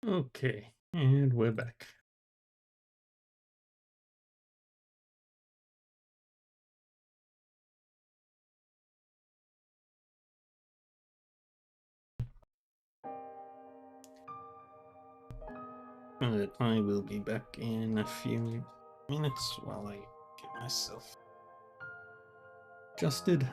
Okay, and we're back. I will be back in a few minutes while I get myself adjusted.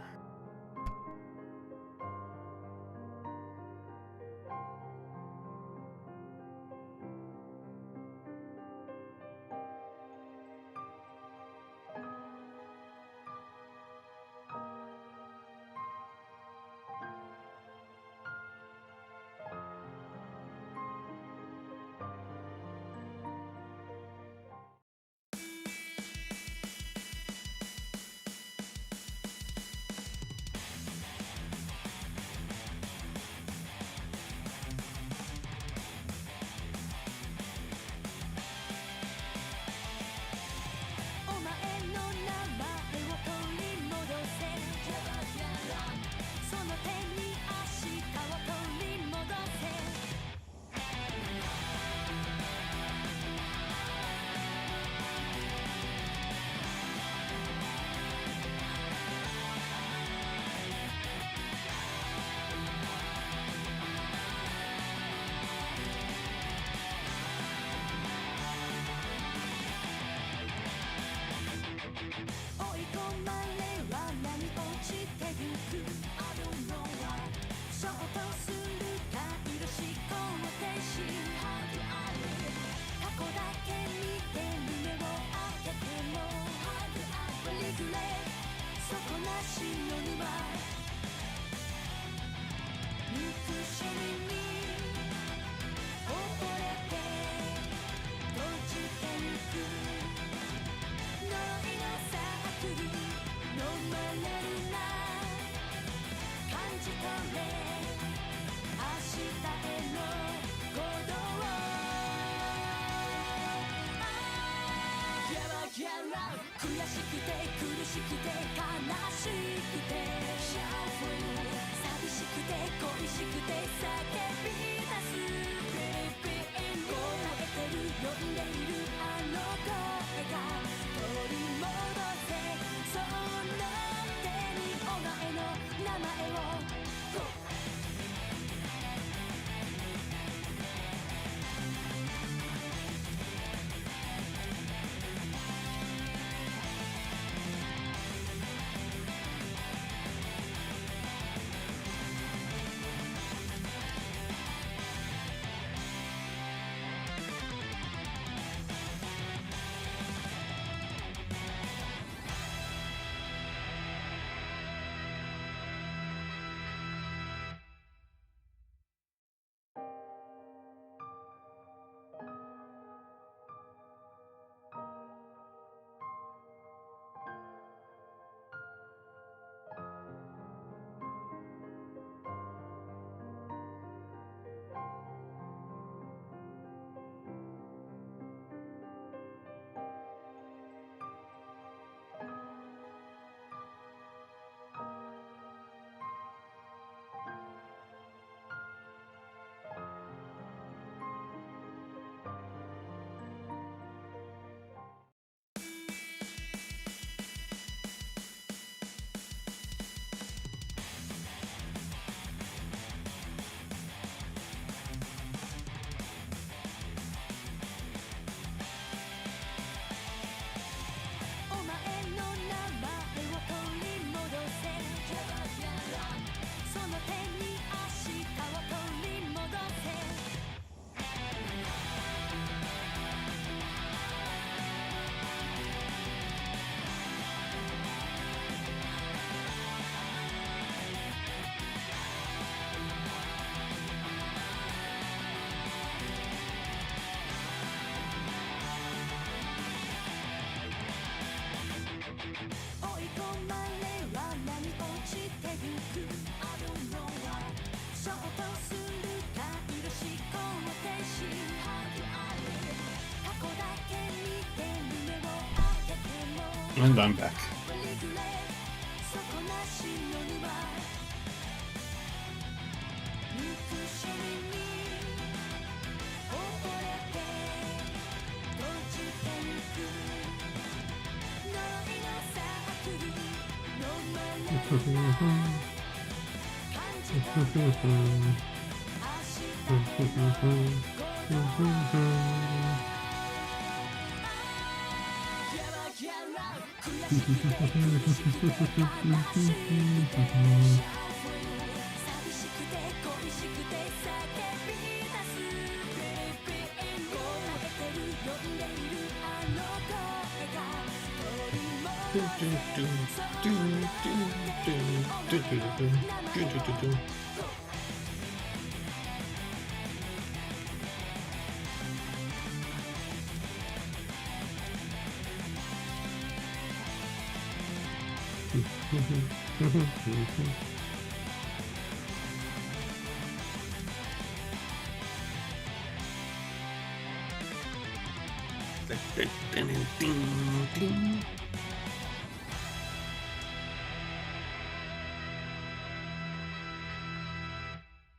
And I'm back.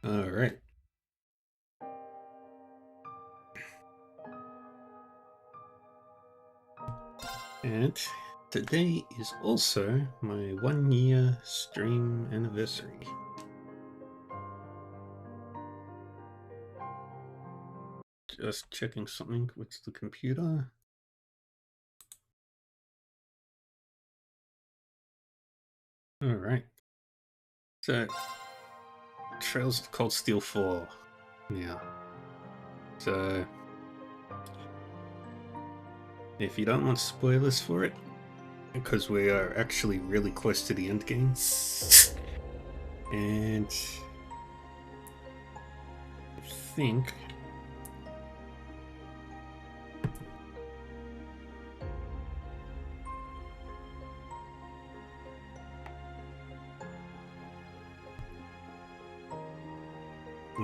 All right. And today is also my 1-year stream anniversary. Just checking something with the computer. All right. So, Trails of Cold Steel 4 now. So, if you don't want spoilers for it, because we are actually really close to the end game, and I think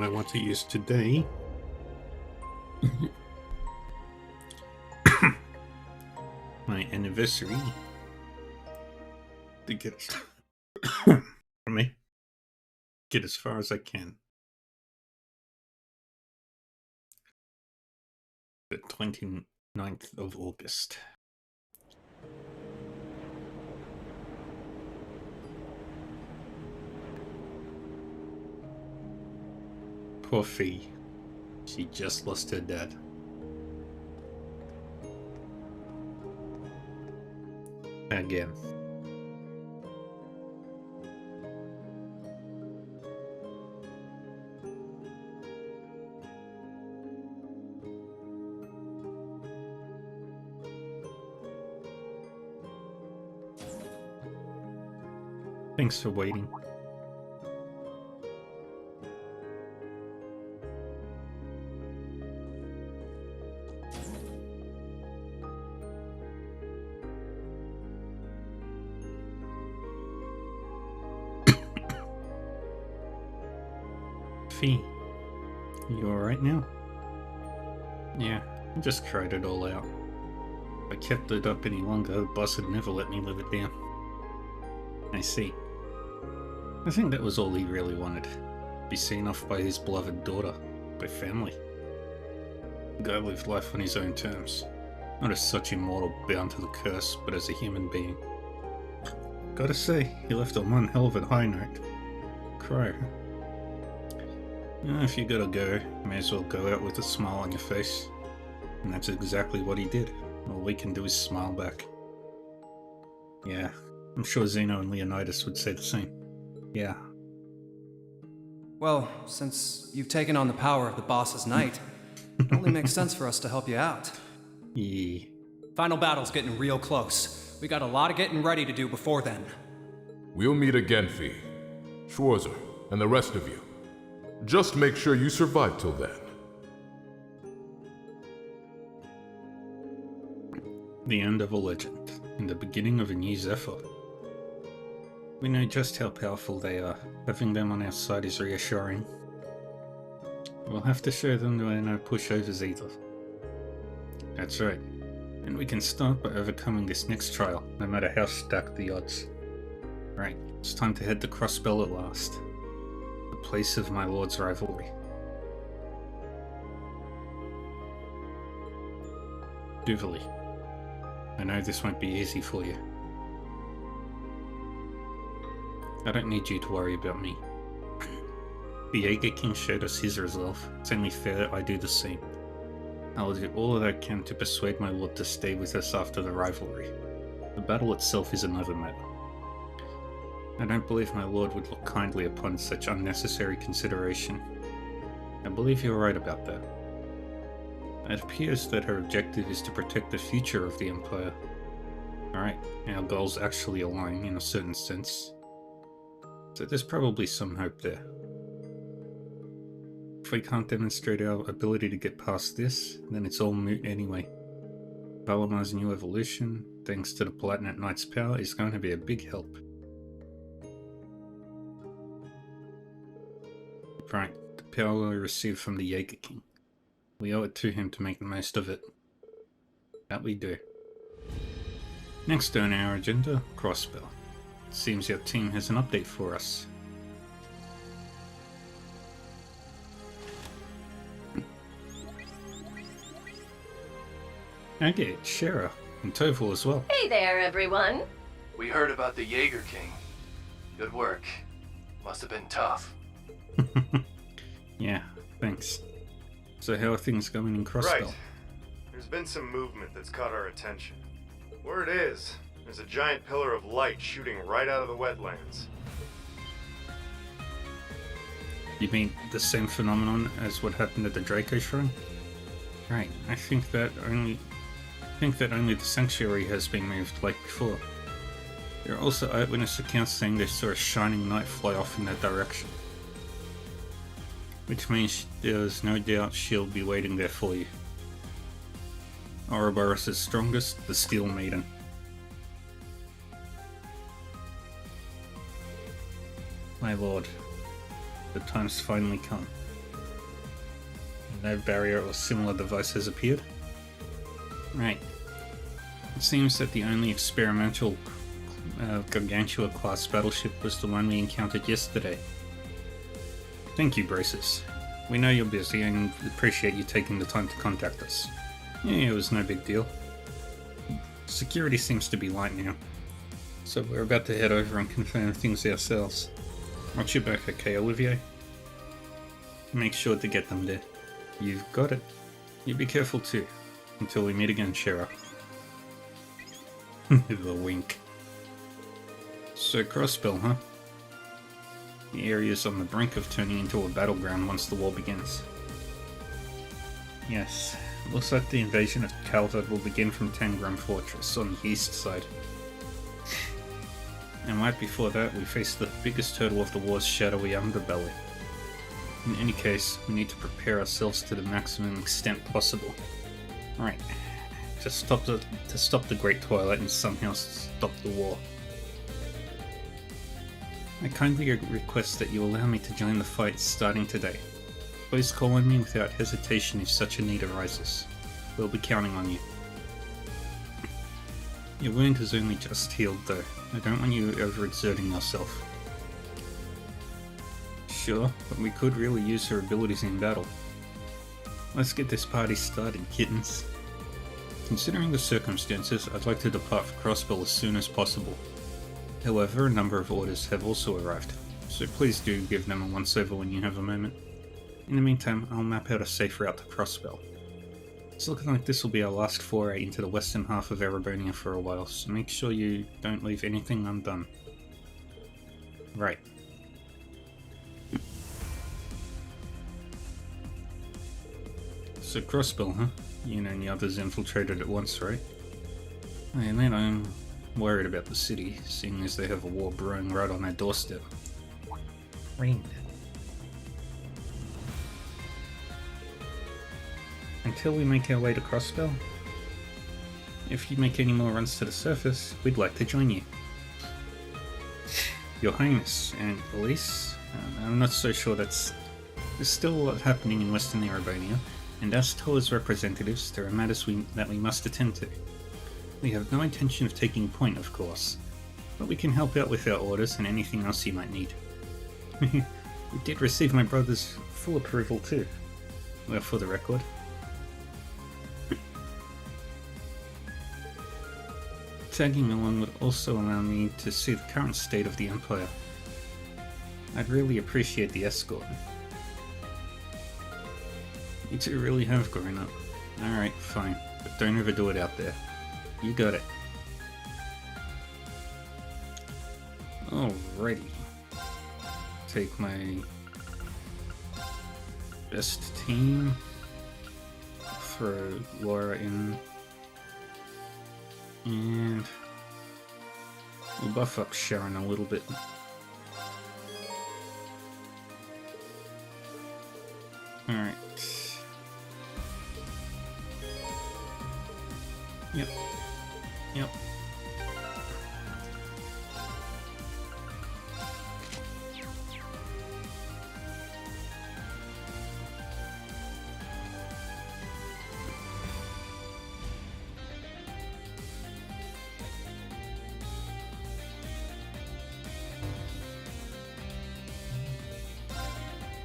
I want to use today my anniversary to get for me get as far as I can. The 29th of August. Poor Fee. She just lost her dad. Again. Thanks for waiting. Fee, you alright now? Yeah, I just cried it all out. If I kept it up any longer, the boss would never let me live it down. I see. I think that was all he really wanted. Be seen off by his beloved daughter, by family. The guy lived life on his own terms. Not as such immortal bound to the curse, but as a human being. Gotta say, he left on one hell of a high note. Cry. If you gotta go, may as well go out with a smile on your face. And that's exactly what he did. All we can do is smile back. Yeah, I'm sure Zeno and Leonidas would say the same. Yeah. Well, since you've taken on the power of the boss's knight, it only makes sense for us to help you out. Yeah. Final battle's getting real close. We got a lot of getting ready to do before then. We'll meet again, Fee. Schwarzer, and the rest of you. Just make sure you survive till then. The end of a legend, and the beginning of a new Zephyr. We know just how powerful they are. Having them on our side is reassuring. We'll have to show them we're no pushovers either. That's right. And we can start by overcoming this next trial, no matter how stacked the odds. Right, it's time to head to Crossbell at last. The place of my lord's rivalry. Duvalie, I know this won't be easy for you. I don't need you to worry about me. The Jaeger King showed us his resolve. It's only fair that I do the same. I will do all that I can to persuade my lord to stay with us after the rivalry. The battle itself is another matter. I don't believe my lord would look kindly upon such unnecessary consideration. I believe you're right about that. It appears that her objective is to protect the future of the Empire. Alright, our goals actually align in a certain sense. So there's probably some hope there. If we can't demonstrate our ability to get past this, then it's all moot anyway. Valamar's new evolution, thanks to the Palatinate Knight's power, is going to be a big help. Right, the power we received from the Jaeger King. We owe it to him to make the most of it. That we do. Next on our agenda, Crossbell. It seems your team has an update for us. Agate, Shara, and Toval as well. Hey there, everyone. We heard about the Jaeger King. Good work. Must have been tough. Yeah, thanks. So how are things going in Crossbell? Right. There's been some movement that's caught our attention. Word is, there's a giant pillar of light shooting right out of the wetlands. You mean the same phenomenon as what happened at the Draco Shrine? Right, I think that only the sanctuary has been moved like before. There are also eyewitness accounts saying they saw a shining knight fly off in that direction. Which means there's no doubt she'll be waiting there for you. Ouroboros' strongest, the Steel Maiden. My lord, the time's finally come. No barrier or similar device has appeared? Right. It seems that the only experimental Gargantua class battleship was the one we encountered yesterday. Thank you, Braces. We know you're busy and appreciate you taking the time to contact us. Yeah, it was no big deal. Security seems to be light now, so we're about to head over and confirm things ourselves. Watch your back, okay, Olivier? Make sure to get them there. You've got it. You be careful too, until we meet again, Shara. The wink. So Crossbell, huh? The area's on the brink of turning into a battleground once the war begins. Yes, looks like the invasion of Calvard will begin from Tangram Fortress on the east side. And right before that, we face the biggest hurdle of the war's shadowy underbelly. In any case, we need to prepare ourselves to the maximum extent possible. Right, to stop the Great Twilight and somehow stop the war. I kindly request that you allow me to join the fight starting today. Please call on me without hesitation if such a need arises. We'll be counting on you. Your wound has only just healed though. I don't want you overexerting yourself. Sure, but we could really use her abilities in battle. Let's get this party started, kittens. Considering the circumstances, I'd like to depart for Crossbell as soon as possible. However, a number of orders have also arrived, so please do give them a once-over when you have a moment. In the meantime, I'll map out a safe route to Crossbell. It's looking like this will be our last foray into the western half of Erebonia for a while, so make sure you don't leave anything undone. Right. So Crossbell, huh? You and the others infiltrated at once, right? And then I'm worried about the city, seeing as they have a war brewing right on their doorstep. Rain. Until we make our way to Crossbell, if you make any more runs to the surface, we'd like to join you. Your Highness and Elise, I'm not so sure there's still a lot happening in Western Erebonia, and as Toa's representatives, there are matters that we must attend to. We have no intention of taking point, of course, but we can help out with our orders and anything else you might need. We did receive my brother's full approval too. Well, for the record. Tagging along would also allow me to see the current state of the Empire. I'd really appreciate the escort. You two really have grown up. Alright, fine. But don't overdo it out there. You got it. Alrighty. Take my best team. Throw Laura in. And we'll buff up Sharon a little bit. Alright. Yep. Yep.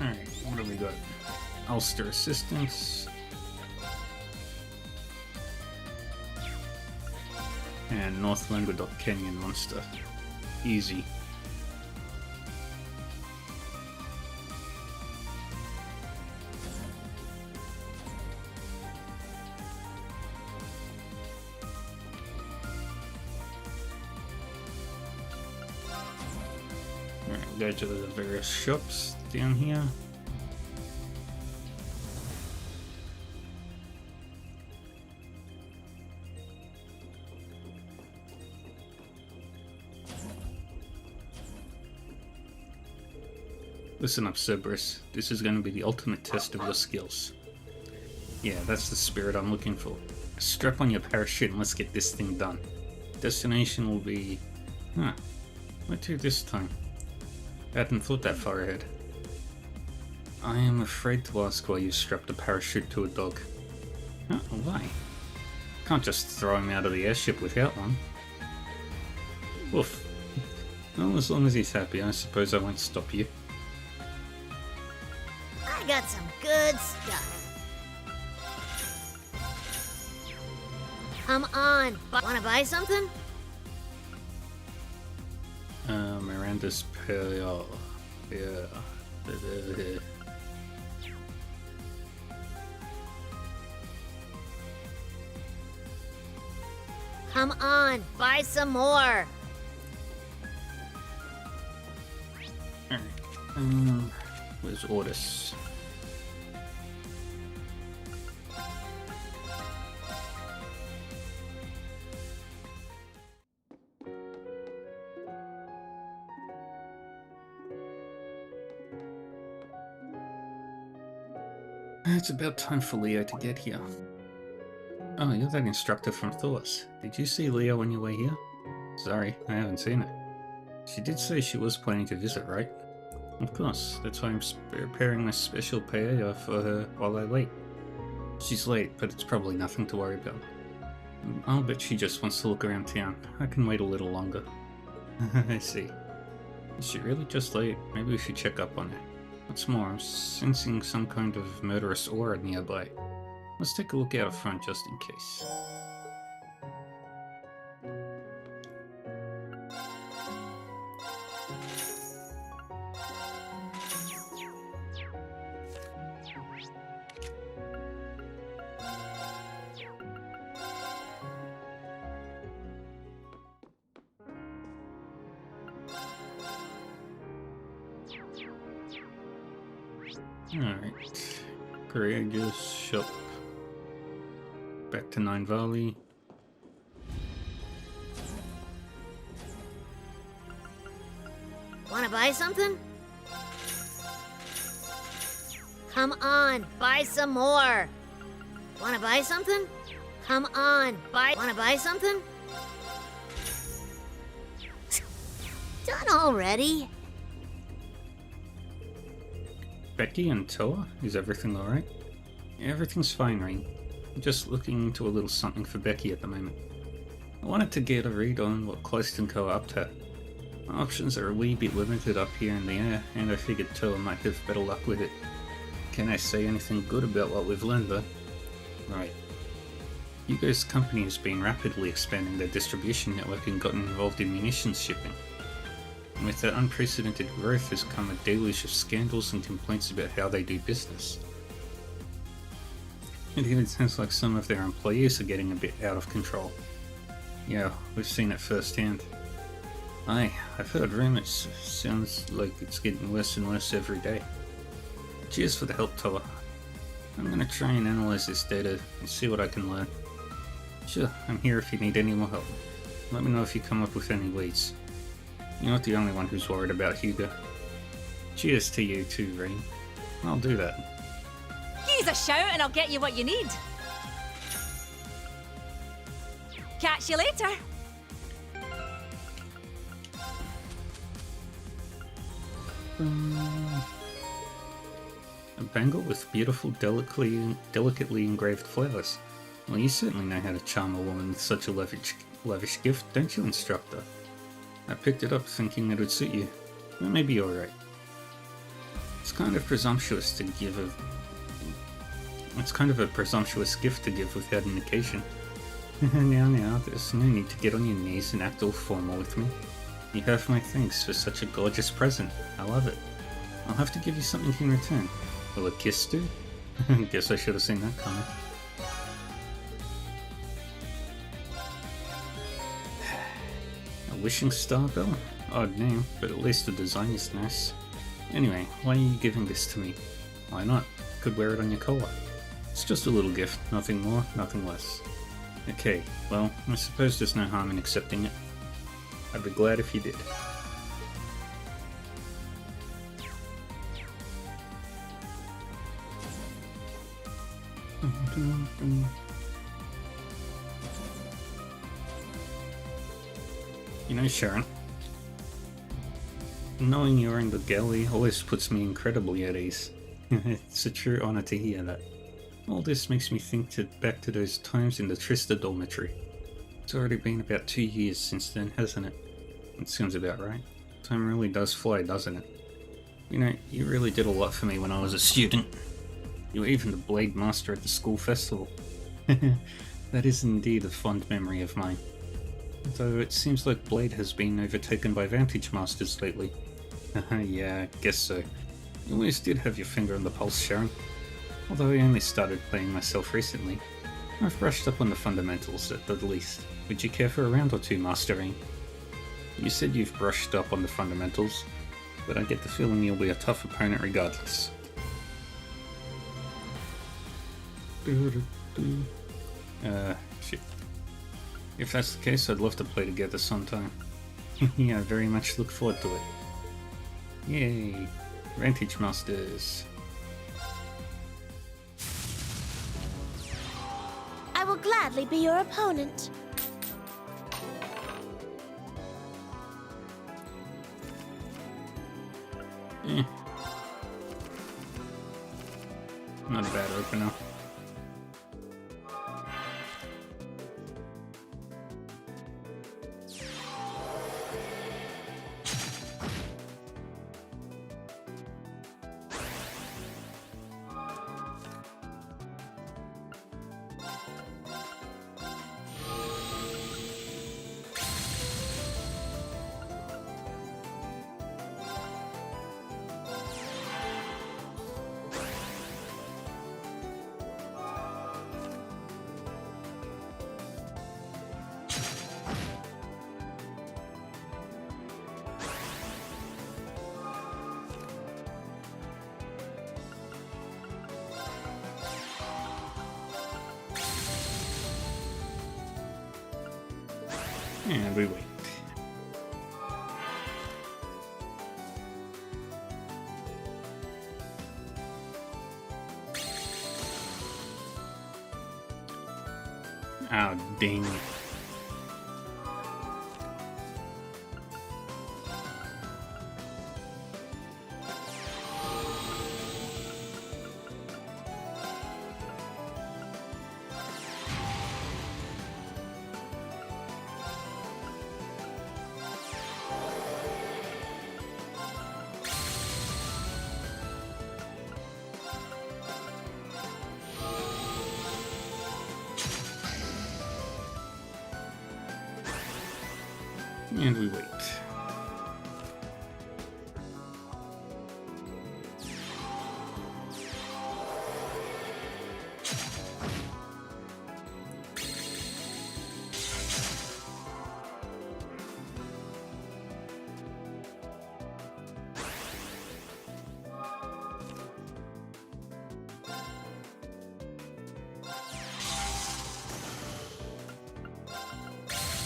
Alright, what do we got? Ulster Assistance. And North Languedoc Canyon Monster. Easy. Alright, go to the various shops down here. Listen up, Cerberus. This is going to be the ultimate test of your skills. Yeah, that's the spirit I'm looking for. Strap on your parachute and let's get this thing done. Destination will be... Huh. Where to this time? I hadn't thought that far ahead. I am afraid to ask why you strapped a parachute to a dog. Huh, why? Can't just throw him out of the airship without one. Woof. Well, as long as he's happy, I suppose I won't stop you. I got some good stuff. Come on, wanna buy something? Miranda's Pale. Yeah. Come on, buy some more. Alright. Where's Ordis? It's about time for Leo to get here. Oh, you're that instructor from Thoris. Did you see Leo on your way here? Sorry, I haven't seen her. She did say she was planning to visit, right? Of course, that's why I'm preparing this special paella for her while I wait. She's late, but it's probably nothing to worry about. I'll bet she just wants to look around town. I can wait a little longer. I see. Is she really just late? Maybe we should check up on her. What's more, I'm sensing some kind of murderous aura nearby. Let's take a look out front just in case. Alright. Courageous shop. Back to Nine Valley. Wanna buy something? Come on, buy some more. Wanna buy something? Come on, wanna buy something? Done already? Becky and Toa? Is everything alright? Everything's fine, Rain. I'm just looking into a little something for Becky at the moment. I wanted to get a read on what Cloyston Co. up to. My options are a wee bit limited up here in the air, and I figured Toa might have better luck with it. Can I say anything good about what we've learned though? Right. Hugo's company has been rapidly expanding their distribution network and gotten involved in munitions shipping. And with that unprecedented growth has come a deluge of scandals and complaints about how they do business. It even sounds like some of their employees are getting a bit out of control. Yeah, we've seen it firsthand. I've heard rumors. Sounds like it's getting worse and worse every day. Cheers for the help, Toa. I'm gonna try and analyze this data and see what I can learn. Sure, I'm here if you need any more help. Let me know if you come up with any leads. You're not the only one who's worried about Hugo. Cheers to you too, Rain. I'll do that. Give us a shout and I'll get you what you need. Catch you later. A bangle with beautiful, delicately engraved flowers. Well, you certainly know how to charm a woman with such a lavish gift, don't you, instructor? I picked it up thinking it would suit you, but maybe you're right. It's kind of a presumptuous gift to give without an occasion. Now, there's no need to get on your knees and act all formal with me. You have my thanks for such a gorgeous present. I love it. I'll have to give you something in return. Will a kiss do? Guess I should have seen that coming. A wishing star bell? Odd name, but at least the design is nice. Anyway, why are you giving this to me? Why not? Could wear it on your collar. It's just a little gift, nothing more, nothing less. Okay, well, I suppose there's no harm in accepting it. I'd be glad if you did. You know, Sharon, knowing you're in the galley always puts me incredibly at ease. It's a true honor to hear that. All this makes me think back to those times in the Trista dormitory. It's already been about 2 years since then, hasn't it? It seems about right. Time really does fly, doesn't it? You know, you really did a lot for me when I was a student. You were even the Blade Master at the school festival. That is indeed a fond memory of mine. Though it seems like Blade has been overtaken by Vantage Masters lately. Yeah, I guess so. You always did have your finger on the pulse, Sharon. Although I only started playing myself recently, I've brushed up on the fundamentals at the least. Would you care for a round or two, Master Rain? You said you've brushed up on the fundamentals, but I get the feeling you'll be a tough opponent regardless. Shit. If that's the case, I'd love to play together sometime. Yeah, I very much look forward to it. Yay! Vantage Masters. I will gladly be your opponent. Not a bad opener. And we wait. Oh, dang it. And we wait.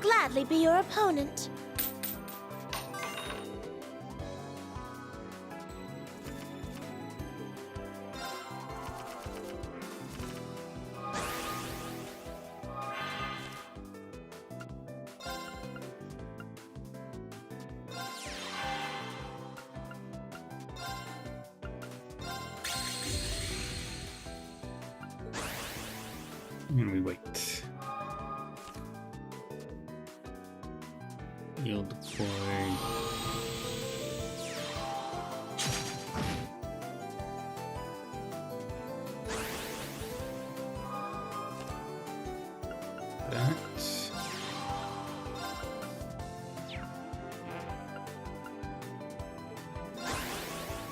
gladly be your opponent. And we wait. You'll deploy. That.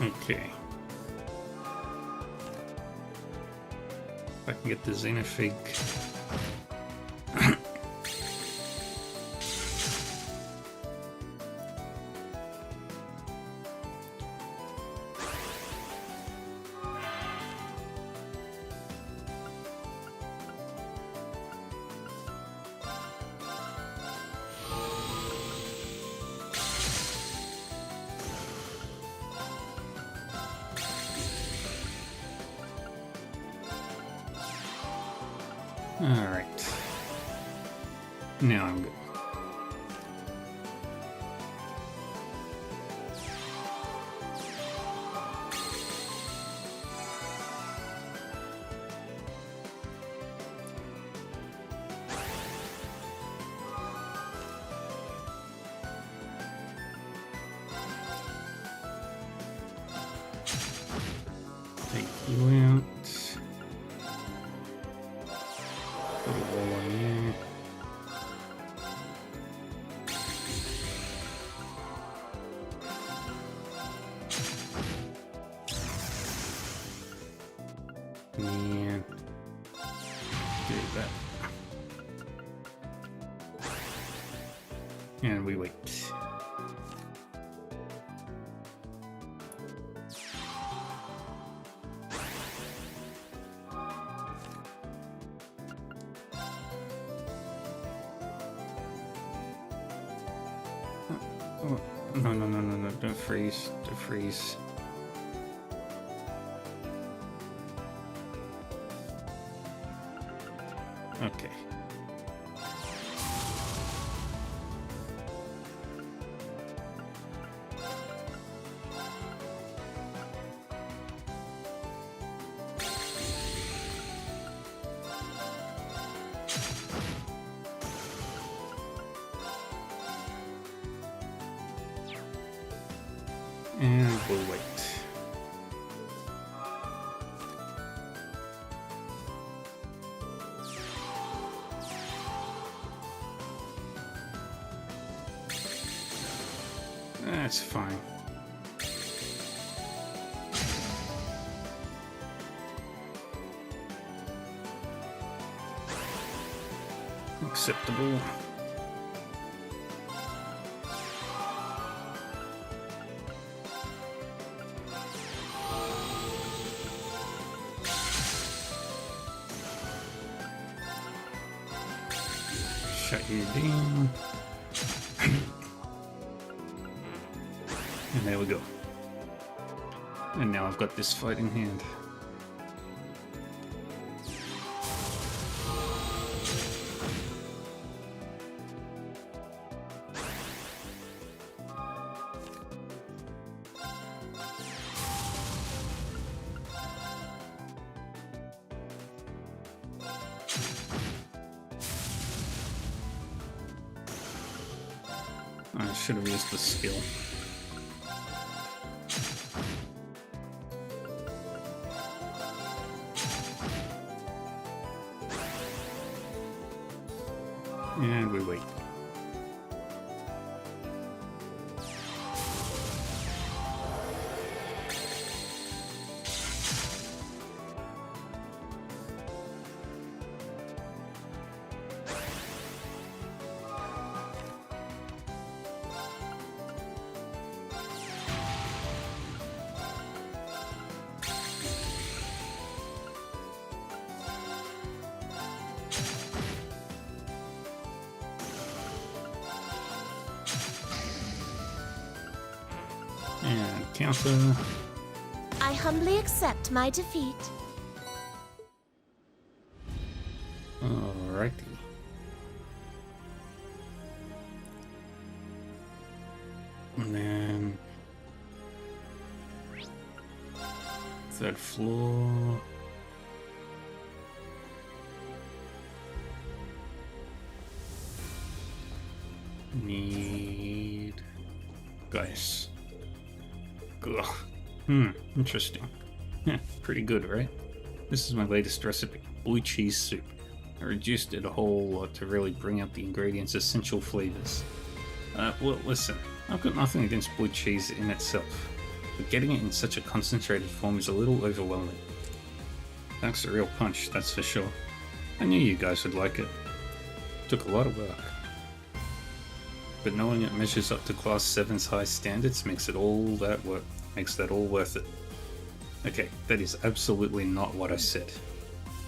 Okay. If I can get the Xenofig. Alright. Now I'm good. Take you out. Put a wall on there. And do that. And we wait. Oh, no, don't freeze, don't freeze. Okay. And we'll wait. That's fine. Acceptable. Shut you down. And there we go. And now I've got this fight in hand. I should have used the skill. And we wait. And counter. I humbly accept my defeat. Alrighty. And then third floor. Need guys. Ugh. Interesting. Yeah, pretty good, right? This is my latest recipe, blue cheese soup. I reduced it a whole lot to really bring out the ingredients' essential flavors. Well, listen, I've got nothing against blue cheese in itself, but getting it in such a concentrated form is a little overwhelming. That's a real punch, that's for sure. I knew you guys would like it. Took a lot of work. But knowing it measures up to Class 7's high standards makes that all worth it. Okay, that is absolutely not what I said.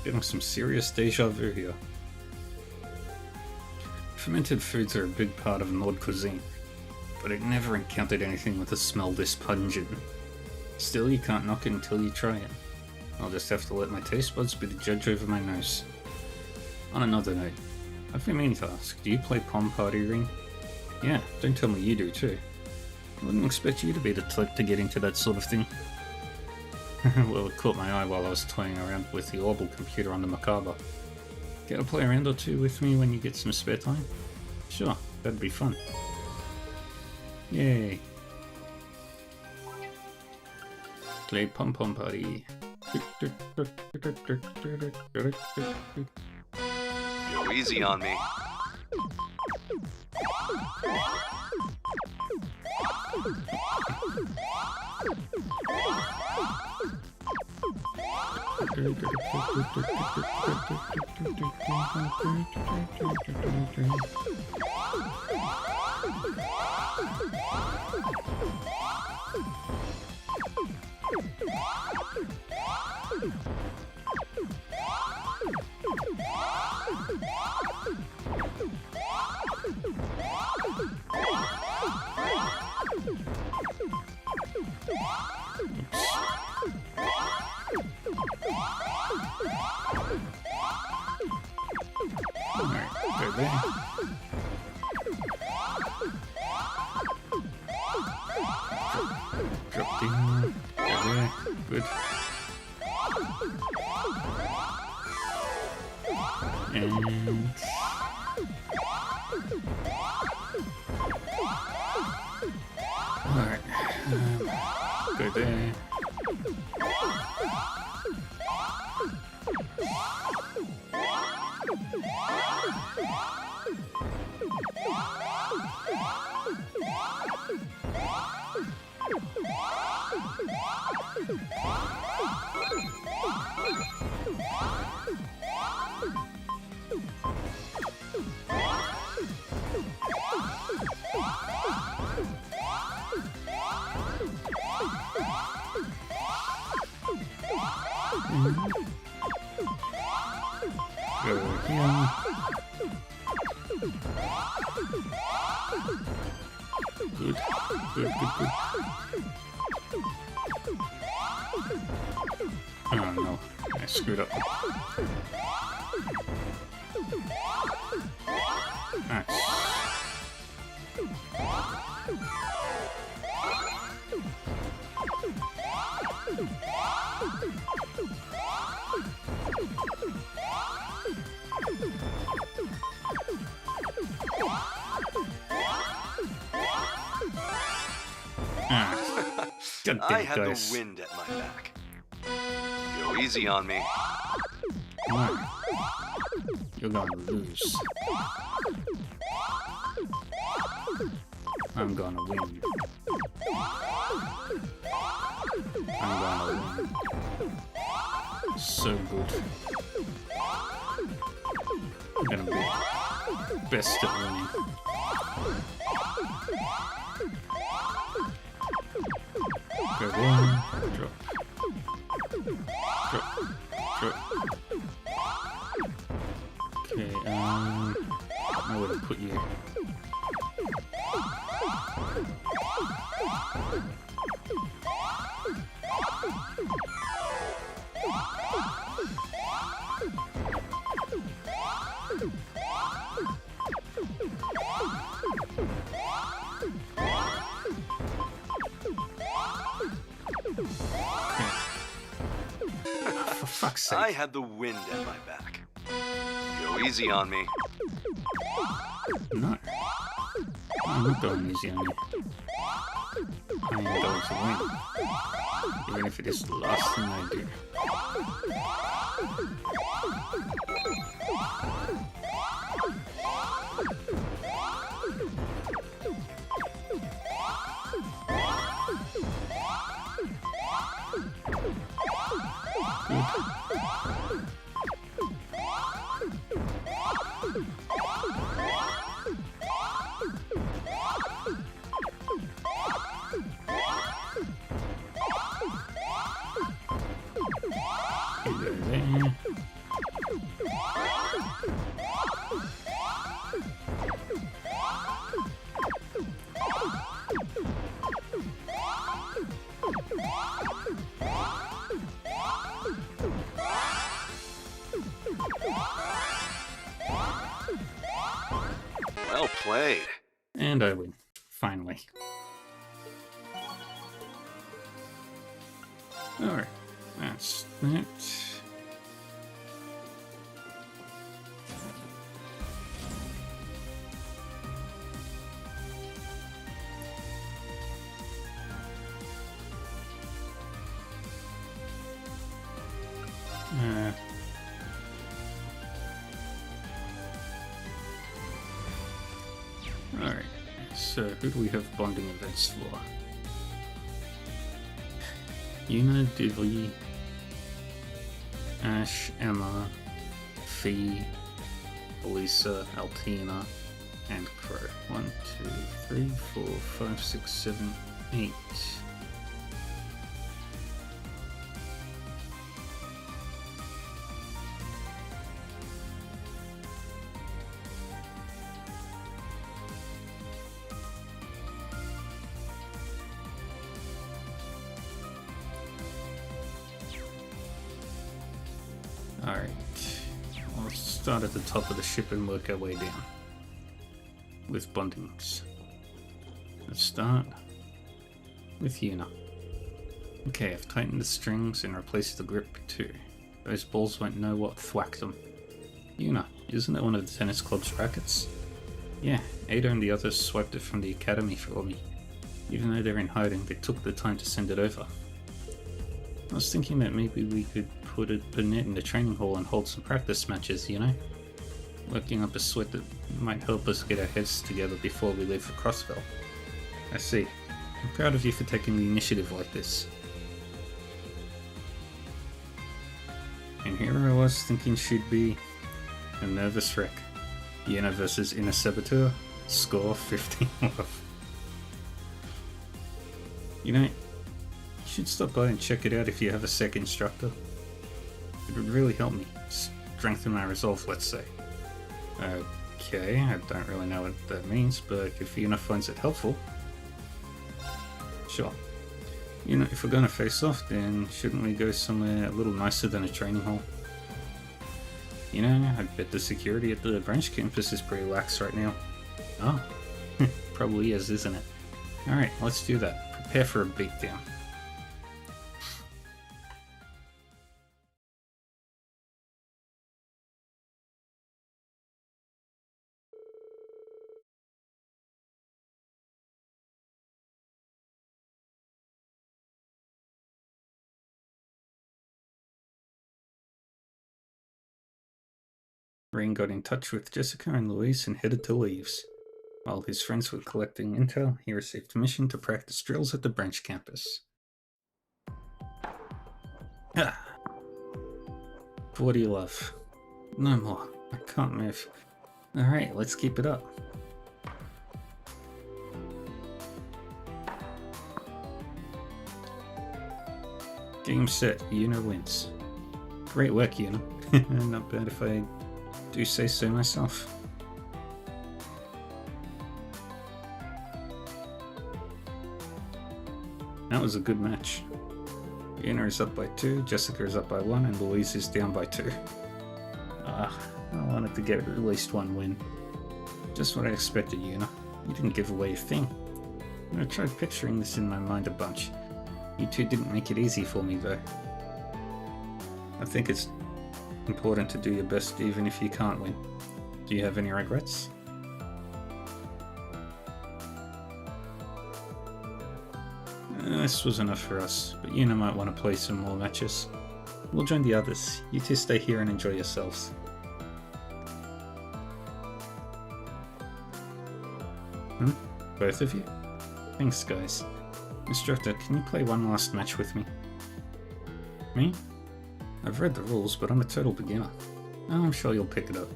Getting some serious deja vu here. Fermented foods are a big part of Nord cuisine, but I've never encountered anything with a smell this pungent. Still, you can't knock it until you try it. I'll just have to let my taste buds be the judge over my nose. On another note, I've been meaning to ask, do you play Pom Party Ring? Yeah, don't tell me you do too. I wouldn't expect you to be the type to get into that sort of thing. Well, it caught my eye while I was toying around with the Orbital computer on the Macabre. Get to play a round or two with me when you get some spare time? Sure, that'd be fun. Yay. Play Pom Pom Party. Go easy on me. Alright, go there. Drop down. Go there. Good. And alright. Go there. Go here. Good. Good. Oh no, I screwed up. Nice. God damn I it, had guys. the wind at my back. Go easy on me. Come on. You're gonna lose. I'm gonna win. I'm gonna win. So good. I'm gonna be best at winning. Go there. Drop. Drop. Drop. Okay, I don't know where to put you. For fuck's sake. I had the wind at my back. Go easy on me. No. I'm not going easy on you. I am going to win. Even if it is the last thing I do. Well played. And I win. Finally. Alright. That's that. Alright, so who do we have bonding events for? Yuna, Diddley, Ash, Emma, Fee, Elisa, Altina, and Crow. 1, 2, 3, 4, 5, 6, 7, 8. Alright, let's start at the top of the ship and work our way down with bondings. Let's start with Yuna. Okay, I've tightened the strings and replaced the grip too. Those balls won't know what thwacked them. Yuna, isn't it one of the tennis club's rackets? Yeah, Ada and the others swiped it from the academy for me. Even though they're in hiding, they took the time to send it over. I was thinking that maybe we could put a net in the training hall and hold some practice matches, you know? Working up a sweat that might help us get our heads together before we leave for Crossville. I see. I'm proud of you for taking the initiative like this. And here I was thinking she'd be a nervous wreck. Yuna versus Inner Saboteur, score 15 off. You know, you should stop by and check it out if you have a sec, instructor. It would really help me strengthen my resolve, let's say. Okay, I don't really know what that means, but if Yuna finds it helpful, sure. You know, if we're going to face off, then shouldn't we go somewhere a little nicer than a training hall? You know, I bet the security at the branch campus is pretty lax right now. Oh, probably is, isn't it? Alright, let's do that. Prepare for a beatdown. Rain got in touch with Jessica and Louise and headed to Leaves. While his friends were collecting intel, he received permission to practice drills at the branch campus. Ah. What do you love? No more. I can't move. Alright, let's keep it up. Game set, Yuna wins. Great work, Yuna. Not bad if I do say so myself. That was a good match. Yuna is up by 2, Jessica is up by 1, and Louise is down by 2. I wanted to get at least one win. Just what I expected, Yuna. You didn't give away a thing. I tried picturing this in my mind a bunch. You two didn't make it easy for me, though. I think it's important to do your best even if you can't win. Do you have any regrets? This was enough for us, but Yuna might want to play some more matches. We'll join the others. You two stay here and enjoy yourselves. Both of you? Thanks, guys. Instructor, can you play one last match with me? Me? I've read the rules, but I'm a total beginner. I'm sure you'll pick it up.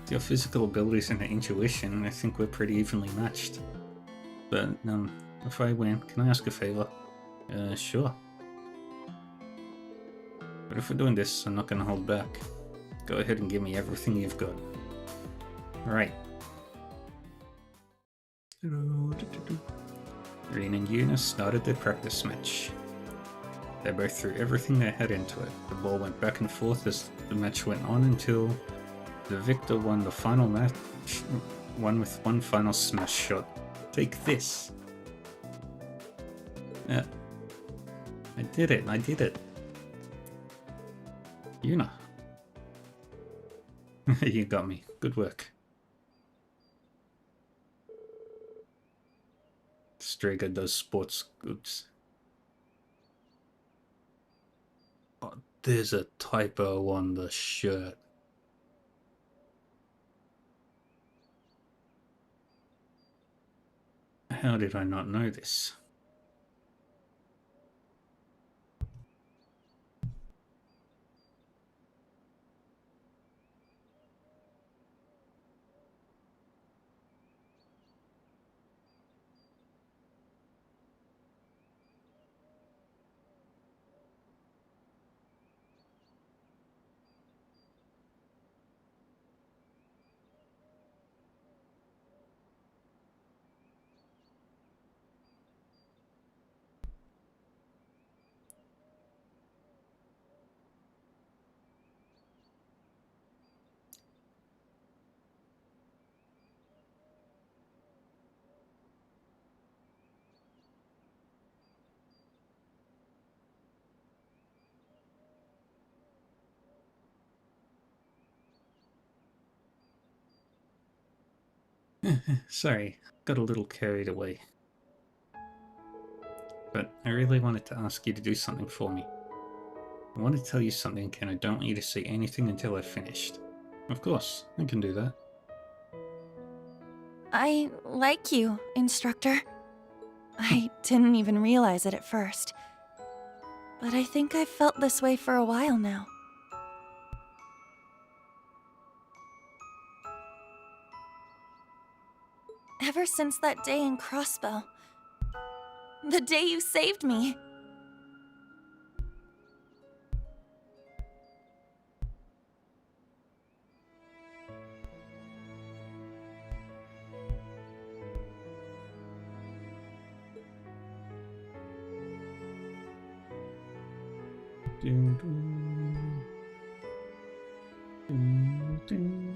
With your physical abilities and intuition, I think we're pretty evenly matched. But, if I win, can I ask a favor? Sure. But if we're doing this, I'm not gonna hold back. Go ahead and give me everything you've got. Right. Rin and Yuna started their practice match. They both threw everything they had into it. The ball went back and forth as the match went on until the victor won the final match, won with one final smash shot. Take this! I did it, Yuna. You got me. Good work. Strega does sports goods. Oh, there's a typo on the shirt. How did I not know this? Sorry, got a little carried away. But I really wanted to ask you to do something for me. I want to tell you something and I don't want you to say anything until I've finished. Of course, I can do that. I like you, Instructor. I didn't even realize it at first. But I think I've felt this way for a while now. Ever since that day in Crossbell. The day you saved me. Dun, dun. Dun, dun.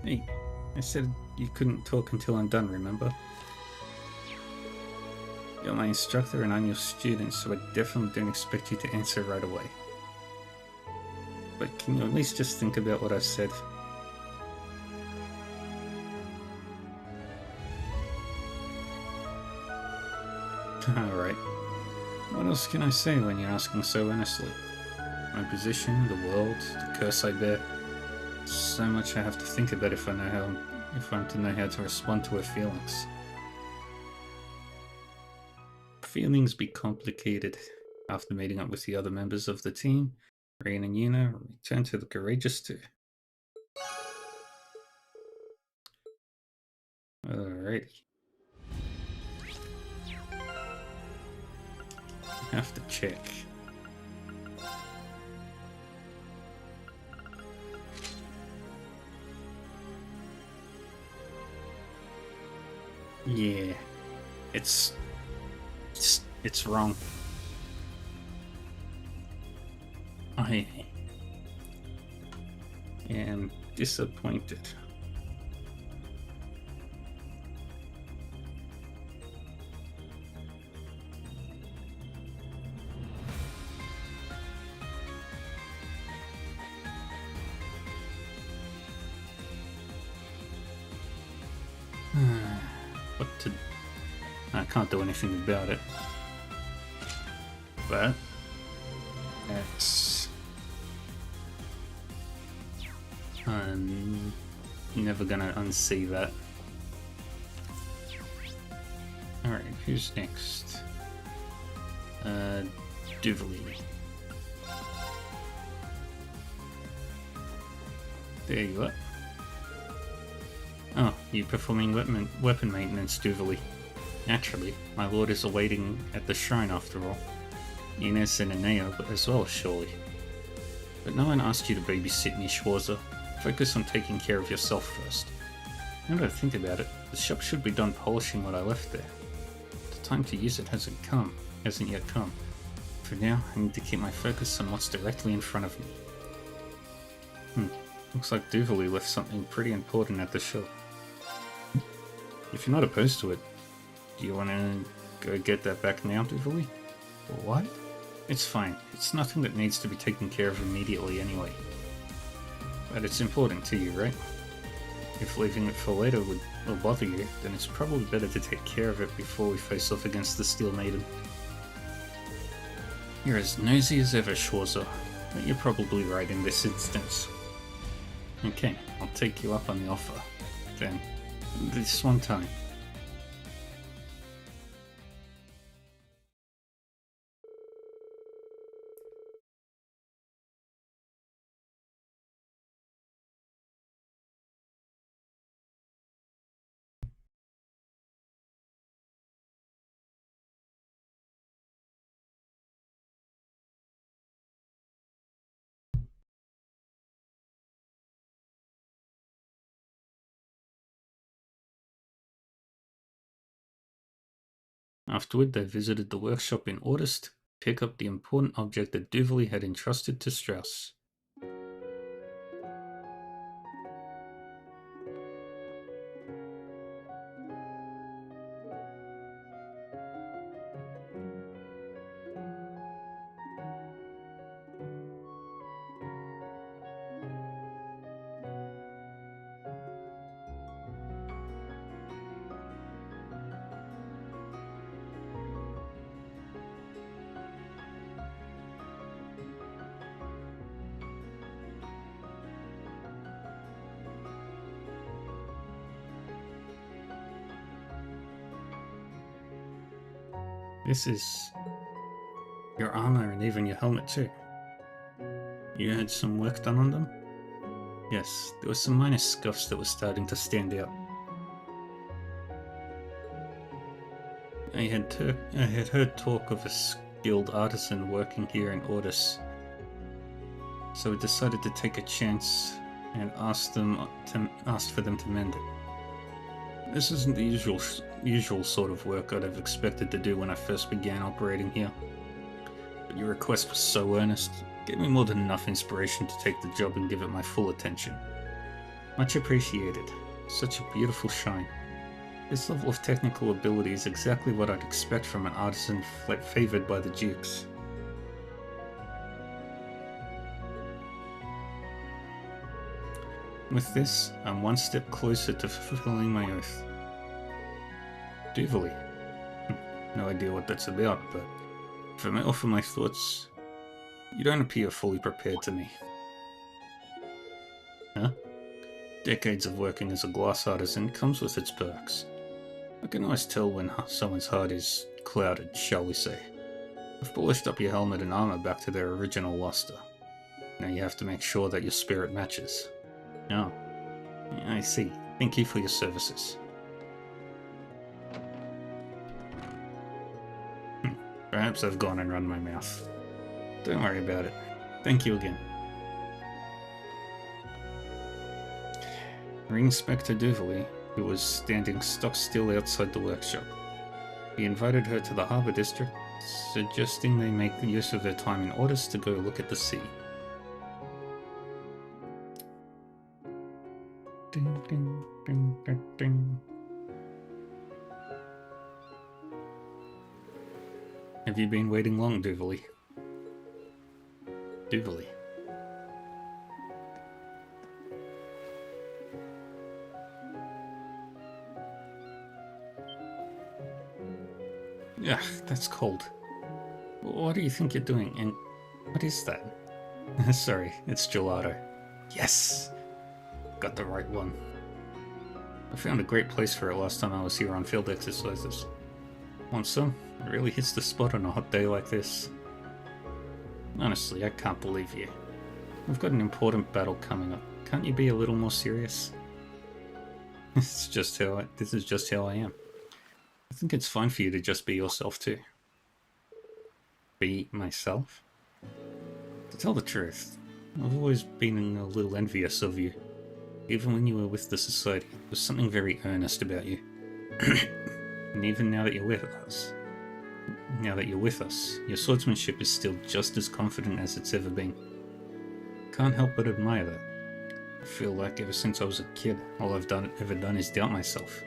Hey, I said you couldn't talk until I'm done, remember? You're my instructor and I'm your student, so I definitely don't expect you to answer right away. But can you at least just think about what I've said? Alright. What else can I say when you're asking so earnestly? My position, the world, the curse I bear. So much I have to think about if I'm to know how to respond to her feelings. Feelings be complicated. After meeting up with the other members of the team, Rin and Yuna return to the Courageous 2. Alrighty. I have to check. Yeah, it's wrong. I am disappointed. What to... I can't do anything about it. But... that's... I'm never gonna unsee that. Alright, who's next? Duvally. There you are. Oh, you performing weapon maintenance, Duvally. Naturally, my lord is awaiting at the shrine after all. Ines and Enea as well, surely. But no one asked you to babysit me, Schwarzer. Focus on taking care of yourself first. Now that I think about it, the shop should be done polishing what I left there. The time to use it hasn't yet come. For now, I need to keep my focus on what's directly in front of me. Looks like Duvally left something pretty important at the shop. If you're not opposed to it, do you want to go get that back now, Duvally? Or what? It's fine. It's nothing that needs to be taken care of immediately anyway. But it's important to you, right? If leaving it for later will bother you, then it's probably better to take care of it before we face off against the Steel Maiden. You're as nosy as ever, Schwarzer, but you're probably right in this instance. Okay, I'll take you up on the offer. Then, this one time. Afterward, they visited the workshop in orders to pick up the important object that Duvally had entrusted to Strauss. This is your armor and even your helmet too. You had some work done on them? Yes, there were some minor scuffs that were starting to stand out. I had heard talk of a skilled artisan working here in Ordis, so I decided to take a chance and asked for them to mend it. This isn't the usual sort of work I'd have expected to do when I first began operating here. But your request was so earnest, it gave me more than enough inspiration to take the job and give it my full attention. Much appreciated. Such a beautiful shine. This level of technical ability is exactly what I'd expect from an artisan favoured by the Dukes. With this, I'm one step closer to fulfilling my oath. Duvally. No idea what that's about, but if I may offer my thoughts, you don't appear fully prepared to me. Huh? Decades of working as a glass artisan comes with its perks. I can always tell when someone's heart is clouded, shall we say. I've polished up your helmet and armor back to their original luster. Now you have to make sure that your spirit matches. Oh, I see. Thank you for your services. Perhaps I've gone and run my mouth. Don't worry about it. Thank you again. Ring-Spectre Duvally, who was standing stock still outside the workshop. He invited her to the harbour district, suggesting they make use of their time in Ordis to go look at the sea. Have you been waiting long, Duvalie? Duvalie. Yeah, that's cold. What do you think you're doing? And what is that? Sorry, it's gelato. Yes! Got the right one. I found a great place for it last time I was here on field exercises. Want some? It really hits the spot on a hot day like this. Honestly, I can't believe you. We've got an important battle coming up. Can't you be a little more serious? This is just how I am. I think it's fine for you to just be yourself too. Be myself? To tell the truth, I've always been a little envious of you. Even when you were with the Society, there was something very earnest about you. And even now that you're with us, your swordsmanship is still just as confident as it's ever been. Can't help but admire that. I feel like ever since I was a kid, all I've ever done is doubt myself.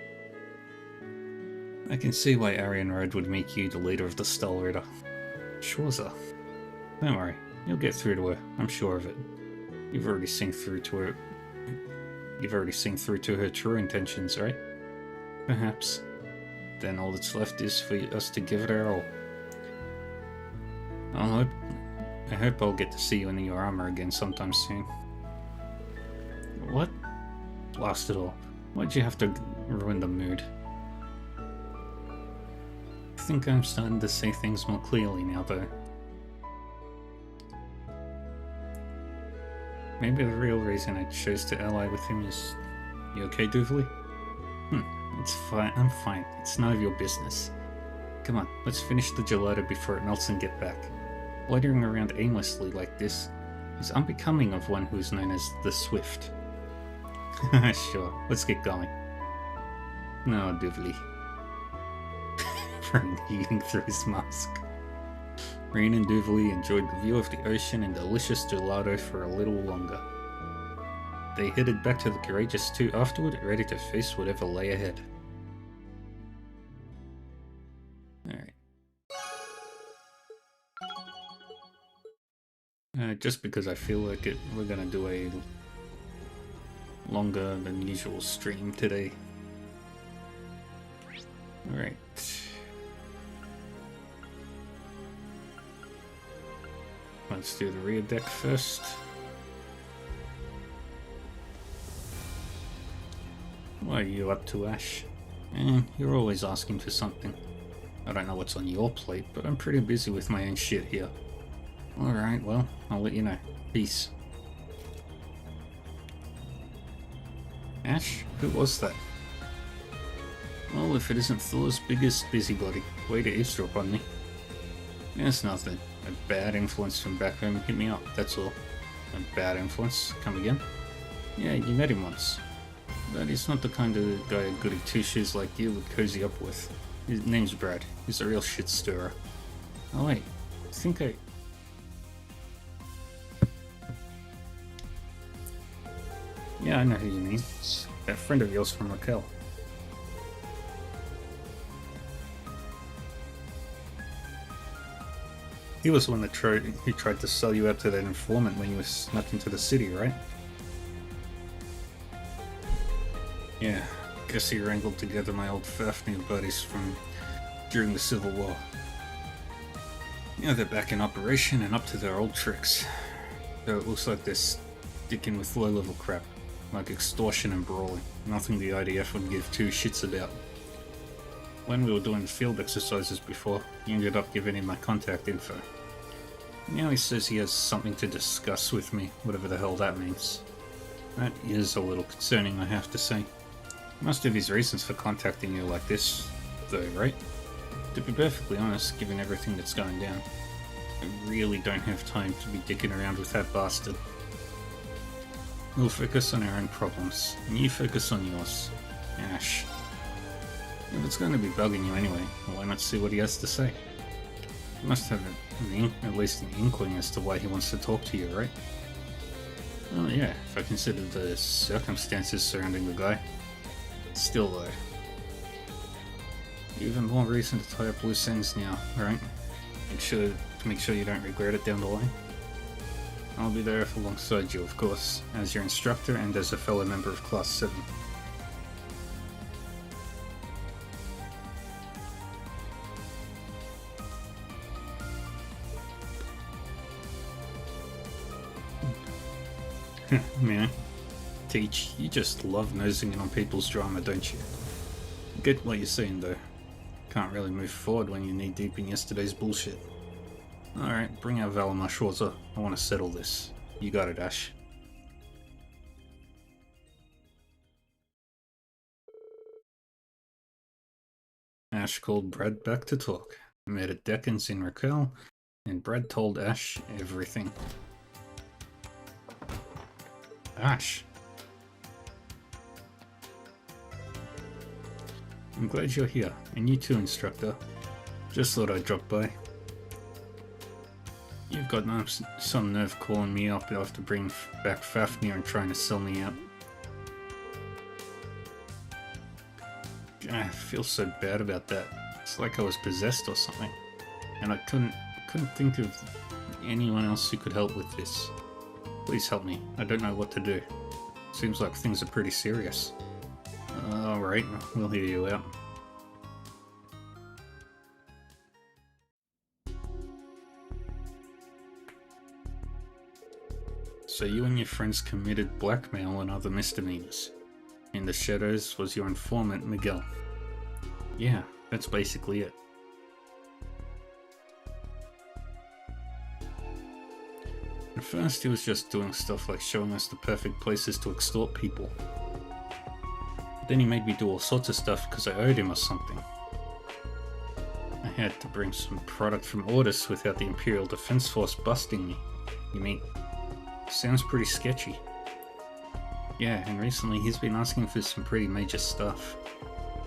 I can see why Arian Road would make you the leader of the Stahlritter. Schwarzer. Don't worry, you'll get through to her, I'm sure of it. You've already seen through to her true intentions, right? Perhaps. Then all that's left is for us to give it our all. I hope I'll get to see you in your armor again sometime soon. What? Blast it all. Why'd you have to ruin the mood? I think I'm starting to see things more clearly now, though. Maybe the real reason I chose to ally with him is... You okay, Duvalie? It's fine, I'm fine. It's none of your business. Come on, let's finish the gelato before it melts and get back. Loitering around aimlessly like this is unbecoming of one who is known as the Swift. Sure, let's get going. No, Duvalie. From eating through his mask. Rean and Duvalie enjoyed the view of the ocean and delicious gelato for a little longer. They headed back to the Courageous 2 afterward, ready to face whatever lay ahead. Alright. Just because I feel like it, we're gonna do a longer than usual stream today. Alright. Let's do the rear deck first. What are you up to, Ash? You're always asking for something. I don't know what's on your plate, but I'm pretty busy with my own shit here. Alright, well, I'll let you know. Peace. Ash? Who was that? Well, if it isn't Thor's biggest busybody. Way to eavesdrop on me. It's nothing. A bad influence from back home hit me up, that's all. A bad influence? Come again? Yeah, you met him once. But he's not the kind of guy a goody two-shoes like you would cozy up with. His name's Brad. He's a real shit stirrer. Oh wait, I think I... Yeah, I know who you mean. That friend of yours from Raquel. He was the one who tried to sell you out to that informant when you were snuck into the city, right? Yeah, guess he wrangled together my old Fafnir buddies from during the Civil War. Yeah, they're back in operation and up to their old tricks. Though it looks like they're sticking with low-level crap, like extortion and brawling. Nothing the IDF would give two shits about. When we were doing field exercises before, he ended up giving him my contact info. Now he says he has something to discuss with me, whatever the hell that means. That is a little concerning, I have to say. He must have his reasons for contacting you like this, though, right? To be perfectly honest, given everything that's going down, I really don't have time to be dicking around with that bastard. We'll focus on our own problems, and you focus on yours. Ash. If it's going to be bugging you anyway, why not see what he has to say? You must have at least an inkling as to why he wants to talk to you, right? Well, yeah, if I consider the circumstances surrounding the guy. Still, though. Even more reason to tie up loose ends now, right? make sure you don't regret it down the line. I'll be there alongside you, of course, as your instructor and as a fellow member of Class 7. Man, Teach, you just love nosing in on people's drama, don't you? Get what you're saying, though. Can't really move forward when you're knee-deep in yesterday's bullshit. Alright, bring out Valimar Schwarzer. I want to settle this. You got it, Ash. Ash called Brad back to talk. Met at Deckens in Raquel, and Brad told Ash everything. Ash. I'm glad you're here, and you too, Instructor. Just thought I'd drop by. You've got some nerve calling me up after bringing back Fafnir and trying to sell me out. I feel so bad about that. It's like I was possessed or something, and I couldn't think of anyone else who could help with this. Please help me. I don't know what to do. Seems like things are pretty serious. Alright, we'll hear you out. So you and your friends committed blackmail and other misdemeanors. In the shadows was your informant, Miguel. Yeah, that's basically it. At first he was just doing stuff like showing us the perfect places to extort people. Then he made me do all sorts of stuff because I owed him or something. I had to bring some product from Ordis without the Imperial Defense Force busting me. You mean, sounds pretty sketchy. Yeah, and recently he's been asking for some pretty major stuff.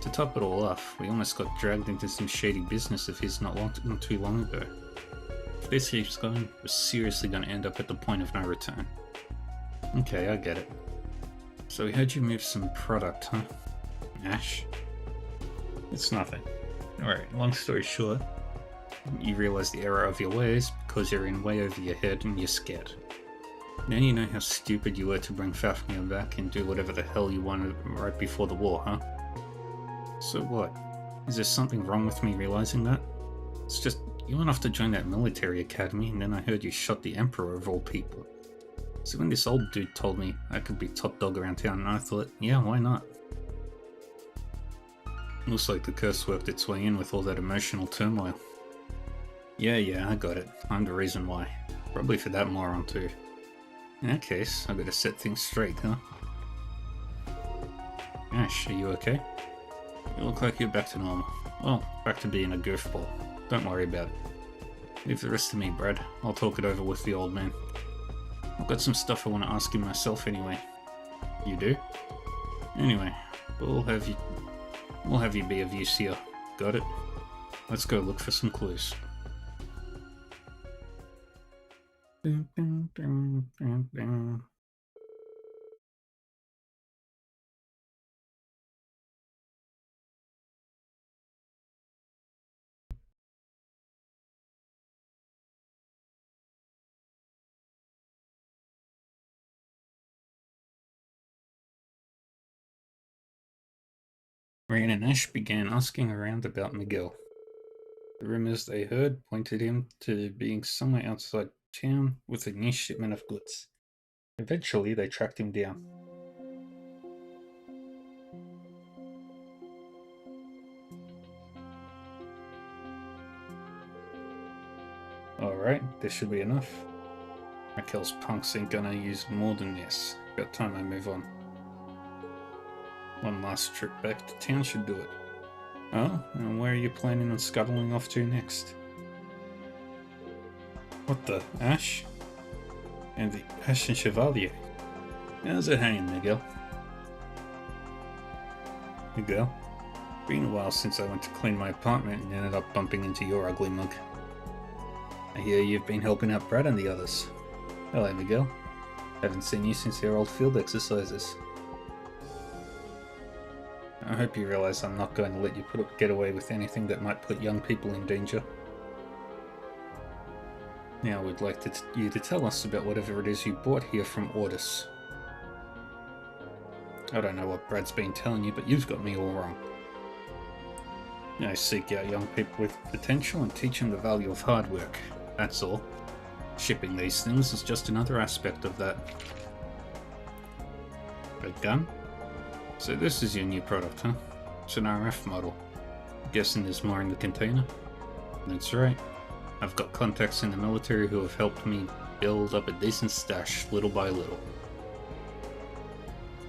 To top it all off, we almost got dragged into some shady business of his not too long ago. If this keeps going, we're seriously going to end up at the point of no return. Okay, I get it. So we heard you move some product, huh? Ash? It's nothing. Alright, long story short, you realize the error of your ways because you're in way over your head and you're scared. Now you know how stupid you were to bring Fafnir back and do whatever the hell you wanted right before the war, huh? So what? Is there something wrong with me realizing that? It's just, you went off to join that military academy and then I heard you shot the Emperor of all people. So when this old dude told me I could be top dog around town, and I thought, yeah, why not? Looks like the curse worked its way in with all that emotional turmoil. Yeah, I got it. I'm the reason why. Probably for that moron too. In that case, I better set things straight, huh? Ash, are you okay? You look like you're back to normal. Well, back to being a goofball. Don't worry about it. Leave the rest to me, Brad. I'll talk it over with the old man. I've got some stuff I want to ask him myself anyway. You do? Anyway, we'll have you be of use here. Got it? Let's go look for some clues. Ryan and Ash began asking around about Miguel. The rumors they heard pointed him to being somewhere outside town with a new shipment of goods. Eventually, they tracked him down. Alright, this should be enough. Raquel's punks ain't gonna use more than this. About time I move on. One last trip back to town should do it. Oh, and where are you planning on scuttling off to next? What the? Ash? And the Ashen Chevalier? How's it hanging, Miguel? Miguel? Been a while since I went to clean my apartment and ended up bumping into your ugly mug. I hear you've been helping out Brad and the others. Hello, Miguel. Haven't seen you since your old field exercises. I hope you realize I'm not going to let you get away with anything that might put young people in danger. Now we'd like you to tell us about whatever it is you bought here from Ordis. I don't know what Brad's been telling you, but you've got me all wrong. I seek out young people with potential and teach them the value of hard work. That's all. Shipping these things is just another aspect of that. A gun? So this is your new product, huh? It's an RF model. Guessing there's more in the container? That's right. I've got contacts in the military who have helped me build up a decent stash little by little.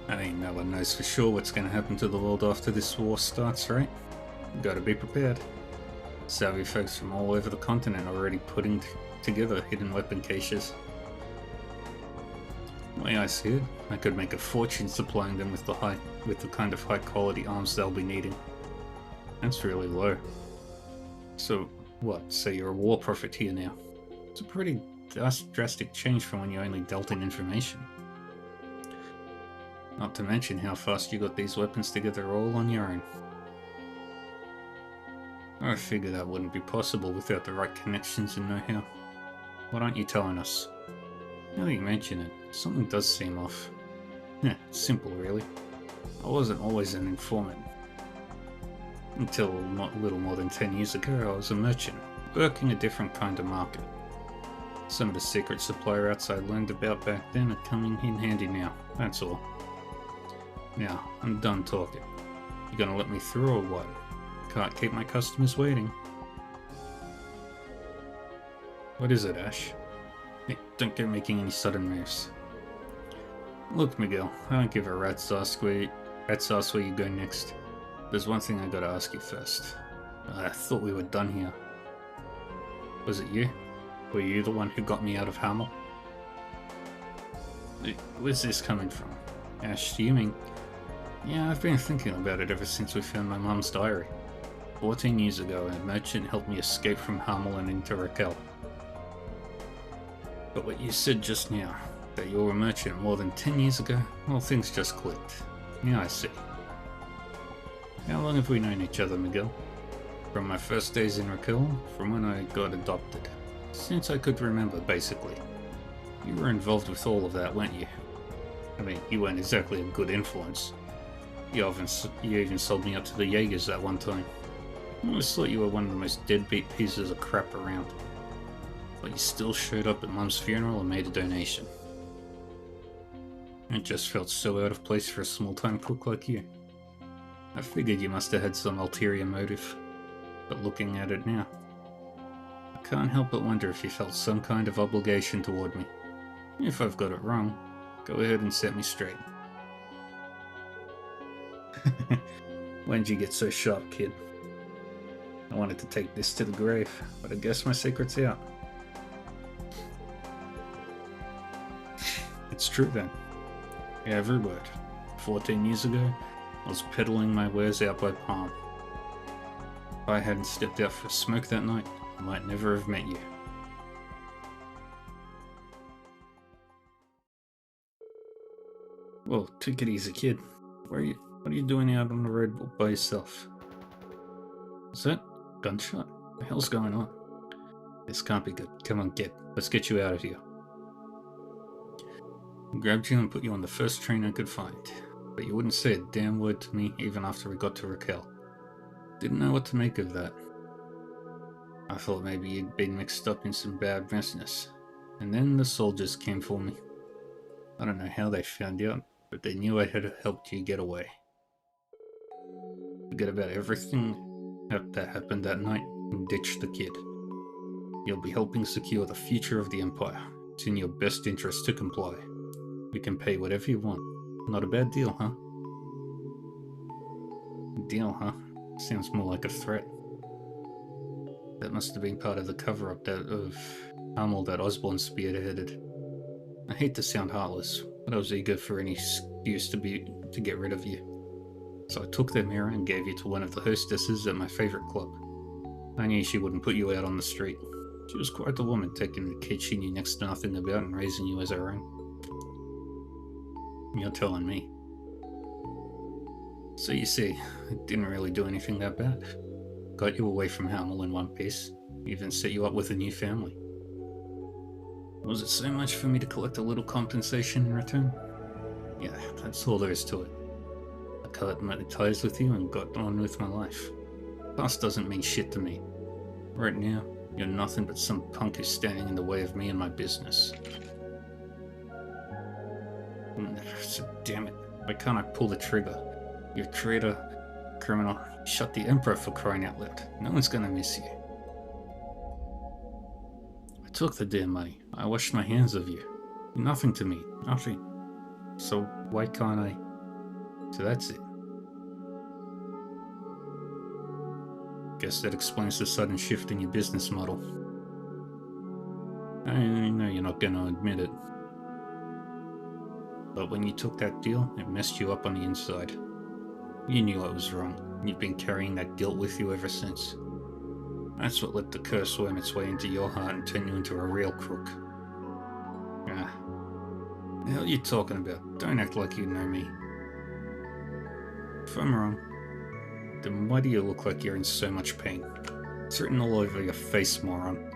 I mean, no one knows for sure what's going to happen to the world after this war starts, right? Gotta be prepared. Savvy folks from all over the continent are already putting together hidden weapon caches. The way I see it, I could make a fortune supplying them with the kind of high quality arms they'll be needing. That's really low. So, what? Say you're a war profiteer now? It's a pretty drastic change from when you only dealt in information. Not to mention how fast you got these weapons together all on your own. I figured that wouldn't be possible without the right connections and know-how. What aren't you telling us? Now that you mention it, something does seem off. Yeah, it's simple really. I wasn't always an informant. Until a little more than 10 years ago, I was a merchant, working a different kind of market. Some of the secret supply routes I learned about back then are coming in handy now, that's all. Now, I'm done talking. You gonna let me through or what? Can't keep my customers waiting. What is it, Ash? Hey, don't go making any sudden moves. Look, Miguel, I don't give a rat's ass where you go next. There's one thing I gotta ask you first. I thought we were done here. Was it you? Were you the one who got me out of Hamel? Where's this coming from? Ash, do you mean? Yeah, I've been thinking about it ever since we found my mum's diary. 14 years ago, a merchant helped me escape from Hamel and into Raquel. But what you said just now, that you were a merchant more than 10 years ago, well, things just clicked. Yeah, I see. How long have we known each other, Miguel? From my first days in Raquel, from when I got adopted. Since I could remember, basically. You were involved with all of that, weren't you? I mean, you weren't exactly a good influence. You even sold me up to the Jaegers that one time. I always thought you were one of the most deadbeat pieces of crap around. But you still showed up at Mum's funeral and made a donation. It just felt so out of place for a small-time cook like you. I figured you must have had some ulterior motive. But looking at it now, I can't help but wonder if you felt some kind of obligation toward me. If I've got it wrong, go ahead and set me straight. When'd you get so sharp, kid? I wanted to take this to the grave, but I guess my secret's out. It's true then. Every word. 14 years ago, I was peddling my wares out by Palm. If I hadn't stepped out for a smoke that night, I might never have met you. Whoa, take it easy, kid. What are you doing out on the road by yourself? Is that gunshot? What the hell's going on? This can't be good. Come on, let's get you out of here. I grabbed you and put you on the first train I could find. But you wouldn't say a damn word to me even after we got to Raquel. Didn't know what to make of that. I thought maybe you'd been mixed up in some bad business. And then the soldiers came for me. I don't know how they found out, but they knew I had helped you get away. Forget about everything that happened that night and ditch the kid. You'll be helping secure the future of the Empire. It's in your best interest to comply. We can pay whatever you want. Not a bad deal, huh? Deal, huh? Sounds more like a threat. That must have been part of the cover-up of Hamel that Osborn spearheaded. I hate to sound heartless, but I was eager for any excuse to get rid of you. So I took the mirror and gave you to one of the hostesses at my favorite club. I knew she wouldn't put you out on the street. She was quite the woman, taking the kid she knew next to nothing about and raising you as her own. You're telling me. So you see, I didn't really do anything that bad. Got you away from Hamel in one piece, even set you up with a new family. Was it so much for me to collect a little compensation in return? Yeah, that's all there is to it. I cut my ties with you and got on with my life. Past doesn't mean shit to me. Right now, you're nothing but some punk who's standing in the way of me and my business. So damn it, why can't I pull the trigger? You're a traitor, criminal. Shut the Emperor for crying out loud. No one's gonna miss you. I took the damn money. I washed my hands of you. You're nothing to me. Nothing. So why can't I? So that's it. Guess that explains the sudden shift in your business model. I know you're not gonna admit it. But when you took that deal, it messed you up on the inside. You knew I was wrong. You've been carrying that guilt with you ever since. That's what let the curse worm its way into your heart and turn you into a real crook. Ah. The hell are you talking about? Don't act like you know me. If I'm wrong, then why do you look like you're in so much pain? It's written all over your face, moron.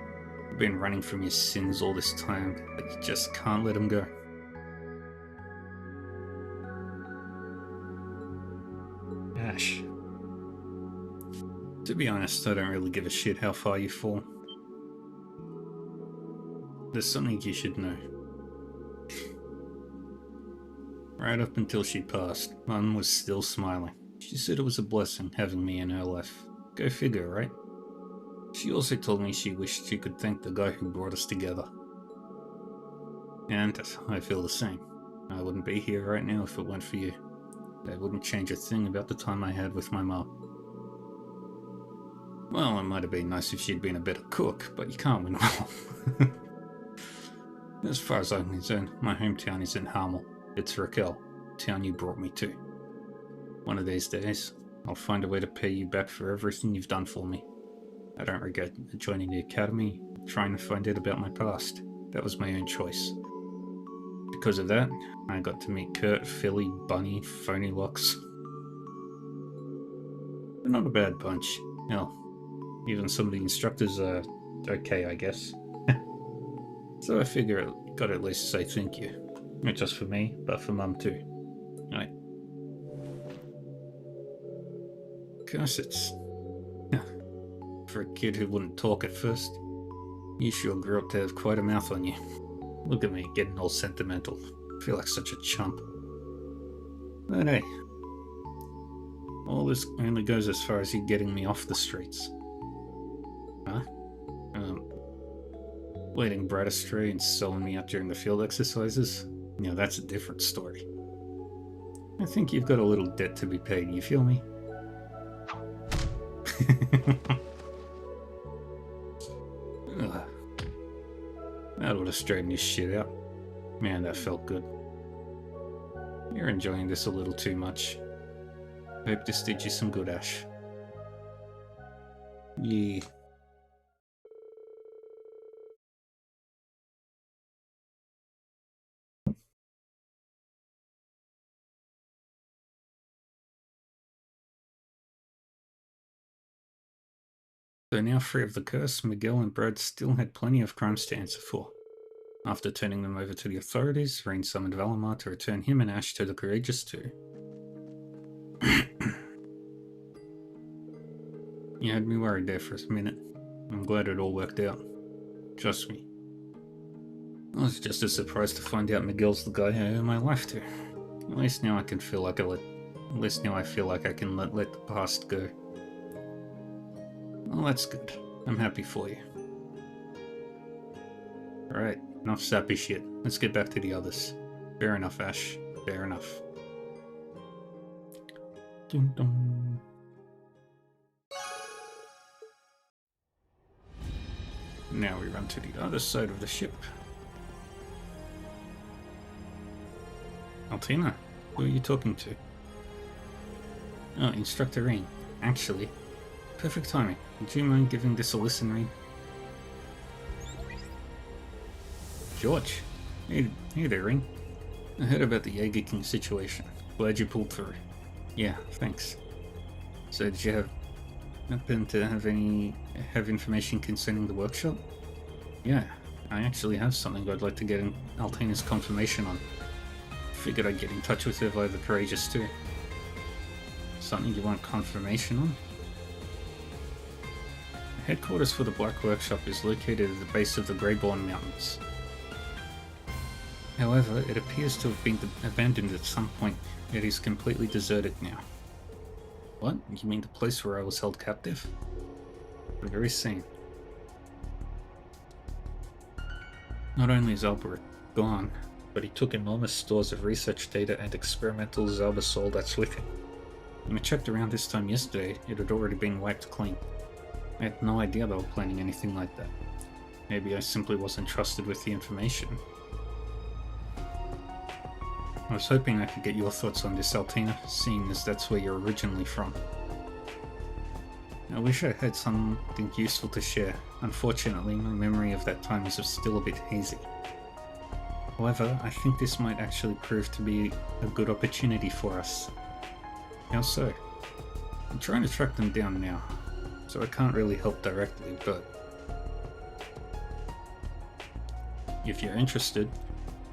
You've been running from your sins all this time, but you just can't let them go. Ash. To be honest, I don't really give a shit how far you fall. There's something you should know. Right up until she passed, Mum was still smiling. She said it was a blessing having me in her life. Go figure, right? She also told me she wished she could thank the guy who brought us together. And I feel the same. I wouldn't be here right now if it weren't for you. I wouldn't change a thing about the time I had with my mom. Well, it might have been nice if she'd been a better cook, but you can't win all. As far as I'm concerned, my hometown is in Hamel. It's Raquel, the town you brought me to. One of these days, I'll find a way to pay you back for everything you've done for me. I don't regret joining the academy, trying to find out about my past. That was my own choice. Because of that, I got to meet Kurt, Philly, Bunny, Phony Locks. They're not a bad bunch. Hell, even some of the instructors are okay, I guess. So I figure I gotta at least say thank you. Not just for me, but for Mum too. Right. Curse it's... For a kid who wouldn't talk at first, you sure grew up to have quite a mouth on you. Look at me, getting all sentimental. I feel like such a chump. But hey, all this only goes as far as you getting me off the streets. Huh? Leading Brad astray and selling me out during the field exercises? Now that's a different story. I think you've got a little debt to be paid, you feel me? That would have straightened your shit out. Man, that felt good. You're enjoying this a little too much. Hope this did you some good, Ash. Yeah. So now free of the curse, Miguel and Brad still had plenty of crimes to answer for. After turning them over to the authorities, Rain summoned Valimar to return him and Ash to the Courageous Two. You had me worried there for a minute. I'm glad it all worked out. Trust me. I was just as surprised to find out Miguel's the guy I owe my life to. At least now I can feel like I feel like I can let the past go. Well, that's good. I'm happy for you. Alright, enough sappy shit. Let's get back to the others. Fair enough, Ash. Fair enough. Ding dong. Now we run to the other side of the ship. Altina, who are you talking to? Oh, Instructor Rain. Actually, perfect timing. Would you mind giving this a listen, Rain? George. Hey there, Rain. I heard about the Jaeger King situation. Glad you pulled through. Yeah, thanks. So did you happen to have information concerning the workshop? Yeah, I actually have something I'd like to get in Altina's confirmation on. Figured I'd get in touch with her via the Courageous too. Something you want confirmation on? The headquarters for the Black Workshop is located at the base of the Greybourne Mountains. However, it appears to have been abandoned at some point. It is completely deserted now. What? You mean the place where I was held captive? The very same. Not only is Alberic gone, but he took enormous stores of research data and experimental Zalba that's with him. When I checked around this time yesterday, it had already been wiped clean. I had no idea they were planning anything like that. Maybe I simply wasn't trusted with the information. I was hoping I could get your thoughts on this, Altina, seeing as that's where you're originally from. I wish I had something useful to share. Unfortunately, my memory of that time is still a bit hazy. However, I think this might actually prove to be a good opportunity for us. How so? I'm trying to track them down now, so I can't really help directly, but if you're interested,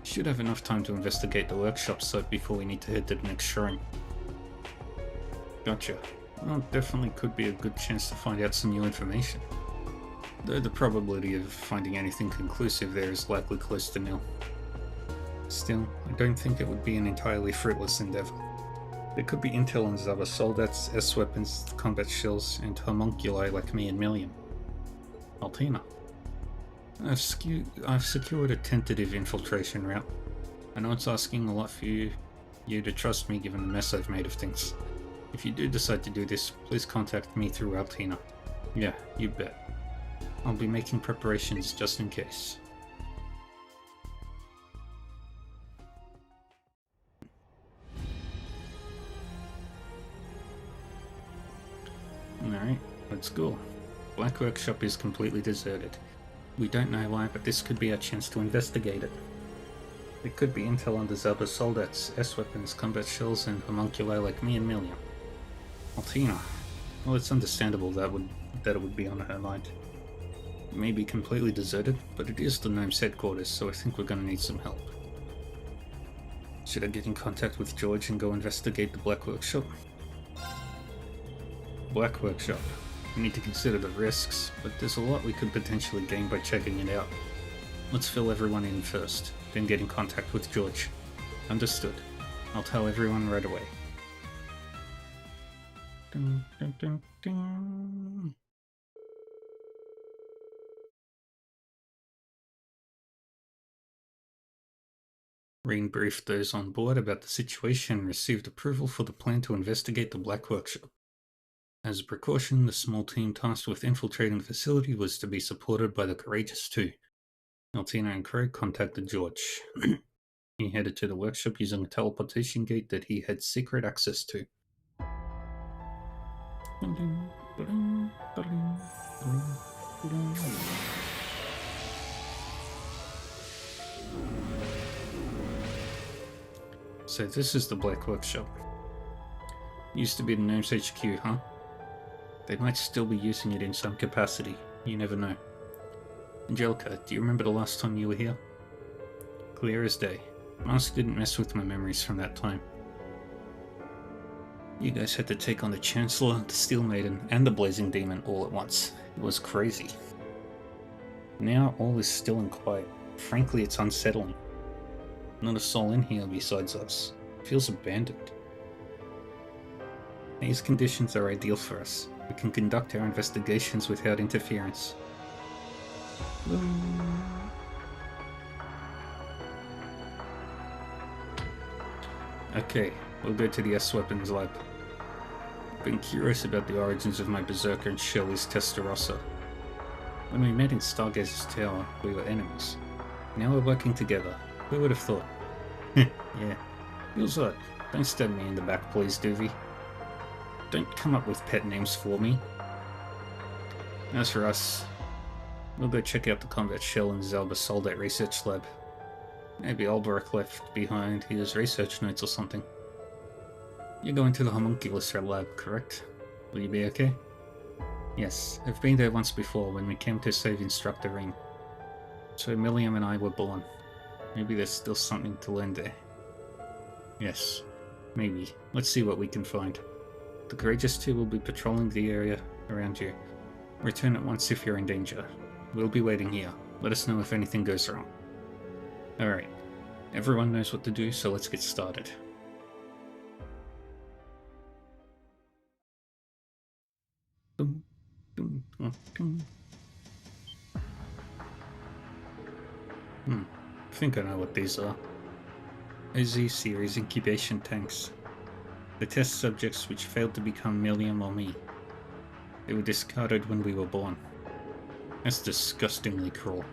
you should have enough time to investigate the workshop site before we need to head to the next shrine. Gotcha. Well, definitely could be a good chance to find out some new information. Though the probability of finding anything conclusive there is likely close to nil. Still, I don't think it would be an entirely fruitless endeavor. There could be intel on Zaba soldats, S-weapons, combat shells, and homunculi like me and Million. Altina. I've secured a tentative infiltration route. I know it's asking a lot for you to trust me given the mess I've made of things. If you do decide to do this, please contact me through Altina. Yeah, you bet. I'll be making preparations just in case. Alright, let's go. Black Workshop is completely deserted. We don't know why, but this could be our chance to investigate it. There could be intel on the Zaba soldats, S-weapons, combat shells, and homunculi like me and Million. Altina. Well, it's understandable that it would be on her mind. It may be completely deserted, but it is the Gnome's headquarters, so I think we're gonna need some help. Should I get in contact with George and go investigate the Black Workshop? Black Workshop. We need to consider the risks, but there's a lot we could potentially gain by checking it out. Let's fill everyone in first, then get in contact with George. Understood. I'll tell everyone right away. Dun, dun, dun, dun. Rain briefed those on board about the situation and received approval for the plan to investigate the Black Workshop. As a precaution, the small team tasked with infiltrating the facility was to be supported by the Courageous too. Altina and Craig contacted George. He headed to the workshop using a teleportation gate that he had secret access to. So this is the Black Workshop. Used to be the Gnomes HQ, huh? They might still be using it in some capacity. You never know. Angelica, do you remember the last time you were here? Clear as day. Mask didn't mess with my memories from that time. You guys had to take on the Chancellor, the Steel Maiden, and the Blazing Demon all at once. It was crazy. Now all is still and quiet. Frankly, it's unsettling. Not a soul in here besides us. It feels abandoned. These conditions are ideal for us. We can conduct our investigations without interference. Okay, we'll go to the S-Weapons lab. I've been curious about the origins of my Berserker and Shelley's Testarossa. When we met in Stargazer's Tower, we were enemies. Now we're working together. Who would have thought? Yeah. Feels odd. Don't stab me in the back, please, Doovie. Don't come up with pet names for me. As for us, we'll go check out the Combat Shell and Zalba Soldat Research Lab. Maybe Alberic left behind his research notes or something. You're going to the Homunculus lab, correct? Will you be okay? Yes, I've been there once before when we came to save Instructor Ring. So Milliam and I were born. Maybe there's still something to learn there. Yes, maybe. Let's see what we can find. The Courageous 2 will be patrolling the area around you. Return at once if you're in danger. We'll be waiting here. Let us know if anything goes wrong. Alright. Everyone knows what to do, so let's get started. Dum, dum, dum, dum. I think I know what these are. OZ series incubation tanks. The test subjects which failed to become Milliam or me. They were discarded when we were born. That's disgustingly cruel.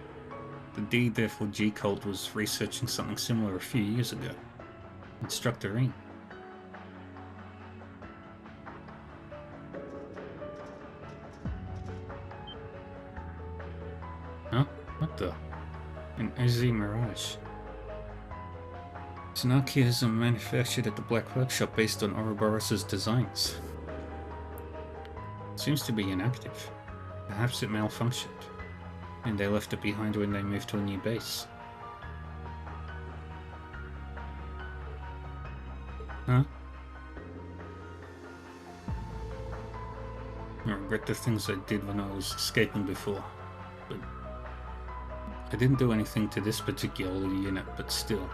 The D therefore G-Cult was researching something similar a few years ago. Instructor Rean. Huh? What the? An OZ Mirage. It's an archaism manufactured at the Black Workshop based on Ouroboros' designs. It seems to be inactive. Perhaps it malfunctioned, and they left it behind when they moved to a new base. Huh? I regret the things I did when I was escaping before, but I didn't do anything to this particular unit, but still.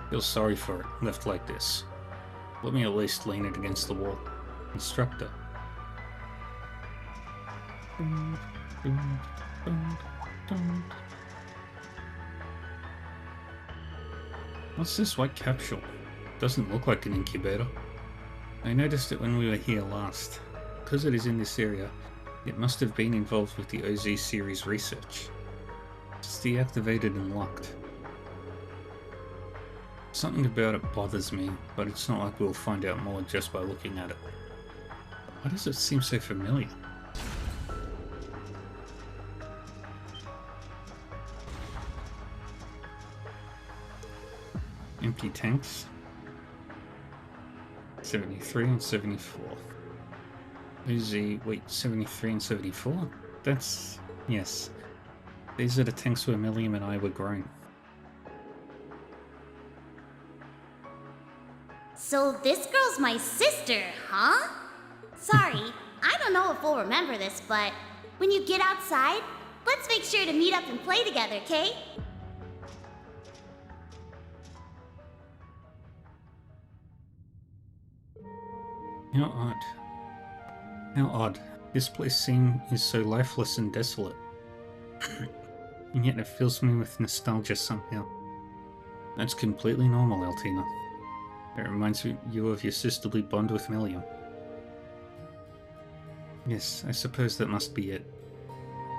Feel sorry for it, left like this. Let me at least lean it against the wall. Instructor. What's this white capsule? Doesn't look like an incubator. I noticed it when we were here last. Because it is in this area, it must have been involved with the OZ series research. It's deactivated and locked. Something about it bothers me, but it's not like we'll find out more just by looking at it. Why does it seem so familiar? Empty tanks. 73 and 74. OZ, wait, 73 and 74? That's... yes. These are the tanks where Milliam and I were grown. So this girl's my sister, huh? Sorry, I don't know if we'll remember this, but when you get outside, let's make sure to meet up and play together, okay? How odd. How odd. This place is so lifeless and desolate. And yet it fills me with nostalgia somehow. That's completely normal, Altina. It reminds you of your sisterly bond with Milliam. Yes, I suppose that must be it.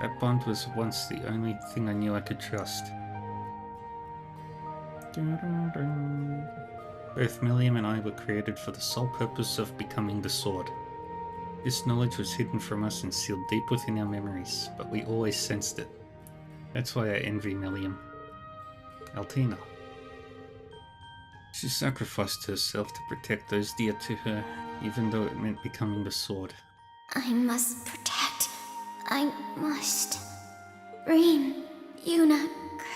That bond was once the only thing I knew I could trust. Both Milliam and I were created for the sole purpose of becoming the Sword. This knowledge was hidden from us and sealed deep within our memories, but we always sensed it. That's why I envy Milliam. Altina. She sacrificed herself to protect those dear to her, even though it meant becoming the Sword. I must protect. I must. Rean, Yuna,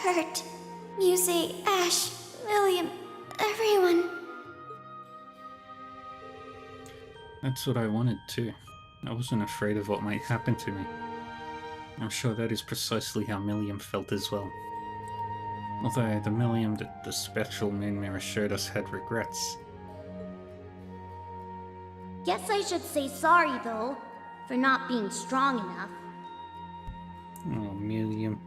Kurt, Muse, Ash, William, everyone. That's what I wanted too. I wasn't afraid of what might happen to me. I'm sure that is precisely how Milliam felt as well. Although the Milliam that the Spectral Moon Mirror showed us had regrets. Guess I should say sorry, though, for not being strong enough. Oh, Milliam.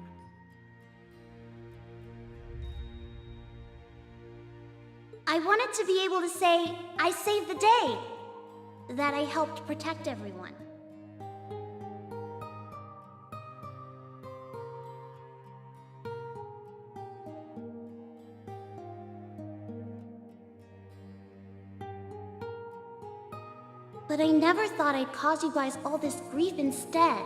I wanted to be able to say, I saved the day. That I helped protect everyone. But I never thought I'd cause you guys all this grief instead.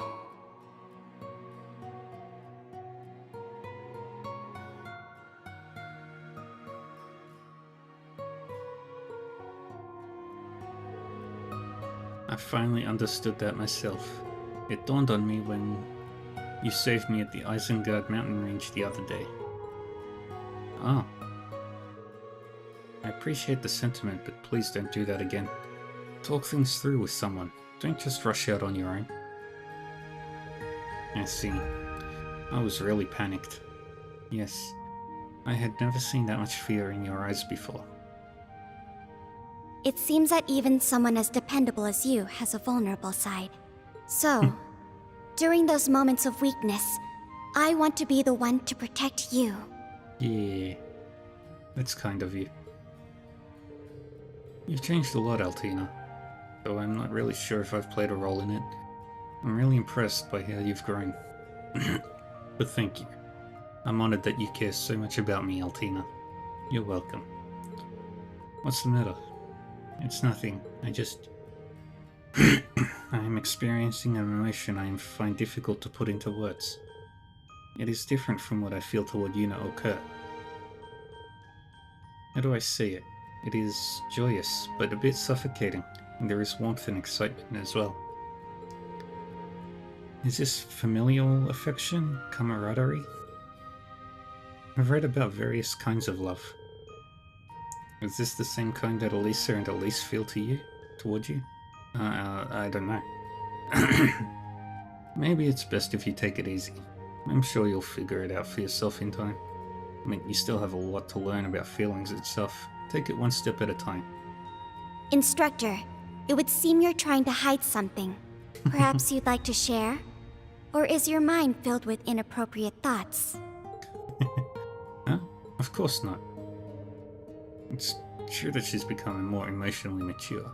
I finally understood that myself. It dawned on me when You saved me at the Isengard mountain range the other day. Oh. I appreciate the sentiment, but please don't do that again. Talk things through with someone. Don't just rush out on your own. I see. I was really panicked. Yes. I had never seen that much fear in your eyes before. It seems that even someone as dependable as you has a vulnerable side. So, during those moments of weakness, I want to be the one to protect you. Yeah. That's kind of you. You've changed a lot, Altina. Though I'm not really sure if I've played a role in it. I'm really impressed by how you've grown. But thank you. I'm honored that you care so much about me, Altina. You're welcome. What's the matter? It's nothing. I just... I am experiencing an emotion I find difficult to put into words. It is different from what I feel toward Yuna or Kurt. How do I say it? It is joyous, but a bit suffocating, and there is warmth and excitement as well. Is this familial affection? Camaraderie? I've read about various kinds of love. Is this the same kind that Elisa and Elise feel toward you? I don't know. Maybe it's best if you take it easy. I'm sure you'll figure it out for yourself in time. I mean, you still have a lot to learn about feelings and stuff. Take it one step at a time. Instructor, it would seem you're trying to hide something. Perhaps you'd like to share? Or is your mind filled with inappropriate thoughts? Huh? Of course not. It's true that she's becoming more emotionally mature.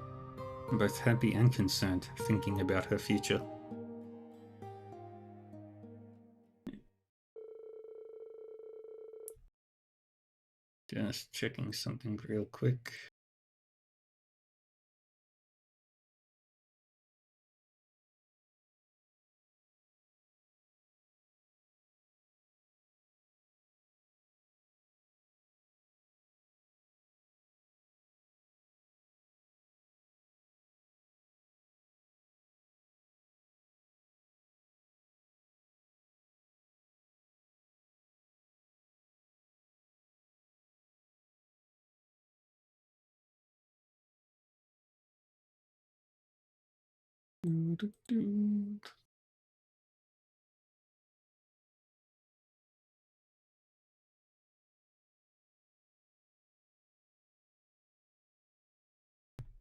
I'm both happy and concerned, thinking about her future. Just checking something real quick.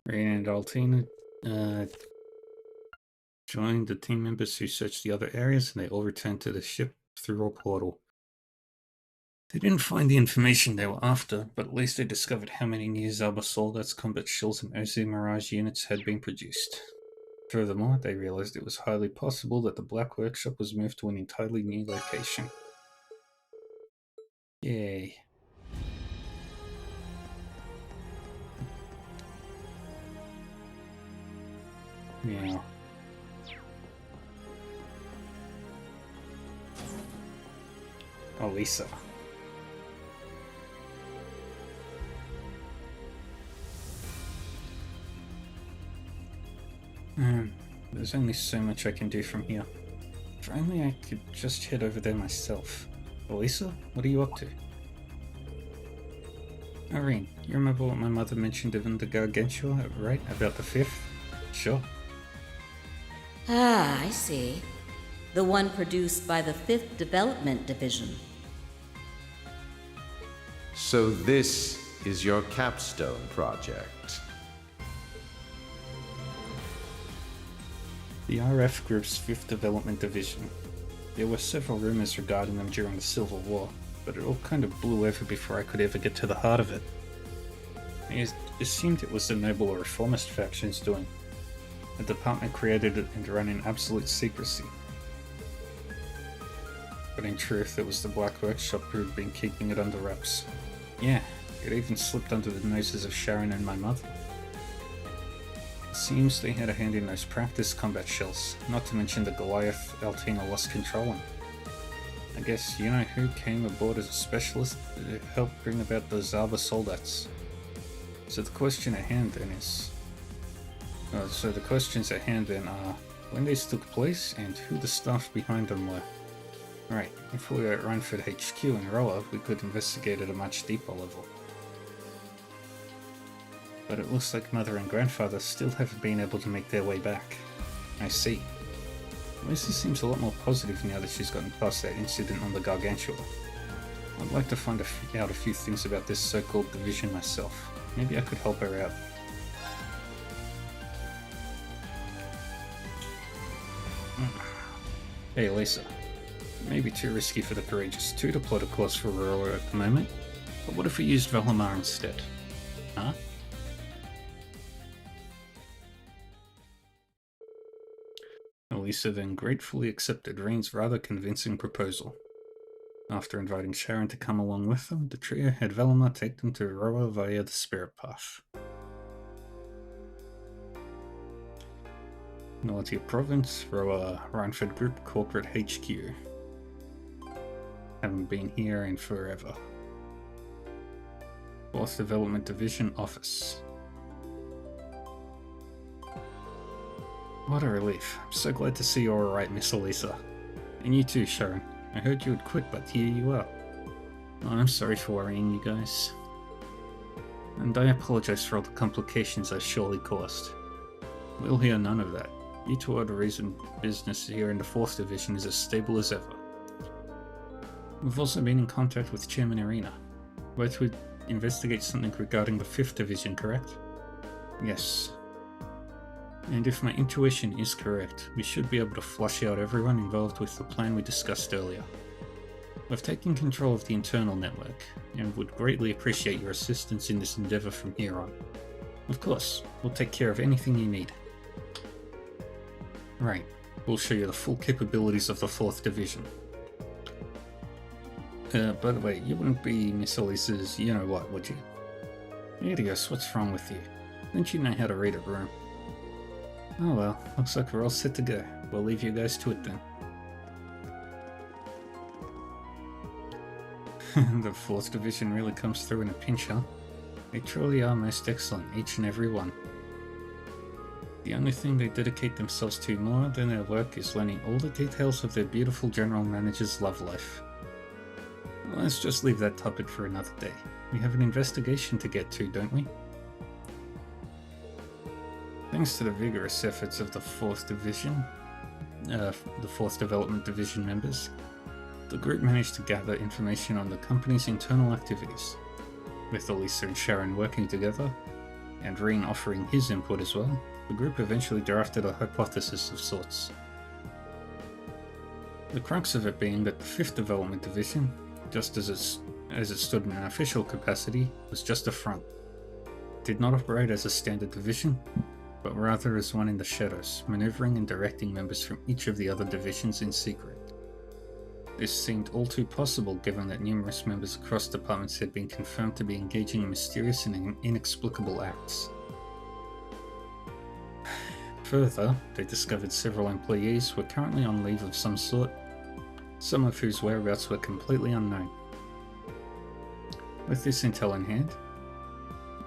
Rain and Altina joined the team members who searched the other areas, and they all returned to the ship through a portal. They didn't find the information they were after, but at least they discovered how many new Zaba Soldat's combat shells and Ozu Mirage units had been produced. Furthermore, they realized it was highly possible that the Black Workshop was moved to an entirely new location. Yay. Yeah. Elisa. There's only so much I can do from here. If only I could just head over there myself. Elisa, what are you up to? Irene, you remember what my mother mentioned in the Gargantua, right? About the 5th? Sure. Ah, I see. The one produced by the 5th Development Division. So this is your capstone project. The RF Group's 5th Development Division. There were several rumors regarding them during the Civil War, but it all kind of blew over before I could ever get to the heart of it. I assumed it was the Noble or Reformist faction's doing. The department created it and ran in absolute secrecy. But in truth, it was the Black Workshop who had been keeping it under wraps. Yeah, it even slipped under the noses of Sharon and my mother. It seems they had a hand in those practice combat shells, not to mention the Goliath Altina lost control on. I guess you know who came aboard as a specialist to help bring about the Zaba Soldats. So the question at hand then is... so the questions at hand then are when these took place and who the staff behind them were. Right, if we were at Rhineford HQ in Roa, we could investigate at a much deeper level. But it looks like Mother and Grandfather still haven't been able to make their way back. I see. Lucy seems a lot more positive now that she's gotten past that incident on the Gargantua. I'd like to find out a few things about this so-called division myself. Maybe I could help her out. Hey Lisa, it may be too risky for the Courageous 2 to plot a course for Aurora at the moment, but what if we used Valimar instead? Huh? Elisa then gratefully accepted Reen's rather convincing proposal. After inviting Sharon to come along with them, the trio had Valimar take them to Roa via the Spirit Path. Nalatia Province, Roa Rhineford Group Corporate HQ. Haven't been here in forever. 4th Development Division Office. What a relief. I'm so glad to see you're alright, Miss Elisa. And you too, Sharon. I heard you had quit, but here you are. Oh, I'm sorry for worrying you guys. And I apologize for all the complications I surely caused. We'll hear none of that. You two are the reason business here in the 4th Division is as stable as ever. We've also been in contact with Chairman Arena. Both would investigate something regarding the 5th Division, correct? Yes. And if my intuition is correct, we should be able to flush out everyone involved with the plan we discussed earlier. We've taken control of the internal network, and would greatly appreciate your assistance in this endeavour from here on. Of course, we'll take care of anything you need. Right, we'll show you the full capabilities of the 4th Division. By the way, you wouldn't be Miss Elisa's you-know-what, would you? Idios, what's wrong with you? Don't you know how to read a room? Oh well, looks like we're all set to go. We'll leave you guys to it then. The 4th Division really comes through in a pinch, huh? They truly are most excellent, each and every one. The only thing they dedicate themselves to more than their work is learning all the details of their beautiful General Manager's love life. Let's just leave that topic for another day. We have an investigation to get to, don't we? Thanks to the vigorous efforts of the 4th Division, the 4th Development Division members, the group managed to gather information on the company's internal activities. With Elisa and Sharon working together, and Reen offering his input as well, the group eventually drafted a hypothesis of sorts. The crux of it being that the 5th Development Division, just as it stood in an official capacity, was just a front. It did not operate as a standard division, but rather as one in the shadows, maneuvering and directing members from each of the other divisions in secret. This seemed all too possible given that numerous members across departments had been confirmed to be engaging in mysterious and inexplicable acts. Further, they discovered several employees were currently on leave of some sort, some of whose whereabouts were completely unknown. With this intel in hand,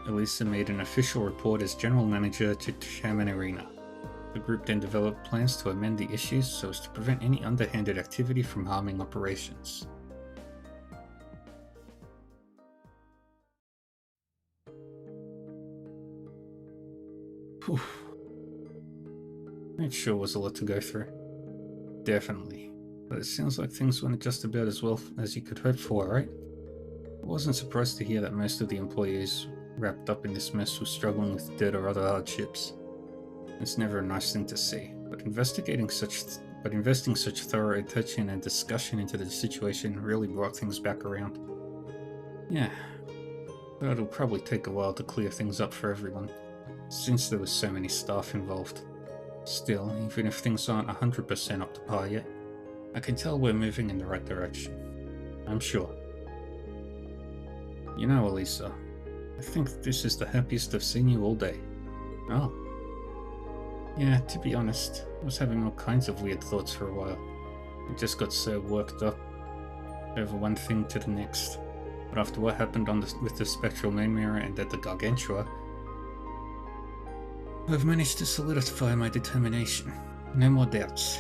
Elisa made an official report as General Manager to Chairman Arena. The group then developed plans to amend the issues so as to prevent any underhanded activity from harming operations. Whew. It sure was a lot to go through. Definitely. But it sounds like things went just about as well as you could hope for, right? I wasn't surprised to hear that most of the employees wrapped up in this mess were struggling with debt or other hardships. It's never a nice thing to see, but investing such thorough attention and discussion into the situation really brought things back around. Yeah, but it'll probably take a while to clear things up for everyone, since there was so many staff involved. Still, even if things aren't 100% up to par yet, I can tell we're moving in the right direction. I'm sure. You know, Elisa, I think this is the happiest I've seen you all day. Oh. Yeah, to be honest, I was having all kinds of weird thoughts for a while. I just got so worked up over one thing to the next. But after what happened with the Spectral Main Mirror and at the Gargantua, I've managed to solidify my determination. No more doubts.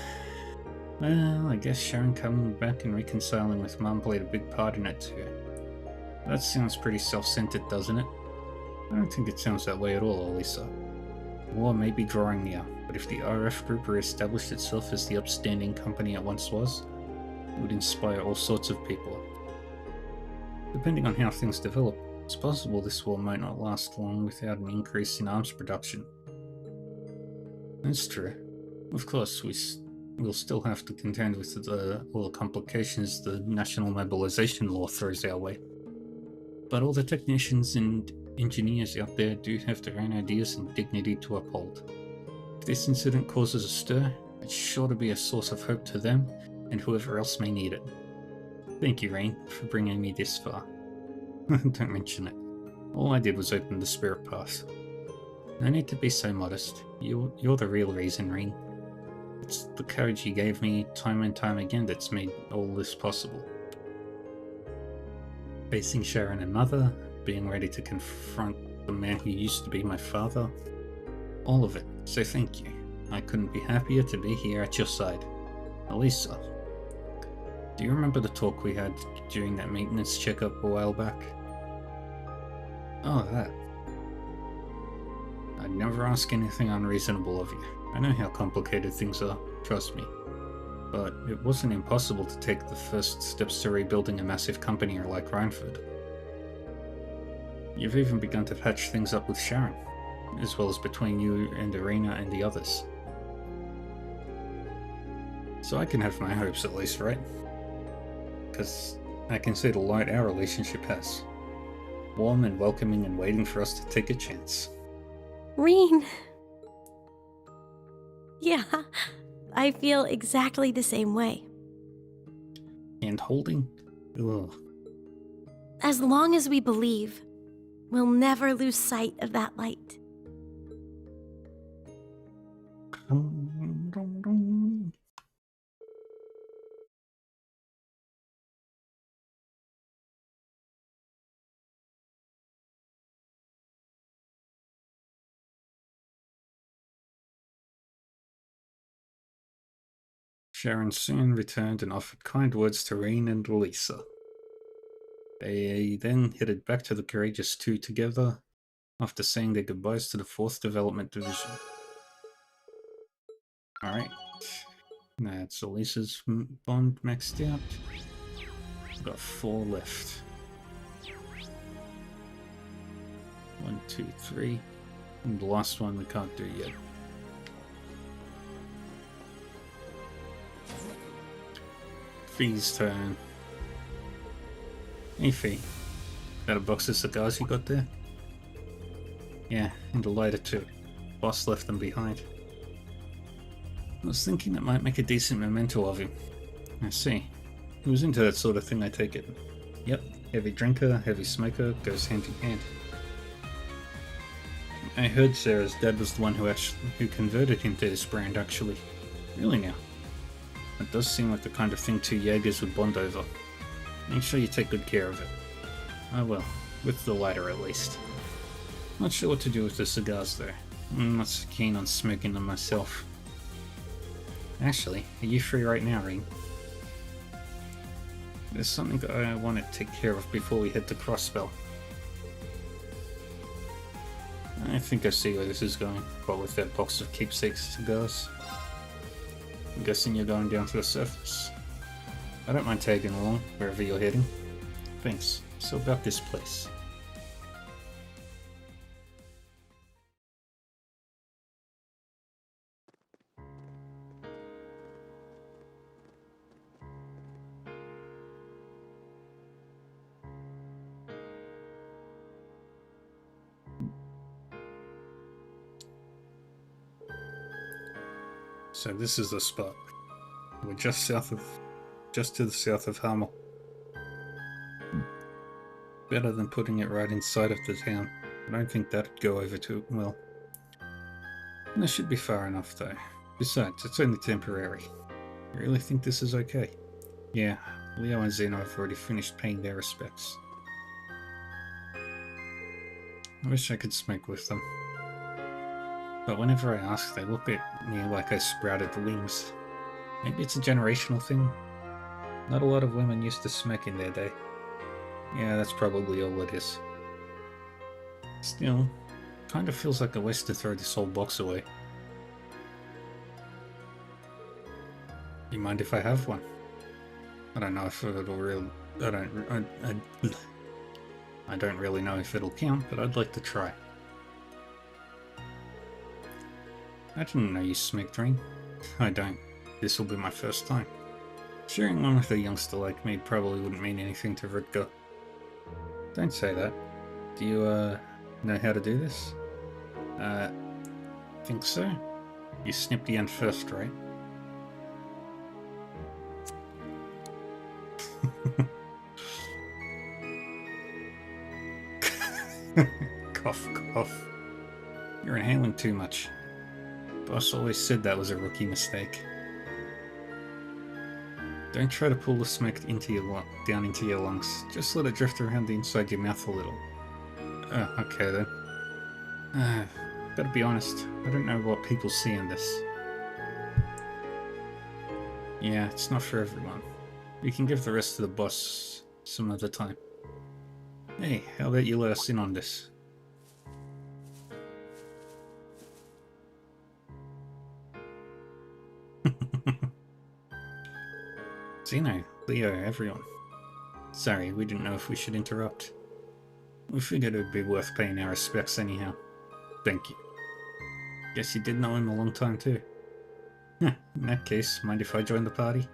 Well, I guess Sharon coming back and reconciling with Mom played a big part in it too. That sounds pretty self-centered, doesn't it? I don't think it sounds that way at all, Elisa. War may be drawing near, but if the RF group re-established itself as the upstanding company it once was, it would inspire all sorts of people. Depending on how things develop, it's possible this war might not last long without an increase in arms production. That's true. Of course, we'll still have to contend with all the complications the national mobilization law throws our way. But all the technicians and engineers out there do have their own ideas and dignity to uphold. If this incident causes a stir, it's sure to be a source of hope to them and whoever else may need it. Thank you, Rain, for bringing me this far. Don't mention it. All I did was open the spirit path. No need to be so modest. You're the real reason, Rain. It's the courage you gave me time and time again that's made all this possible. Facing Sharon and Mother, being ready to confront the man who used to be my father. All of it, so thank you. I couldn't be happier to be here at your side. Elisa, do you remember the talk we had during that maintenance checkup a while back? Oh, that. I'd never ask anything unreasonable of you. I know how complicated things are, trust me. But it wasn't impossible to take the first steps to rebuilding a massive company like Rhineford. You've even begun to patch things up with Sharon, as well as between you and Irina and the others. So I can have my hopes at least, right? Because I can see the light our relationship has. Warm and welcoming and waiting for us to take a chance. Reen! Yeah, I feel exactly the same way. And holding? Ugh. As long as we believe, we'll never lose sight of that light. Sharon soon returned and offered kind words to Rain and Elisa. They then headed back to the Courageous 2 together, after saying their goodbyes to the 4th Development Division. Alright, that's Elisa's bond maxed out. We've got 4 left. 1, 2, 3, and the last one we can't do yet. Fee's turn. Hey Fee, that a box of cigars you got there? Yeah, and a lighter too. Boss left them behind. I was thinking it might make a decent memento of him. I see. He was into that sort of thing, I take it. Yep, heavy drinker, heavy smoker, goes hand in hand. I heard Sarah's dad was the one who converted him to this brand, actually. Really now? It does seem like the kind of thing 2 Jaegers would bond over. Make sure you take good care of it. Oh well, with the lighter at least. Not sure what to do with the cigars though. I'm not so keen on smoking them myself. Actually, are you free right now, Rain? There's something that I want to take care of before we head to Crossbell. I think I see where this is going, but with that box of keepsake cigars. I'm guessing you're going down to the surface. I don't mind tagging along, wherever you're heading. Thanks. So about this place. So this is the spot. We're just to the south of Hamel. Better than putting it right inside of the town. I don't think that'd go over too well. This should be far enough though. Besides, it's only temporary. You really think this is okay? Yeah, Leo and Zeno have already finished paying their respects. I wish I could smoke with them. But whenever I ask, they look at me like I sprouted wings. Maybe it's a generational thing. Not a lot of women used to smack in their day. Yeah, that's probably all it is. Still, kind of feels like a waste to throw this whole box away. You mind if I have one? I don't know if it'll really... I don't really know if it'll count, but I'd like to try. I didn't know you smoked Dream. I don't. This will be my first time. Sharing one with a youngster like me probably wouldn't mean anything to Rutger. Don't say that. Do you, know how to do this? Think so? You snipped the end first, right? Cough, cough. You're inhaling too much. Boss always said that was a rookie mistake. Don't try to pull the smoke into your down into your lungs. Just let it drift around the inside your mouth a little. Okay then. Gotta be honest, I don't know what people see in this. Yeah, it's not for everyone. We can give the rest to the boss some other time. Hey, how about you let us in on this? Zeno, Leo, everyone. Sorry, we didn't know if we should interrupt. We figured it would be worth paying our respects anyhow. Thank you. Guess you did know him a long time too. In that case, mind if I join the party?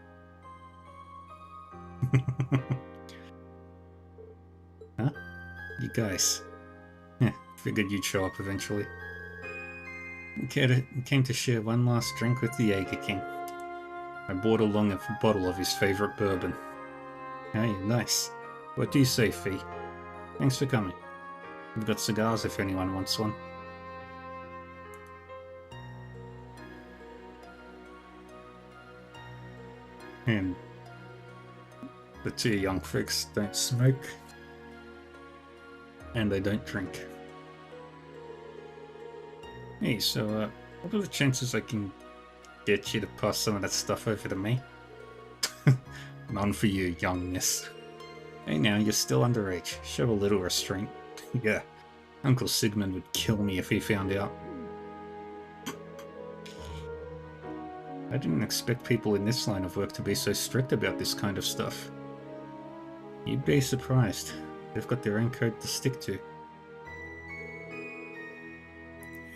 Huh? You guys. Figured you'd show up eventually. We came to share one last drink with the Jaeger King. I brought along a bottle of his favourite bourbon. Hey, nice. What do you say, Fee? Thanks for coming. We've got cigars if anyone wants one. And the two young freaks don't smoke. And they don't drink. Hey, so, what are the chances I can get you to pass some of that stuff over to me? None for you, youngness. Hey now, you're still underage. Show a little restraint. Yeah, Uncle Sigmund would kill me if he found out. I didn't expect people in this line of work to be so strict about this kind of stuff. You'd be surprised. They've got their own code to stick to.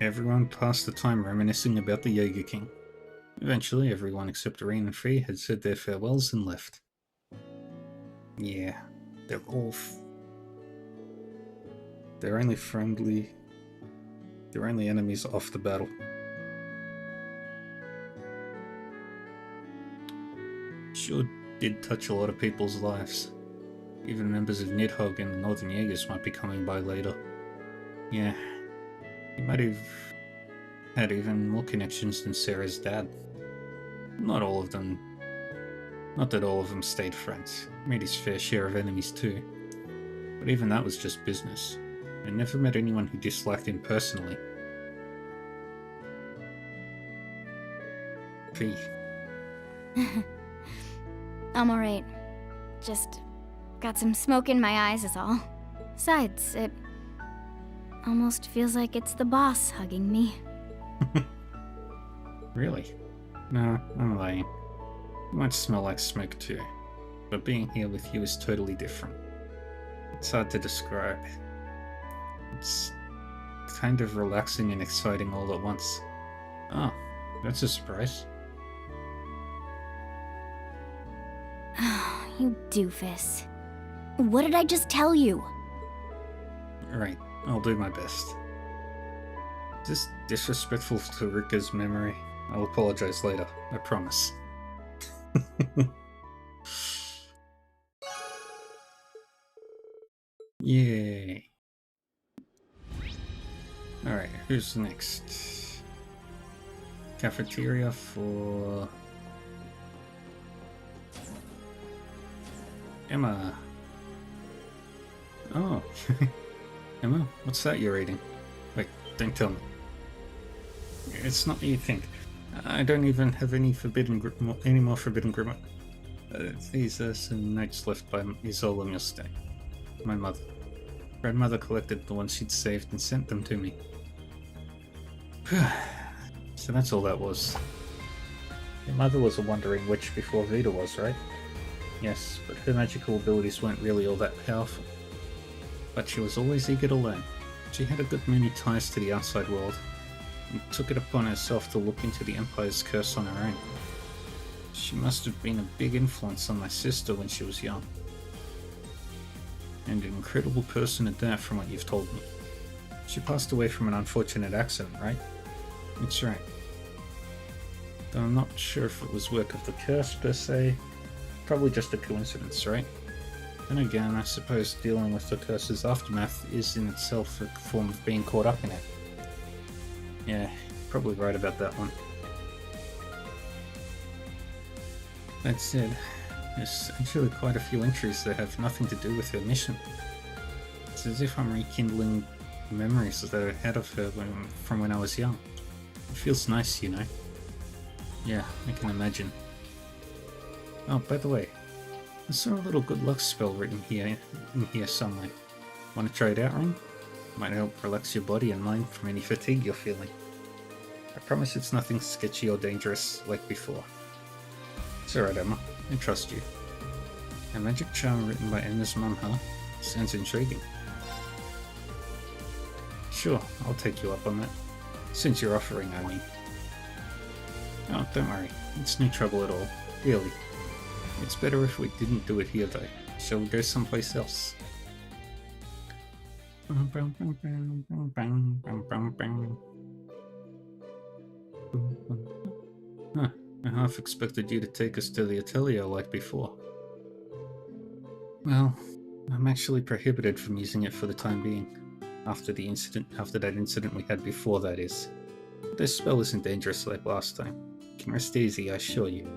Everyone passed the time reminiscing about the Jaeger King. Eventually, everyone except Irene and Fee had said their farewells and left. Yeah, they're all... They're only friendly... They're only enemies off the battle. Sure did touch a lot of people's lives. Even members of Nidhogg and the Northern Jaegers might be coming by later. Yeah, he might have had even more connections than Sarah's dad. Not all of them. Not that all of them stayed friends. Made his fair share of enemies too. But even that was just business. I never met anyone who disliked him personally. Fee. I'm alright. Just got some smoke in my eyes is all. Besides, it almost feels like it's the boss hugging me. Really? No, I'm lying. You might smell like smoke too, but being here with you is totally different. It's hard to describe. It's kind of relaxing and exciting all at once. Oh, that's a surprise. You doofus. What did I just tell you? Right, I'll do my best. Is this disrespectful to Rutger's memory? I'll apologize later, I promise. Yay. Alright, who's next? Cafeteria for... Emma. Oh. Emma, what's that you're eating? Wait, don't tell me. It's not what you think. I don't even have any more forbidden grimoire. These are some notes left by Isola Milstein, my mother. Grandmother collected the ones she'd saved and sent them to me. So that's all that was. Your mother was wondering which before Vita was, right? Yes, but her magical abilities weren't really all that powerful. But she was always eager to learn. She had a good many ties to the outside world, and took it upon herself to look into the Empire's curse on her own. She must have been a big influence on my sister when she was young. And an incredible person at that, from what you've told me. She passed away from an unfortunate accident, right? That's right. Though I'm not sure if it was work of the curse per se. Probably just a coincidence, right? Then again, I suppose dealing with the curse's aftermath is in itself a form of being caught up in it. Yeah, probably right about that one. That said, there's actually quite a few entries that have nothing to do with her mission. It's as if I'm rekindling memories that I had of her from when I was young. It feels nice, you know? Yeah, I can imagine. Oh, by the way, I saw a little good luck spell written in here somewhere. Want to try it out, Ring? Might help relax your body and mind from any fatigue you're feeling. I promise it's nothing sketchy or dangerous like before. It's alright, Emma. I trust you. A magic charm written by Emma's mum, huh? Sounds intriguing. Sure, I'll take you up on that. Since you're offering, I mean. Oh, don't worry. It's no trouble at all. Really. It's better if we didn't do it here, though. Shall we go someplace else? Huh. I half expected you to take us to the atelier like before. Well, I'm actually prohibited from using it for the time being. After that incident we had before, that is. This spell isn't dangerous like last time. You can rest easy, I assure you.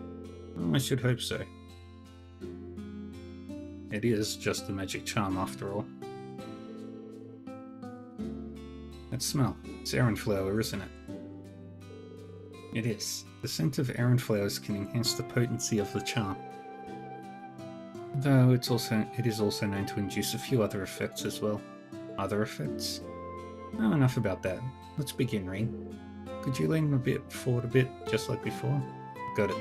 Well, I should hope so. It is just a magic charm after all. That smell. It's Aran flower, isn't it? It is. The scent of Aran flowers can enhance the potency of the charm. Though it is also known to induce a few other effects as well. Other effects? Oh, enough about that. Let's begin, Ring. Could you lean forward a bit, just like before? Got it.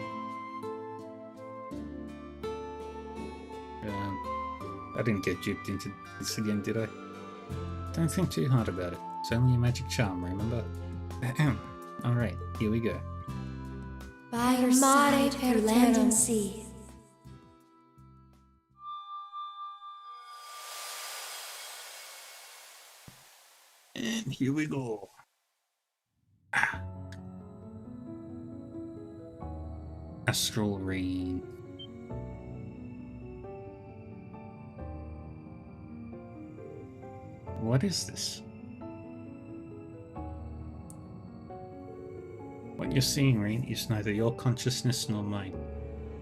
I didn't get duped into this again, did I? Don't think too hard about it. It's only a magic charm, remember? Alright, here we go. By your side through land and sea. And here we go. Astral Rain. What is this? What you're seeing, Rain, is neither your consciousness nor mine.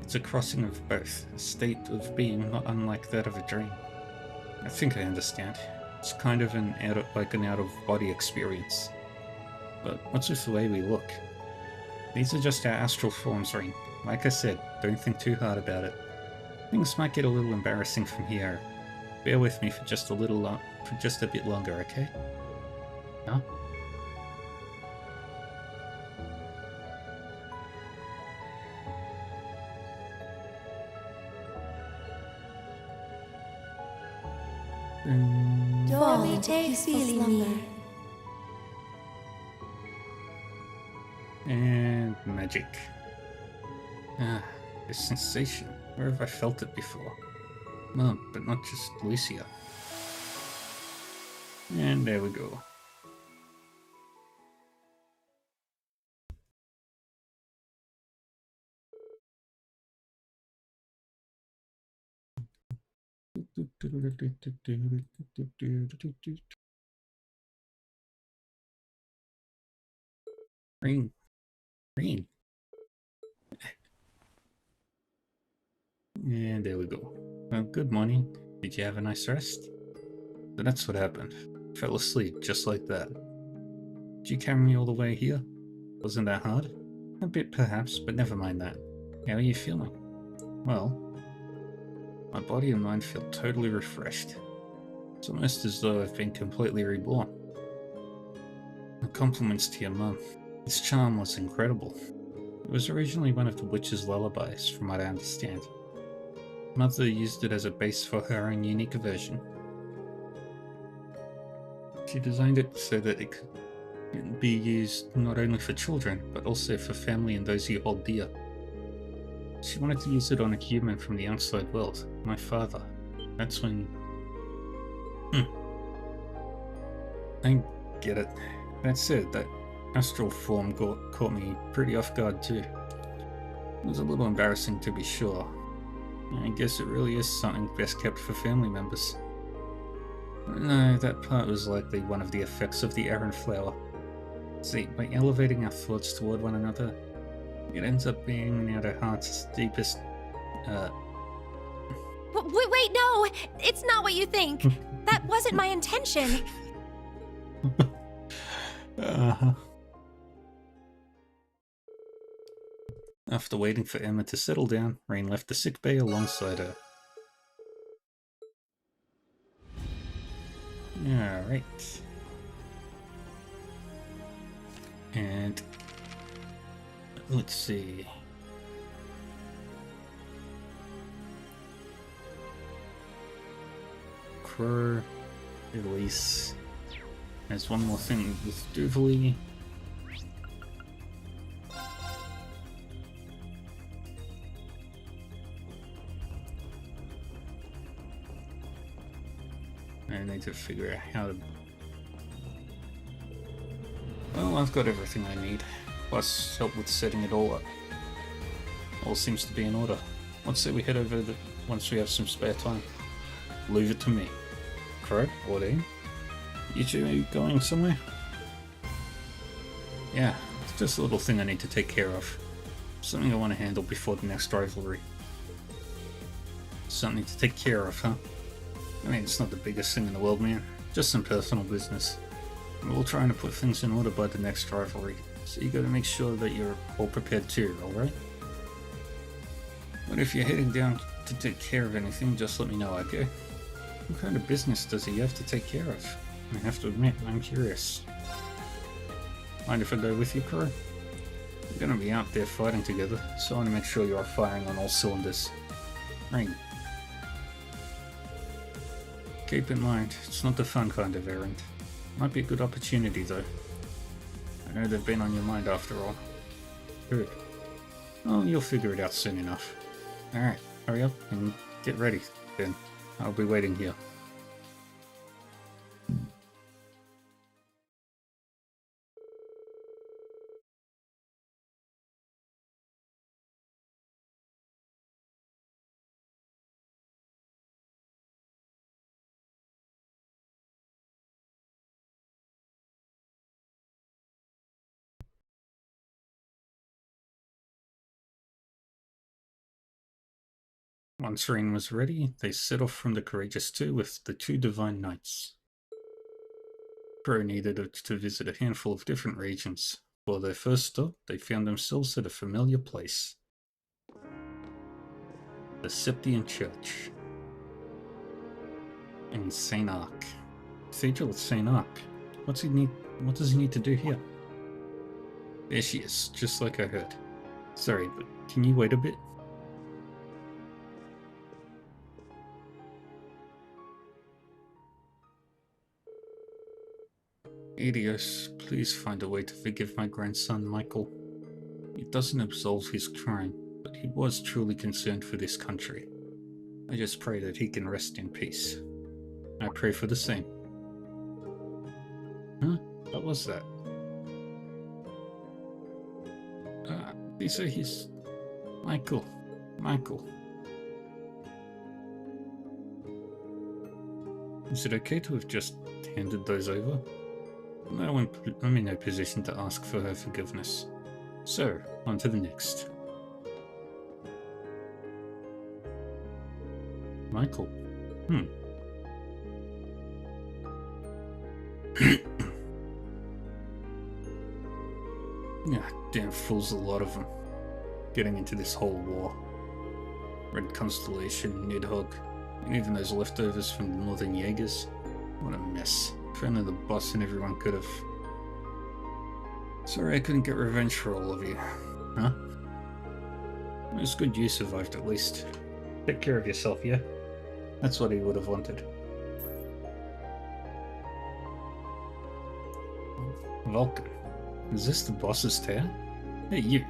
It's a crossing of both, a state of being not unlike that of a dream. I think I understand. It's kind of an out-of-body experience. But what's with the way we look? These are just our astral forms, Rain. Like I said, don't think too hard about it. Things might get a little embarrassing from here. Bear with me for just a bit longer, okay? Huh? Dormy takes feeling. And magic. Ah, this sensation. Where have I felt it before? No, but not just Lucia. And there we go. Rain. Rain. And there we go. Well, good morning. Did you have a nice rest? So that's what happened. Fell asleep just like that. Did you carry me all the way here? Wasn't that hard? A bit perhaps, but never mind that. How are you feeling? Well, my body and mind feel totally refreshed. It's almost as though I've been completely reborn. My compliments to your mum. Its charm was incredible. It was originally one of the witch's lullabies, from what I understand. Mother used it as a base for her own unique version. She designed it so that it could be used not only for children, but also for family and those you hold dear. She wanted to use it on a human from the outside world, my father. That's when... I get it. That said, that astral form caught me pretty off guard too. It was a little embarrassing to be sure. I guess it really is something best kept for family members. No, that part was likely one of the effects of the Aran flower. See, by elevating our thoughts toward one another, it ends up being at our heart's deepest, Wait, no! It's not what you think! That wasn't my intention! After waiting for Emma to settle down, Rain left the sickbay alongside her. Alright. And... let's see... Crow, Elise. There's one more thing with Duvally. I need to figure out how to... Well, I've got everything I need, plus help with setting it all up. All seems to be in order. Let's say we head over once we have some spare time. Leave it to me. Crow, Ordain? You two going somewhere? Yeah, it's just a little thing I need to take care of. Something I want to handle before the next rivalry. Something to take care of, huh? I mean, it's not the biggest thing in the world, man. Just some personal business. We're all trying to put things in order by the next rivalry, so you gotta make sure that you're all prepared too, alright? But if you're heading down to take care of anything, just let me know, okay? What kind of business does he have to take care of? I have to admit, I'm curious. Mind if I go with you, Crow? We're gonna be out there fighting together, so I want to make sure you are firing on all cylinders. Rain. Keep in mind, it's not the fun kind of errand. Might be a good opportunity though. I know they've been on your mind after all. Good. Oh, you'll figure it out soon enough. Alright, hurry up and get ready, then. I'll be waiting here. Once Rain was ready, they set off from the Courageous Two with the two Divine Knights. Crow needed to visit a handful of different regions. For their first stop, they found themselves at a familiar place. The Septian Church. In St. Ark. Cathedral at St. Ark. What does he need to do here? There she is, just like I heard. Sorry, but can you wait a bit? Adios, please find a way to forgive my grandson, Michael. It doesn't absolve his crime, but he was truly concerned for this country. I just pray that he can rest in peace. I pray for the same. Huh? What was that? They say he's... Michael. Is it okay to have just handed those over? I'm in no position to ask for her forgiveness. So, on to the next. Michael. Yeah, damn fools, a lot of them. Getting into this whole war. Red Constellation, Nidhogg, and even those leftovers from the Northern Jaegers. What a mess. If only the boss and everyone could have... Sorry I couldn't get revenge for all of you. Huh? It was good you survived at least. Take care of yourself, yeah? That's what he would have wanted. Vulcan. Is this the boss's town? Hey, you.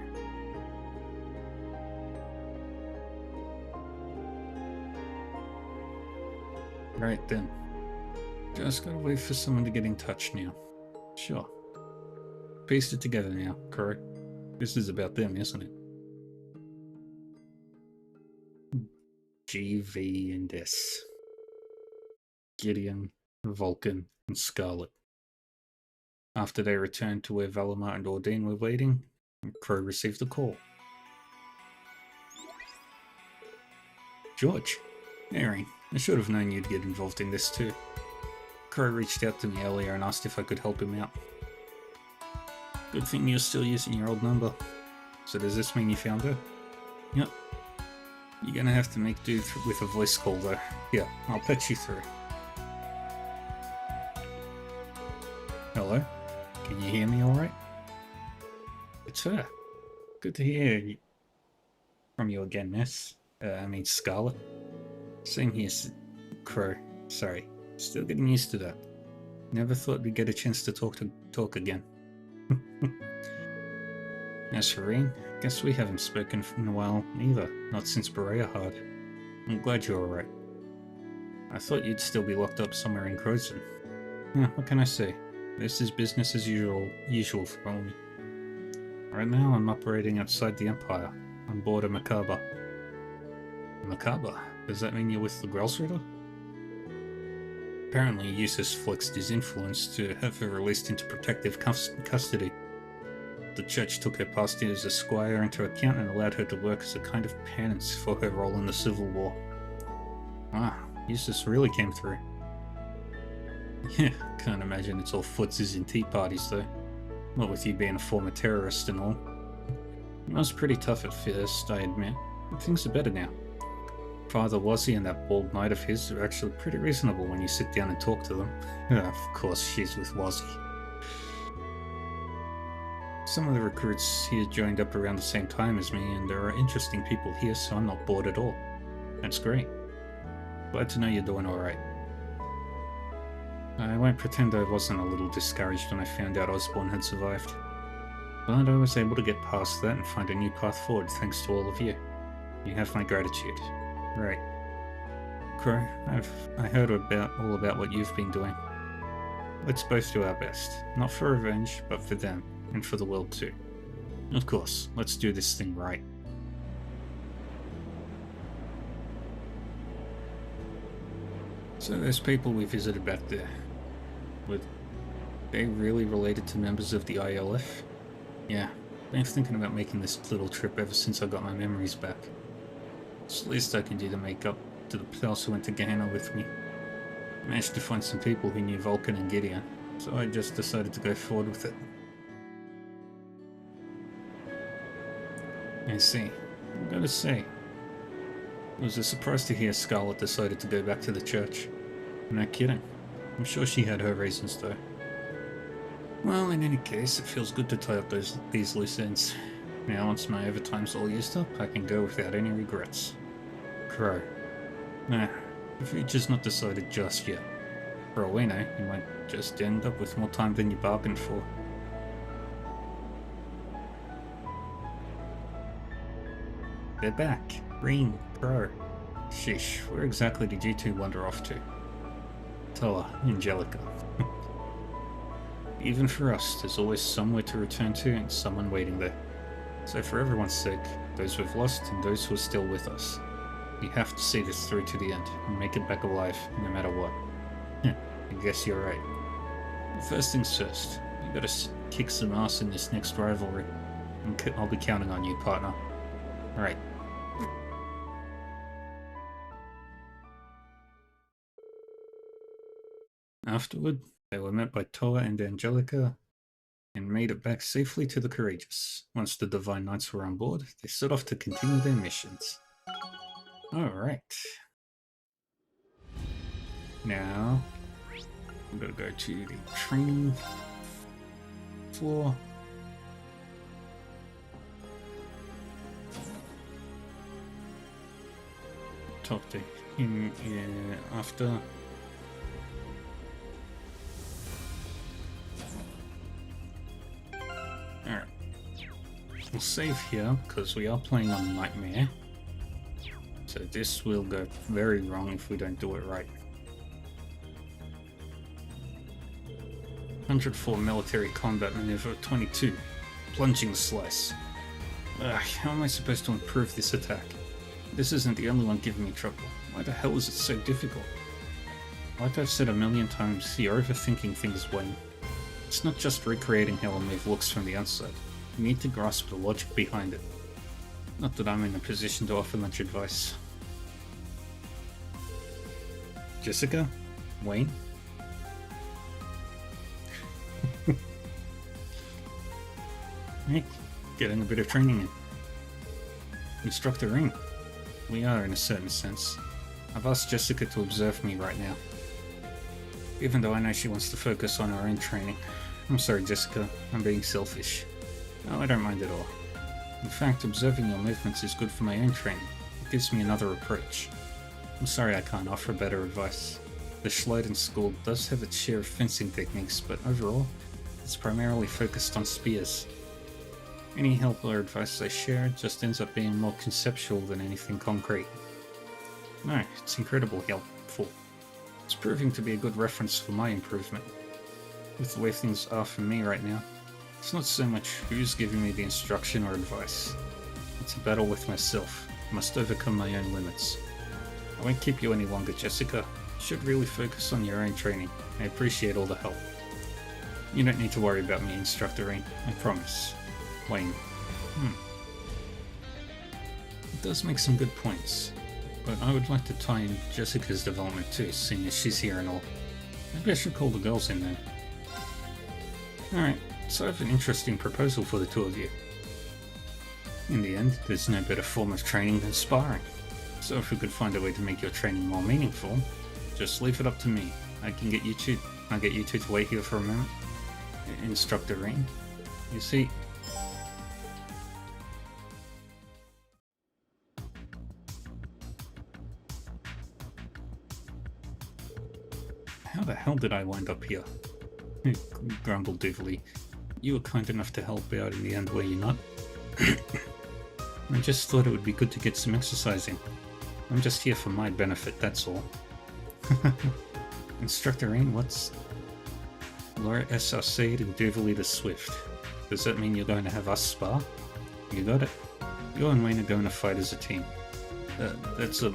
Right then. Just gotta wait for someone to get in touch now. Sure. Paste it together now, correct? This is about them, isn't it? G, V, and S. Gideon, Vulcan, and Scarlet. After they returned to where Valimar and Ordine were waiting, Crow received a call. George. Aaron, I should have known you'd get involved in this too. Crow reached out to me earlier and asked if I could help him out. Good thing you're still using your old number. So does this mean you found her? Yep. You're gonna have to make do with a voice call though. Yeah, I'll patch you through. Hello? Can you hear me alright? It's her. Good to hear from you again, Miss. Scarlet. Same here, Crow. Sorry. Still getting used to that. Never thought we'd get a chance to talk again. As for Reen, guess we haven't spoken in a while either. Not since Berea-Hard. I'm glad you're alright. I thought you'd still be locked up somewhere in Crozen. Yeah, what can I say? This is business as usual for me. Right now I'm operating outside the Empire, on board a Macabre. Macabre? Does that mean you're with the Grelsritter? Apparently Eustace flexed his influence to have her released into protective custody. The church took her past years as a squire into account and allowed her to work as a kind of penance for her role in the Civil War. Ah, Eustace really came through. Yeah, can't imagine it's all footsies and tea parties though. Not with you being a former terrorist and all. It was pretty tough at first, I admit, but things are better now. Father Wazzy and that bald knight of his are actually pretty reasonable when you sit down and talk to them. Of course, she's with Wazzy. Some of the recruits here joined up around the same time as me, and there are interesting people here, so I'm not bored at all. That's great. Glad to know you're doing alright. I won't pretend I wasn't a little discouraged when I found out Osborne had survived. But I was able to get past that and find a new path forward thanks to all of you. You have my gratitude. Right. Crow, I heard all about what you've been doing. Let's both do our best. Not for revenge, but for them, and for the world too. Of course, let's do this thing right. So those people we visited back there, were they really related to members of the ILF? Yeah, been thinking about making this little trip ever since I got my memories back. It's the least I can do to make up to the pals who went to Gehenna with me. Managed to find some people who knew Vulcan and Gideon, so I just decided to go forward with it. I see. I've got to say, it was a surprise to hear Scarlet decided to go back to the church. No kidding. I'm sure she had her reasons though. Well, in any case, it feels good to tie up these loose ends. Now, once my overtime's all used up, I can go without any regrets. Crow. Nah, the future's not decided just yet. For all we know, you might just end up with more time than you bargained for. They're back. Reen, Crow. Sheesh, where exactly did you two wander off to? Toa, Angelica. Even for us, there's always somewhere to return to and someone waiting there. So for everyone's sake, those we've lost and those who are still with us, we have to see this through to the end and make it back alive, no matter what. I guess you're right. First things first, we gotta kick some ass in this next rivalry, and I'll be counting on you, partner. Alright. Afterward, they were met by Toa and Angelica, and made it back safely to the Courageous. Once the Divine Knights were on board, they set off to continue their missions. Alright. Now, I'm gonna go to the training floor. Talk to him after. Alright. We'll save here because we are playing on Nightmare. So this will go very wrong if we don't do it right. 104 military combat maneuver 22. Plunging slice. How am I supposed to improve this attack? This isn't the only one giving me trouble. Why the hell is it so difficult? Like I've said a million times, you're overthinking things, Wayne. It's not just recreating how a move looks from the outside. You need to grasp the logic behind it. Not that I'm in a position to offer much advice. Jessica? Wayne? Hey, getting a bit of training in. Instructor Ring. We are in a certain sense. I've asked Jessica to observe me right now. Even though I know she wants to focus on her own training. I'm sorry, Jessica. I'm being selfish. No, I don't mind at all. In fact, observing your movements is good for my own training. It gives me another approach. I'm sorry I can't offer better advice. The Schleiden School does have its share of fencing techniques, but overall, it's primarily focused on spears. Any help or advice I share just ends up being more conceptual than anything concrete. No, it's incredibly helpful. It's proving to be a good reference for my improvement. With the way things are for me right now, it's not so much who's giving me the instruction or advice. It's a battle with myself. I must overcome my own limits. I won't keep you any longer, Jessica. You should really focus on your own training. I appreciate all the help. You don't need to worry about me, Instructor Rain. I promise. Wayne. It does make some good points, but I would like to tie in Jessica's development too, seeing as she's here and all. Maybe I should call the girls in then. Alright, so I have an interesting proposal for the two of you. In the end, there's no better form of training than sparring. So if we could find a way to make your training more meaningful, just leave it up to me. I'll get you two to wait here for a moment. Instructor Rain. You see, how the hell did I wind up here? Grumbled Doverly. You were kind enough to help out in the end, were you not? I just thought it would be good to get some exercise in. I'm just here for my benefit, that's all. Instructor Rain, what's... Laura S. Arcade and Doverly the Swift. Does that mean you're going to have us spar? You got it. You and Wayne are going to fight as a team. That's a...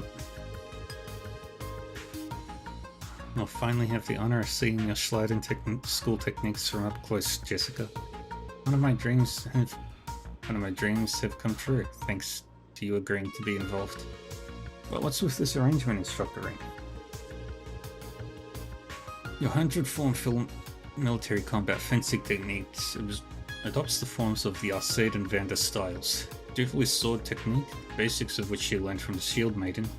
I'll finally have the honor of seeing your Schleiden school techniques from up close, Jessica. One of my dreams have come true, thanks to you agreeing to be involved. But what's with this arrangement, Instructor Rain? Your 100 form military combat fencing techniques adopts the forms of the Arcade and Vander styles. Doverly's sword technique, the basics of which she learned from the Shield Maiden,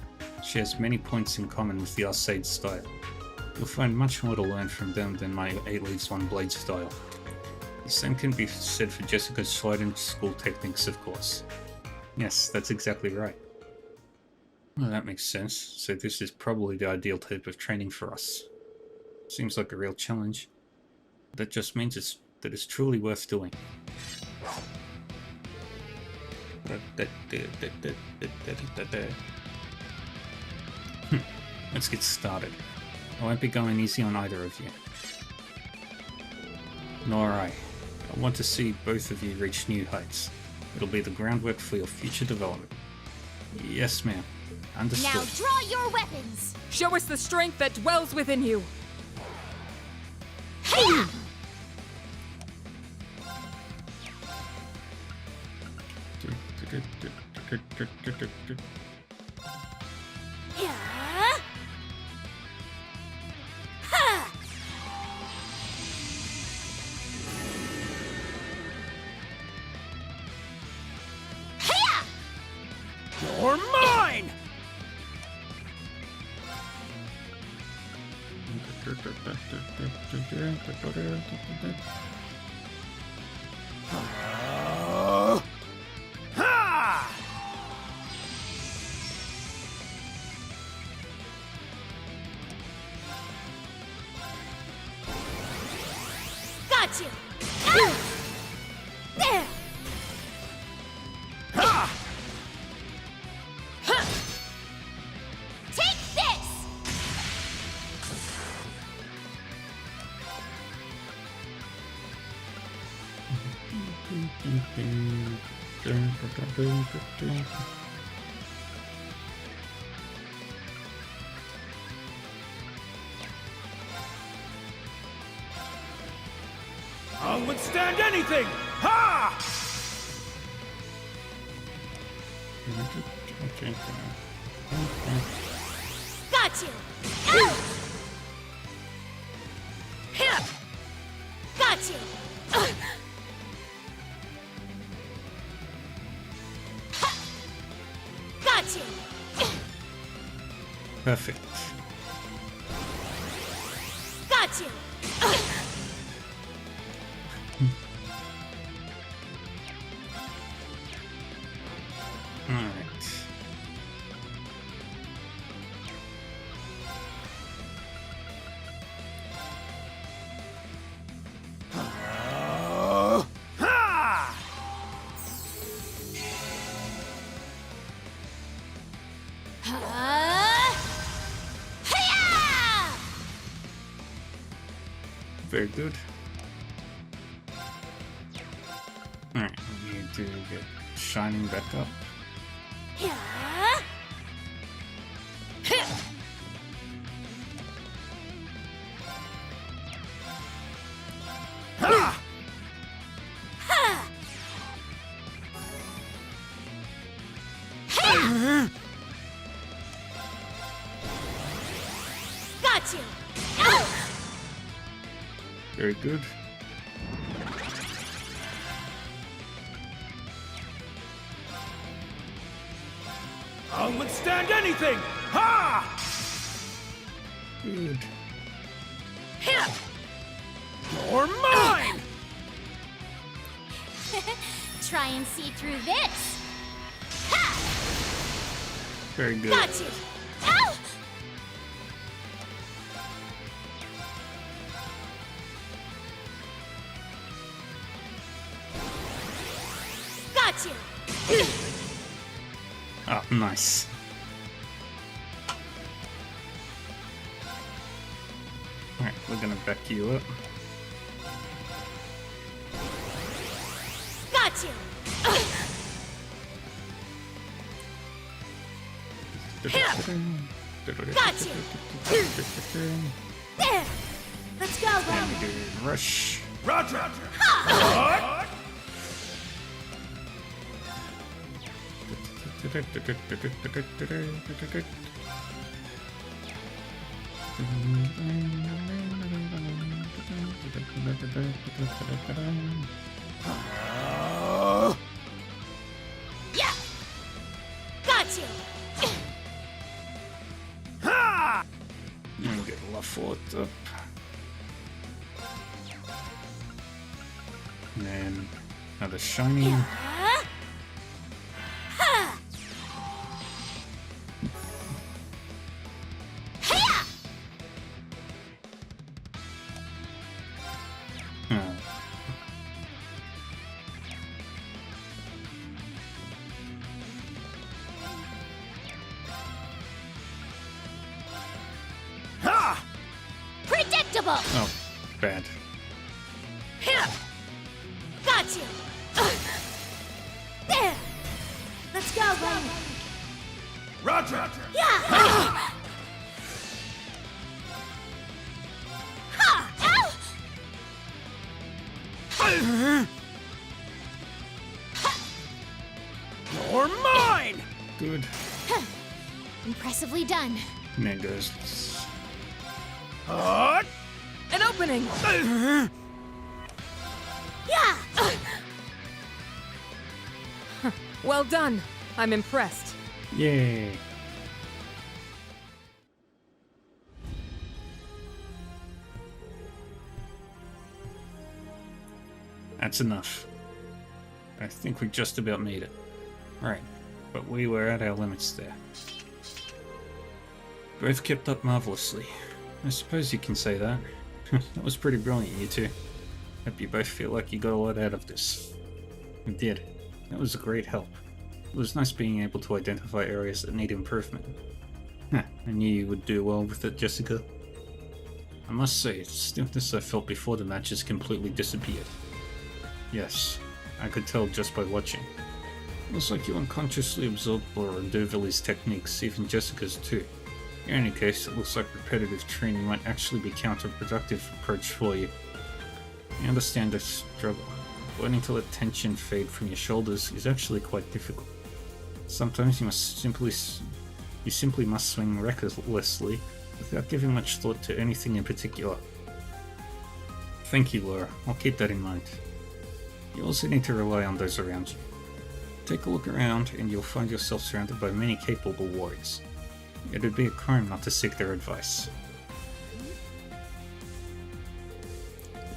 shares many points in common with the Arcade style. You'll find much more to learn from them than my 8 leaves 1 blade style. The same can be said for Jessica's Schleiden school techniques, of course. Yes, that's exactly right. Well, that makes sense, so this is probably the ideal type of training for us. Seems like a real challenge. That just means it's truly worth doing. Let's get started. I won't be going easy on either of you. Nor I. I want to see both of you reach new heights. It'll be the groundwork for your future development. Yes, ma'am. Understood. Now draw your weapons! Show us the strength that dwells within you! Hey! You're mine! Got you! Ow! There! Take this! I'll withstand anything! Ha! Got you! Ow! Here! Got you! Got you! Perfect. Got you! Alright. Very good. Alright, we need to get Shining back up. Got you! Very good. I'll withstand anything! Ha! Good. Here! You're mine! Try and see through this. Very good. Got you! Ow! Got you! Oh, nice. Alright, we're gonna back you up. Got you! Got you! There! Let's go, And Rum! we do rush. Roger! Ha! Yeah! Got you! And get Lafort up. And then another shiny. Huh? Ha! Hiya! Oh. Ha! Predictable! Oh, bad. Here! Got you! There! Let's go, Rum! Roger! Yeah! Ha! Ow! You're mine! Good. Impressively done. And there goes. An opening! Yeah! Well done. I'm impressed. Yay! That's enough. I think we just about made it. Right, but we were at our limits there. Both kept up marvelously. I suppose you can say that. That was pretty brilliant, you two. Hope you both feel like you got a lot out of this. You did. That was a great help. It was nice being able to identify areas that need improvement. I knew you would do well with it, Jessica. I must say, the stiffness I felt before the match has completely disappeared. Yes, I could tell just by watching. Looks like you unconsciously absorbed Laura and D'Urville's techniques, even Jessica's too. In any case, it looks like repetitive training might actually be a counterproductive approach for you. I understand the struggle. Learning to let tension fade from your shoulders is actually quite difficult. Sometimes you simply must swing recklessly without giving much thought to anything in particular. Thank you, Laura. I'll keep that in mind. You also need to rely on those around you. Take a look around and you'll find yourself surrounded by many capable warriors. It'd be a crime not to seek their advice.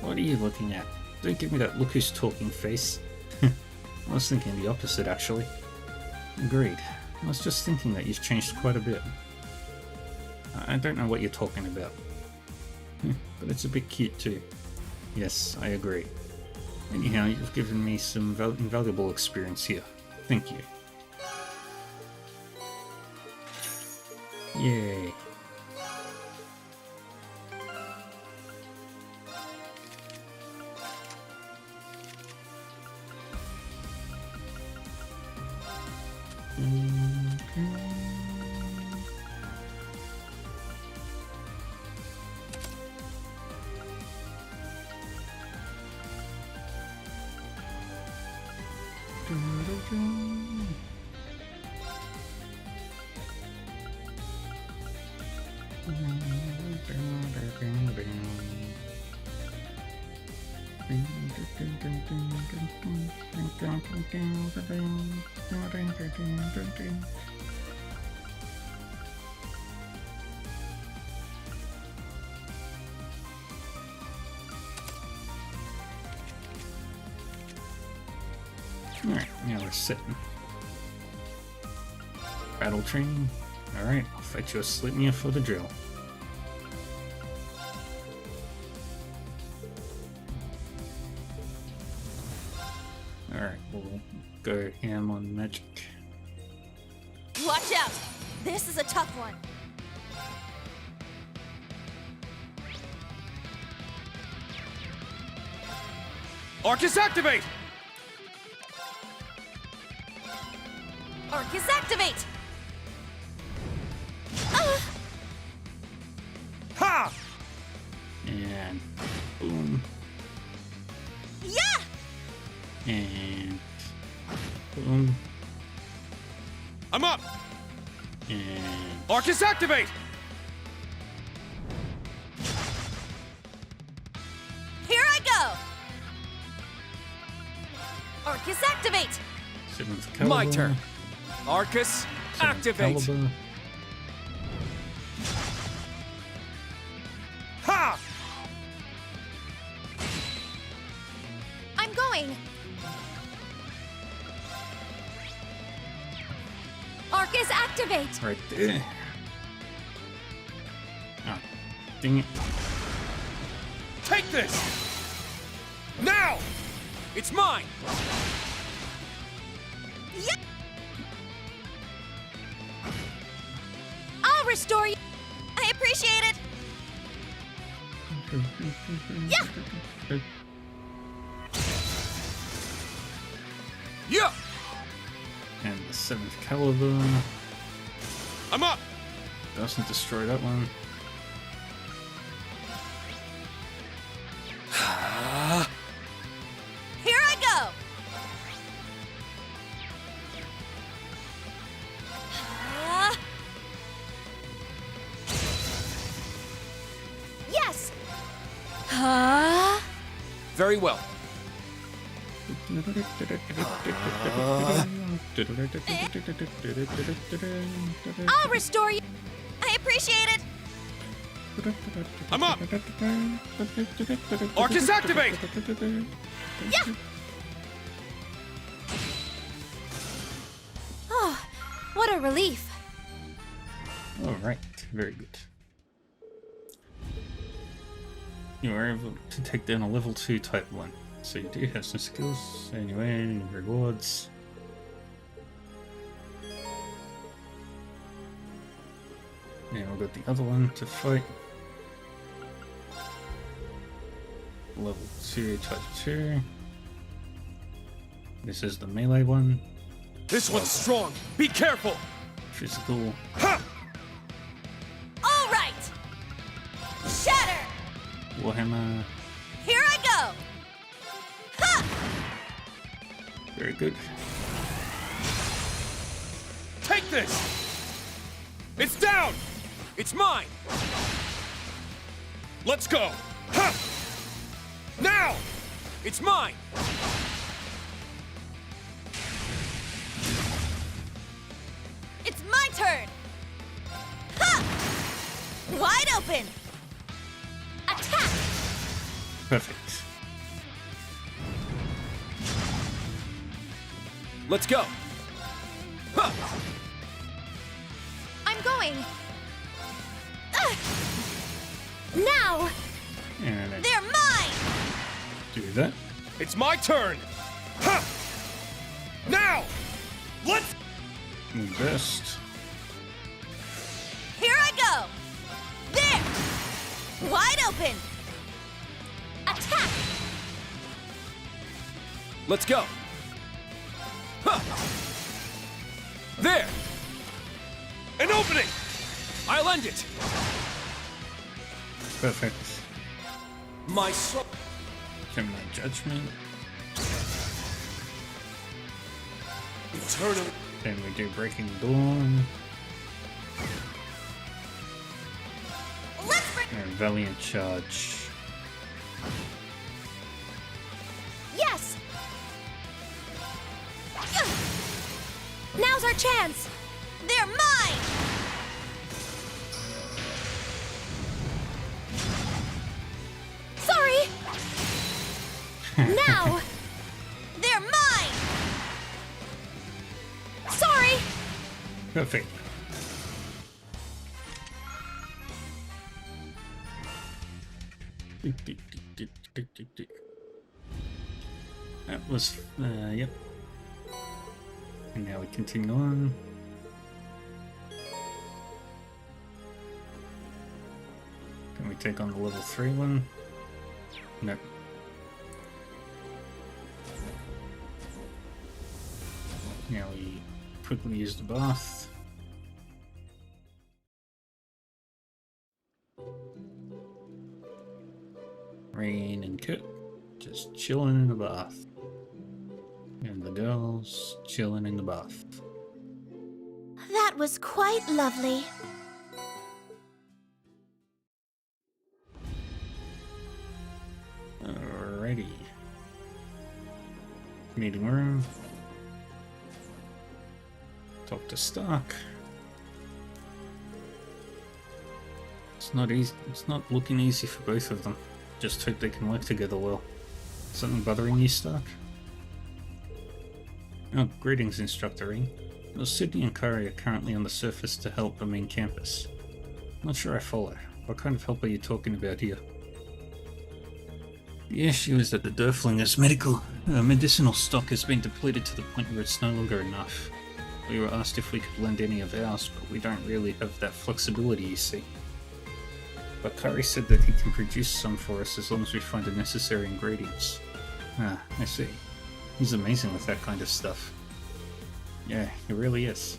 What are you looking at? Don't give me that look who's talking face. I was thinking the opposite, actually. Agreed. I was just thinking that you've changed quite a bit. I don't know what you're talking about. But it's a bit cute too. Yes, I agree. Anyhow, you've given me some invaluable experience here. Thank you. Yay. Alright, now we're sitting. Battle training? Alright, I'll fetch you a Slipnir for the drill. Alright, we'll go ham on magic. Watch out! This is a tough one. Arcus activate! Arcus activate! Ha! And boom. Yeah! And boom. I'm up! And Arcus activate! Here I go! Arcus activate! Seventh Caliber. My turn. Arcus Seventh activate! Caliber. Ha! I'm going! Arcus activate! Right there. Oh, dang it. Take this! Now! It's mine! Yeah! I'll restore you! I appreciate it! Yeah! Yeah! And the seventh Caliber. I'm up! Doesn't destroy that one. Here I go! Yes! Very well. I'll restore you. I appreciate it. I'm up! Arcus, activate! Yeah. Oh, what a relief. Alright, very good. You are able to take down a level 2 type 1. So you do have some skills. Anyway, rewards. Now we've got the other one to fight. Level 2 type 2. This is the melee one. This one's strong. Be careful. Physical. Ha! All right. Shatter. Warhammer. Here I go. Ha! Very good. Take this! It's down! It's mine! Let's go! Ha! Now! It's mine! It's my turn. Ha! Wide open. Attack. Perfect. Let's go! Ha! I'm going. Now. And I They're mine. do that. It's my turn! Ha! Now! Let's... Move best. Here I go. There. Wide open. Attack. Let's go! Ha! There! An opening! I'll end it! Perfect. My soul... Gemini Judgment. Eternal... Then we do Breaking Dawn. And Valiant Charge. Yes. Now's our chance. They're mine. Sorry. Now. They're mine. Sorry. Perfect. That was, yep. And now we continue on. Can we take on the level 3 one? Nope. Now we quickly use the bath. Rain and Kit just chilling in the bath. And the girls chilling in the bath. That was quite lovely. Alrighty. Meeting room. Talk to Stark. It's not easy. It's not looking easy for both of them. Just hope they can work together well. Something bothering you, Stark? Oh, greetings, Instructor Ring. Well, Sydney and Kari are currently on the surface to help the main campus. Not sure I follow. What kind of help are you talking about here? The issue is that the Derflinger's medicinal stock has been depleted to the point where it's no longer enough. We were asked if we could lend any of ours, but we don't really have that flexibility, you see. But Kari said that he can produce some for us as long as we find the necessary ingredients. Ah, I see. He's amazing with that kind of stuff. Yeah, he really is.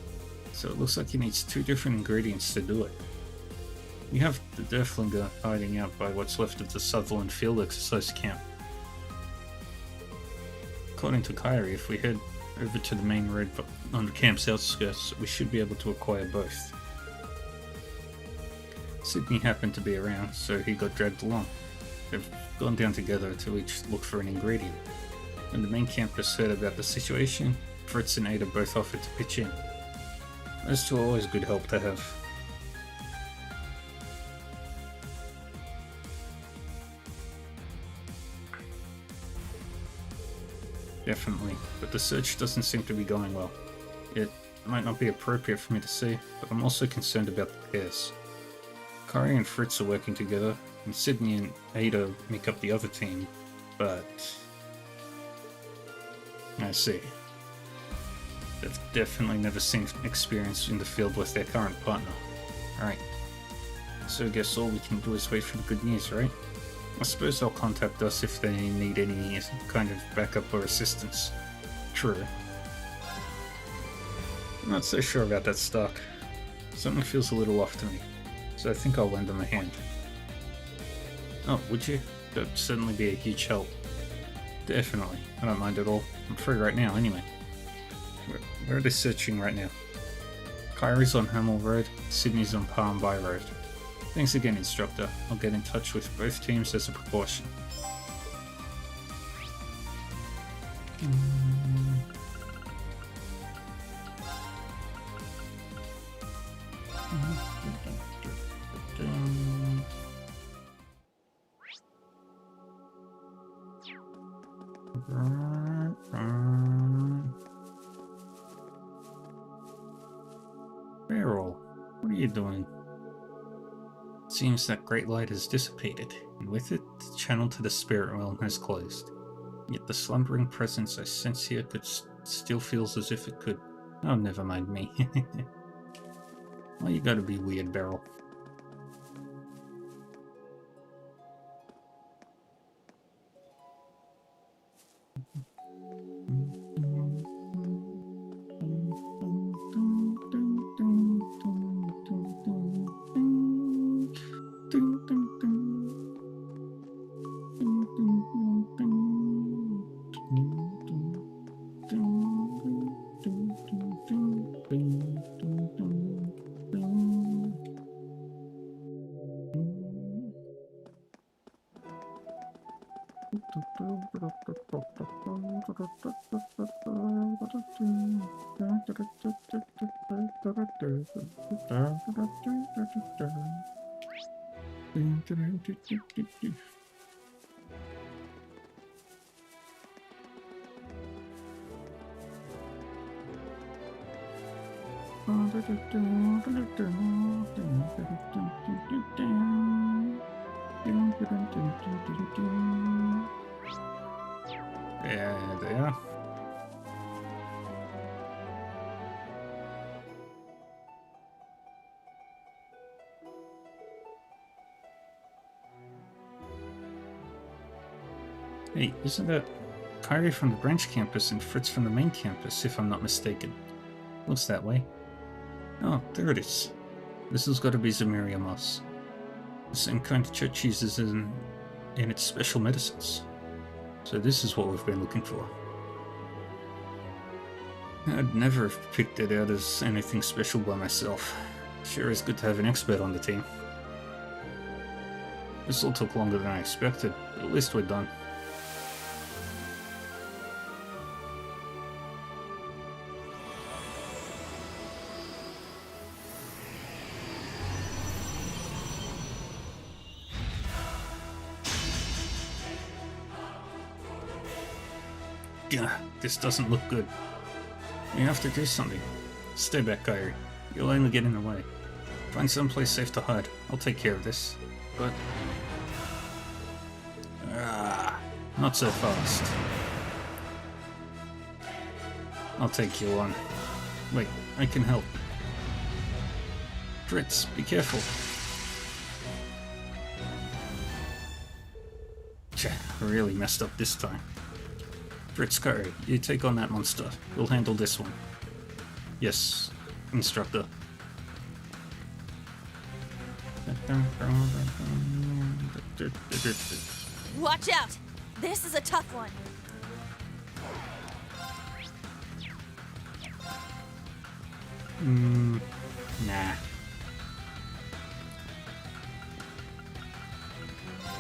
So it looks like he needs 2 different ingredients to do it. We have the Derflinger hiding out by what's left of the Sutherland Field Exercise Camp. According to Kyrie, if we head over to the main road on the camp's outskirts, we should be able to acquire both. Sydney happened to be around, so he got dragged along. They've gone down together to each look for an ingredient. When the main campus heard about the situation, Fritz and Ada both offered to pitch in. Those two are always good help to have. Definitely, but the search doesn't seem to be going well. It might not be appropriate for me to say, but I'm also concerned about the pairs. Kari and Fritz are working together, and Sydney and Ada make up the other team, but... I see. They've definitely never seen experience in the field with their current partner. Alright. So I guess all we can do is wait for the good news, right? I suppose they'll contact us if they need any kind of backup or assistance. True. I'm not so sure about that stock. Something feels a little off to me, so I think I'll lend them a hand. Oh, would you? That'd certainly be a huge help. Definitely. I don't mind at all. I'm free right now, anyway. Where are they searching right now? Kyrie's on Hamel Road, Sydney's on Palm Bay Road. Thanks again, Instructor. I'll get in touch with both teams as a precaution. Beryl, what are you doing? Seems that great light has dissipated, and with it, the channel to the spirit realm has closed. Yet the slumbering presence I sense here still feels as if it could. Oh, never mind me. Why you gotta be weird, Beryl? Yeah, they are. Hey, isn't that Kyrie from the branch campus and Fritz from the main campus, if I'm not mistaken? Looks that way. Oh, there it is. This has got to be Zamiria moss. The same kind the church uses in its special medicines. So this is what we've been looking for. I'd never have picked it out as anything special by myself. Sure is good to have an expert on the team. This all took longer than I expected, but at least we're done. This doesn't look good. We have to do something. Stay back, Kyrie. You'll only get in the way. Find someplace safe to hide. I'll take care of this. But... not so fast. I'll take you on. Wait, I can help. Fritz, be careful. Tch, really messed up this time. Fritz, Kyrie, you take on that monster. We'll handle this one. Yes, Instructor. Watch out! This is a tough one. Nah.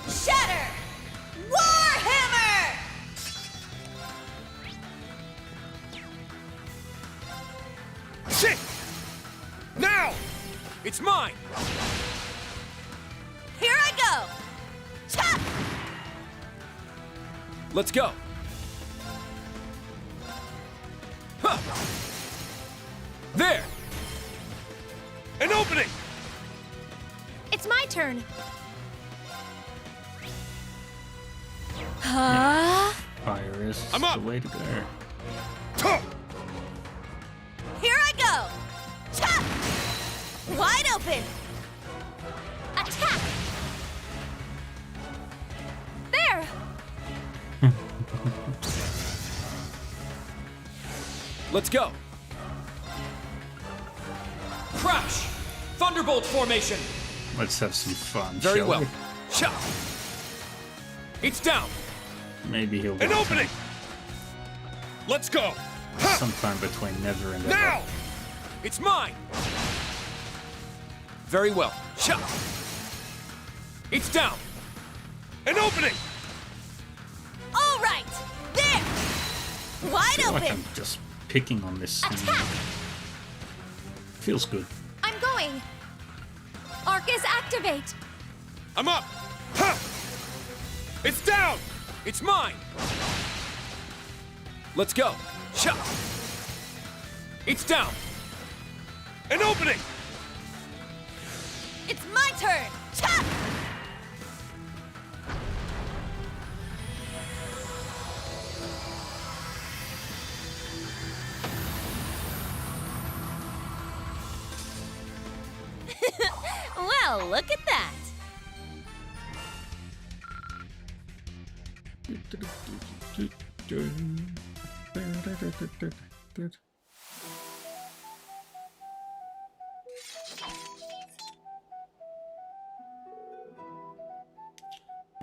Shatter! Warhammer! Shit! Now! It's mine! Here I go! Chop! Let's go! Huh. There! An opening! It's my turn. Huh? Fire is I'm up. the way to go. Tuh. Here I go! Chop! Wide open! Attack! There! Let's go! Crash! Thunderbolt formation! Let's have some fun. Very shall well. we? Chop! It's down! Maybe he'll An get opening! Let's go! Ha! sometime between never and ever. Now! It's mine! Very well. Chop! It's down! An opening! All right! There! Wide I feel like open! I'm just picking on this thing. Attack! Feels good. I'm going. Arcus, activate. I'm up! Ha! It's down! It's mine! Let's go! Chop! It's down! An opening! It's my turn! Chop! Well, look at that!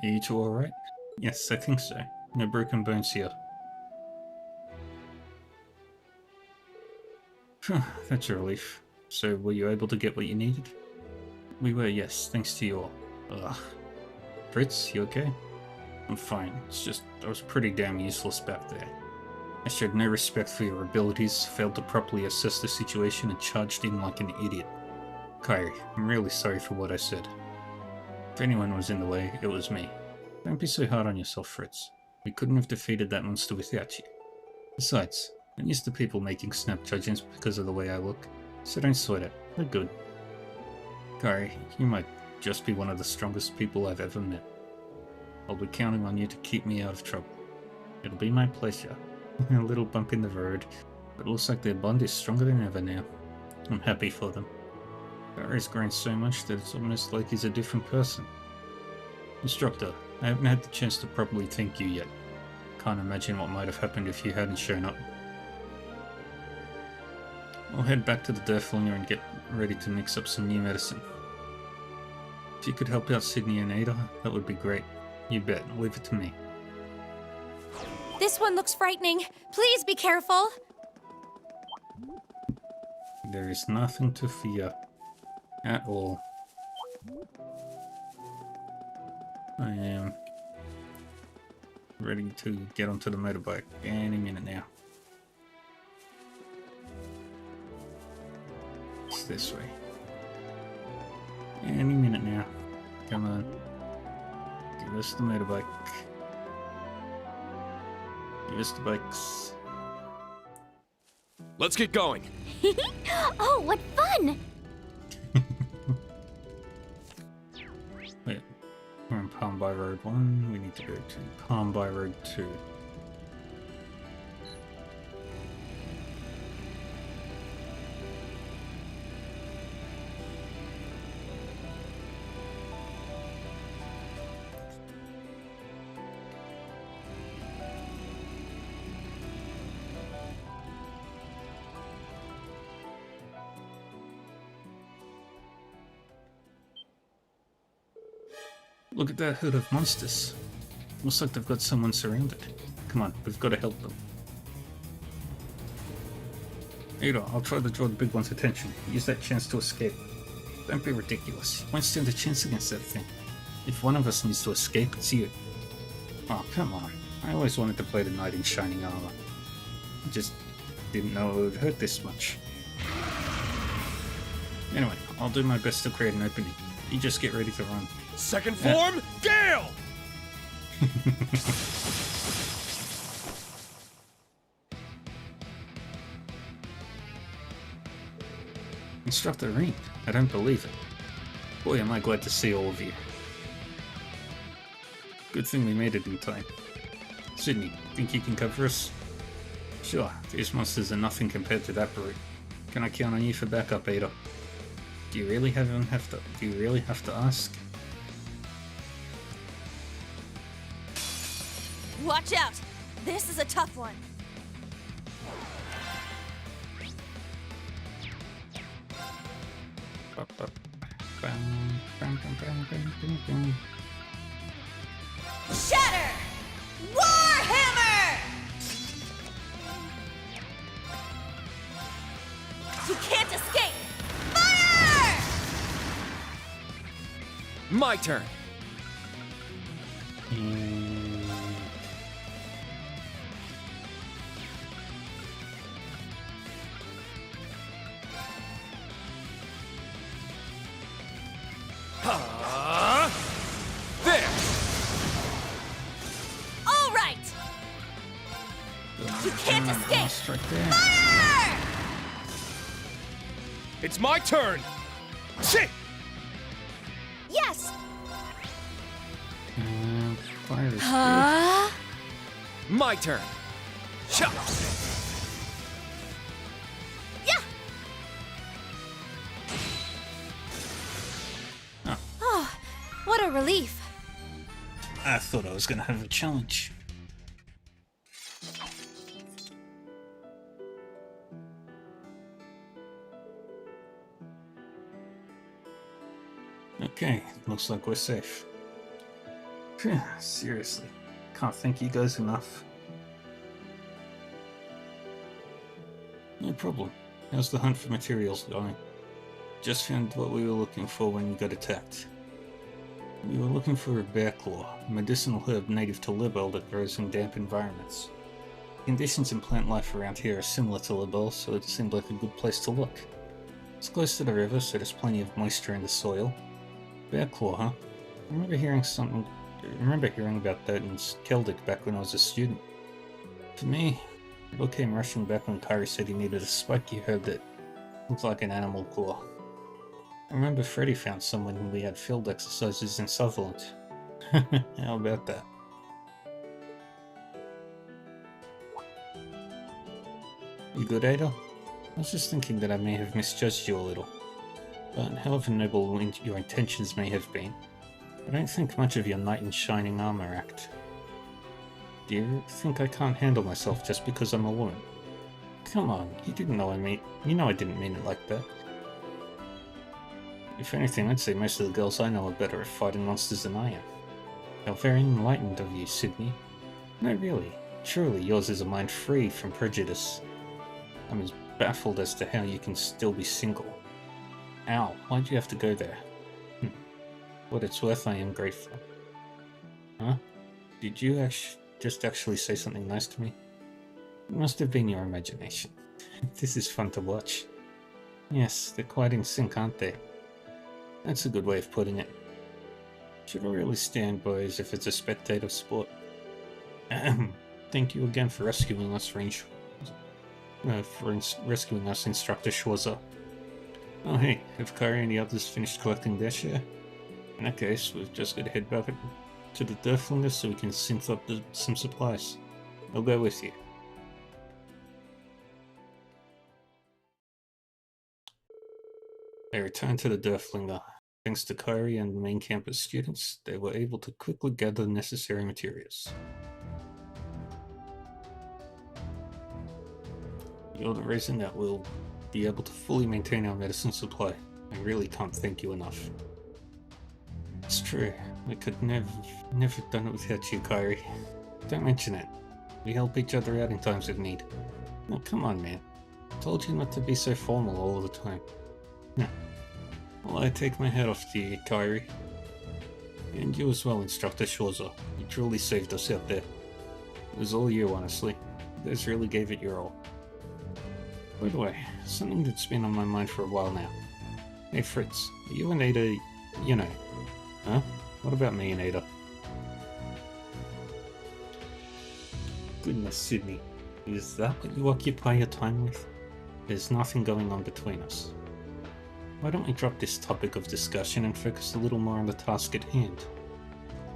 Are you two alright? Yes, I think so. No broken bones here. Phew, that's a relief. So, were you able to get what you needed? We were, yes, thanks to you all. Ugh. Fritz, you okay? I'm fine. It's just, I was pretty damn useless back there. I showed no respect for your abilities, failed to properly assess the situation, and charged in like an idiot. Kairi, I'm really sorry for what I said. If anyone was in the way, it was me. Don't be so hard on yourself, Fritz. We couldn't have defeated that monster without you. Besides, I'm used to people making snap judgments because of the way I look, so don't sweat it. They're good. Kairi, you might just be one of the strongest people I've ever met. I'll be counting on you to keep me out of trouble. It'll be my pleasure. A little bump in the road, but it looks like their bond is stronger than ever now. I'm happy for them. Kairi's grown so much that it's almost like he's a different person. Instructor, I haven't had the chance to properly thank you yet. Can't imagine what might have happened if you hadn't shown up. I'll head back to the Derflinger and get ready to mix up some new medicine. If you could help out Sydney and Ada, that would be great. You bet, leave it to me. This one looks frightening. Please be careful. There is nothing to fear. At all. I am ready to get onto the motorbike any minute now. It's this way. Any minute now. Come on. Give us the motorbike. Give us the bikes. Let's get going. Oh, what fun! Wait, we're on Palm Bay Road 1. We need to go to Palm Bay Road 2. Look at that herd of monsters. Looks like they've got someone surrounded. Come on, we've got to help them. Ada, I'll try to draw the big one's attention. Use that chance to escape. Don't be ridiculous. You won't stand a chance against that thing. If one of us needs to escape, it's you. Oh, come on. I always wanted to play the knight in shining armor. I just didn't know it would hurt this much. Anyway, I'll do my best to create an opening. You just get ready to run. Second form, Gale! Instructor Ring, I don't believe it. Boy, am I glad to see all of you. Good thing we made it in time. Sydney, think you can cover us? Sure, these monsters are nothing compared to that brute. Can I count on you for backup, Ada? Do you really have to ask? Watch out! This is a tough one. Shatter! Warhammer! You can't escape! Fire! My turn. There! All right! You can't escape! Right there. Fire! It's my turn! Shit! Yes! Fire is Huh? My turn. Shot. Yeah! Oh, what a relief. I thought I was gonna have a challenge. Okay, looks like we're safe. Phew, seriously, can't thank you guys enough. No problem. How's the hunt for materials going? Just found what we were looking for when we got attacked. We were looking for a bear claw, a medicinal herb native to Libel that grows in damp environments. Conditions and plant life around here are similar to Libel, so it seemed like a good place to look. It's close to the river, so there's plenty of moisture in the soil. Bear claw, huh? I remember hearing about that in Celtic back when I was a student. For me, it all came rushing back when Kyrie said he needed a spiky herb that looked like an animal claw. I remember Freddy found some when we had field exercises in Sutherland. How about that? You good, Ada? I was just thinking that I may have misjudged you a little. But however noble your intentions may have been, I don't think much of your knight in shining armor act. Do you think I can't handle myself just because I'm a woman? Come on, you know I didn't mean it like that. If anything, I'd say most of the girls I know are better at fighting monsters than I am. How very enlightened of you, Sydney. No, really. Truly, yours is a mind free from prejudice. I'm as baffled as to how you can still be single. Ow, why'd you have to go there? What it's worth, I am grateful. Huh? Did you just actually say something nice to me? It must have been your imagination. This is fun to watch. Yes, they're quite in sync, aren't they? That's a good way of putting it. Should I really stand by as if it's a spectator sport? Thank you again for rescuing us, rescuing us, Instructor Schwarzer. Oh hey, have Kyrie and the others finished collecting their share? In that case, we've just got to head back to the Derflinger so we can synth up some supplies. I'll go with you. They returned to the Derflinger. Thanks to Kyrie and the main campus students, they were able to quickly gather necessary materials. You're the reason that we'll be able to fully maintain our medicine supply. I really can't thank you enough. It's true, we could never have done it without you, Kyrie. Don't mention it. We help each other out in times of need. Oh, come on, man. I told you not to be so formal all the time. No. Well, I take my hat off to you, Kyrie. And you as well, Instructor Schwarzer. You truly saved us out there. It was all you, honestly. You guys really gave it your all. By the way, something that's been on my mind for a while now. Hey Fritz, are you and Ada, you know? Huh? What about me and Ada? Goodness, Sydney. Is that what you occupy your time with? There's nothing going on between us. Why don't we drop this topic of discussion and focus a little more on the task at hand?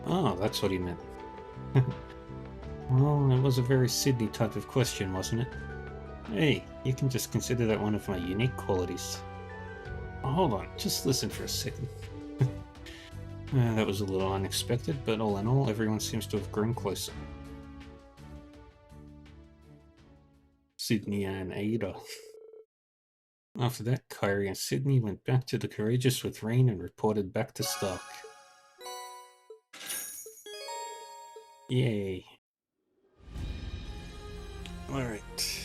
Oh, that's what he meant. Well, it was a very Sydney type of question, wasn't it? Hey, you can just consider that one of my unique qualities. Oh, hold on, just listen for a second. That was a little unexpected, but all in all, everyone seems to have grown closer. Sydney and Ada. After that, Kyrie and Sydney went back to the Courageous with Rain and reported back to Stark. Yay. Alright.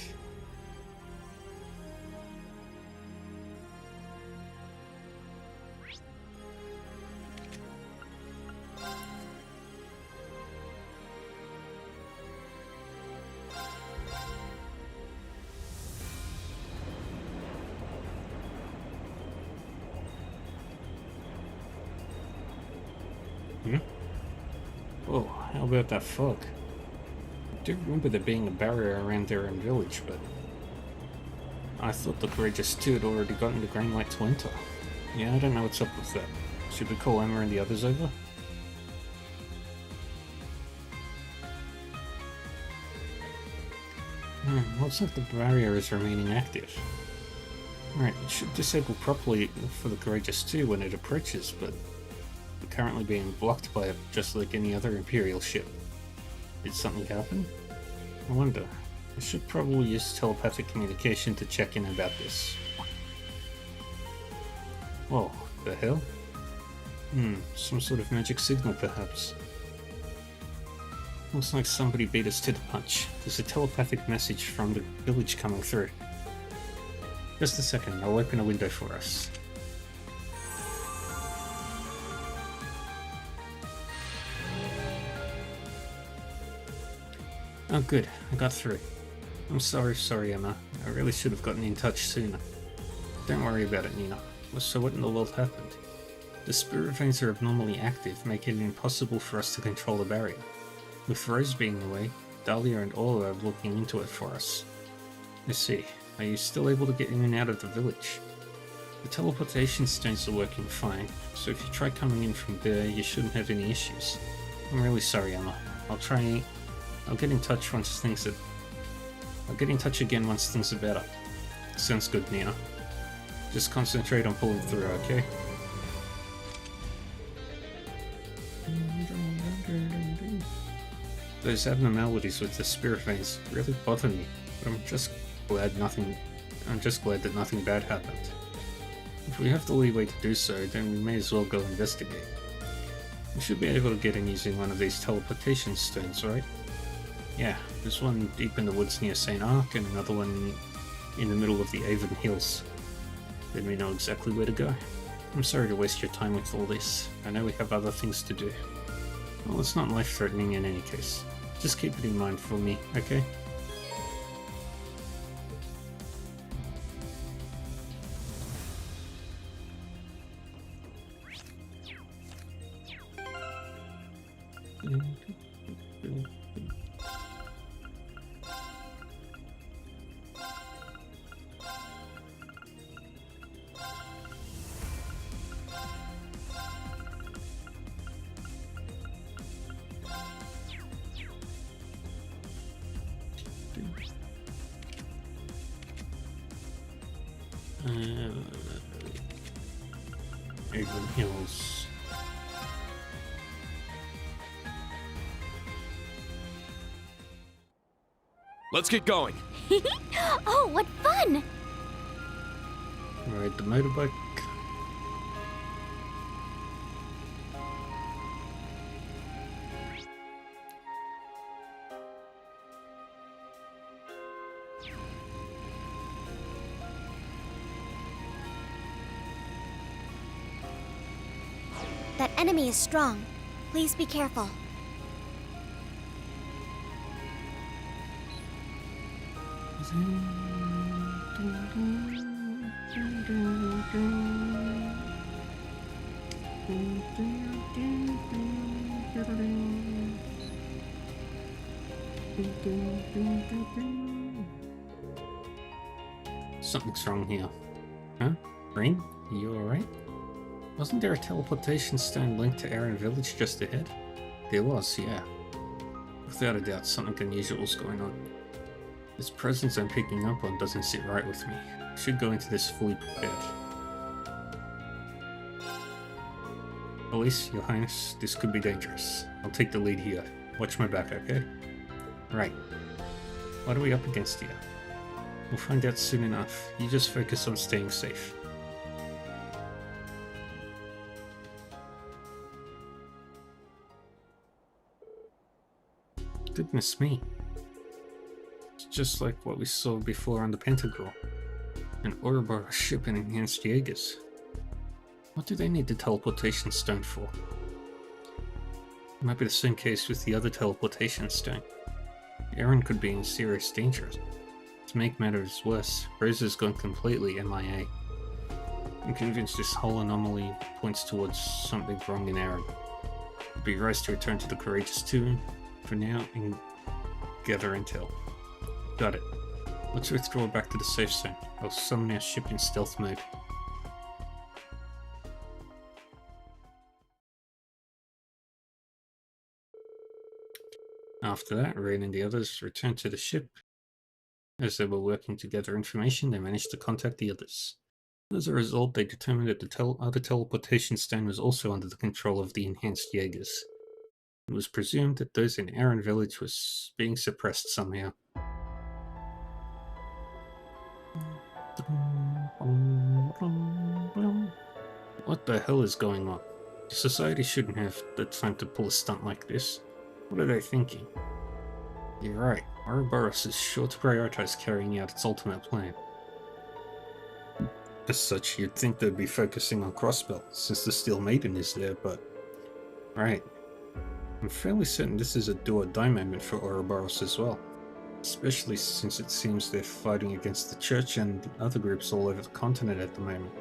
Oh, how about that fog? I do remember there being a barrier around their own village, but I thought the Courageous 2 had already gotten the green light to enter. Yeah, I don't know what's up with that. Should we call Emma and the others over? Looks like the barrier is remaining active. Right, it should disable properly for the Courageous 2 when it approaches, but we're currently being blocked by it just like any other Imperial ship. Did something happen? I wonder. I should probably use telepathic communication to check in about this. Whoa, the hell? Some sort of magic signal perhaps. Looks like somebody beat us to the punch. There's a telepathic message from the village coming through. Just a second, I'll open a window for us. Oh good, I got through. I'm sorry Emma. I really should have gotten in touch sooner. Don't worry about it, Nina. So what in the world happened? The spirit veins are abnormally active, making it impossible for us to control the barrier. With Rose being away, Dahlia and Orla are looking into it for us. Let's see, are you still able to get in and out of the village? The teleportation stones are working fine, so if you try coming in from there, you shouldn't have any issues. I'm really sorry, Emma. I'll get in touch once things are... I'll get in touch again once things are better. Sounds good, Nina. Just concentrate on pulling through, okay? Those abnormalities with the spirit veins really bother me, but I'm just glad that nothing bad happened. If we have the leeway to do so, then we may as well go investigate. We should be able to get in using one of these teleportation stones, right? Yeah, there's one deep in the woods near St. Ark and another one in the middle of the Avon Hills. Let me know exactly where to go. I'm sorry to waste your time with all this. I know we have other things to do. Well, it's not life-threatening in any case. Just keep it in mind for me, okay? Avon Hills. Let's get going. Oh, what fun! Ride the motorbike. That enemy is strong. Please be careful. Something's wrong here. Huh? Green? Are you alright? Wasn't there a teleportation stone linked to Aaron Village just ahead? There was, yeah. Without a doubt, something unusual's going on. This presence I'm picking up on doesn't sit right with me. I should go into this fully prepared. Police, Your Highness, this could be dangerous. I'll take the lead here. Watch my back, okay? Right. What are we up against here? We'll find out soon enough. You just focus on staying safe. Goodness me. It's just like what we saw before on the Pentagram. An Ouroboros ship and enhanced Jaegers. What do they need the teleportation stone for? It might be the same case with the other teleportation stone. Aaron could be in serious danger. To make matters worse, Rosa's gone completely MIA. I'm convinced this whole anomaly points towards something wrong in Aaron. It'd be wise to return to the Courageous Tomb for now and gather intel. Got it. Let's withdraw back to the safe zone. I'll summon our ship in stealth mode. After that, Rain and the others returned to the ship. As they were working to gather information, they managed to contact the others. As a result, they determined that the other teleportation stone was also under the control of the enhanced Jaegers. It was presumed that those in Aaron Village was being suppressed somehow. What the hell is going on? Society shouldn't have the time to pull a stunt like this. What are they thinking? You're right, Ouroboros is sure to prioritize carrying out its ultimate plan. As such, you'd think they'd be focusing on Crossbell, since the Steel Maiden is there, but... Right. I'm fairly certain this is a do-or-die moment for Ouroboros as well. Especially since it seems they're fighting against the Church and other groups all over the continent at the moment.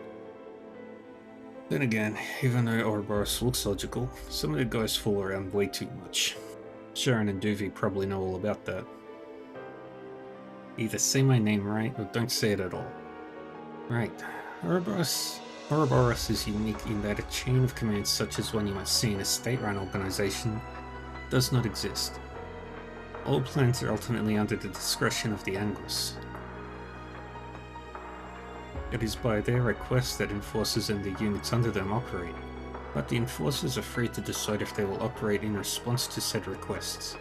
Then again, even though Ouroboros looks logical, some of the guys fool around way too much. Sharon and Duvie probably know all about that. Either say my name right or don't say it at all. Right, Ouroboros is unique in that a chain of commands such as one you might see in a state-run organization does not exist. All plans are ultimately under the discretion of the Angus. It is by their request that enforcers and the units under them operate, but the enforcers are free to decide if they will operate in response to said requests.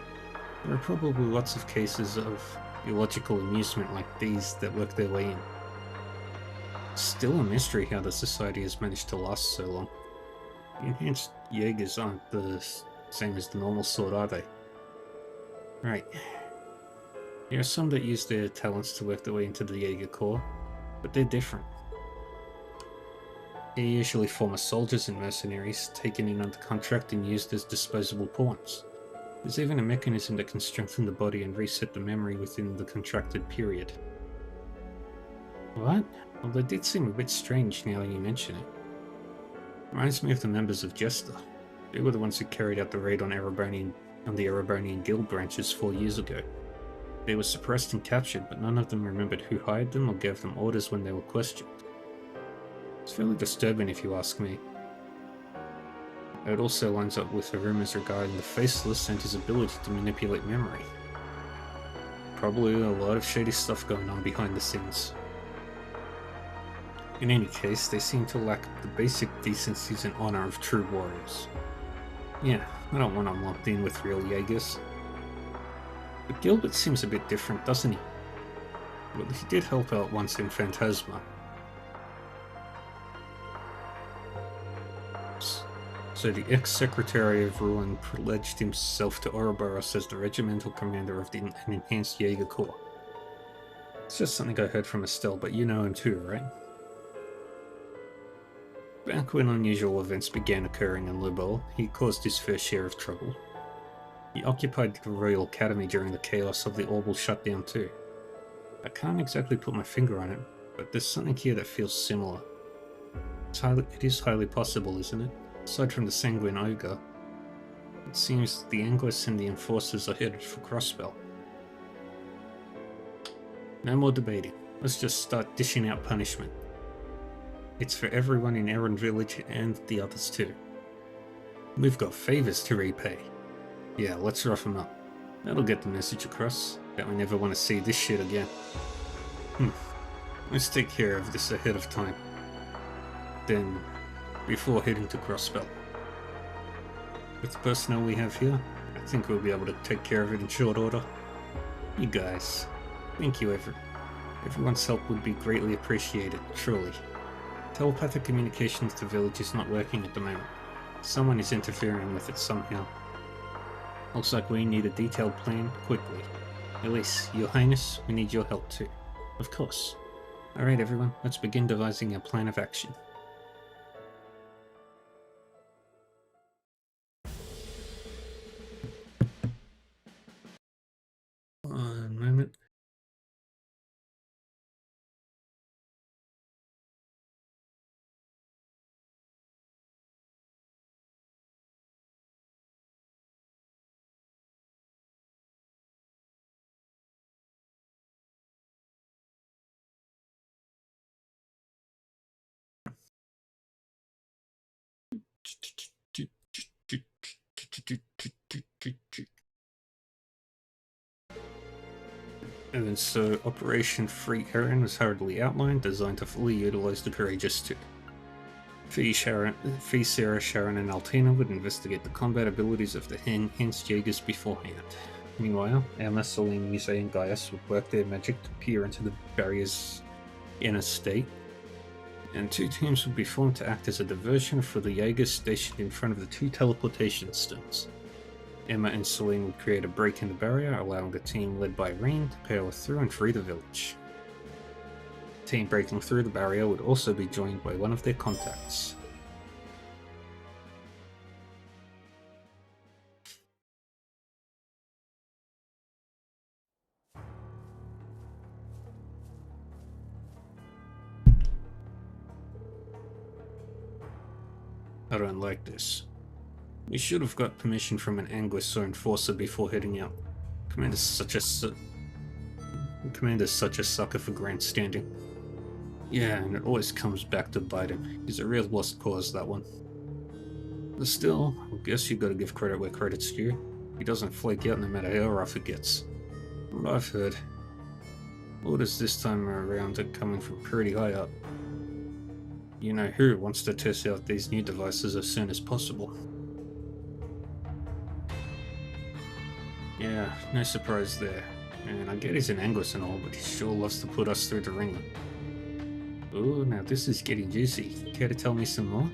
There are probably lots of cases of illogical amusement like these that work their way in. Still a mystery how the society has managed to last so long. The enhanced Jaegers aren't the same as the normal sort, are they? Right. There are some that use their talents to work their way into the Jaeger Corps, but they're different. They're usually former soldiers and mercenaries, taken in under contract and used as disposable pawns. There's even a mechanism that can strengthen the body and reset the memory within the contracted period. What? Well, they did seem a bit strange now you mention it. Reminds me of the members of Jester. They were the ones who carried out the raid on the Erebonian Guild branches 4 years ago. They were suppressed and captured, but none of them remembered who hired them or gave them orders when they were questioned. It's fairly disturbing if you ask me. It also lines up with the rumors regarding the Faceless and his ability to manipulate memory. Probably a lot of shady stuff going on behind the scenes. In any case, they seem to lack the basic decencies and honor of true warriors. Yeah, I don't want them lumped in with real Jaegers. But Gilbert seems a bit different, doesn't he? Well, he did help out once in Phantasma. So the ex-Secretary of Ruin pledged himself to Ouroboros as the regimental commander of an enhanced Jaeger Corps. It's just something I heard from Estelle, but you know him too, right? Back when unusual events began occurring in Lubel, he caused his fair share of trouble. He occupied the Royal Academy during the chaos of the Orbital shutdown too. I can't exactly put my finger on it, but there's something here that feels similar. It is highly possible, isn't it? Aside from the Sanguine Ogre, it seems the Anguis and the Enforcers are headed for Crossbell. No more debating. Let's just start dishing out punishment. It's for everyone in Erin Village and the others too. We've got favors to repay. Yeah, let's rough them up. That'll get the message across that we never want to see this shit again. Let's take care of this ahead of time. Then, before heading to Crossbell. With the personnel we have here, I think we'll be able to take care of it in short order. You guys, thank you everyone's help would be greatly appreciated, truly. Telepathic communication with the village is not working at the moment. Someone is interfering with it somehow. Looks like we need a detailed plan quickly. Elise, Your Highness, we need your help too. Of course. Alright everyone, let's begin devising our plan of action. One moment. And so Operation Free Erin was hurriedly outlined, designed to fully utilize the Courageous 2. Fee, Sarah, Sharon, and Altina would investigate the combat abilities of the Hens Jaegers beforehand. Meanwhile, Emma, Celine, Mise, and Gaius would work their magic to peer into the barrier's inner state, and two teams would be formed to act as a diversion for the Jaegers stationed in front of the two teleportation stones. Emma and Celine would create a break in the barrier, allowing the team led by Rain to power through and free the village. The team breaking through the barrier would also be joined by one of their contacts. I don't like this. We should have got permission from an Anguis or Enforcer before heading out. Commander's such a sucker for grandstanding. Yeah, and it always comes back to bite him. He's a real lost cause, that one. But still, I guess you gotta give credit where credit's due. He doesn't flake out no matter how rough it gets. From what I've heard, orders this time around are coming from pretty high up. You know who wants to test out these new devices as soon as possible. Yeah, no surprise there. And I get he's an Anguis and all, but he sure loves to put us through the ringer. Ooh, now this is getting juicy. Care to tell me some more?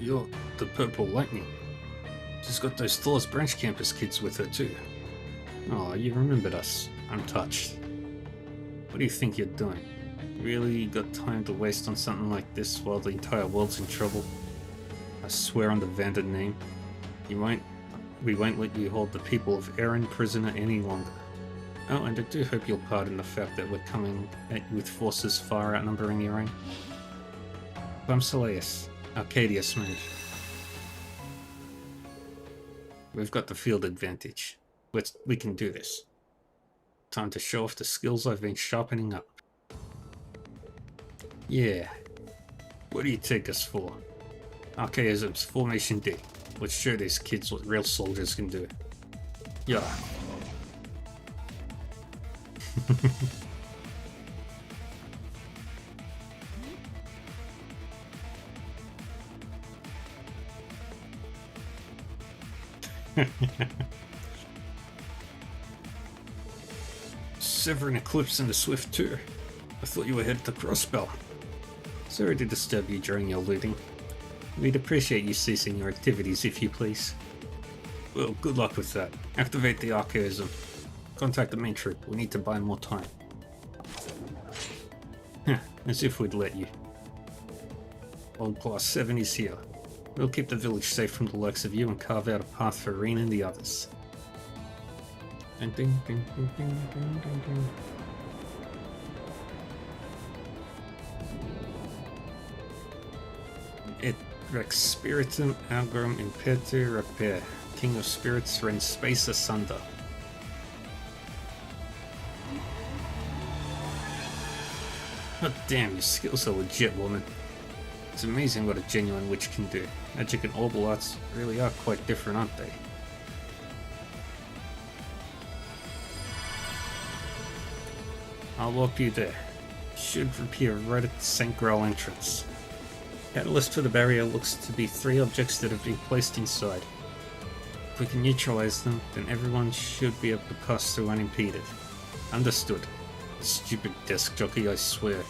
You're the Purple Lightning. She's got those Thor's Branch campus kids with her too. Oh, you remembered us. I'm touched. What do you think you're doing? Really got time to waste on something like this while the entire world's in trouble? I swear on the Vander name, we won't let you hold the people of Erin prisoner any longer. Oh, and I do hope you'll pardon the fact that we're coming at you with forces far outnumbering your own. Bumsaleus, Arcadia Smooth. We've got the field advantage. We can do this. Time to show off the skills I've been sharpening up. Yeah. What do you take us for? Archaism's Formation D. Let's show these kids what real soldiers can do. Yeah. Severing Eclipse and the Swift too. I thought you were headed to Crossbell. Sorry to disturb you during your looting. We'd appreciate you ceasing your activities if you please. Well, good luck with that. Activate the Archaism. Contact the main troop. We need to buy more time. As if we'd let you. Old Class 7 is here. We'll keep the village safe from the likes of you and carve out a path for Reen and the others. Ding, ding, ding, ding, ding, ding, ding. Rex Spiritum Algrim Impetu Repair. King of Spirits rends space asunder. Oh damn, your skills are legit, woman. It's amazing what a genuine witch can do. Magic and orbal arts really are quite different, aren't they? I'll walk you there. Should appear right at the St. Graal entrance. Catalyst for the barrier looks to be 3 objects that have been placed inside. If we can neutralize them, then everyone should be able to pass through unimpeded. Understood. Stupid desk jockey, I swear.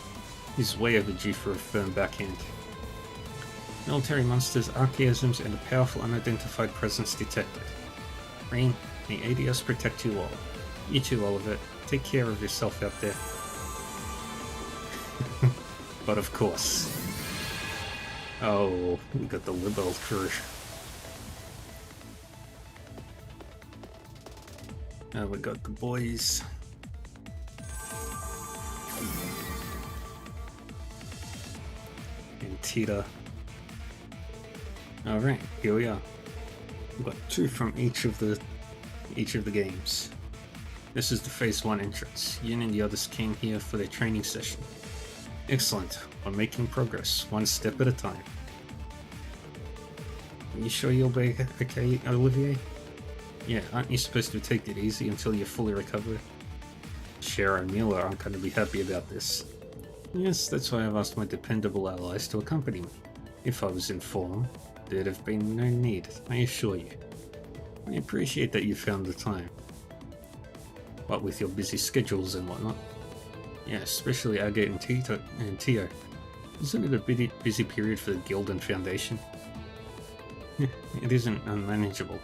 He's way overdue for a firm backhand. Military monsters, archaisms, and a powerful unidentified presence detected. Rain, may ADS protect you all. You too, Oliver. Take care of yourself out there. But of course. Oh, we got the liberal crew. Now we got the boys. And Tita. Alright, here we are. We've got 2 from each of the games. This is the Phase 1 entrance. Yin and the others came here for their training session. Excellent. We're making progress, one step at a time. Are you sure you'll be okay, Olivier? Yeah, aren't you supposed to take it easy until you're fully recovered? Shara and Mila aren't going to be happy about this. Yes, that's why I've asked my dependable allies to accompany me. If I was in form, there'd have been no need, I assure you. I appreciate that you found the time. What with your busy schedules and whatnot. Yeah, especially Agate and Tio. Isn't it a busy period for the Guild and Foundation? It isn't unmanageable.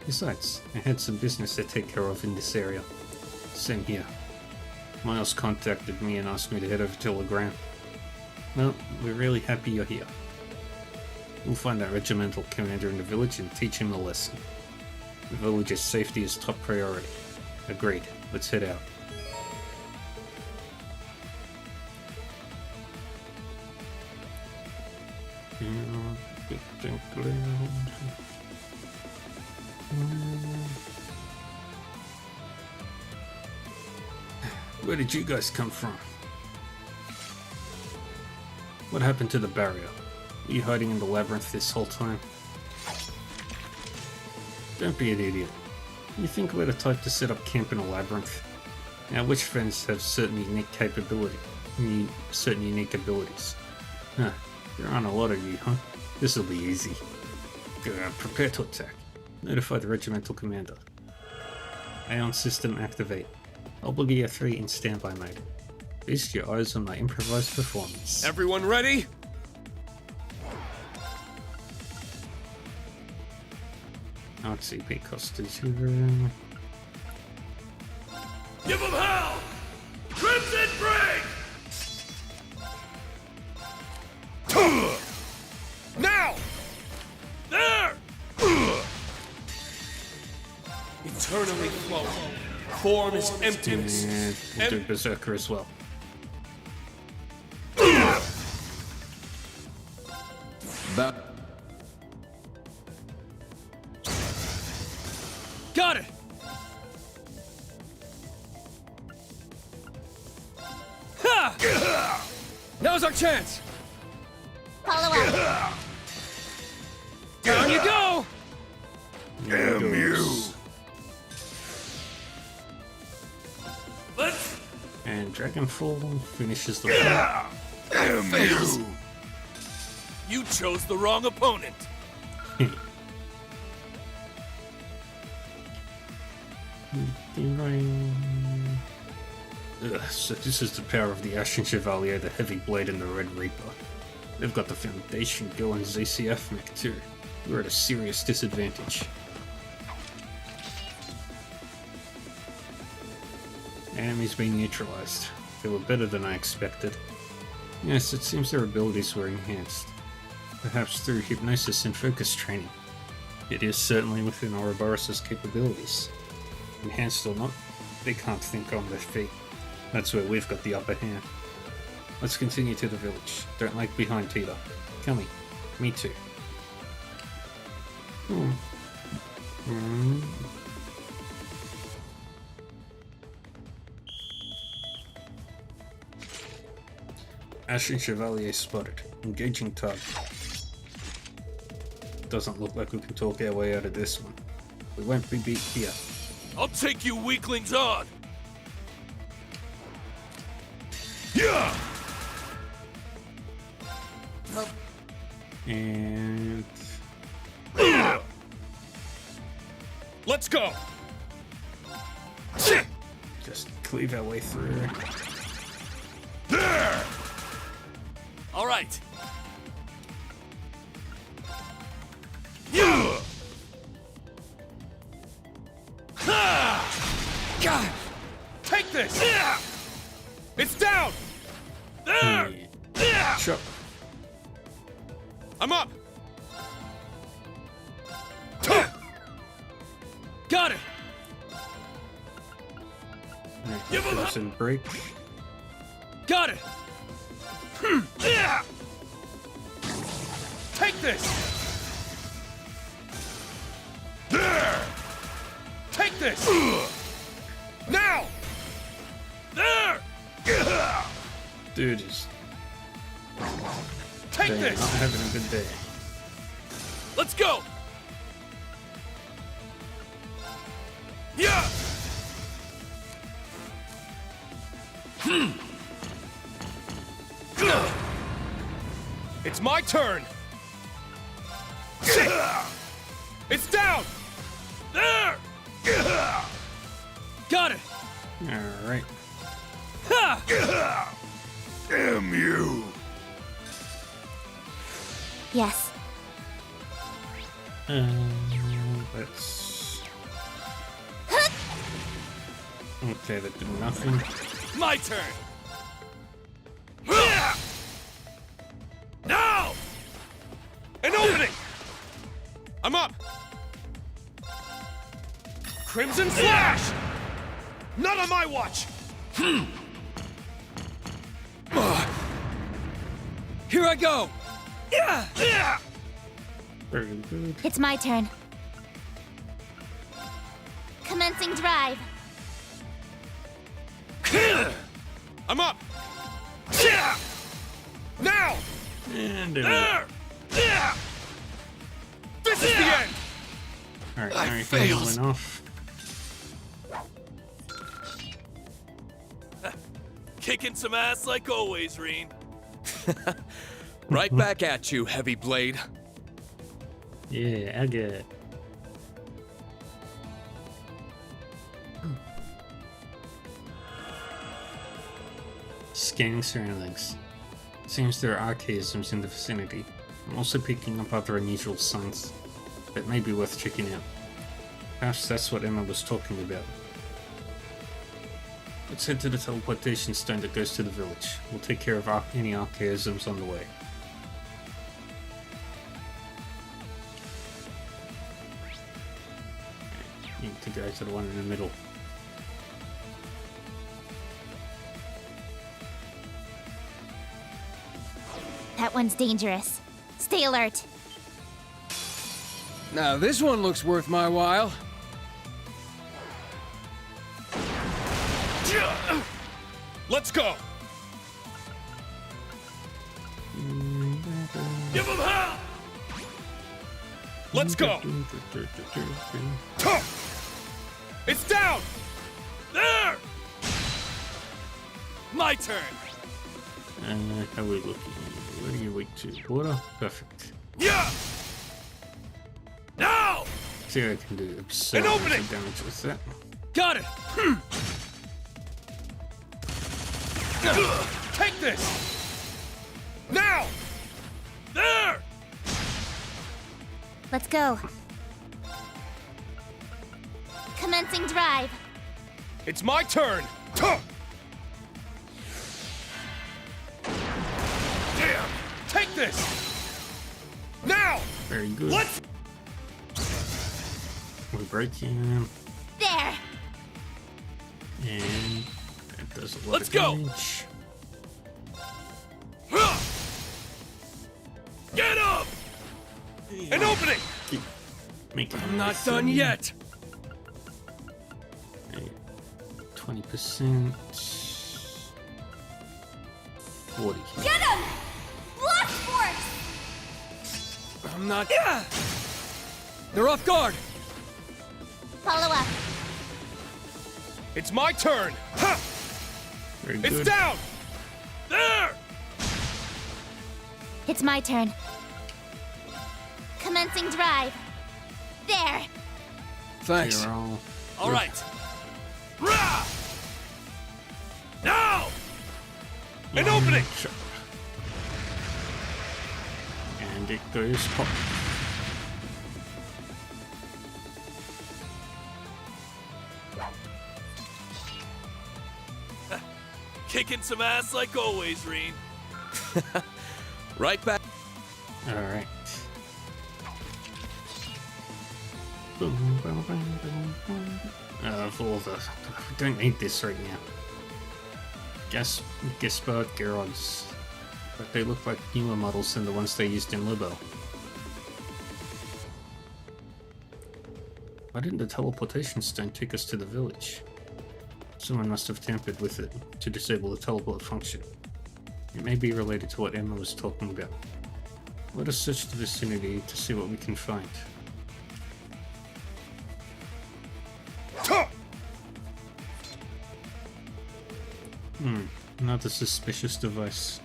Besides, I had some business to take care of in this area. Same here. Miles contacted me and asked me to head over to Legrand. Well, we're really happy you're here. We'll find that regimental commander in the village and teach him a lesson. The village's safety is top priority. Agreed. Let's head out. Where did you guys come from? What happened to the barrier? Were you hiding in the labyrinth this whole time? Don't be an idiot. You think we're the type to set up camp in a labyrinth? Now, witch friends have certain unique abilities. Huh, there aren't a lot of you, huh? This'll be easy. Prepare to attack. Notify the regimental commander. Ion system activate. Obligia 3 in standby mode. Feast your eyes on my improvised performance. Everyone ready? RCP cost 0. Give them hell! Crimson Break! Now! There! Eternally flowing. Form is emptiness. And we'll do Berserker as well. Got it! Ha! Now's our chance! Follow up. Down you go! Damn you! Let's... And Dragonfall finishes the fight. Damn you! You chose the wrong opponent! So this is the power of the Ashen Chevalier, the Heavy Blade, and the Red Reaper. They've got the Foundation Go and ZCF mech too. We're at a serious disadvantage. Enemies being neutralized. They were better than I expected. Yes, it seems their abilities were enhanced. Perhaps through hypnosis and focus training. It is certainly within Ouroboros' capabilities. Enhanced or not, they can't think on their feet. That's where we've got the upper hand. Let's continue to the village. Don't lag behind, Tita. Kami. Me too. Ashen Chevalier spotted. Engaging target. Doesn't look like we can talk our way out of this one. We won't be beat here. I'll take you weaklings on! Yeah! And... Let's go! just cleave our way through. There! All right. Yeah! God! Take this! It's down! There! Sure. I'm up! Got it! Give him up! And break. Got it! Take this! There! Take this! Now! There! Dude is Take this! not having a good day. Let's go! Yeah! It's my turn! It's down! There! Got it! Alright. Damn you! Yes. Let's... Okay, that did nothing. My turn! Now! An opening! I'm up! Crimson Flash! Not on my watch! Here I go! Very good. It's my turn. Commencing drive. I'm up! Now! And there! This is the end! Alright, I everything failed. went off. Kicking some ass like always, Reen. Right back at you, Heavy Blade. Yeah, I get it. Scanning surroundings. Seems there are archaisms in the vicinity. I'm also picking up other unusual signs that may be worth checking out. Perhaps that's what Emma was talking about. Let's head to the teleportation stone that goes to the village. We'll take care of any archaisms on the way. Need to go to the one in the middle. That one's dangerous. Stay alert. Now this one looks worth my while. Let's go! Give him hell! Let's go! It's down! There! My turn! How are we looking? Where are you weak to? Water? Perfect. Yeah! Now! See what I can do. Absurd An opening! damage with that. Got it! Take this! Now! There! Let's go. Commencing drive. It's my turn! Damn! Take this! Now! Very good. Let's... We break in, There. and that does a lot Let's of go. damage. Get up! An opening! not done yet! 20%. 40. Get him! Blast force! I'm not. Yeah! They're off guard! Follow up. It's my turn! Ha! Very It's good. down! There! It's my turn. Commencing drive. There. Thanks. You're All right. Rah! Now! An opening! And it goes pop. Kicking some ass like always, Reen. Right back. Alright. Boom, boom, boom, boom, boom. Of all the... We don't need this right now. Gaspard Garrods. But they look like newer models than the ones they used in Libo. Why didn't the teleportation stone take us to the village? Someone must have tampered with it to disable the teleport function. It may be related to what Emma was talking about. Let us search the vicinity to see what we can find. Another suspicious device.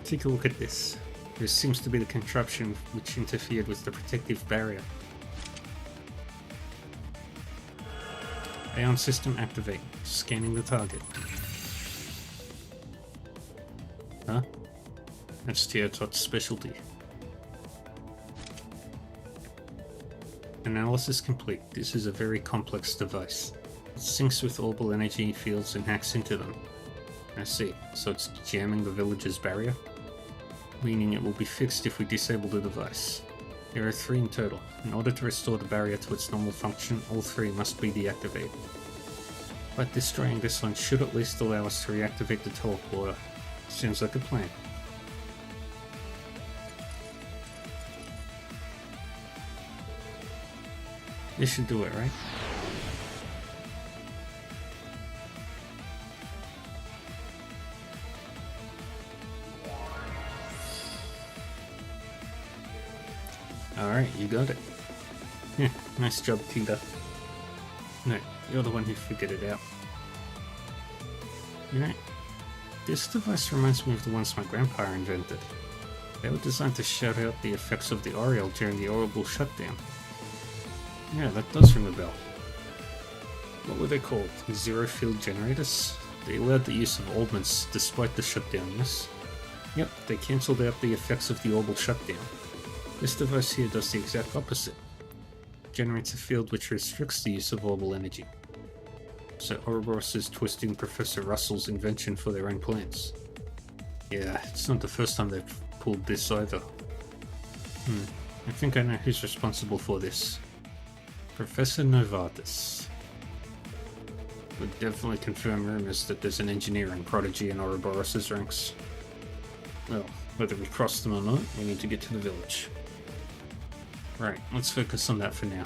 Take a look at this. This seems to be the contraption which interfered with the protective barrier. Ion system activate. Scanning the target. Huh? That's Teotot's specialty. Analysis complete. This is a very complex device. It syncs with orbital energy fields and hacks into them. I see. So it's jamming the village's barrier? Meaning it will be fixed if we disable the device. There are 3 in total. In order to restore the barrier to its normal function, all 3 must be deactivated. But destroying this one should at least allow us to reactivate the teleporter. Seems like a plan. This should do it, right? Alright, you got it. Yeah, nice job, Tita. No, you're the one who figured it out. You know, this device reminds me of the ones my grandpa invented. They were designed to shut out the effects of the Oriole during the orbital shutdown. Yeah, that does ring a bell. What were they called? Zero field generators? They allowed the use of augments despite the shutdown, yes? Yep, they cancelled out the effects of the orbital shutdown. This device here does the exact opposite. Generates a field which restricts the use of orbital energy. So Ouroboros is twisting Professor Russell's invention for their own plans. Yeah, it's not the first time they've pulled this either. I think I know who's responsible for this. Professor Novartis. Would definitely confirm rumors that there's an engineering prodigy in Ouroboros' ranks. Well, whether we cross them or not, we need to get to the village. Right, let's focus on that for now.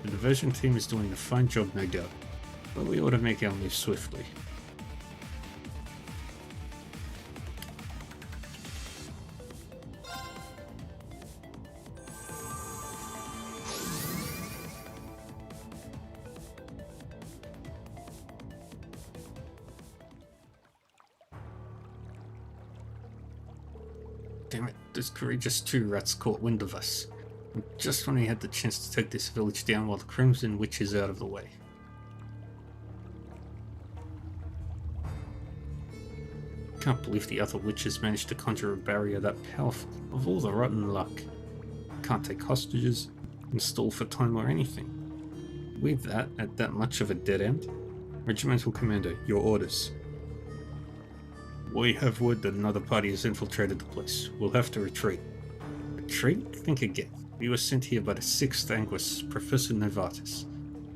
The diversion team is doing a fine job, no doubt, but we ought to make our move swiftly. Damn it, those courageous 2 rats caught wind of us. And just when we had the chance to take this village down while the Crimson Witch is out of the way. Can't believe the other witches managed to conjure a barrier that powerful. Of all the rotten luck. Can't take hostages, install for time or anything. With that, at that much of a dead end? Regimental Commander, your orders. We have word that another party has infiltrated the place. We'll have to retreat. Retreat? Think again. We were sent here by the 6th Anguis, Professor Novartis.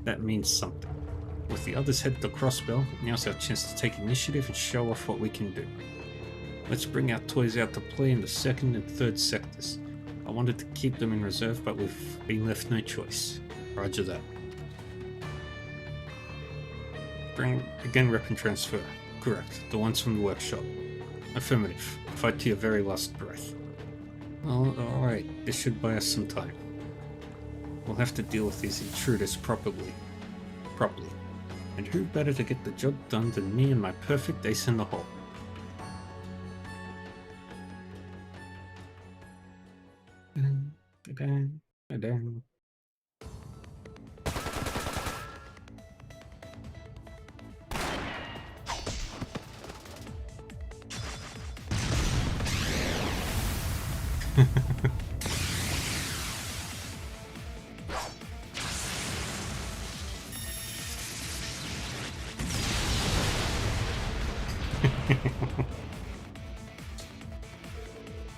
That means something. With the others headed to Crossbell, now's our chance to take initiative and show off what we can do. Let's bring our toys out to play in the 2nd and 3rd sectors. I wanted to keep them in reserve, but we've been left no choice. Roger that. Bring again weapon transfer. Correct. The ones from the workshop. Affirmative. Fight to your very last breath. Well, alright. This should buy us some time. We'll have to deal with these intruders properly. And who better to get the job done than me and my perfect ace in the hole?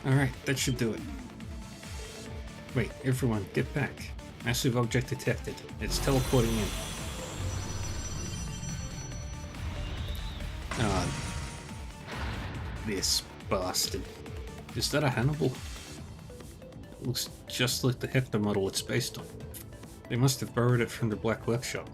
Alright, that should do it. Wait, everyone, get back. Massive object detected. It's teleporting in. Ah, this bastard. Is that a Hannibal? It looks just like the Hector model it's based on. They must have borrowed it from the Black Workshop.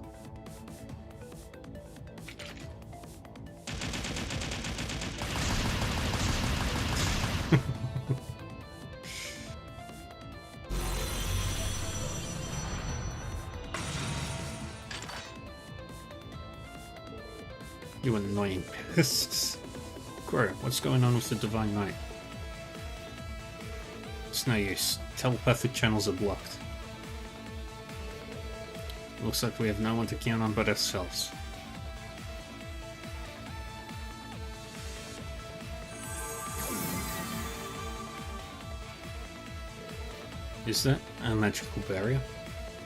You annoying pests. Quora, what's going on with the Divine Knight? It's no use. Telepathic channels are blocked. Looks like we have no one to count on but ourselves. Is that a magical barrier?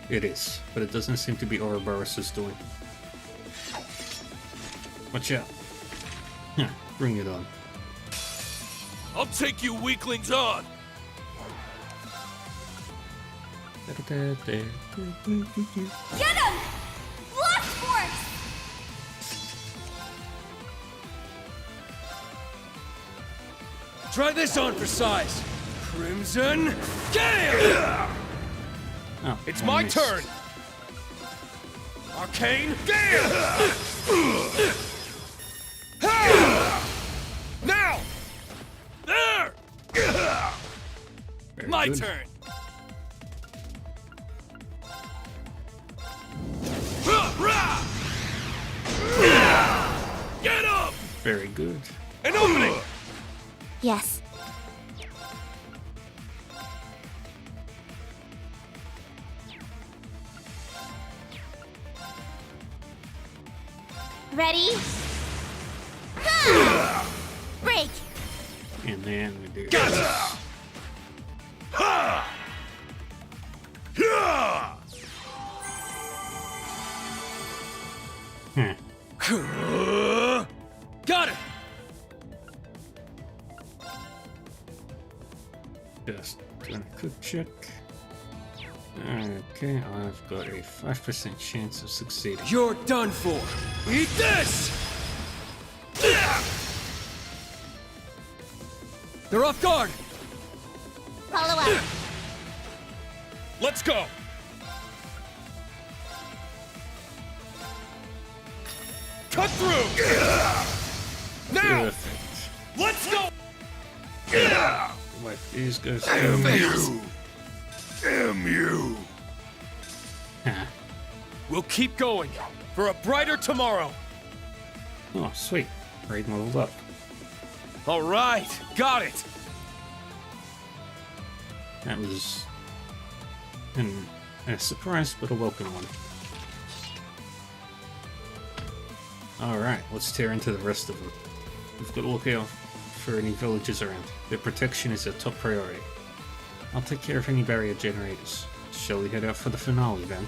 It is, but it doesn't seem to be Ouroboros' doing. Watch out. Huh, bring it on. I'll take you weaklings on! Get him! Blast Force! Try this on for size. Crimson Gale! Oh, It's I my missed. turn! Arcane Gale! Now! There! Very My good. turn! Get up! Very good. An opening! Yes. Ready? Break! And then we do Gotcha! this. Ha! Yeah! Got it! Just doing a quick check. Okay, I've got a 5% chance of succeeding. You're done for. Eat this! They're off guard! Follow up. Let's go! Cut through! Now! Perfect. Let's go! Let these guys go. Damn you! Huh. We'll keep going for a brighter tomorrow. Oh, sweet. Raid modeled up. All right, got it. That was a surprise, but a welcome one. Alright, let's tear into the rest of them. We've got to look out for any villages around. Their protection is a top priority. I'll take care of any barrier generators. Shall we head out for the finale then?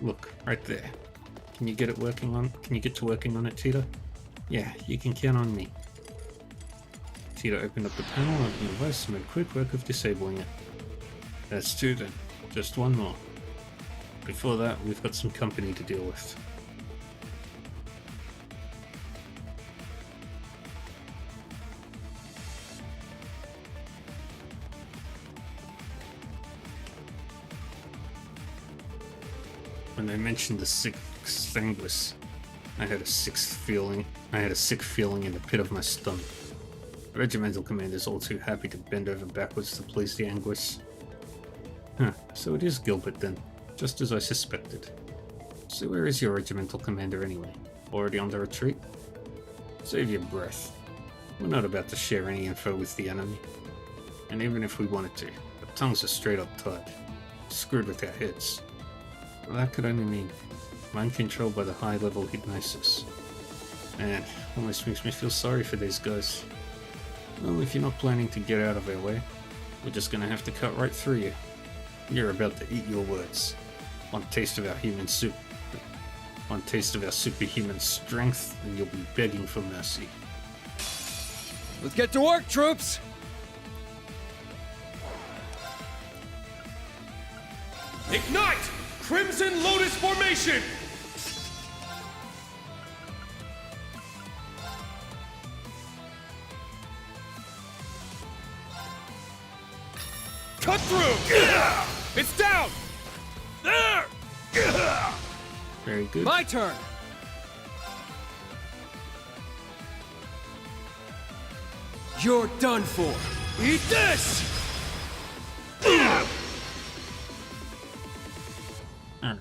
Look, right there. Can you get it working on? Can you get to working on it, Tita? Yeah, you can count on me. Tita opened up the panel, opened the device, and made quick work of disabling it. That's two then. Just one more. before that, we've got some company to deal with. When they mentioned the sixth Anguis, I had a sick feeling in the pit of my stomach. The regimental commander's all too happy to bend over backwards to please the Anguis. Huh, so it is Gilbert then, just as I suspected. So where is your regimental commander anyway? Already on the retreat? Save your breath. We're not about to share any info with the enemy. And even if we wanted to, our tongues are straight up tied. Screwed with our heads. Well, that could only mean mind control by the high-level hypnosis. Man, almost makes me feel sorry for these guys. Well, if you're not planning to get out of our way, we're just gonna have to cut right through you. You're about to eat your words. One taste of our human soup. One taste of our superhuman strength, and you'll be begging for mercy. Let's get to work, troops! Ignite! Crimson Lotus formation! Cut through! It's down! There! Very good. My turn! You're done for! Eat this! Alright.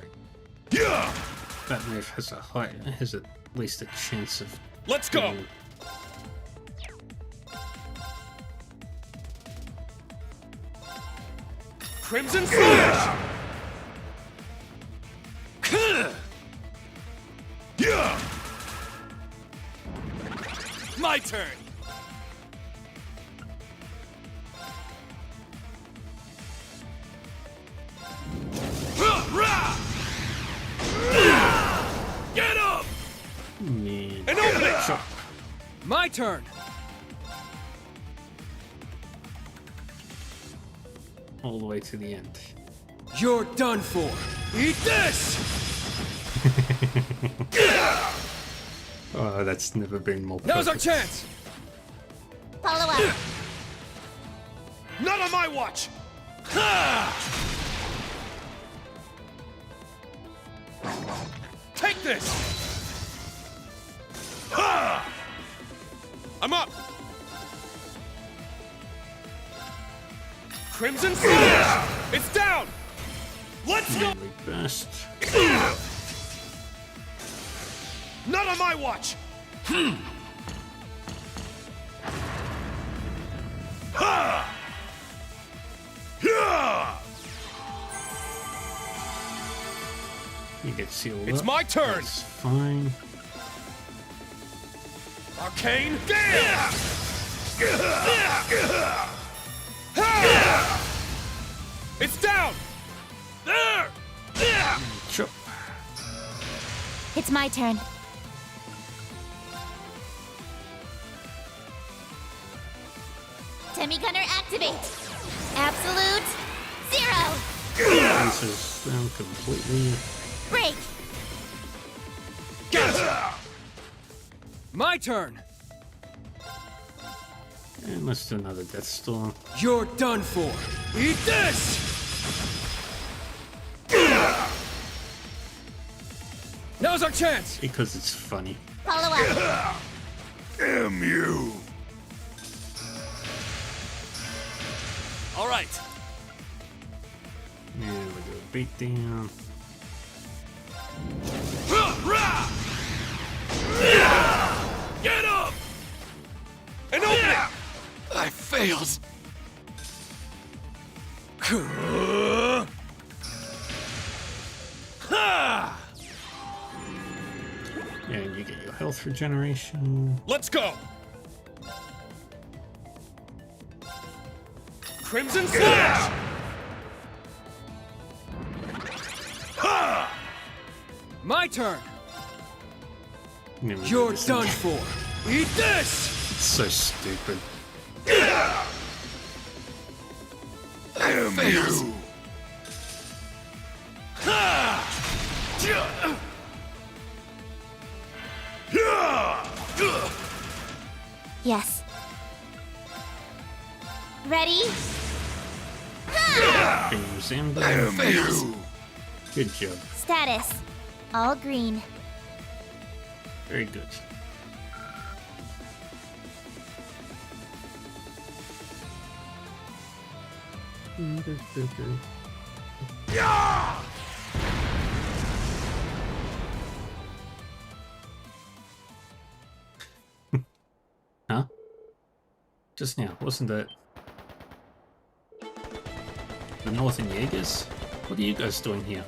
That move has at least a chance of... Let's go! Crimson Slash! My turn! Get up! Man. And open it! My turn! All the way to the end. You're done for! Eat this! Oh, that's never been more perfect. Now's our chance! Follow up! Not on my watch! Take this! I'm up! Crimson Slash! It's down! Let's go! Best. Not on my watch! You get sealed It's up. my turn! That's fine. Arcane Gale! It's down! There! Chop. It's my turn. Semi-gunner activate! Absolute zero! Answers down completely. Break! My turn! And let's do another Death Storm. You're done for! Eat this! Now's our chance! Because it's funny. Follow up! Damn you! Alright. And we'll do a beatdown. Get up! And open it! I failed. And you get your health regeneration. Let's go! Crimson Slash! My turn! And then we You're do this done again. for! Eat this! It's so stupid. I failed. Yes. Ready? Good job. Status. All green. Very good. Huh? Just now, wasn't that the Northern Jaegers? What are you guys doing here?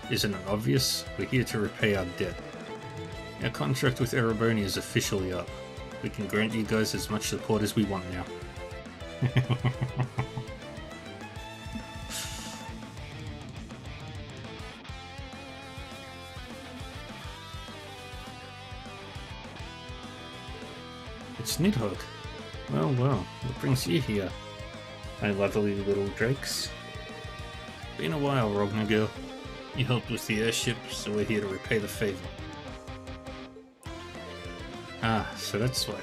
Isn't it obvious? We're here to repay our debt. Our contract with Ereboni is officially up. We can grant you guys as much support as we want now. It's Nidhogg. Well, what brings you here? My lovely little drakes. Been a while, Rogna girl. You helped with the airship, so we're here to repay the favor. Ah, so that's why.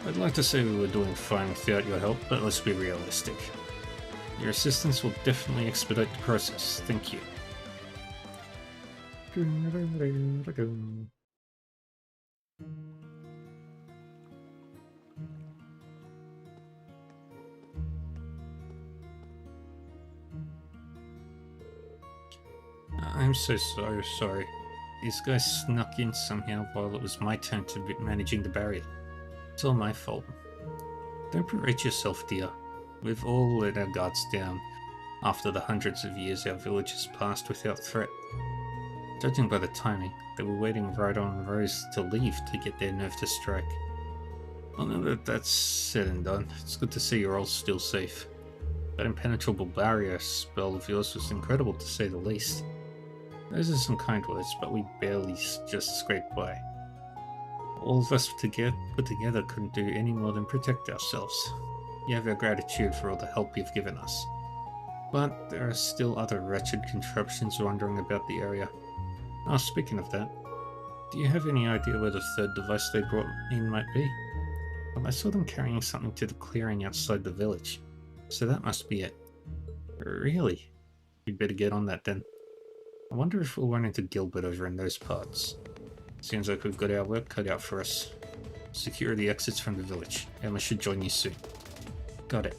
I'd like to say we were doing fine without your help, but let's be realistic. Your assistance will definitely expedite the process. Thank you. I'm so sorry. These guys snuck in somehow while it was my turn to be managing the barrier. It's all my fault. Don't berate yourself, dear. We've all let our guards down after the hundreds of years our village has passed without threat. Judging by the timing, they were waiting right on Rose to leave to get their nerve to strike. Well, now that that's said and done, it's good to see you're all still safe. That impenetrable barrier spell of yours was incredible, to say the least. Those are some kind words, but we barely just scraped by. All of us put together couldn't do any more than protect ourselves. You have our gratitude for all the help you've given us. But there are still other wretched contraptions wandering about the area. Oh, speaking of that, do you have any idea where the third device they brought in might be? Well, I saw them carrying something to the clearing outside the village, so that must be it. Really? We'd better get on that then. I wonder if we'll run into Gilbert over in those parts. Seems like we've got our work cut out for us. Secure the exits from the village. Emma should join you soon. Got it.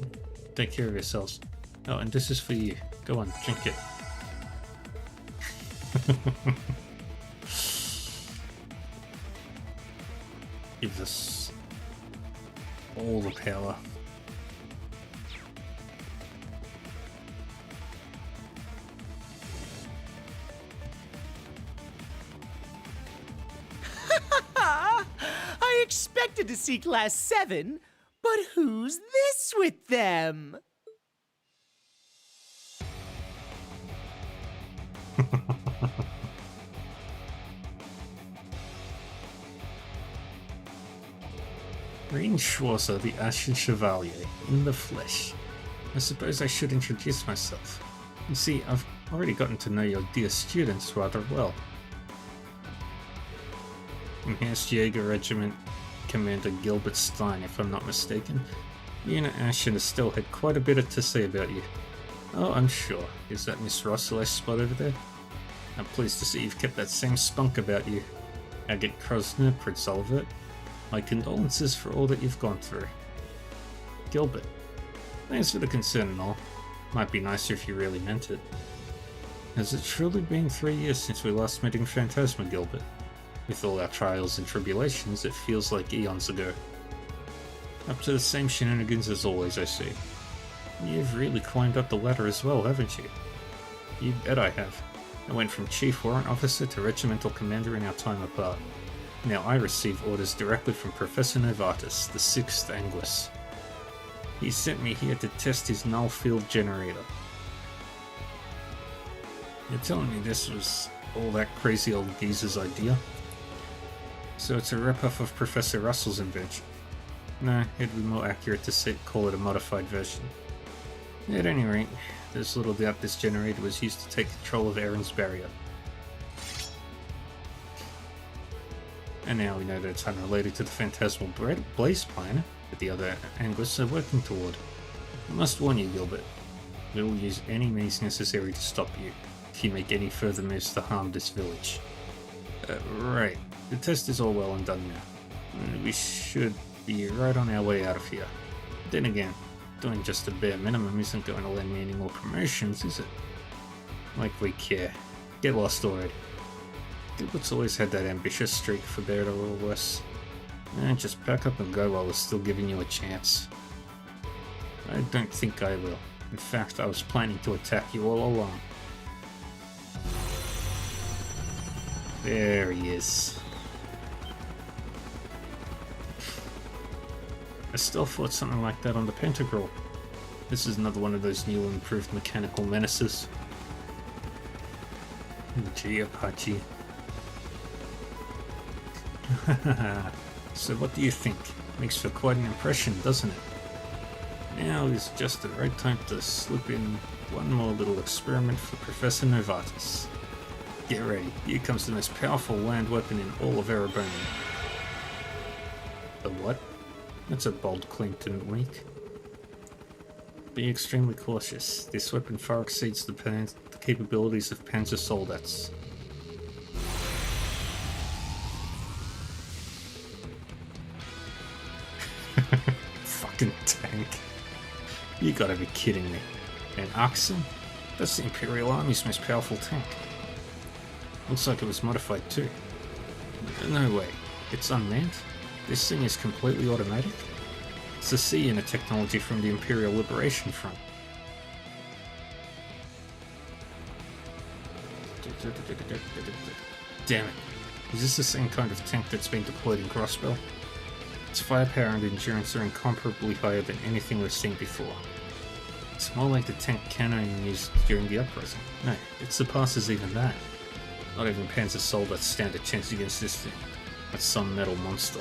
Take care of yourselves. Oh, and this is for you. Go on, drink it. Gives us all the power. I expected to see Class 7, but who's this with them? Rain Schwarzer, the Ashen Chevalier, in the flesh. I suppose I should introduce myself. You see, I've already gotten to know your dear students rather well. Enhanced Jaeger Regiment Commander Gilbert Stein, if I'm not mistaken. You and Ashen has still had quite a bit to say about you. Oh, I'm sure. Is that Miss Russell I spot over there? I'm pleased to see you've kept that same spunk about you. Agate Krosner, Prince Olivert. My condolences for all that you've gone through. Gilbert, thanks for the concern and all. Might be nicer if you really meant it. Has it truly been 3 years since we last met in Phantasma, Gilbert? With all our trials and tribulations, it feels like eons ago. Up to the same shenanigans as always, I see. You've really climbed up the ladder as well, haven't you? You bet I have. I went from Chief Warrant Officer to Regimental Commander in our time apart. Now I receive orders directly from Professor Novartis, the 6th Anguis. He sent me here to test his null field generator. You're telling me this was all that crazy old geezer's idea? So it's a rip-off of Professor Russell's invention. No, it'd be more accurate to call it a modified version. At any rate, there's little doubt this generator was used to take control of Aaron's barrier. And now we know that it's unrelated to the phantasmal Blaze plan that the other Anguists are working toward. I must warn you, Gilbert. We will use any means necessary to stop you if you make any further moves to harm this village. Right. The test is all well and done now. We should be right on our way out of here. Then again, doing just a bare minimum isn't going to land me any more promotions, is it? Like we care. Get lost already. Gilbert's always had that ambitious streak, for better or worse. Just pack up and go while we're still giving you a chance. I don't think I will. In fact, I was planning to attack you all along. There he is. I still thought something like that on the Pentagram. This is another one of those new and improved mechanical menaces. Gee, Apache. So what do you think? Makes for quite an impression, doesn't it? Now is just the right time to slip in one more little experiment for Professor Novatus. Get ready, here comes the most powerful land weapon in all of Erebonian. The what? That's a bold claim to make. Be extremely cautious. This weapon far exceeds the capabilities of Panzer Soldats. Fucking tank. You gotta be kidding me. An Oxen? That's the Imperial Army's most powerful tank. Looks like it was modified too. No way. It's unmanned? This thing is completely automatic? It's a sea unit technology from the Imperial Liberation Front. Damn it. Is this the same kind of tank that's been deployed in Grossbell? Its firepower and endurance are incomparably higher than anything we've seen before. It's more like the tank cannon used during the uprising. No, it surpasses even that. Not even Panzer Soldats stand a chance against this thing. That's some metal monster.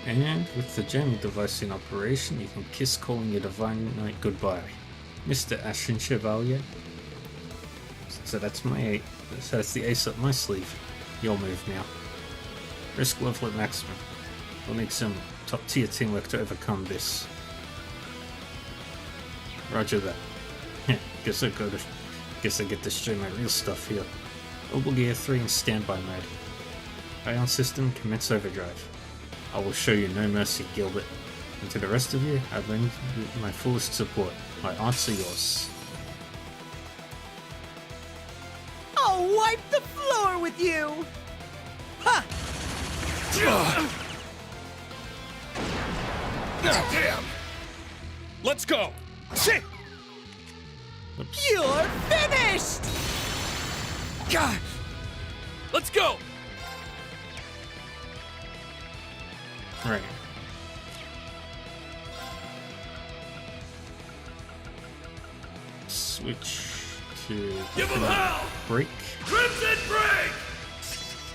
And with the jamming device in operation, you can kiss calling your Divine Knight goodbye. Mr. Ashen Chevalier. So that's the ace up my sleeve. Your move now. Risk level at maximum. We'll need some top tier teamwork to overcome this. Roger that. Guess I get to show my real stuff here. Mobile Gear 3 in standby mode. Ion system commence overdrive. I will show you no mercy, Gilbert. And to the rest of you, I lend you my fullest support. My answer yours. I'll wipe the floor with you! Ha! Damn! Let's go! Shit! Oops. You're finished! God! Let's go! Right. Switch to Give him hell! break. Crimson break!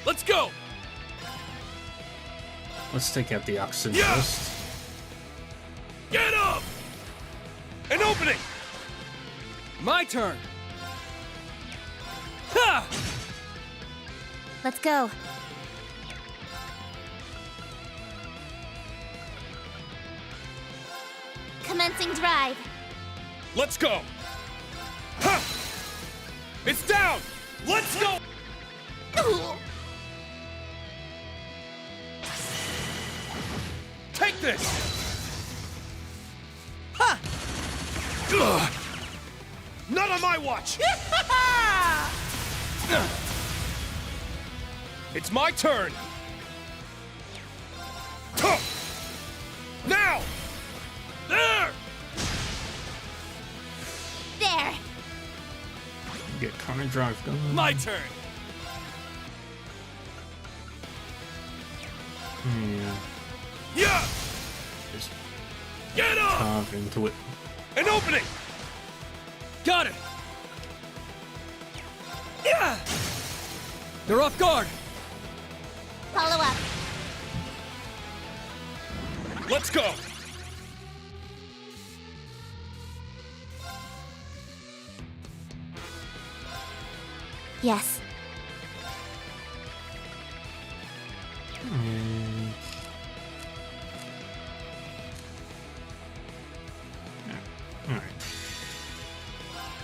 Let's go! Let's take out the Oxen Yeah! first. Get up! An opening! My turn! Ha! Let's go. Commencing drive. Let's go! Ha! It's down! Let's go! Take this! Ha! Ugh. Not on my watch! It's my turn! Huh. Now! There! There. Get counter drive going. My turn! Yeah. Yeah! Just Get up! carve into it. An opening! Got it! Yeah! They're off guard! Follow up. Let's go! Yes. And... Alright.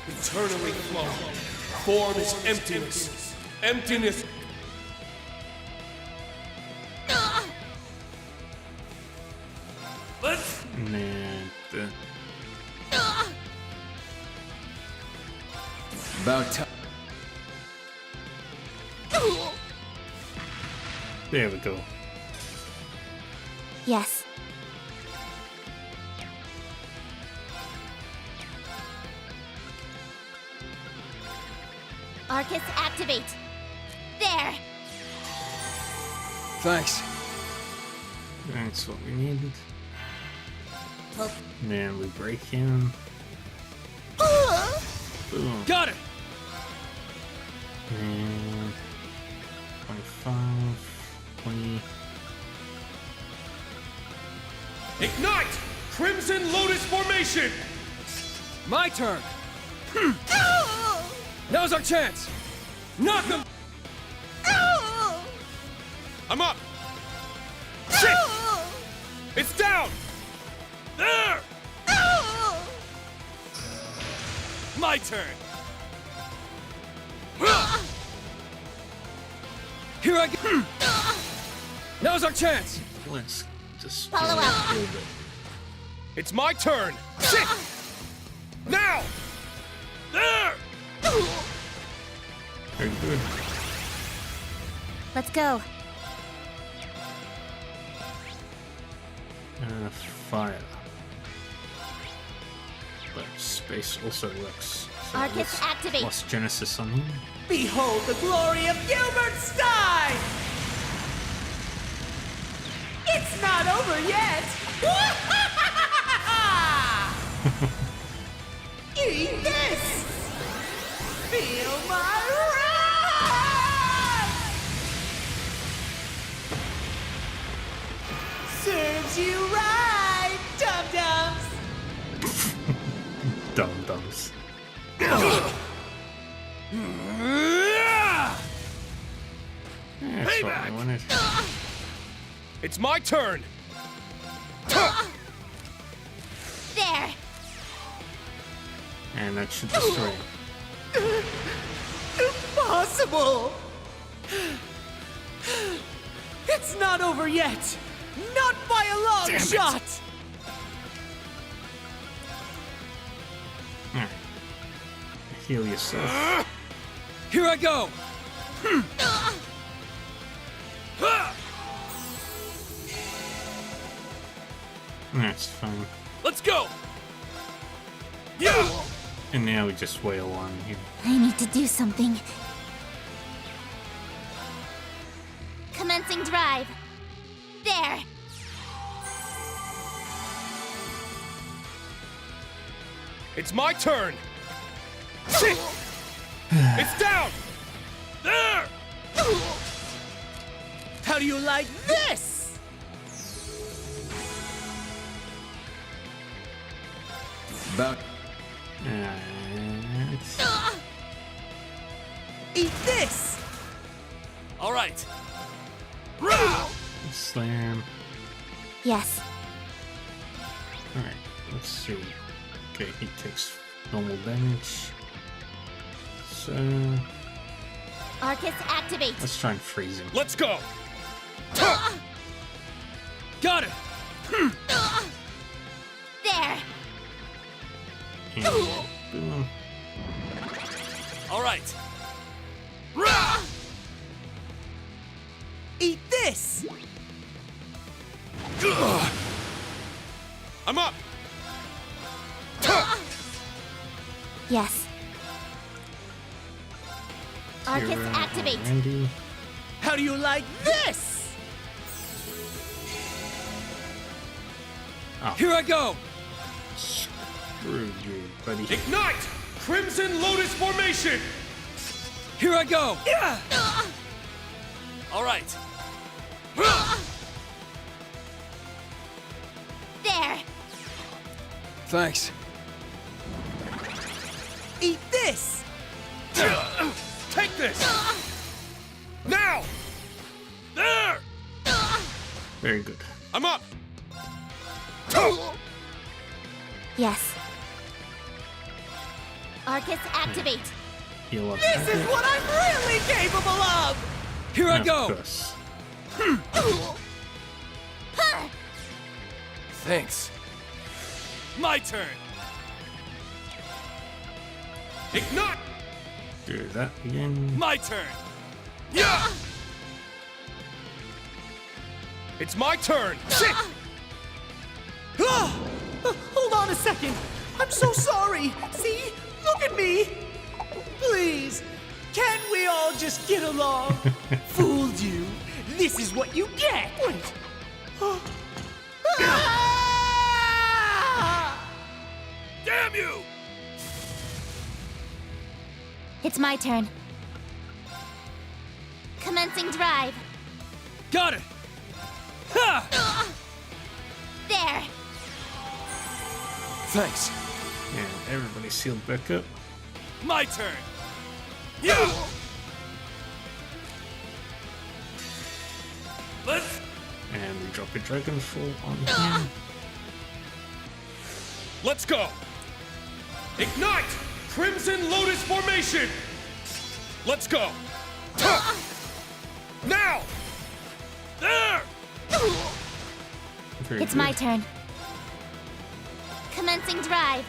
Eternally flowing. Form is emptiness. Emptiness. Let's. And About time. there we go. Yes. Arcus, activate. There. Thanks. That's what we needed. Then we break him. Boom. Got it. And 25, 20. Ignite! Crimson Lotus formation! My turn. Now's our chance. Knock him. I'm up! Shit! It's down! There! My turn! Here I go. Now's our chance. Let's just Follow up. It's my turn! Shit! Now! There! Very good. Let's go. Fire. But space also works. So Arcus, let's activate. plus Genesis on him. Behold the glory of Gilbert Stein! It's not over yet! Eat this! Feel my wrath! Serves you right, dum-dums! Dum-dums. That's what I wanted. It's my turn! There. And that should destroy him. Impossible! It's not over yet! Not by a long Damn it. shot! Alright. Heal yourself. Here I go! That's fine. Let's go! Yeah! And now we just wail on him. I need to do something. Commencing drive. There. It's my turn! Shit! It's down! There! How do you like this? About. Eat this! All right. Slam. Yes. Alright, let's see. Okay, he takes normal damage. So Arcus, activate. let's try and freeze him. Let's go! Got it! There. And boom. All right. Eat this! I'm up! Yes. Arcus, Kira and activate. Randy. How do you like this? Oh, Here I go! screw you, buddy. Ignite! Crimson Lotus formation! Here I go! Yeah! All right. There. Thanks. Eat this! Take got this! Now! There! Very good. I'm up! Yes. Arcus, activate. Heal up. This is what I'm really capable of! Here I Of go! course. Thanks. My turn! Ignite! Do that again. My turn! Yeah! It's my turn! Shit! Ah! Hold on a second! I'm so sorry! See? Look at me! Please, can't we all just get along? Fooled you. This is what you get! Wait. Damn you! It's my turn. Commencing drive. Got it! Ha! There. Thanks. And everybody sealed back up. My turn! Yeah! Let's... And we drop a Dragonfall on him. Let's go! Ignite! Crimson Lotus Formation! Let's go! Now! There! Very It's good. my turn. Commencing drive.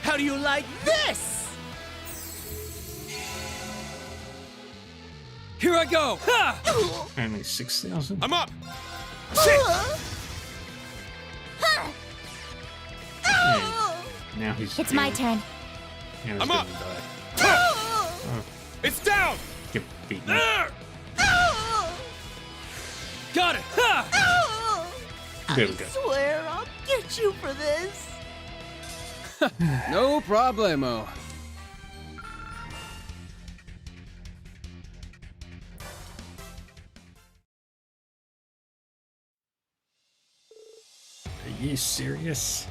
How do you like this? Here I go! Ha! Only 6,000. I'm up! Shit! And now he's It's my down. turn. Now he's I'm gonna up. die. Ha! It's down! Get beaten. There! Got it! Ha! There we go. Swear I'll get you for this. No problemo. Are you serious?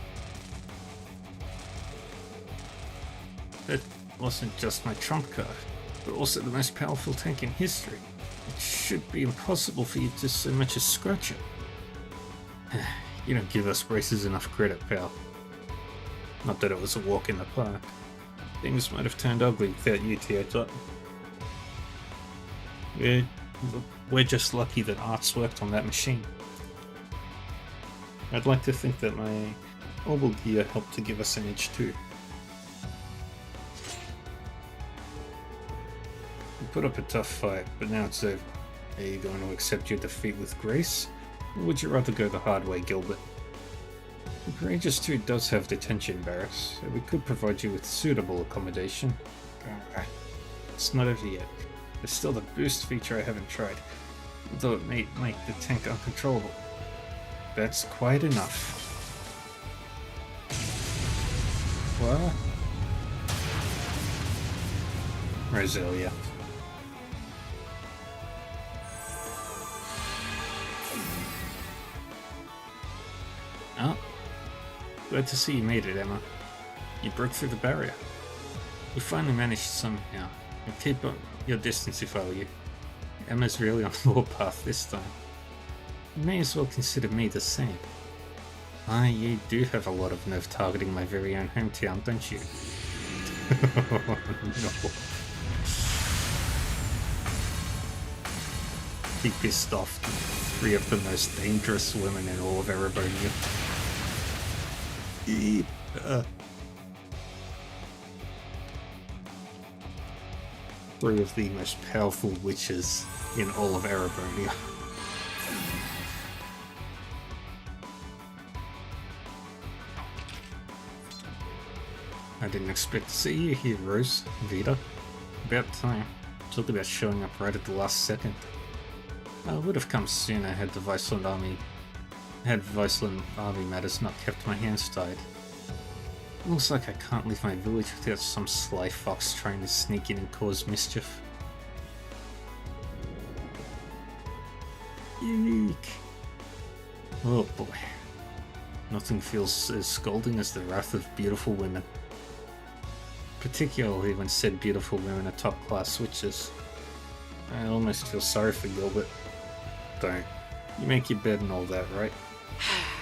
That wasn't just my trump card, but also the most powerful tank in history. It should be impossible for you to so much as scratch it. You don't give us braces enough credit, pal. Not that it was a walk in the park. Things might have turned ugly without you, Teotot. We're just lucky that Arts worked on that machine. I'd like to think that my mobile gear helped to give us an edge too. We put up a tough fight, but now it's over. Are you going to accept your defeat with grace? Or would you rather go the hard way, Gilbert? The Courageous 2 does have detention barracks, so we could provide you with suitable accommodation. It's not over yet. There's still the boost feature I haven't tried, although it may make the tank uncontrollable. That's quite enough. What? Roselia. Oh. Glad to see you made it, Emma. You broke through the barrier. You finally managed somehow. I'll keep up your distance if I were you. Emma's really on the warpath this time. You may as well consider me the same. Ah, you do have a lot of nerve targeting my very own hometown, don't you? No. He pissed off 3 of the most dangerous women in all of Erebonia. 3 of the most powerful witches in all of Erebonia. I didn't expect to see you here, Rose. Vita. About time. Talk about showing up right at the last second. I would have come sooner had the Viceland army matters not kept my hands tied. Looks like I can't leave my village without some sly fox trying to sneak in and cause mischief. Eek. Oh boy. Nothing feels as scalding as the wrath of beautiful women. particularly when said beautiful women are top-class witches. I almost feel sorry for Gilbert. Don't. You make your bed and all that, right?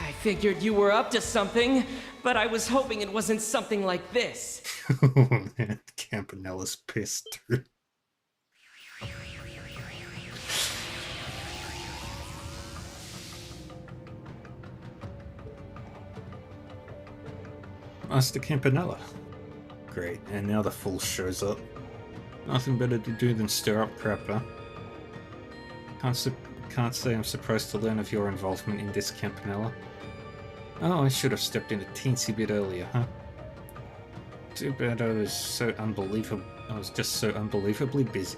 I figured you were up to something, but I was hoping it wasn't something like this. Oh man, Campanella's pissed too. Master Campanella. Great, and now the fool shows up. Nothing better to do than stir up crap, huh? Can't say I'm surprised to learn of your involvement in this, Campanella. Oh, I should have stepped in a teensy bit earlier, huh? Too bad I was just so unbelievably busy.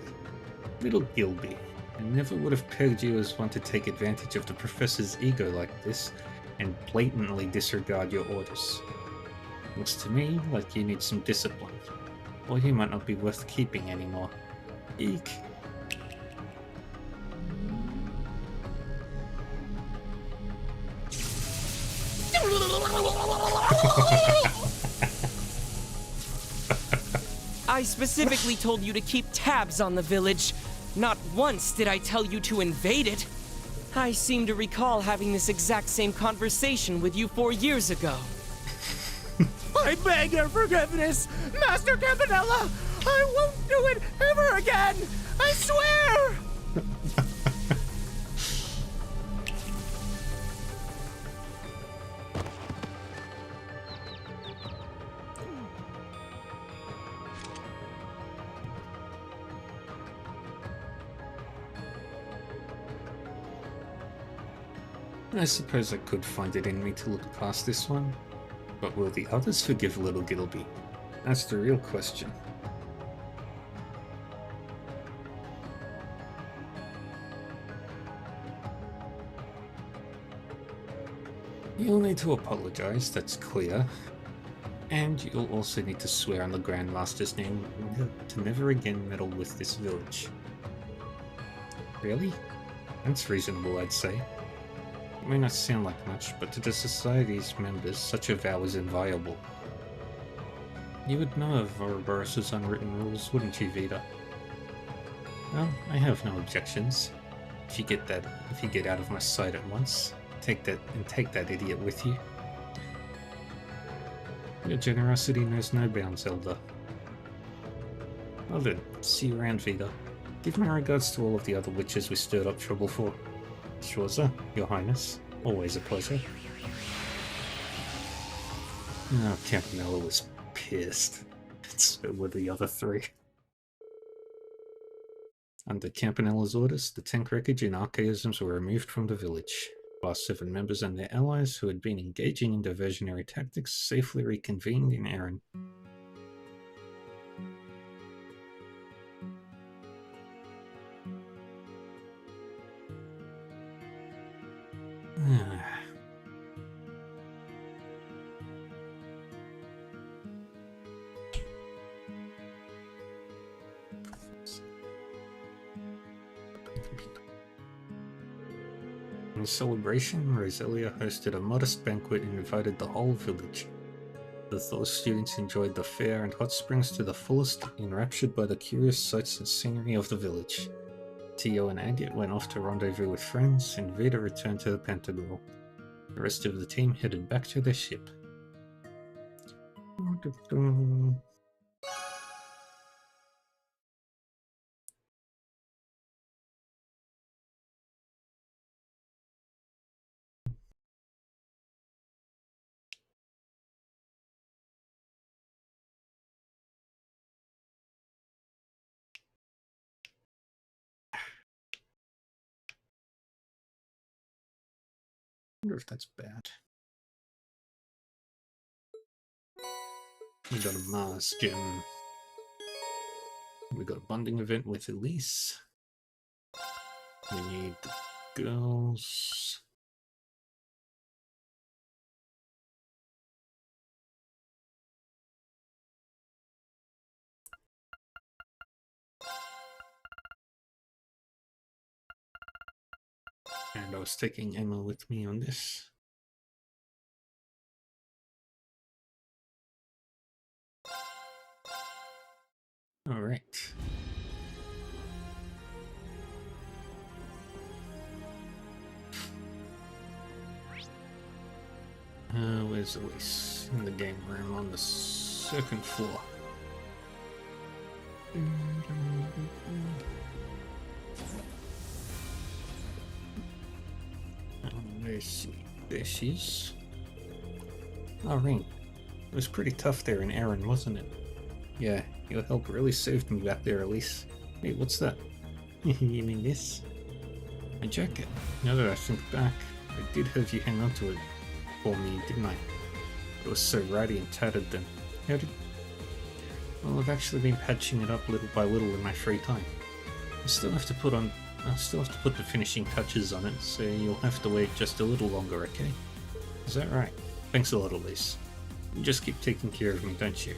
Little Gilby, I never would have pegged you as one to take advantage of the professor's ego like this and blatantly disregard your orders. Looks to me like you need some discipline, or you might not be worth keeping anymore. Eek. I specifically told you to keep tabs on the village. Not once did I tell you to invade it. I seem to recall having this exact same conversation with you 4 years ago. I beg your forgiveness, Master Campanella! I won't do it ever again! I swear! I suppose I could find it in me to look past this one. But will the others forgive little Gilby? That's the real question. You'll need to apologize, that's clear. And you'll also need to swear on the Grand Master's name to never again meddle with this village. Really? That's reasonable, I'd say. It may not sound like much, but to the Society's members, such a vow is inviolable. You would know of Ouroboros' unwritten rules, wouldn't you, Vita? Well, I have no objections. If you get out of my sight at once, take that idiot with you. Your generosity knows no bounds, Elder. Well then, see you around, Vita. Give my regards to all of the other witches we stirred up trouble for. Schwarzer, Your Highness. Always a pleasure. Oh, Campanella was pissed. So were the other three. Under Campanella's orders, the tank wreckage and archaisms were removed from the village. Last 7 members and their allies who had been engaging in diversionary tactics safely reconvened in Erin. In celebration, Roselia hosted a modest banquet and invited the whole village. The Thor students enjoyed the fair and hot springs to the fullest, enraptured by the curious sights and scenery of the village. Tio and Agate went off to rendezvous with friends, and Vita returned to the Pentagon. The rest of the team headed back to their ship. I wonder if that's bad. We got a Mars gem. We got a bonding event with Elise. We need the girls. And I was taking Emma with me on this. Alright. Where's Elise? In the game room on the second floor. Let's see. There she is. Oh, Rean. It was pretty tough there in Erin, wasn't it? Yeah, your help really saved me back there, Elise. Hey, what's that? You mean this? My jacket. Now that I think back, I did have you hang on to it for me, didn't I? It was so ratty and tattered then. How did... Well, I've actually been patching it up little by little in my free time. I still have to put the finishing touches on it, so you'll have to wait just a little longer, okay? Is that right? Thanks a lot, Elise. You just keep taking care of me, don't you?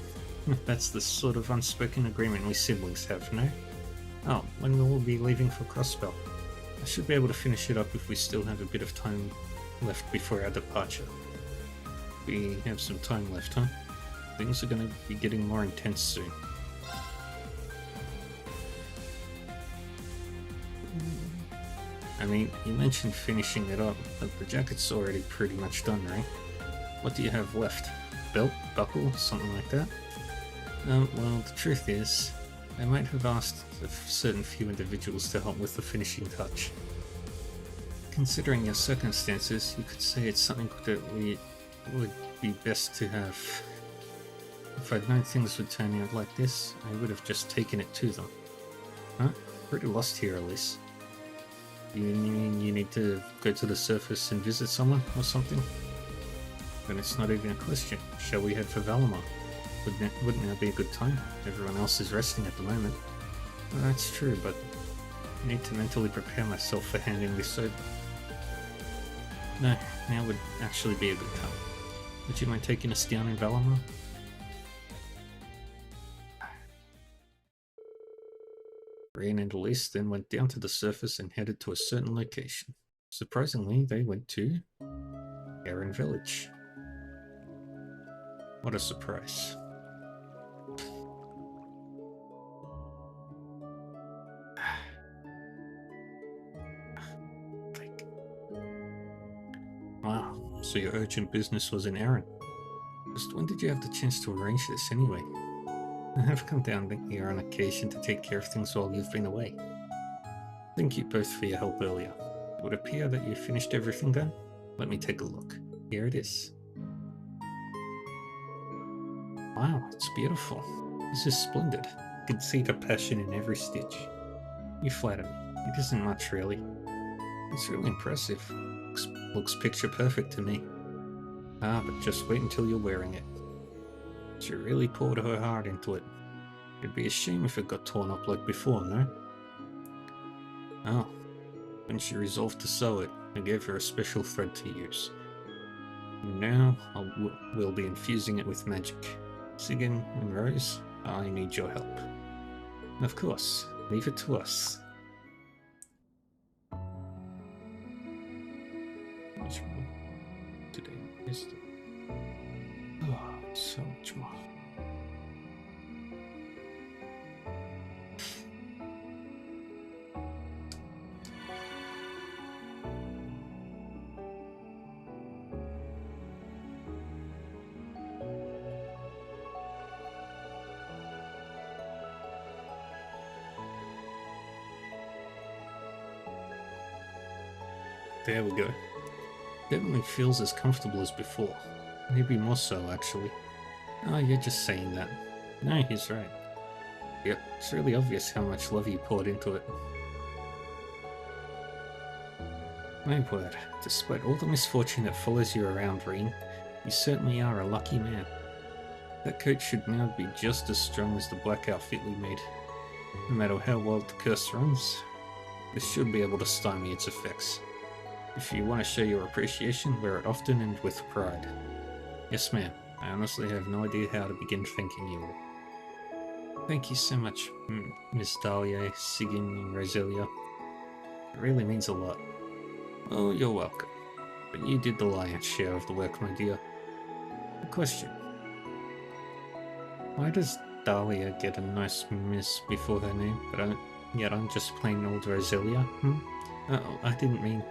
That's the sort of unspoken agreement we siblings have, no? Oh, when will we be leaving for Crossbell? I should be able to finish it up if we still have a bit of time left before our departure. We have some time left, huh? Things are gonna be getting more intense soon. I mean, you mentioned finishing it up, but the jacket's already pretty much done, right? What do you have left? Belt? Buckle? Something like that? Well, the truth is, I might have asked a certain few individuals to help with the finishing touch. Considering your circumstances, you could say it's something that we would be best to have. If I'd known things would turn out like this, I would have just taken it to them. Huh? Pretty lost here, Elise. You mean you need to go to the surface and visit someone or something? Then it's not even a question. Shall we head for Valamar? Wouldn't now be a good time? Everyone else is resting at the moment. Well, that's true, but I need to mentally prepare myself for handing this over. No, now would actually be a good time. Would you mind taking us down in Valamar? Rean and Elise then went down to the surface and headed to a certain location. Surprisingly, they went to Erin Village. What a surprise. Wow, so your urgent business was in Erin. Just when did you have the chance to arrange this anyway? I have come down here on occasion to take care of things while you've been away. Thank you both for your help earlier. It would appear that you finished everything then? Let me take a look. Here it is. Wow, it's beautiful. This is splendid. I can see the passion in every stitch. You flatter me. It isn't much, really. It's really impressive. Looks picture perfect to me. Ah, but just wait until you're wearing it. She really poured her heart into it. It'd be a shame if it got torn up like before, no? Oh, when she resolved to sew it, I gave her a special thread to use. And now we'll be infusing it with magic. Sigyn and Rose, I need your help. Of course, leave it to us. Much more today is the... Oh, so much more. There we go. Definitely feels as comfortable as before. Maybe more so, actually. Oh, you're just saying that. No, he's right. Yep, it's really obvious how much love you poured into it. My word, despite all the misfortune that follows you around, Rean, you certainly are a lucky man. That coat should now be just as strong as the black outfit we made. No matter how well the curse runs, this should be able to stymie its effects. If you want to show your appreciation, wear it often and with pride. Yes, ma'am. I honestly have no idea how to begin thanking you all. Thank you so much, Miss Dahlia, Sigyn, and Roselia. It really means a lot. Oh, you're welcome. But you did the lion's share of the work, my dear. A question. Why does Dahlia get a nice miss before her name, but yet I'm just plain old Roselia? Oh, I didn't mean...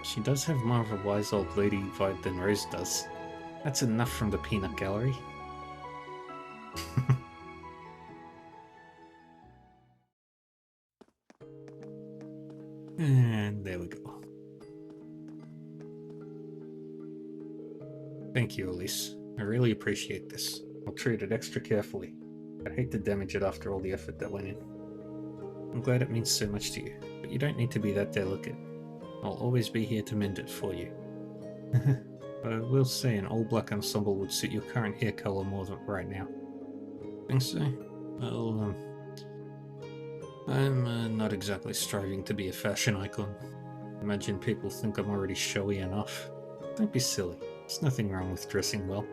She does have more of a wise old lady vibe than Rose does. That's enough from the peanut gallery. And there we go. Thank you, Elise. I really appreciate this. I'll treat it extra carefully. I'd hate to damage it after all the effort that went in. I'm glad it means so much to you, but you don't need to be that delicate. I'll always be here to mend it for you. But I will say an all-black ensemble would suit your current hair color more than right now. Think so? Well, I'm not exactly striving to be a fashion icon. Imagine people think I'm already showy enough. Don't be silly. There's nothing wrong with dressing well.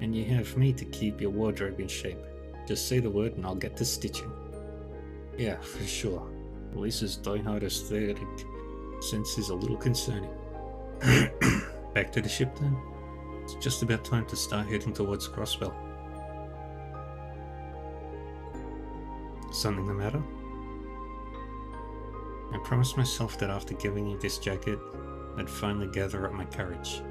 And you have me to keep your wardrobe in shape. Just say the word and I'll get to stitching. Yeah, for sure. Lisa's die-hard aesthetic sense is a little concerning. Back to the ship then? It's just about time to start heading towards Crossbell. Something the matter? I promised myself that after giving you this jacket, I'd finally gather up my courage.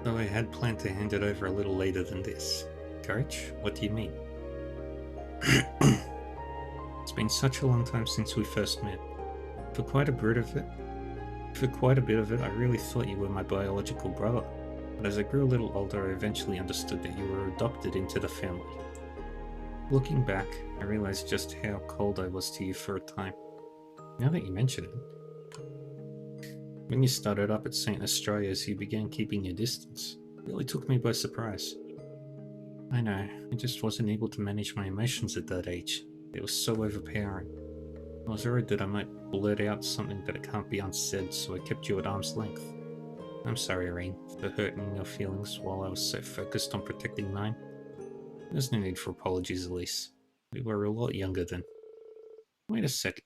Though I had planned to hand it over a little later than this. Courage? What do you mean? It's been such a long time since we first met. For quite a bit of it, I really thought you were my biological brother. But as I grew a little older, I eventually understood that you were adopted into the family. Looking back, I realized just how cold I was to you for a time. Now that you mention it, when you started up at St. Australia's, you began keeping your distance. It really took me by surprise. I know, I just wasn't able to manage my emotions at that age. It was so overpowering. I was worried that I might blurt out something that it can't be unsaid, so I kept you at arm's length. I'm sorry, Irene, for hurting your feelings while I was so focused on protecting mine. There's no need for apologies, Elise. We were a lot younger then. Wait a second.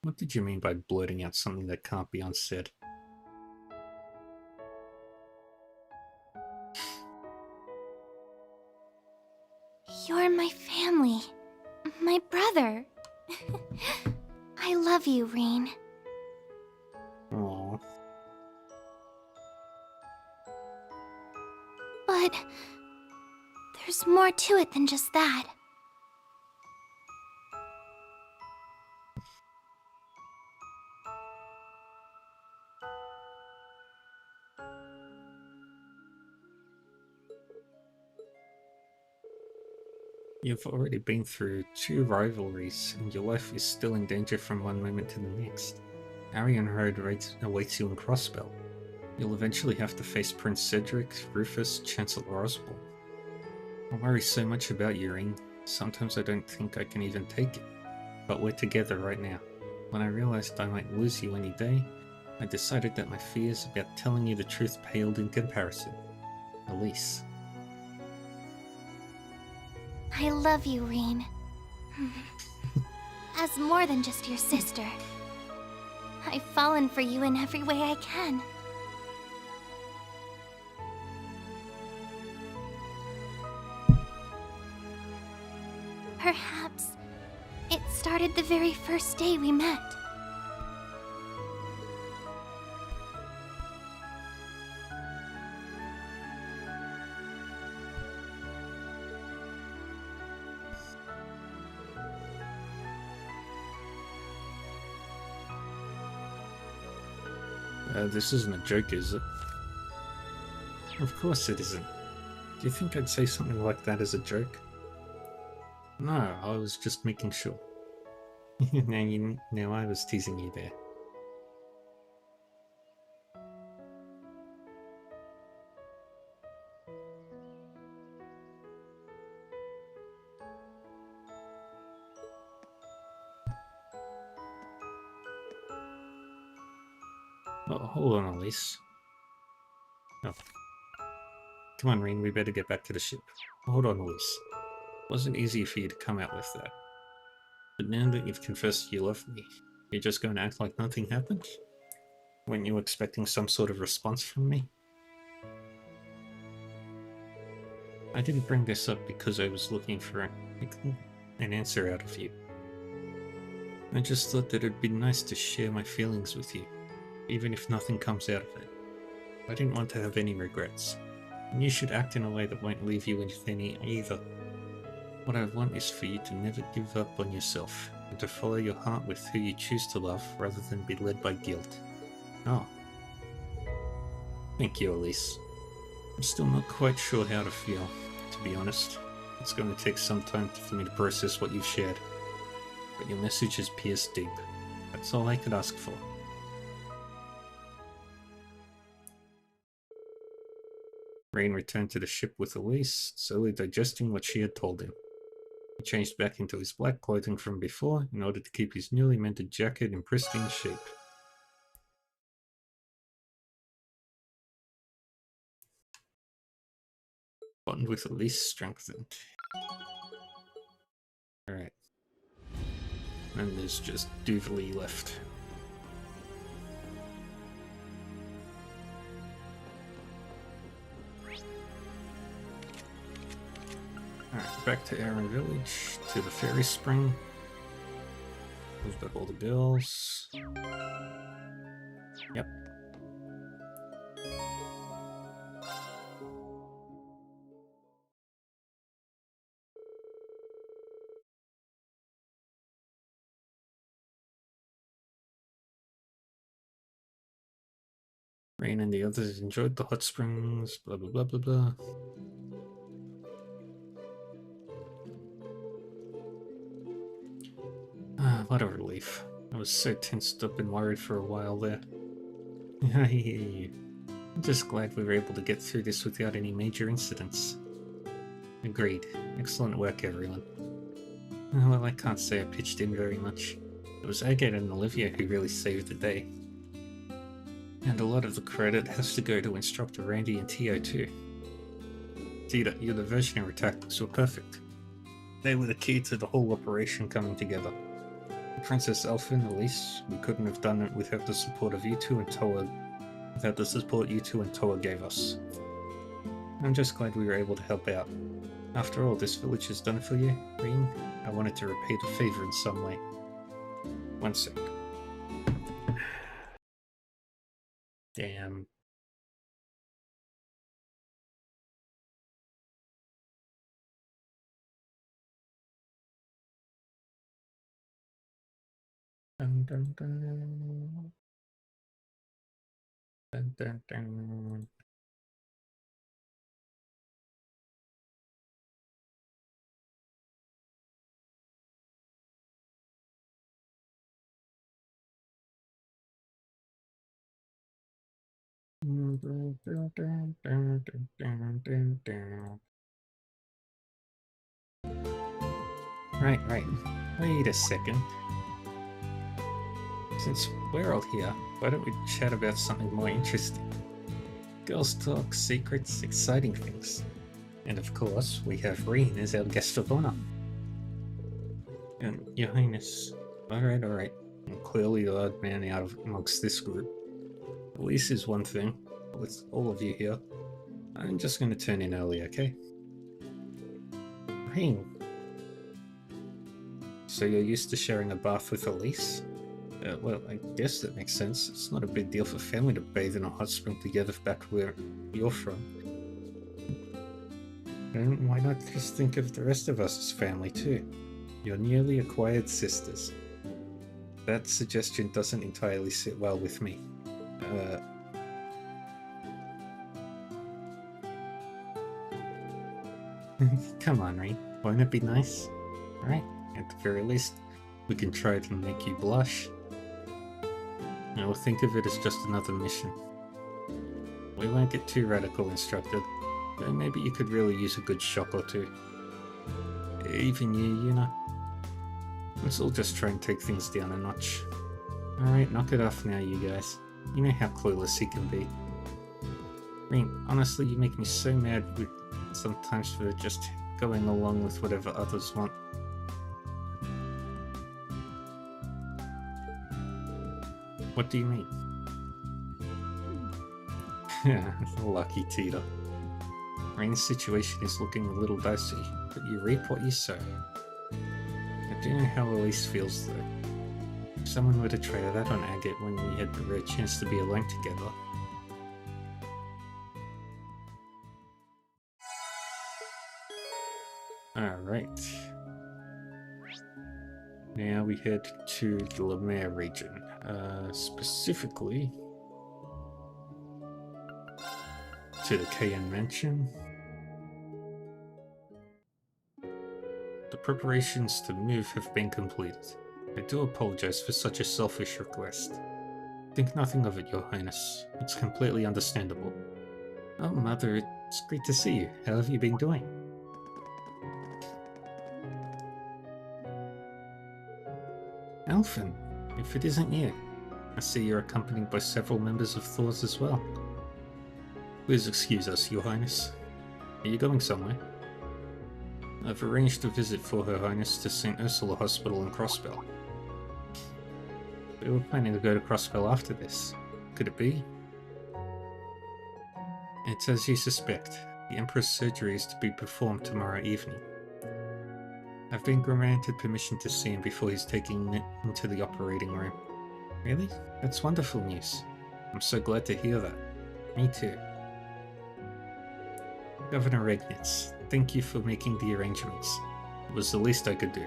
What did you mean by blurting out something that can't be unsaid? You're my family. My brother. I love you, Rean. Aww. But there's more to it than just that. You've already been through 2 rivalries, and your life is still in danger from one moment to the next. Arion Road awaits you in Crossbell. You'll eventually have to face Prince Cedric, Rufus, Chancellor Osborne. I worry so much about you, Rean. Sometimes I don't think I can even take it. But we're together right now. When I realized I might lose you any day, I decided that my fears about telling you the truth paled in comparison. Elise. I love you, Rean. As more than just your sister. I've fallen for you in every way I can. Perhaps it started the very first day we met. This isn't a joke, is it? Of course it isn't. Do you think I'd say something like that as a joke? No, I was just making sure. Now I was teasing you there. Oh, hold on, Elise. Oh. Come on, Rean, we better get back to the ship. Hold on, Elise. It wasn't easy for you to come out with that. But now that you've confessed you love me, you're just going to act like nothing happened? Weren't you expecting some sort of response from me? I didn't bring this up because I was looking for an answer out of you. I just thought that it'd be nice to share my feelings with you, even if nothing comes out of it. I didn't want to have any regrets, and you should act in a way that won't leave you with any either. What I want is for you to never give up on yourself, and to follow your heart with who you choose to love rather than be led by guilt. Oh. Thank you, Elise. I'm still not quite sure how to feel, to be honest. It's going to take some time for me to process what you've shared. But your message has pierced deep. That's all I could ask for. Rain returned to the ship with Elise, slowly digesting what she had told him. He changed back into his black clothing from before in order to keep his newly mended jacket in pristine shape. Bond with Elise strengthened. Alright. And there's just Duvalie left. Alright, back to Aaron Village, to the Fairy Spring. We've got all the girls. Yep. Rain and the others enjoyed the hot springs, blah blah blah blah blah. Ah, what a relief. I was so tensed up and worried for a while there. I hear you. I'm just glad we were able to get through this without any major incidents. Agreed. Excellent work, everyone. Well, I can't say I pitched in very much. It was Agate and Olivia who really saved the day. And a lot of the credit has to go to Instructor Randy and Tio too. Tita, your diversionary tactics were perfect. They were the key to the whole operation coming together. Princess Elphin, Elise, we couldn't have done it without the support of you two and Toa. Without the support you two and Toa gave us. I'm just glad we were able to help out. After all this village has done for you, Rean, I wanted to repay the favor in some way. One sec. Damn. Dun, dun, dun. Dun, dun, dun. Right. Wait a second. Since we're all here, why don't we chat about something more interesting? Girls talk, secrets, exciting things. And of course, we have Rean as our guest of honor. And Your Highness. Alright. I'm clearly the odd man out of amongst this group. Elise is one thing, but with all of you here, I'm just going to turn in early, okay? Rean. So you're used to sharing a bath with Elise? Well, I guess that makes sense. It's not a big deal for family to bathe in a hot spring together back where you're from. And why not just think of the rest of us as family too? Your newly acquired sisters. That suggestion doesn't entirely sit well with me. Come on, Rean. Won't it be nice? Right? At the very least, we can try to make you blush. I will think of it as just another mission. We won't get too radical, Instructor, but maybe you could really use a good shock or two. Even you know. Let's all just try and take things down a notch. Alright, knock it off now, you guys. You know how clueless he can be. Rean, honestly, you make me so mad with sometimes for just going along with whatever others want. What do you mean? Lucky Tita. Rain's situation is looking a little dicey, but you reap what you sow. I do know how Elise feels though. If someone were to try that on Agate when we had the rare chance to be alone together. Alright. Now we head to the Lemaire region. Specifically to the Cayenne Mansion. The preparations to move have been completed. I do apologize for such a selfish request. Think nothing of it, Your Highness. It's completely understandable. Oh, Mother, it's great to see you. How have you been doing? Alphen, if it isn't you. I see you're accompanied by several members of Thors as well. Please excuse us, Your Highness. Are you going somewhere? I've arranged a visit for Her Highness to St. Ursula Hospital in Crossbell. We were planning to go to Crossbell after this. Could it be? It's as you suspect. The Emperor's surgery is to be performed tomorrow evening. I've been granted permission to see him before he's taken into the operating room. Really? That's wonderful news. I'm so glad to hear that. Me too. Governor Regnitz, thank you for making the arrangements. It was the least I could do.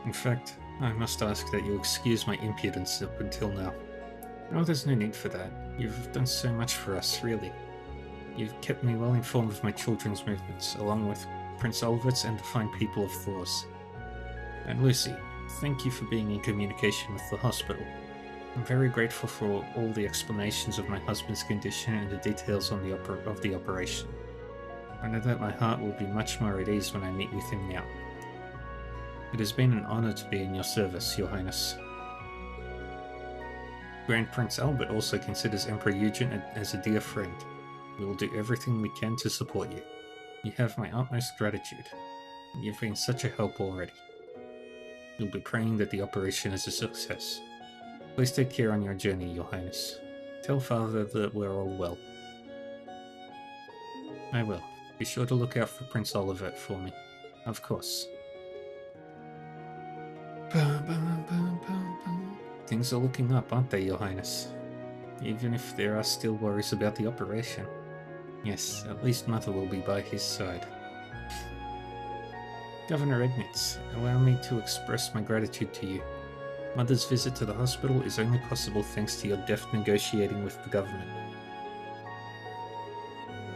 In fact, I must ask that you excuse my impudence up until now. Oh, there's no need for that. You've done so much for us, really. You've kept me well informed of my children's movements, along with Prince Olivets and the fine people of Thors. And Lucy, thank you for being in communication with the hospital. I'm very grateful for all the explanations of my husband's condition and the details on of the operation. I know that my heart will be much more at ease when I meet with him now. It has been an honor to be in your service, Your Highness. Grand Prince Albert also considers Emperor Eugen as a dear friend. We will do everything we can to support you. You have my utmost gratitude. You've been such a help already. You'll be praying that the operation is a success. Please take care on your journey, Your Highness. Tell Father that we're all well. I will. Be sure to look out for Prince Olivet for me. Of course. Things are looking up, aren't they, Your Highness? Even if there are still worries about the operation. Yes, at least Mother will be by his side. Governor Regnitz, allow me to express my gratitude to you. Mother's visit to the hospital is only possible thanks to your deft negotiating with the government.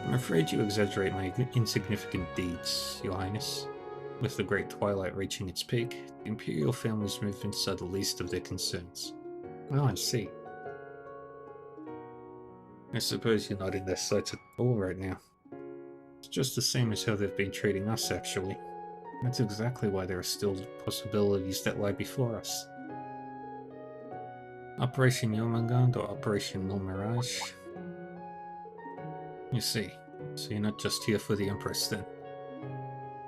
I'm afraid you exaggerate my insignificant deeds, Your Highness. With the Great Twilight reaching its peak, the Imperial family's movements are the least of their concerns. Oh, I see. I suppose you're not in their sights at all right now. It's just the same as how they've been treating us, actually. That's exactly why there are still possibilities that lie before us. Operation Jormungand or Operation Mille Mirage? You see, so you're not just here for the Empress then.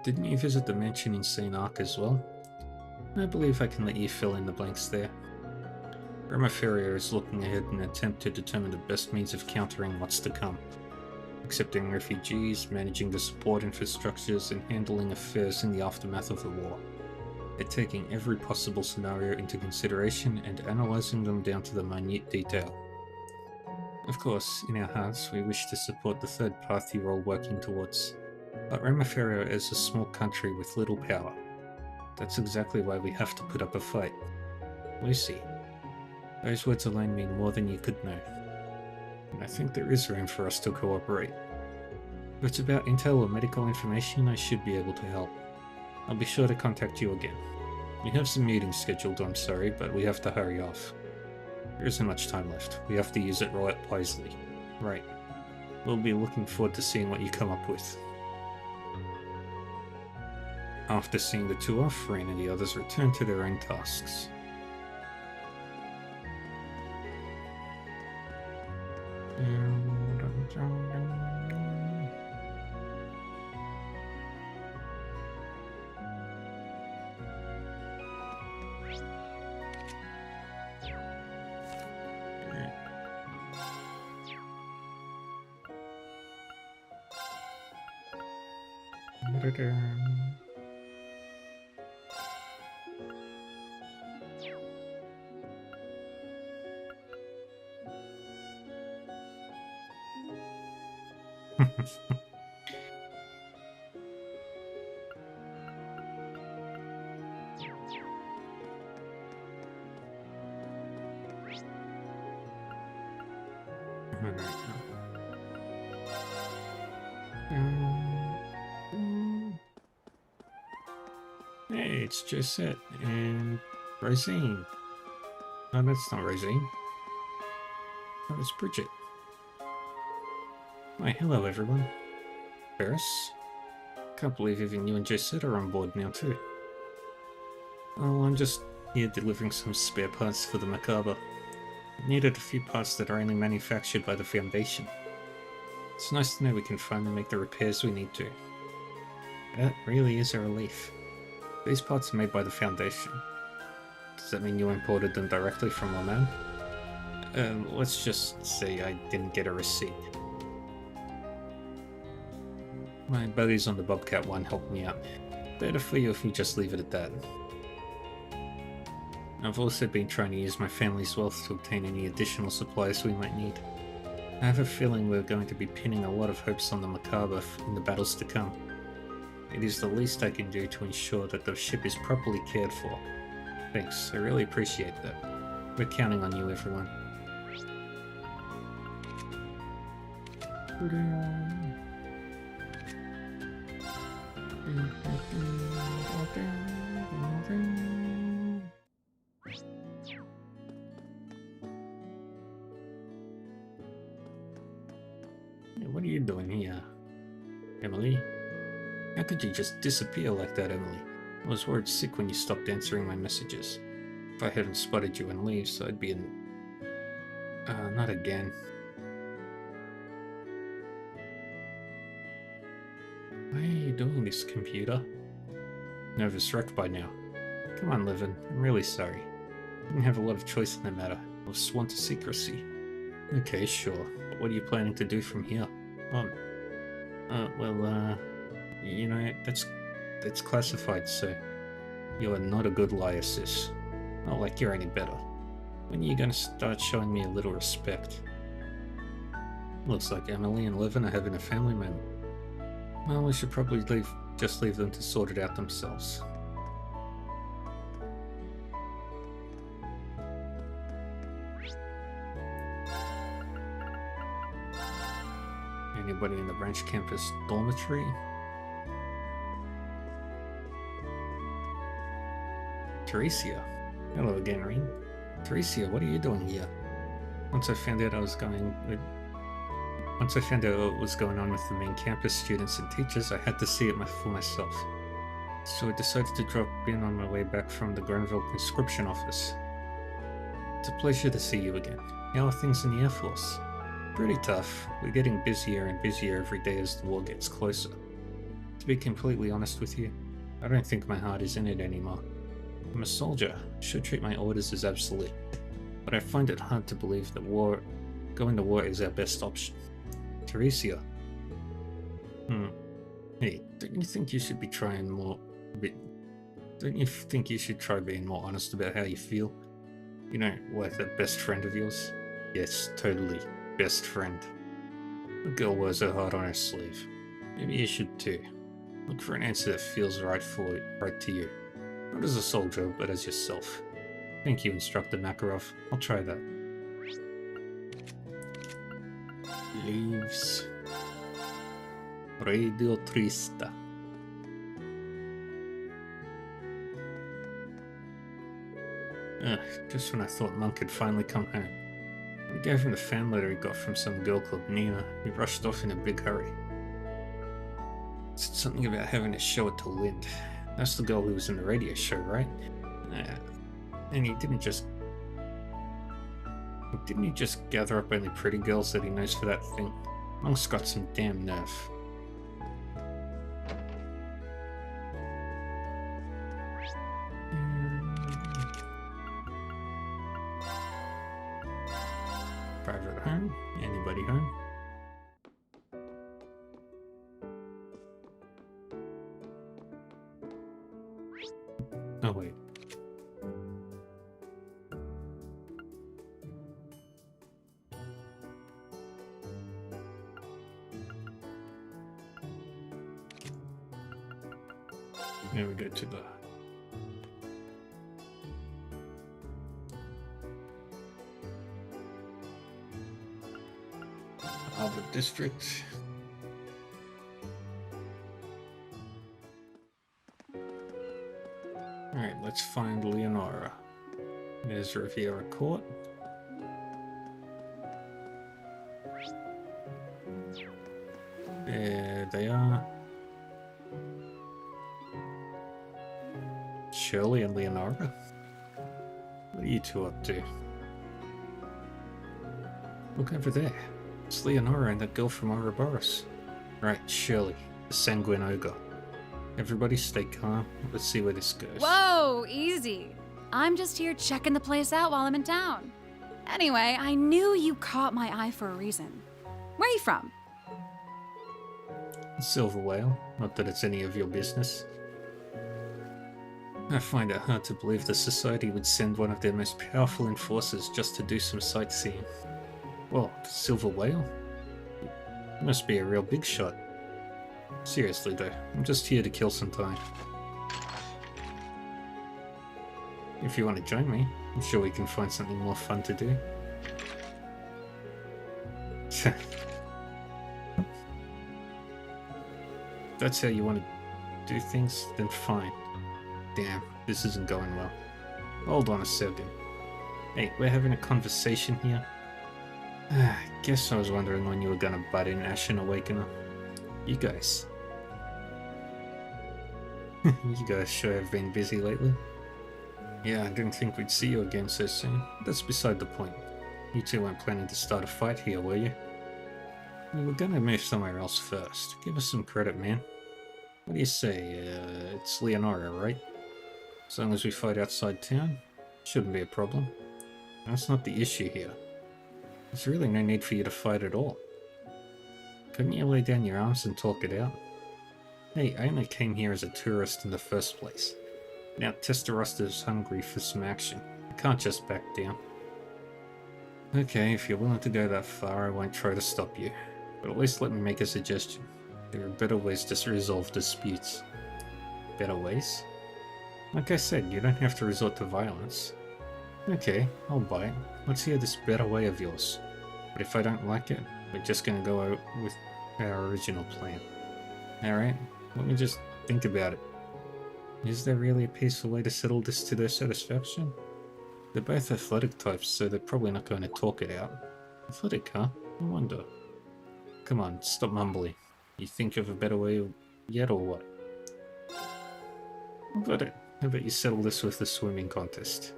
Didn't you visit the mansion in St. Arc as well? I believe I can let you fill in the blanks there. Remaferio is looking ahead in an attempt to determine the best means of countering what's to come. Accepting refugees, managing the support infrastructures, and handling affairs in the aftermath of the war. They're taking every possible scenario into consideration and analysing them down to the minute detail. Of course, in our hearts, we wish to support the third path you're all working towards. But Remaferio is a small country with little power. That's exactly why we have to put up a fight. Lucy, those words alone mean more than you could know. And I think there is room for us to cooperate. If it's about intel or medical information, I should be able to help. I'll be sure to contact you again. We have some meetings scheduled, I'm sorry, but we have to hurry off. There isn't much time left. We have to use it wisely. Right. We'll be looking forward to seeing what you come up with. After seeing the two off, Rain and the others return to their own tasks. Hey, it's Josette and Rosine. No, that's not Rosine. Oh, it's Bridget. Why, hello everyone. Ferris? Can't believe even you and Josette are on board now too. Oh, I'm just here delivering some spare parts for the Macabre. I needed a few parts that are only manufactured by the Foundation. It's nice to know we can finally make the repairs we need to. That really is a relief. These parts are made by the Foundation. Does that mean you imported them directly from Oman? Let's just say I didn't get a receipt. My buddies on the Bobcat one helped me out. Better for you if you just leave it at that. I've also been trying to use my family's wealth to obtain any additional supplies we might need. I have a feeling we're going to be pinning a lot of hopes on the Macabre in the battles to come. It is the least I can do to ensure that the ship is properly cared for. Thanks, I really appreciate that. We're counting on you, everyone. What are you doing here, Emily? How could you just disappear like that, Emily? I was worried sick when you stopped answering my messages. If I hadn't spotted you in leaves, I'd be in... not again. Why are you doing this, computer? Nervous wreck by now. Come on, Levin, I'm really sorry. I didn't have a lot of choice in the matter. I was sworn to secrecy. Okay, sure. But what are you planning to do from here? You know, that's classified, so you are not a good liar, sis. Not like you're any better. When are you gonna start showing me a little respect? Looks like Emily and Levin are having a family moment. Well, we should probably just leave them to sort it out themselves. Anybody in the branch campus dormitory? Teresia. Hello again, Rean. Teresia, what are you doing here? Once I found out what was going on with the main campus students and teachers, I had to see it for myself. So I decided to drop in on my way back from the Granville conscription office. It's a pleasure to see you again. How are things in the Air Force? Pretty tough. We're getting busier and busier every day as the war gets closer. To be completely honest with you, I don't think my heart is in it anymore. I'm a soldier. I should treat my orders as absolute. But I find it hard to believe that going to war is our best option. Teresia. Hey, don't you think you should be trying more... Don't you think you should try being more honest about how you feel? You know, like that best friend of yours? Yes, totally. Best friend. The girl wears her heart on her sleeve. Maybe you should too. Look for an answer that feels right to you. Not as a soldier, but as yourself. Thank you, Instructor Makarov. I'll try that. Leaves. Radio Trista. Just when I thought Monk had finally come home. I gave him the fan letter he got from some girl called Nina. He rushed off in a big hurry. Said something about having to show it to Lind. That's the girl who was in the radio show, right? And he didn't just... Didn't he just gather up only pretty girls that he knows for that thing? Monk's got some damn nerve. Private home? Anybody home? Oh, wait. Now we go to the Harbour District. Alright, let's find Leonora. There's Riviera Court. There they are. Shirley and Leonora? What are you two up to? Look over there. It's Leonora and that girl from Ouroboros. Right, Shirley, the sanguine ogre. Everybody stay calm. Let's see where this goes. Whoa, easy. I'm just here checking the place out while I'm in town. Anyway, I knew you caught my eye for a reason. Where are you from? Silver Whale. Not that it's any of your business. I find it hard to believe the Society would send one of their most powerful enforcers just to do some sightseeing. Well, Silver Whale? You must be a real big shot. Seriously though, I'm just here to kill some time. If you want to join me, I'm sure we can find something more fun to do. That's how you want to do things, then fine. Damn, this isn't going well. Hold on a second. Hey, we're having a conversation here. Guess I was wondering when you were gonna butt in, Ashen Awakener. You guys. You guys sure have been busy lately. Yeah, I didn't think we'd see you again so soon. That's beside the point. You two weren't planning to start a fight here, were you? We were gonna move somewhere else first. Give us some credit, man. What do you say? It's Leonora, right? As long as we fight outside town, shouldn't be a problem. That's not the issue here. There's really no need for you to fight at all. Couldn't you lay down your arms and talk it out? Hey, I only came here as a tourist in the first place. Now Testarosta's hungry for some action. I can't just back down. Okay, if you're willing to go that far, I won't try to stop you. But at least let me make a suggestion. There are better ways to resolve disputes. Better ways? Like I said, you don't have to resort to violence. Okay, I'll buy it. Let's hear this better way of yours. But if I don't like it, we're just gonna go out with our original plan. Alright, let me just think about it. Is there really a peaceful way to settle this to their satisfaction? They're both athletic types, so they're probably not going to talk it out. Athletic, huh? I wonder. Come on, stop mumbling. You think of a better way yet, or what? I've got it. How about you settle this with the swimming contest?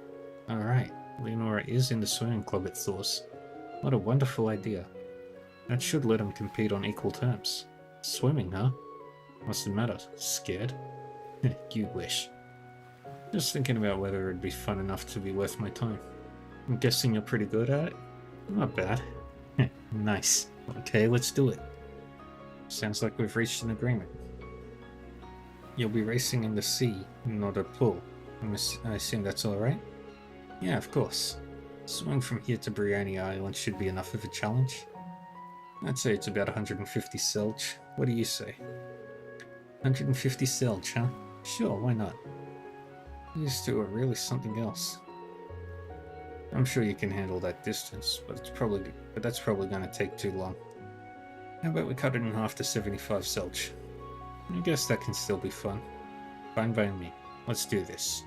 Alright, Leonora is in the swimming club at Thor's. What a wonderful idea. That should let them compete on equal terms. Swimming, huh? What's the matter? Scared? You wish. Just thinking about whether it'd be fun enough to be worth my time. I'm guessing you're pretty good at it? Not bad. Nice. Okay, let's do it. Sounds like we've reached an agreement. You'll be racing in the sea, not a pool. I assume that's alright? Yeah, of course. Swimming from here to Brioni Island should be enough of a challenge. I'd say it's about 150 selge. What do you say? 150 selge, huh? Sure, why not? These two are really something else. I'm sure you can handle that distance, but that's probably going to take too long. How about we cut it in half to 75 selge? I guess that can still be fun. Fine by me. Let's do this.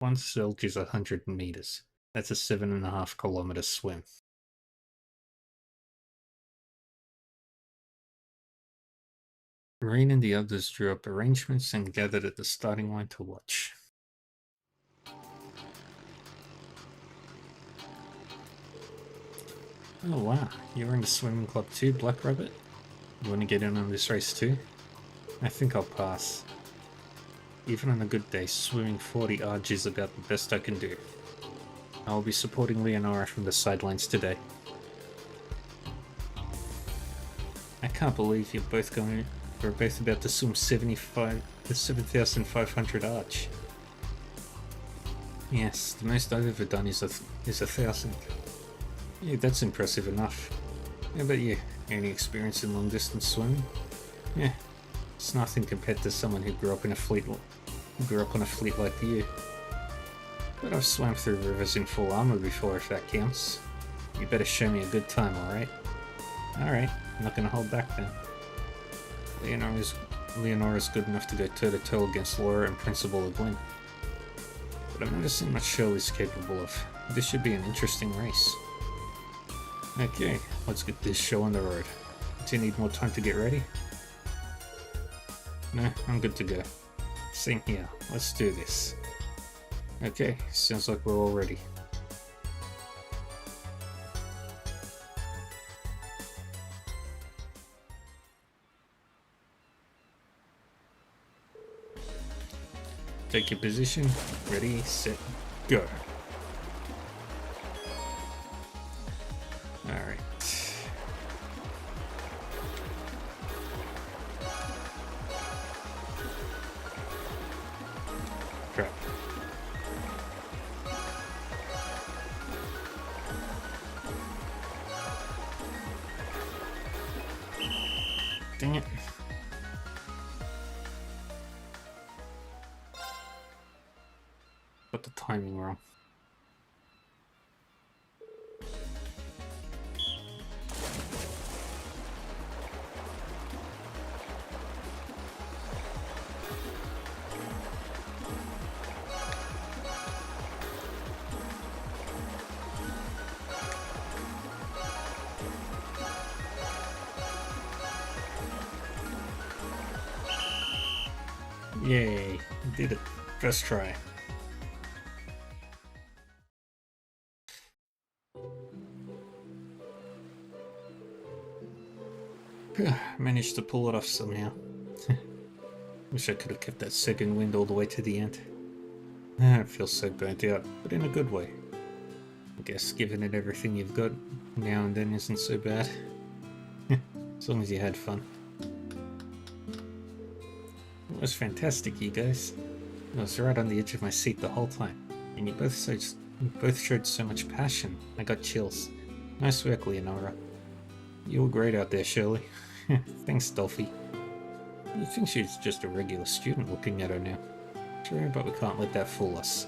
One selge is 100 meters. That's a 7.5 kilometer swim. Marine and the others drew up arrangements and gathered at the starting line to watch. Oh wow, you're in the swimming club too, Black Rabbit? You want to get in on this race too? I think I'll pass. Even on a good day, swimming 40 arg is about the best I can do. I'll be supporting Leonora from the sidelines today. I can't believe we're both about to swim the 7,500 arch. Yes, the most I've ever done is 1,000. Yeah, that's impressive enough. How about you? Any experience in long distance swimming? Yeah, it's nothing compared to someone who grew up on a fleet like you. But I've swam through rivers in full armor before, if that counts. You better show me a good time, alright? Alright, I'm not gonna hold back then. Leonora's good enough to go toe-to-toe against Laura and Principal O'Gwen. But I've never seen what Shirley's capable of. This should be an interesting race. Okay, let's get this show on the road. Do you need more time to get ready? No, I'm good to go. Same here, let's do this. Okay, sounds like we're all ready. Take your position, ready, set, go. Alright. Crap. Dang it. Got the timing wrong. Yay, did it. First try. Managed to pull it off somehow. Wish I could have kept that second wind all the way to the end. I feel so burnt out, but in a good way. I guess giving it everything you've got now and then isn't so bad. As long as you had fun. It was fantastic, you guys. I was right on the edge of my seat the whole time, and you both showed so much passion. I got chills. Nice work, Leonora. You were great out there, Shirley. Thanks, Dolphy. You think she's just a regular student looking at her now. Sure, but we can't let that fool us.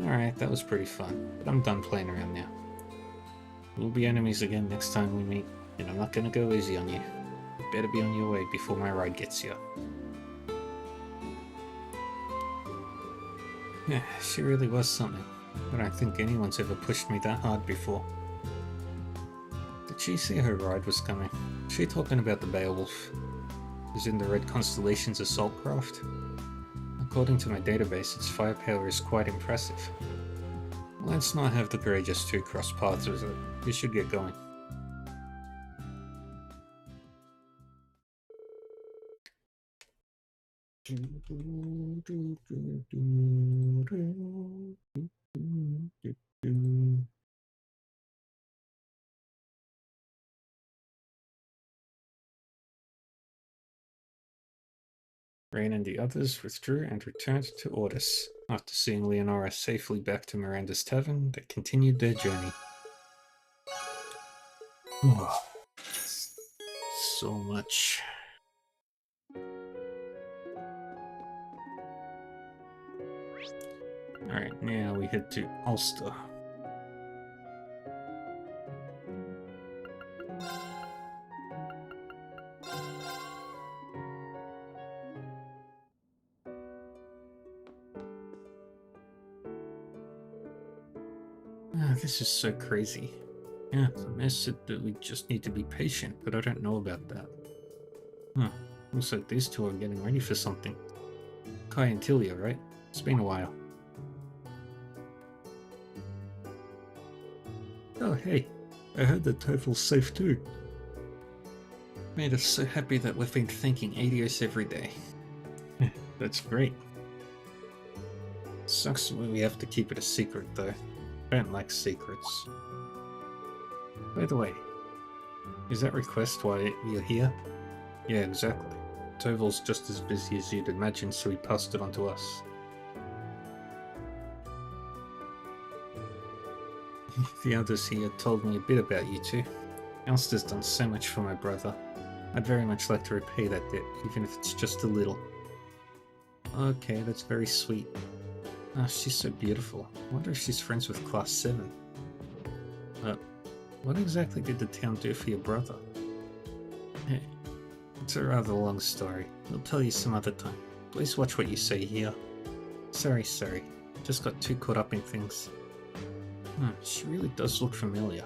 Alright, that was pretty fun, but I'm done playing around now. We'll be enemies again next time we meet, and I'm not gonna go easy on you. You better be on your way before my ride gets you. Yeah, she really was something. I don't think anyone's ever pushed me that hard before. Did she see her ride was coming? Was she talking about the Beowulf? Who's in the Red Constellation's assault craft? According to my database, its firepower is quite impressive. Let's not have the Courageous 2 cross paths with it. We should get going. Rain and the others withdrew and returned to Ortis. After seeing Leonora safely back to Miranda's tavern, they continued their journey. So much. Alright, now we head to Ulster. This is so crazy. Yeah, the mayor said that we just need to be patient, but I don't know about that. Huh, looks like these two are getting ready for something. Kai and Tilia, right? It's been a while. Oh hey, I heard that Total's safe too. Made us so happy that we've been thanking Adios every day. That's great. Sucks when we have to keep it a secret though. I don't like secrets. By the way, Is that request why you're here? Yeah, exactly. Toval's just as busy as you'd imagine, so he passed it on to us. The others here told me a bit about you two. Elster's done so much for my brother. I'd very much like to repay that debt, even if it's just a little. Okay, that's very sweet. Ah, she's so beautiful. I wonder if she's friends with Class 7. What exactly did the town do for your brother? Hey, it's a rather long story. I'll tell you some other time. Please watch what you say here. Sorry. Just got too caught up in things. She really does look familiar.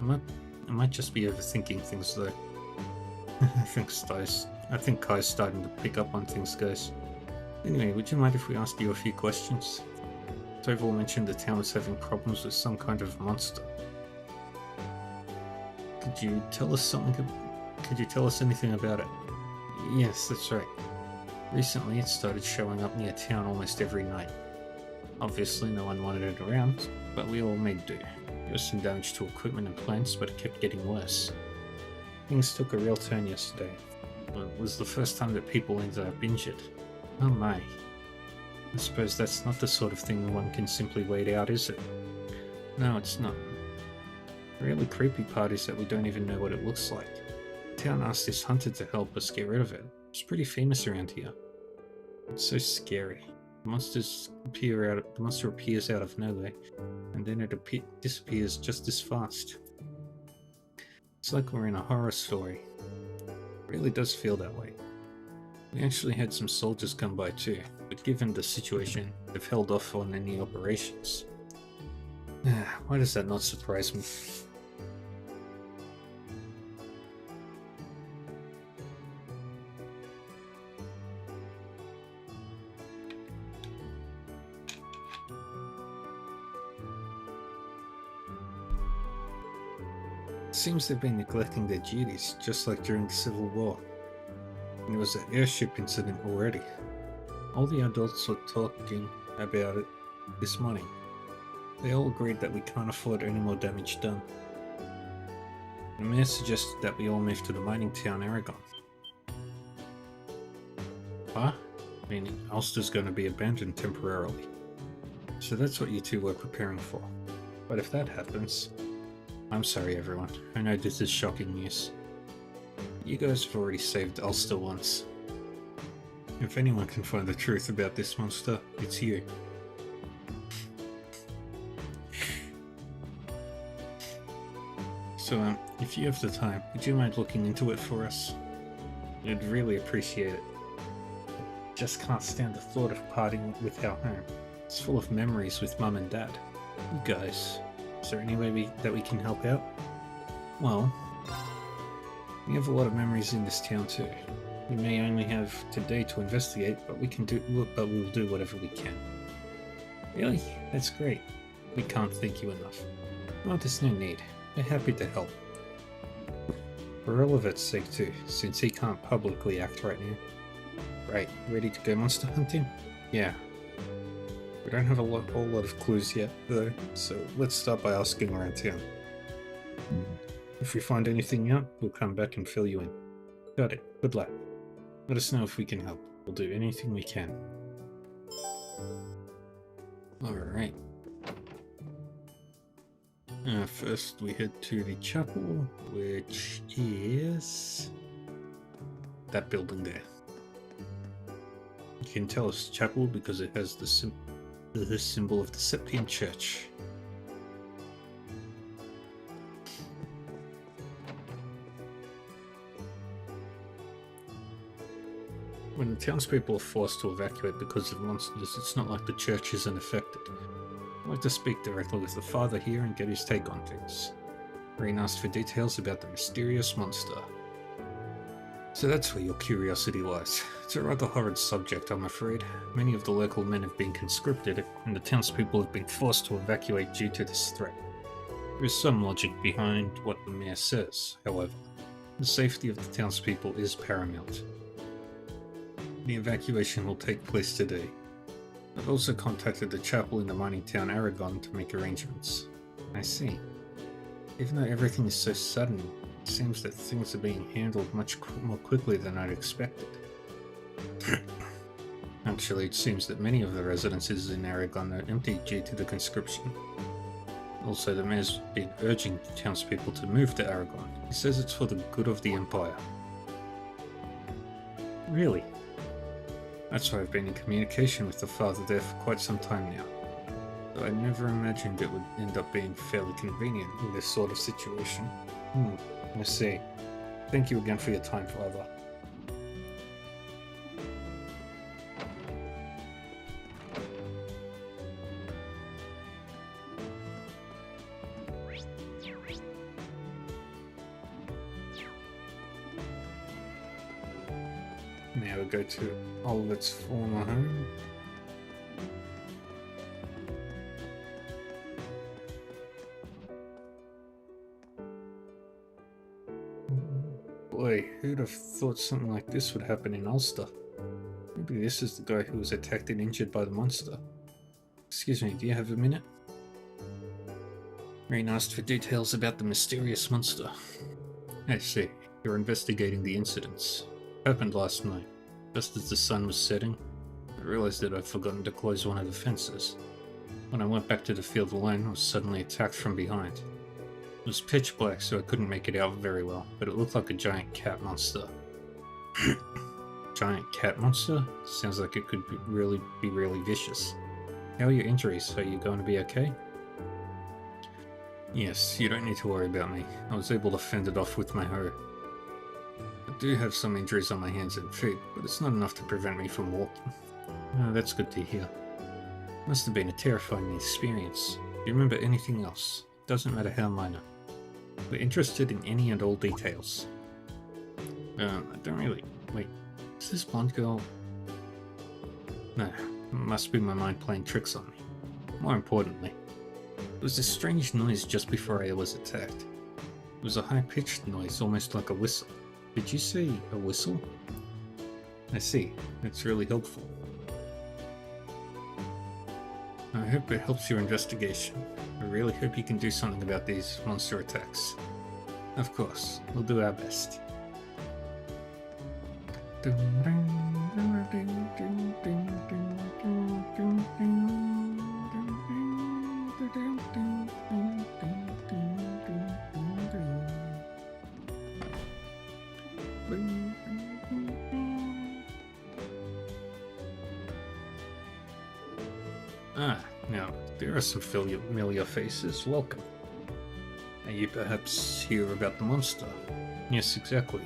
I might just be overthinking things though. I think Kai's starting to pick up on things, guys. Anyway, would you mind if we ask you a few questions? Toval mentioned the town was having problems with some kind of monster. Could you tell us anything about it? Yes, that's right. Recently it started showing up near town almost every night. Obviously no one wanted it around, but we all made do. There was some damage to equipment and plants, but it kept getting worse. Things took a real turn yesterday. It was the first time that people ended up injured. Oh my. I suppose that's not the sort of thing one can simply wait out, is it? No, it's not. The really creepy part is that we don't even know what it looks like. The town asked this hunter to help us get rid of it. It's pretty famous around here. It's so scary. The monster appears out of nowhere, and then it disappears just as fast. It's like we're in a horror story. It really does feel that way. We actually had some soldiers come by too, but given the situation, they've held off on any operations. Why does that not surprise me? Seems they've been neglecting their duties, just like during the Civil War. And there was an airship incident already. All the adults were talking about it this morning. They all agreed that we can't afford any more damage done. The mayor suggested that we all move to the mining town Aragon. Huh? Meaning Ulster's going to be abandoned temporarily. So that's what you two were preparing for. But if that happens... I'm sorry everyone, I know this is shocking news. You guys have already saved Ulster once. If anyone can find the truth about this monster, it's you. So if you have the time, would you mind looking into it for us? We'd really appreciate it. Just can't stand the thought of parting with our home. It's full of memories with Mum and Dad. You guys... Is there any way that we can help out? Well, we have a lot of memories in this town too. We may only have today to investigate, but we'll do whatever we can. Really? That's great. We can't thank you enough. Well, there's no need. We're happy to help. For Olivet's sake too, since he can't publicly act right now. Right, ready to go monster hunting? Yeah. We don't have a whole lot of clues yet, though, so let's start by asking around town. If we find anything out, we'll come back and fill you in. Got it. Good luck. Let us know if we can help. We'll do anything we can. Alright. First we head to the chapel, which is... that building there. You can tell it's a chapel because it has the symbol of the Septian Church. When the townspeople are forced to evacuate because of monsters, it's not like the church isn't affected. I'd like to speak directly with the father here and get his take on things. Reen asked for details about the mysterious monster. So that's where your curiosity lies. It's a rather horrid subject, I'm afraid. Many of the local men have been conscripted, and the townspeople have been forced to evacuate due to this threat. There is some logic behind what the mayor says, however. The safety of the townspeople is paramount. The evacuation will take place today. I've also contacted the chapel in the mining town Aragon to make arrangements. I see. Even though everything is so sudden, It seems that things are being handled much more quickly than I'd expected. Actually, it seems that many of the residences in Aragon are empty due to the conscription. Also, the mayor's been urging townspeople to move to Aragon. He says it's for the good of the Empire. Really? That's why I've been in communication with the father there for quite some time now. Though I never imagined it would end up being fairly convenient in this sort of situation. I see. Thank you again for your time, Father. Now we go to Olivet's former home. Boy, who'd have thought something like this would happen in Ulster? Maybe this is the guy who was attacked and injured by the monster. Excuse me, do you have a minute? Rain asked for details about the mysterious monster. I see. You're investigating the incidents. Happened last night. Just as the sun was setting, I realized that I'd forgotten to close one of the fences. When I went back to the field alone, I was suddenly attacked from behind. It was pitch black, so I couldn't make it out very well, but it looked like a giant cat monster. Giant cat monster? Sounds like it could be really vicious. How are your injuries? Are you going to be okay? Yes, you don't need to worry about me. I was able to fend it off with my hoe. I do have some injuries on my hands and feet, but it's not enough to prevent me from walking. Oh, that's good to hear. Must have been a terrifying experience. Do you remember anything else? Doesn't matter how minor. We're interested in any and all details. I don't really... Wait, is this blonde girl? No, must be my mind playing tricks on me. More importantly, there was a strange noise just before I was attacked. It was a high-pitched noise, almost like a whistle. Did you say a whistle? I see. That's really helpful. I hope it helps your investigation. I really hope you can do something about these monster attacks. Of course, we'll do our best. Now, there are some familiar faces. Welcome. Are you perhaps here about the monster? Yes, exactly.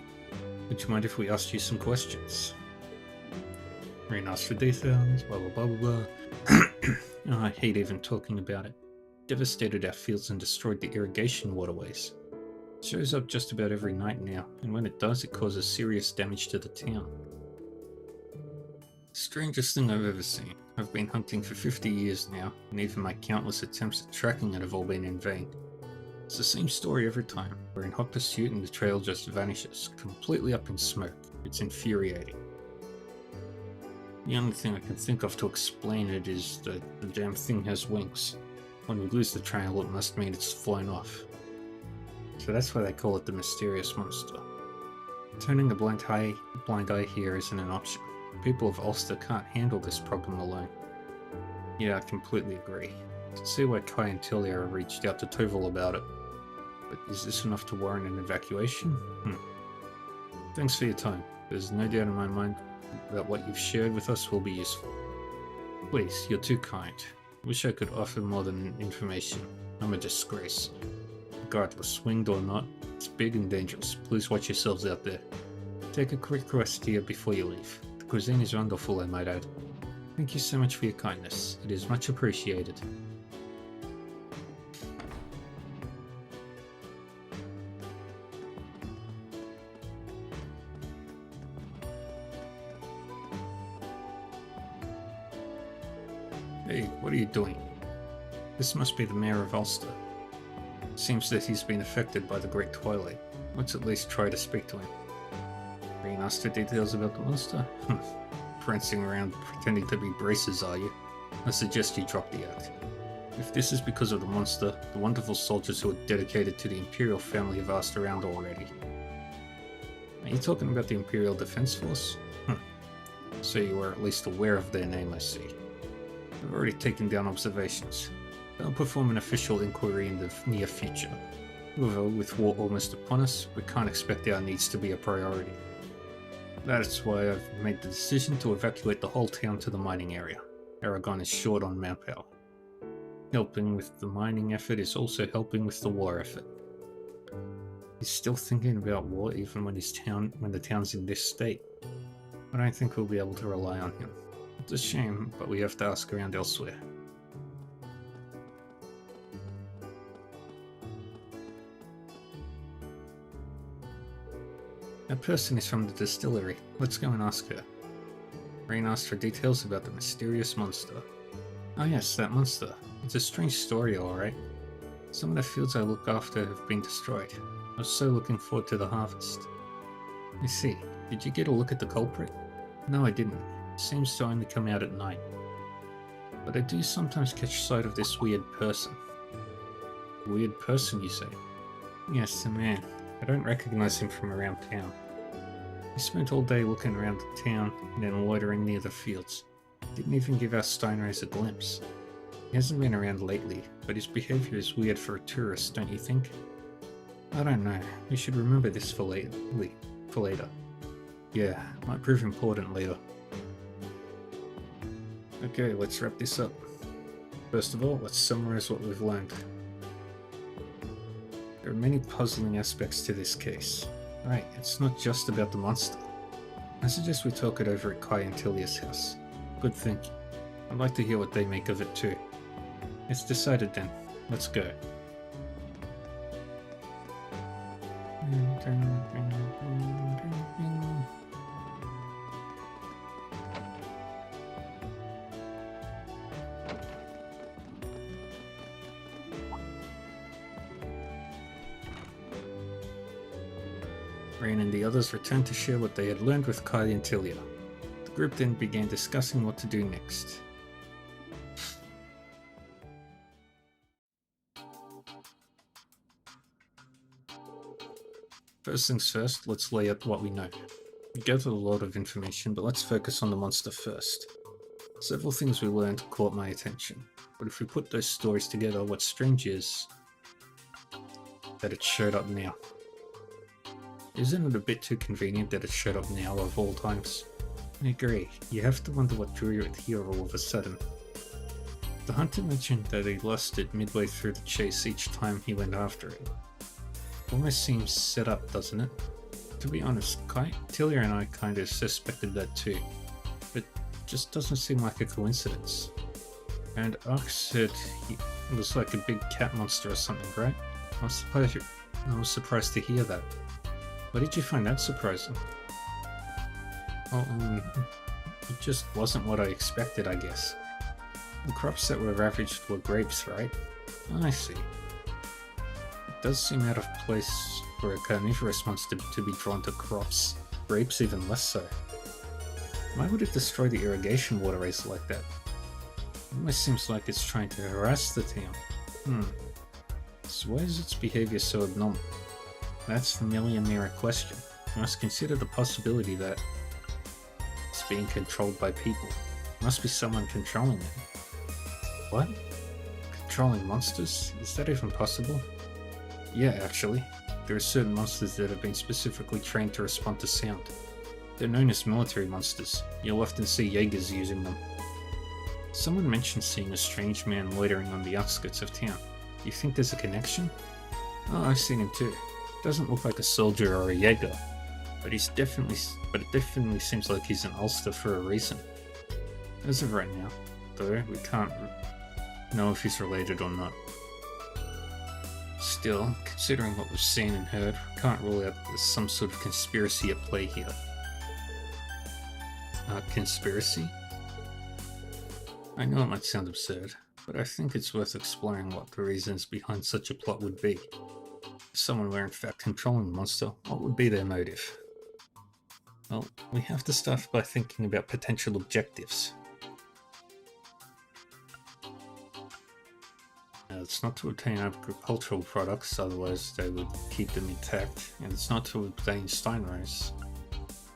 Would you mind if we asked you some questions? Rain asked for details, blah blah blah blah blah. Oh, I hate even talking about it. Devastated our fields and destroyed the irrigation waterways. It shows up just about every night now, and when it does, it causes serious damage to the town. Strangest thing I've ever seen. I've been hunting for 50 years now, and even my countless attempts at tracking it have all been in vain. It's the same story every time. We're in hot pursuit and the trail just vanishes, completely up in smoke. It's infuriating. The only thing I can think of to explain it is that the damn thing has wings. When we lose the trail, it must mean it's flown off. So that's why they call it the mysterious monster. Turning a blind eye here isn't an option. People of Ulster can't handle this problem alone. Yeah, I completely agree. I can see why Kai and Tilia reached out to Toval about it. But is this enough to warrant an evacuation? Thanks for your time. There's no doubt in my mind that what you've shared with us will be useful. Please, you're too kind. Wish I could offer more than information. I'm a disgrace. Regardless, winged or not, it's big and dangerous. Please watch yourselves out there. Take a quick rest here before you leave. The cuisine is wonderful, I might add. Thank you so much for your kindness. It is much appreciated. Hey, what are you doing? This must be the Mayor of Ulster. Seems that he's been affected by the Great Twilight. Let's at least try to speak to him. Being asked for details about the monster? Prancing around pretending to be braces, are you? I suggest you drop the act. If this is because of the monster, the wonderful soldiers who are dedicated to the Imperial family have asked around already. Are you talking about the Imperial Defense Force? So you are at least aware of their name, I see. I've already taken down observations. I'll perform an official inquiry in the near future. However, with war almost upon us, we can't expect our needs to be a priority. That is why I've made the decision to evacuate the whole town to the mining area. Aragon is short on manpower. Helping with the mining effort is also helping with the war effort. He's still thinking about war even when the town's in this state. I don't think we'll be able to rely on him. It's a shame, but we have to ask around elsewhere. A person is from the distillery. Let's go and ask her. Rain asked for details about the mysterious monster. Oh yes, that monster. It's a strange story, alright. Some of the fields I look after have been destroyed. I was so looking forward to the harvest. I see. Did you get a look at the culprit? No, I didn't. It seems to only come out at night. But I do sometimes catch sight of this weird person. Weird person, you say? Yes, a man. I don't recognize him from around town. He spent all day looking around the town and then loitering near the fields. Didn't even give our Steinrays a glimpse. He hasn't been around lately, but his behavior is weird for a tourist, don't you think? I don't know. We should remember this for later. Yeah, might prove important later. Okay, let's wrap this up. First of all, let's summarize what we've learned. There are many puzzling aspects to this case. Right, it's not just about the monster. I suggest we talk it over at Kai and Tilia's house. Good thinking. I'd like to hear what they make of it too. It's decided then. Let's go. Rain and the others returned to share what they had learned with Kai and Tilia. The group then began discussing what to do next. First things first, let's lay out what we know. We gathered a lot of information, but let's focus on the monster first. Several things we learned caught my attention, but if we put those stories together, what's strange is that it showed up now. Isn't it a bit too convenient that it showed up now of all times? I agree. You have to wonder what drew it here all of a sudden. The hunter mentioned that he lost it midway through the chase each time he went after it. Almost seems set up, doesn't it? To be honest, Tilia and I kind of suspected that too, but it just doesn't seem like a coincidence. And Ark said it was like a big cat monster or something, right? I was surprised to hear that. Why did you find that surprising? Well, it just wasn't what I expected, I guess. The crops that were ravaged were grapes, right? I see. It does seem out of place for a carnivorous monster to be drawn to crops. Grapes even less so. Why would it destroy the irrigation waterways like that? It almost seems like it's trying to harass the town. So why is its behavior so abnormal? That's the million-dollar question. You must consider the possibility that it's being controlled by people. There must be someone controlling it. What? Controlling monsters? Is that even possible? Yeah, actually. There are certain monsters that have been specifically trained to respond to sound. They're known as military monsters. You'll often see Jaegers using them. Someone mentioned seeing a strange man loitering on the outskirts of town. Do you think there's a connection? Oh, I've seen him too. Doesn't look like a soldier or a Jaeger, but it definitely seems like he's an Ulster for a reason. As of right now, though, we can't know if he's related or not. Still, considering what we've seen and heard, we can't rule out there's some sort of conspiracy at play here. Conspiracy? I know it might sound absurd, but I think it's worth exploring what the reasons behind such a plot would be. If someone were in fact controlling the monster, what would be their motive? Well, we have to start by thinking about potential objectives. It's not to obtain agricultural products, otherwise they would keep them intact, and it's not to obtain Steinreis,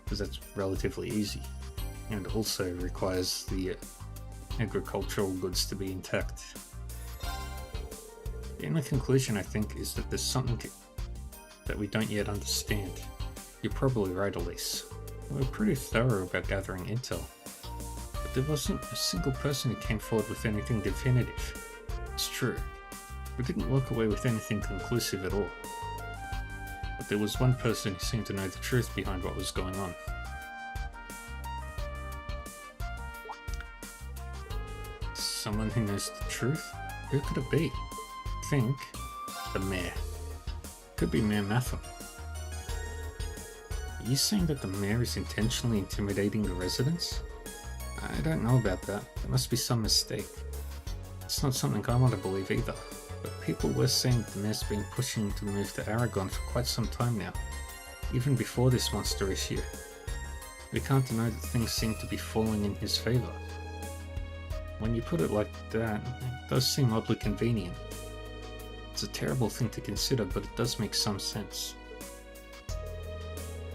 because that's relatively easy, and also requires the agricultural goods to be intact. The only conclusion, I think, is that there's something that we don't yet understand. You're probably right, Elise. We were pretty thorough about gathering intel, but there wasn't a single person who came forward with anything definitive. It's true. We didn't walk away with anything conclusive at all. But there was one person who seemed to know the truth behind what was going on. Someone who knows the truth? Who could it be? Think the mayor. Could be Mayor Matham. Are you saying that the mayor is intentionally intimidating the residents? I don't know about that. There must be some mistake. It's not something I want to believe either, but people were saying that the mayor's been pushing to move to Aragon for quite some time now, even before this monster issue. We can't deny that things seem to be falling in his favour. When you put it like that, it does seem oddly convenient. It's a terrible thing to consider, but it does make some sense.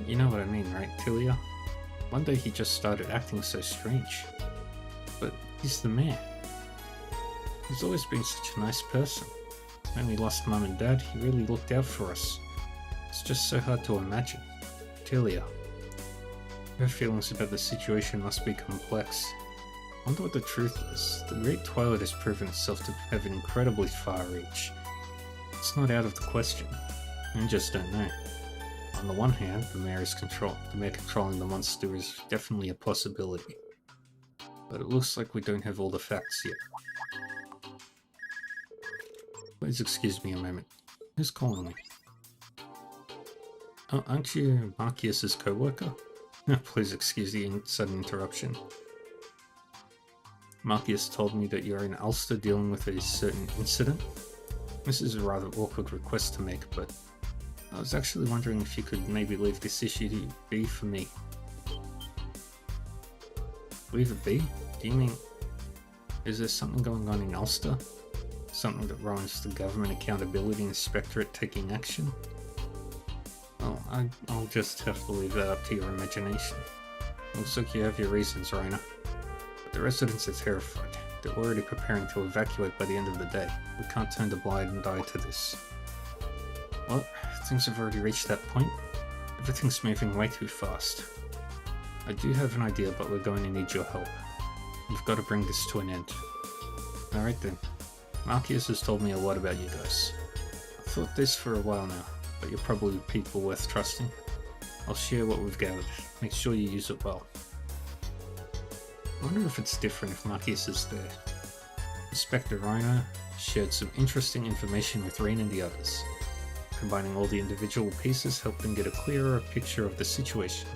You know what I mean, right, Tilia? One day he just started acting so strange. But he's the mayor. He's always been such a nice person. When we lost Mum and Dad, he really looked out for us. It's just so hard to imagine. Tilia. Her feelings about the situation must be complex. I wonder what the truth is. The Great Twilight has proven itself to have an incredibly far reach. It's not out of the question. I just don't know. On the one hand, the mayor controlling the monster is definitely a possibility. But it looks like we don't have all the facts yet. Please excuse me a moment. Who's calling me? Oh, aren't you Marcius's co-worker? Please excuse the sudden interruption. Marcius told me that you're in Ulster dealing with a certain incident. This is a rather awkward request to make, but I was actually wondering if you could maybe leave this issue to be for me. Leave it be? Do you mean... is there something going on in Ulster? Something that warrants the Government Accountability Inspectorate taking action? Well, I'll just have to leave that up to your imagination. Looks like you have your reasons, Raina. But the residents are terrified. They're already preparing to evacuate by the end of the day. We can't turn a blind eye to this. Well, things have already reached that point. Everything's moving way too fast. I do have an idea, but we're going to need your help. We've got to bring this to an end. Alright then. Marcius has told me a lot about you guys. I've thought this for a while now, but you're probably people worth trusting. I'll share what we've gathered. Make sure you use it well. I wonder if it's different if Marcius is there. Inspector Raina shared some interesting information with Rain and the others. Combining all the individual pieces helped them get a clearer picture of the situation.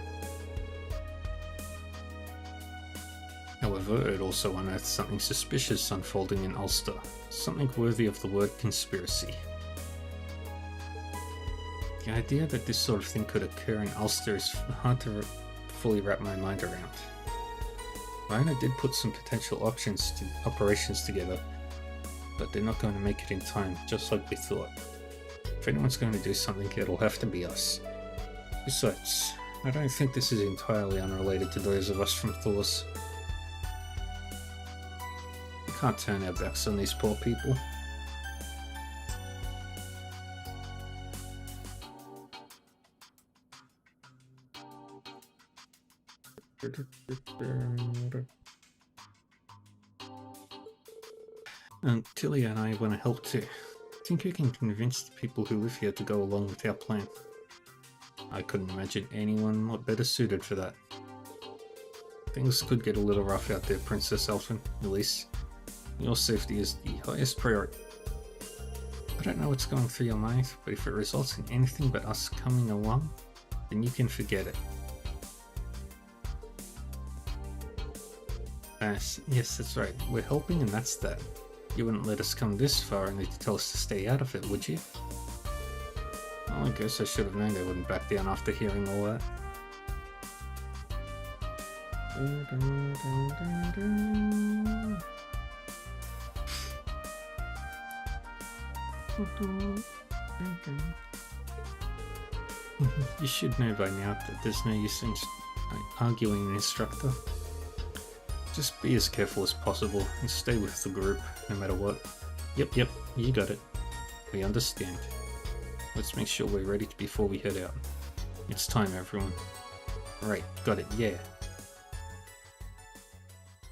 However, it also unearthed something suspicious unfolding in Ulster, something worthy of the word conspiracy. The idea that this sort of thing could occur in Ulster is hard to fully wrap my mind around. Raina did put some potential operations together, but they're not going to make it in time, just like we thought. If anyone's going to do something, it'll have to be us. Besides, I don't think this is entirely unrelated to those of us from Thors. We can't turn our backs on these poor people. Tilly and I want to help too. Think we can convince the people who live here to go along with our plan? I couldn't imagine anyone better suited for that. Things could get a little rough out there, Princess Elfin, Elise. Your safety is the highest priority. I don't know what's going through your mind, but if it results in anything but us coming along, then you can forget it. Yes, that's right. We're helping and that's that. You wouldn't let us come this far and to tell us to stay out of it, would you? Well, I guess I should have known they wouldn't back down after hearing all that. You should know by now that there's no use in arguing an instructor. Just be as careful as possible and stay with the group, no matter what. Yep, you got it. We understand. Let's make sure we're ready before we head out. It's time, everyone. Right, got it, yeah.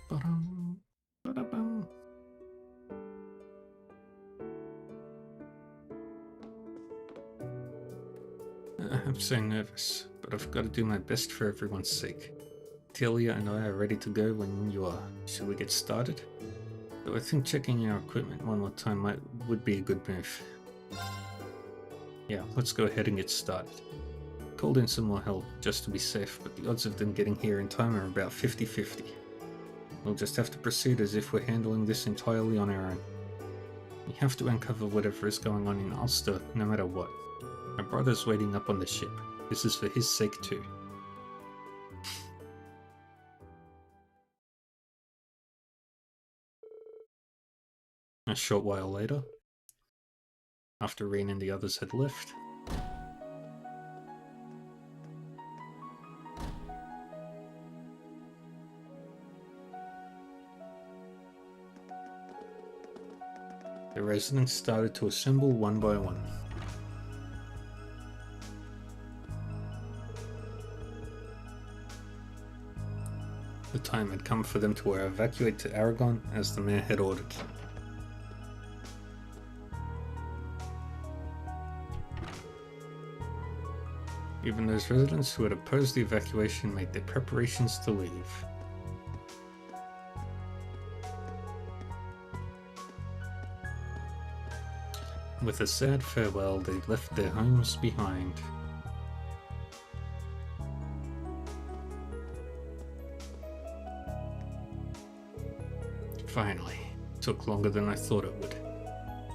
Ba-dum, ba-da-bum. I'm so nervous, but I've got to do my best for everyone's sake. Talia and I are ready to go when you are. Shall we get started? Though I think checking our equipment one more time would be a good move. Yeah, let's go ahead and get started. Called in some more help just to be safe, but the odds of them getting here in time are about 50-50. We'll just have to proceed as if we're handling this entirely on our own. We have to uncover whatever is going on in Ulster, no matter what. My brother's waiting up on the ship. This is for his sake too. A short while later, after Rean and the others had left, the residents started to assemble one by one. The time had come for them to evacuate to Aragon as the mayor had ordered. Even those residents who had opposed the evacuation made their preparations to leave. With a sad farewell, they left their homes behind. Finally, it took longer than I thought it would.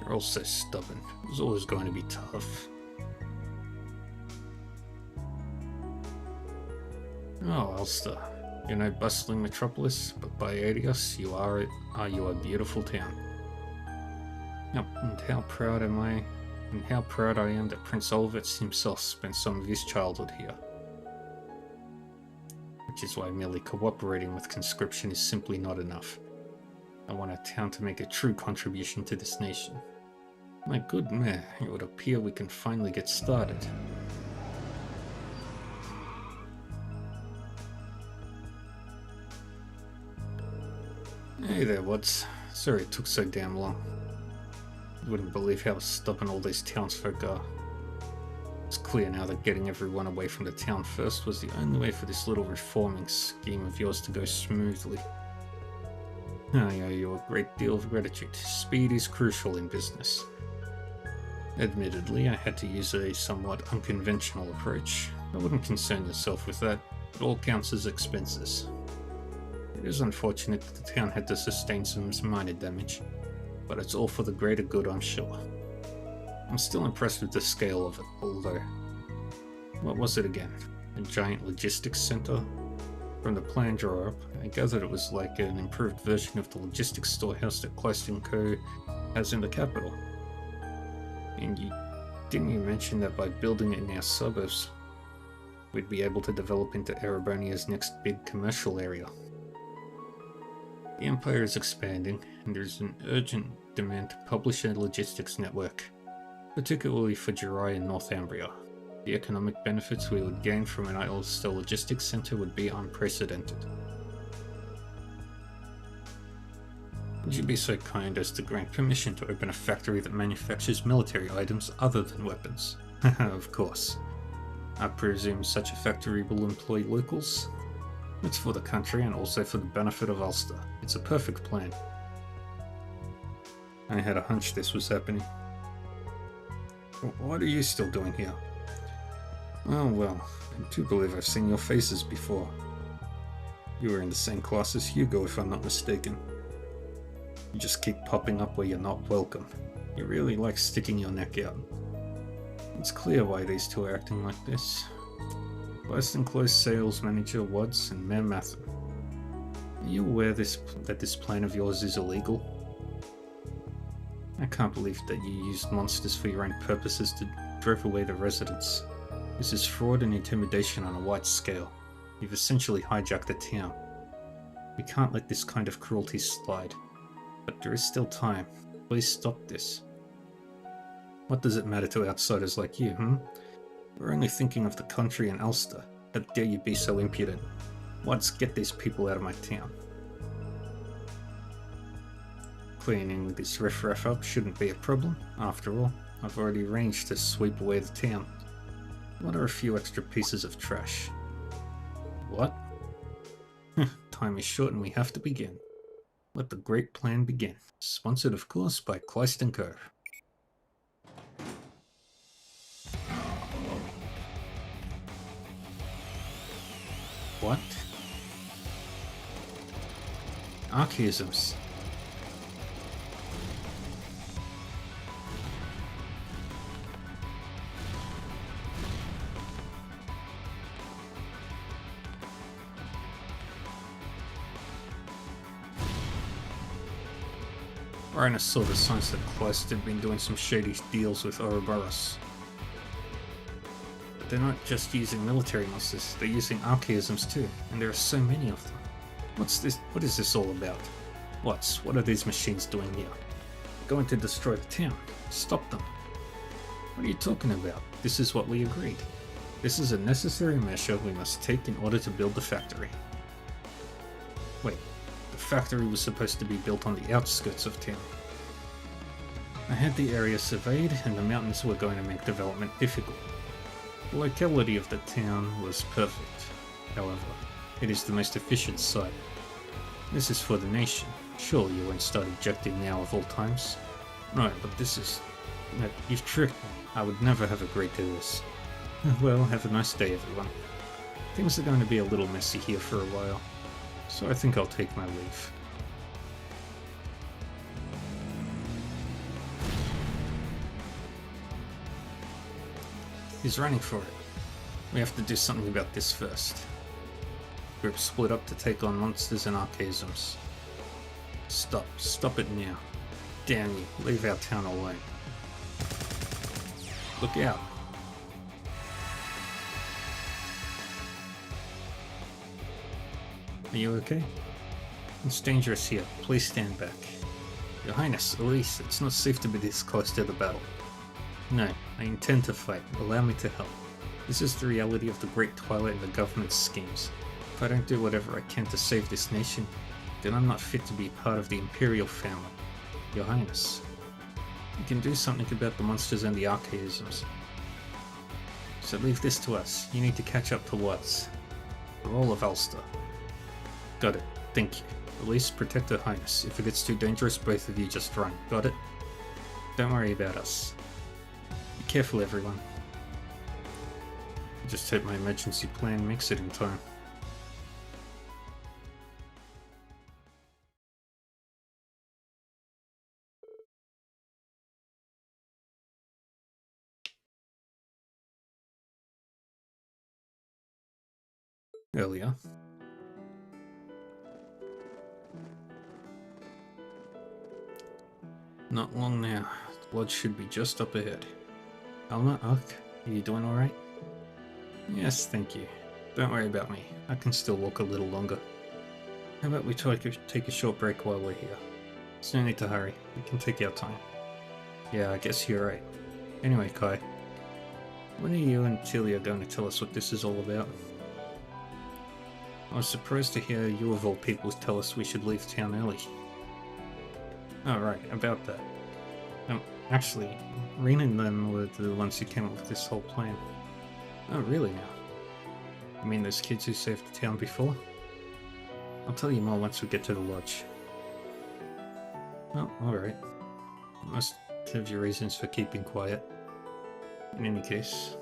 They're all so stubborn. It was always going to be tough. Oh, Ulster. You're no bustling metropolis, but by Adios, you are a beautiful town. Yep, and how proud I am that Prince Olvitz himself spent some of his childhood here. Which is why merely cooperating with conscription is simply not enough. I want our town to make a true contribution to this nation. My good mayor, it would appear we can finally get started. Hey there, Woods. Sorry it took so damn long. You wouldn't believe how stubborn all these townsfolk are. It's clear now that getting everyone away from the town first was the only way for this little reforming scheme of yours to go smoothly. I owe you a great deal of gratitude. Speed is crucial in business. Admittedly, I had to use a somewhat unconventional approach. I wouldn't concern yourself with that. It all counts as expenses. It is unfortunate that the town had to sustain some minor damage, but it's all for the greater good, I'm sure. I'm still impressed with the scale of it, although... What was it again? A giant logistics center? From the plan drawer up, I gathered it was like an improved version of the logistics storehouse that Cloyston Co. has in the capital. And didn't you mention that by building it in our suburbs, we'd be able to develop into Erebonia's next big commercial area? The Empire is expanding, and there's an urgent demand to publish a logistics network, particularly for Jirai and Northumbria. The economic benefits we would gain from an Ulster logistics center would be unprecedented. Would you be so kind as to grant permission to open a factory that manufactures military items other than weapons? Of course. I presume such a factory will employ locals? It's for the country and also for the benefit of Ulster. It's a perfect plan. I had a hunch this was happening. What are you still doing here? Oh well, I do believe I've seen your faces before. You were in the same class as Hugo, if I'm not mistaken. You just keep popping up where you're not welcome. You really like sticking your neck out. It's clear why these two are acting like this. Cloyston Close Sales Manager Woods and Mayor Mathen. Are you aware that this plan of yours is illegal? I can't believe that you used monsters for your own purposes to drive away the residents. This is fraud and intimidation on a wide scale. You've essentially hijacked the town. We can't let this kind of cruelty slide. But there is still time. Please stop this. What does it matter to outsiders like you, We're only thinking of the country and Ulster. How dare you be so impudent? Let's get these people out of my town. Cleaning this riffraff up shouldn't be a problem. After all, I've already arranged to sweep away the town. What are a few extra pieces of trash? What? Time is short and we have to begin. Let the great plan begin. Sponsored, of course, by Clyston Cove. What? Archaisms. Rhina saw the signs that Clyston had been doing some shady deals with Ouroboros. But they're not just using military monsters, they're using archaisms too, and there are so many of them. What's this? What is this all about? What are these machines doing here? Going to destroy the town. Stop them. What are you talking about? This is what we agreed. This is a necessary measure we must take in order to build the factory. Wait. The factory was supposed to be built on the outskirts of town. I had the area surveyed and the mountains were going to make development difficult. The locality of the town was perfect. However, it is the most efficient site. This is for the nation. Surely you won't start ejecting now of all times. No, but this is... No, you've tricked me. I would never have agreed to this. Well, have a nice day everyone. Things are going to be a little messy here for a while. So I think I'll take my leave. He's running for it. We have to do something about this first. Group split up to take on monsters and archaisms. Stop it now. Damn you, leave our town alone. Look out. Are you okay? It's dangerous here. Please stand back. Your Highness, Elise, it's not safe to be this close to the battle. No, I intend to fight. Allow me to help. This is the reality of the Great Twilight and the government's schemes. If I don't do whatever I can to save this nation, then I'm not fit to be part of the Imperial family. Your Highness, you can do something about the monsters and the archaisms. So leave this to us. You need to catch up to Lutz. For all of Ulster. Got it. Thank you. Elise, protect Her Highness. If it gets too dangerous, both of you just run. Got it? Don't worry about us. Be careful, everyone. I just hope my emergency plan makes it in time. Earlier. Not long now. The lodge should be just up ahead. Alma, Ark, are you doing alright? Yes, thank you. Don't worry about me. I can still walk a little longer. How about we take a short break while we're here? There's no need to hurry. We can take our time. Yeah, I guess you're right. Anyway, Kai. When are you and Tilia going to tell us what this is all about? I was surprised to hear you of all people tell us we should leave town early. Oh right, about that. Actually, Rena and them were the ones who came up with this whole plan. Oh really now? You mean those kids who saved the town before? I'll tell you more once we get to the lodge. Oh, alright. You must have your reasons for keeping quiet. In any case,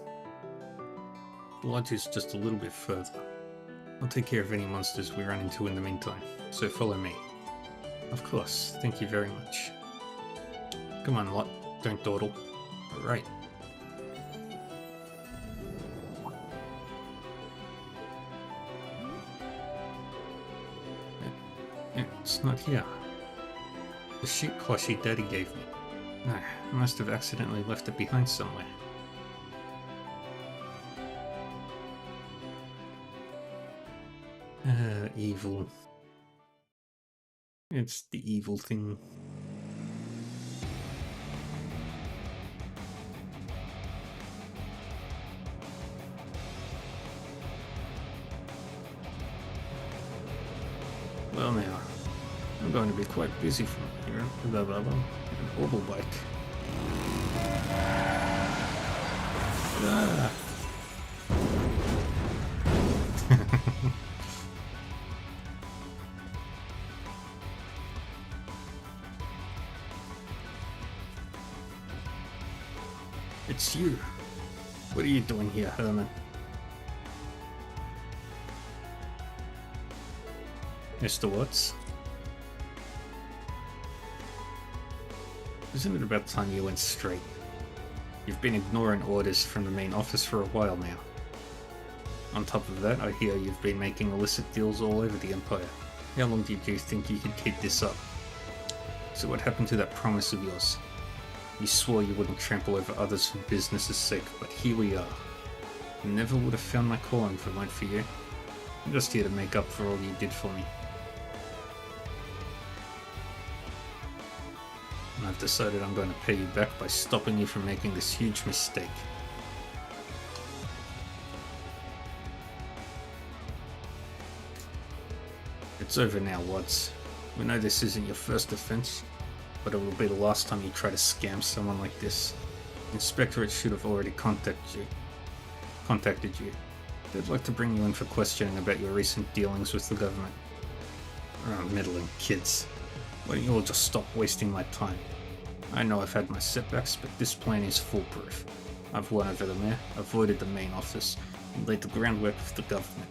the lodge is just a little bit further. I'll take care of any monsters we run into in the meantime, so follow me. Of course, thank you very much. Come on, Lot, don't dawdle. Alright. It's not here. The sheep plushie Daddy gave me. No, I must have accidentally left it behind somewhere. Evil. It's the evil thing. Well now, I'm going to be quite busy from here. Blah blah blah. An orbital bike. Ah. It's you. What are you doing here, Herman? Mr. Watts? Isn't it about time you went straight? You've been ignoring orders from the main office for a while now. On top of that, I hear you've been making illicit deals all over the Empire. How long did you think you could keep this up? So what happened to that promise of yours? You swore you wouldn't trample over others for business's sake, but here we are. I never would have found my calling if it weren't for you. I'm just here to make up for all you did for me. And I've decided I'm going to pay you back by stopping you from making this huge mistake. It's over now, Watts. We know this isn't your first offense, but it will be the last time you try to scam someone like this. The Inspectorate should have already contacted you. They'd like to bring you in for questioning about your recent dealings with the government. Meddling kids. Why don't you all just stop wasting my time? I know I've had my setbacks, but this plan is foolproof. I've won over the mayor, avoided the main office, and laid the groundwork for the government.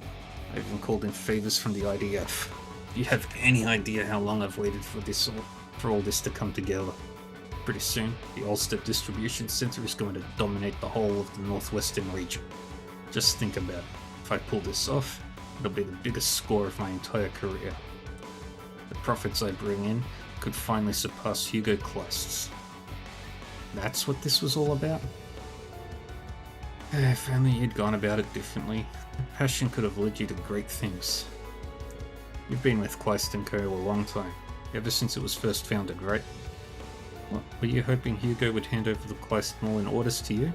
I even called in favors from the IDF. Do you have any idea how long I've waited for all this to come together? Pretty soon, the Ulster Distribution Center is going to dominate the whole of the northwestern region. Just think about it. If I pull this off, it'll be the biggest score of my entire career. The profits I bring in could finally surpass Hugo Kleist's. That's what this was all about? If only you'd gone about it differently, your passion could have led you to great things. You've been with Kleist & Co. a long time, ever since it was first founded, right? What, were you hoping Hugo would hand over the Kleist Mall in orders to you?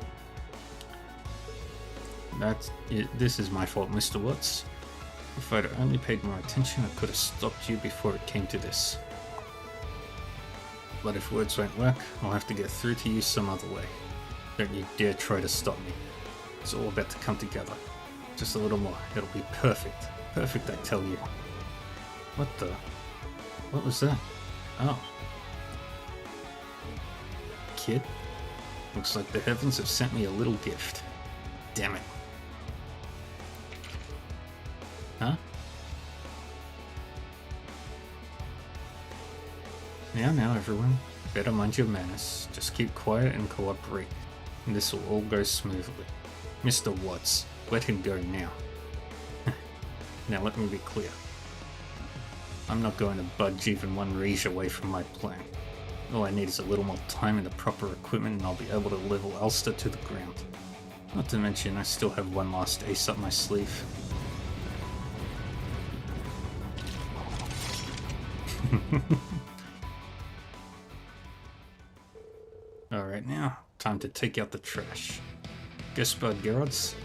This is my fault, Mr. Watts. If I'd only paid more attention, I could have stopped you before it came to this. But if words won't work, I'll have to get through to you some other way. Don't you dare try to stop me. It's all about to come together. Just a little more. It'll be perfect. Perfect, I tell you. What was that? Oh. Kid? Looks like the heavens have sent me a little gift. Damn it. Huh? Now everyone, better mind your manners. Just keep quiet and cooperate, and this will all go smoothly. Mr. Watts, let him go now. Now let me be clear. I'm not going to budge even one reach away from my plan. All I need is a little more time and the proper equipment, and I'll be able to level Ulster to the ground. Not to mention, I still have one last ace up my sleeve. Alright now, time to take out the trash. Gaspard Gerards?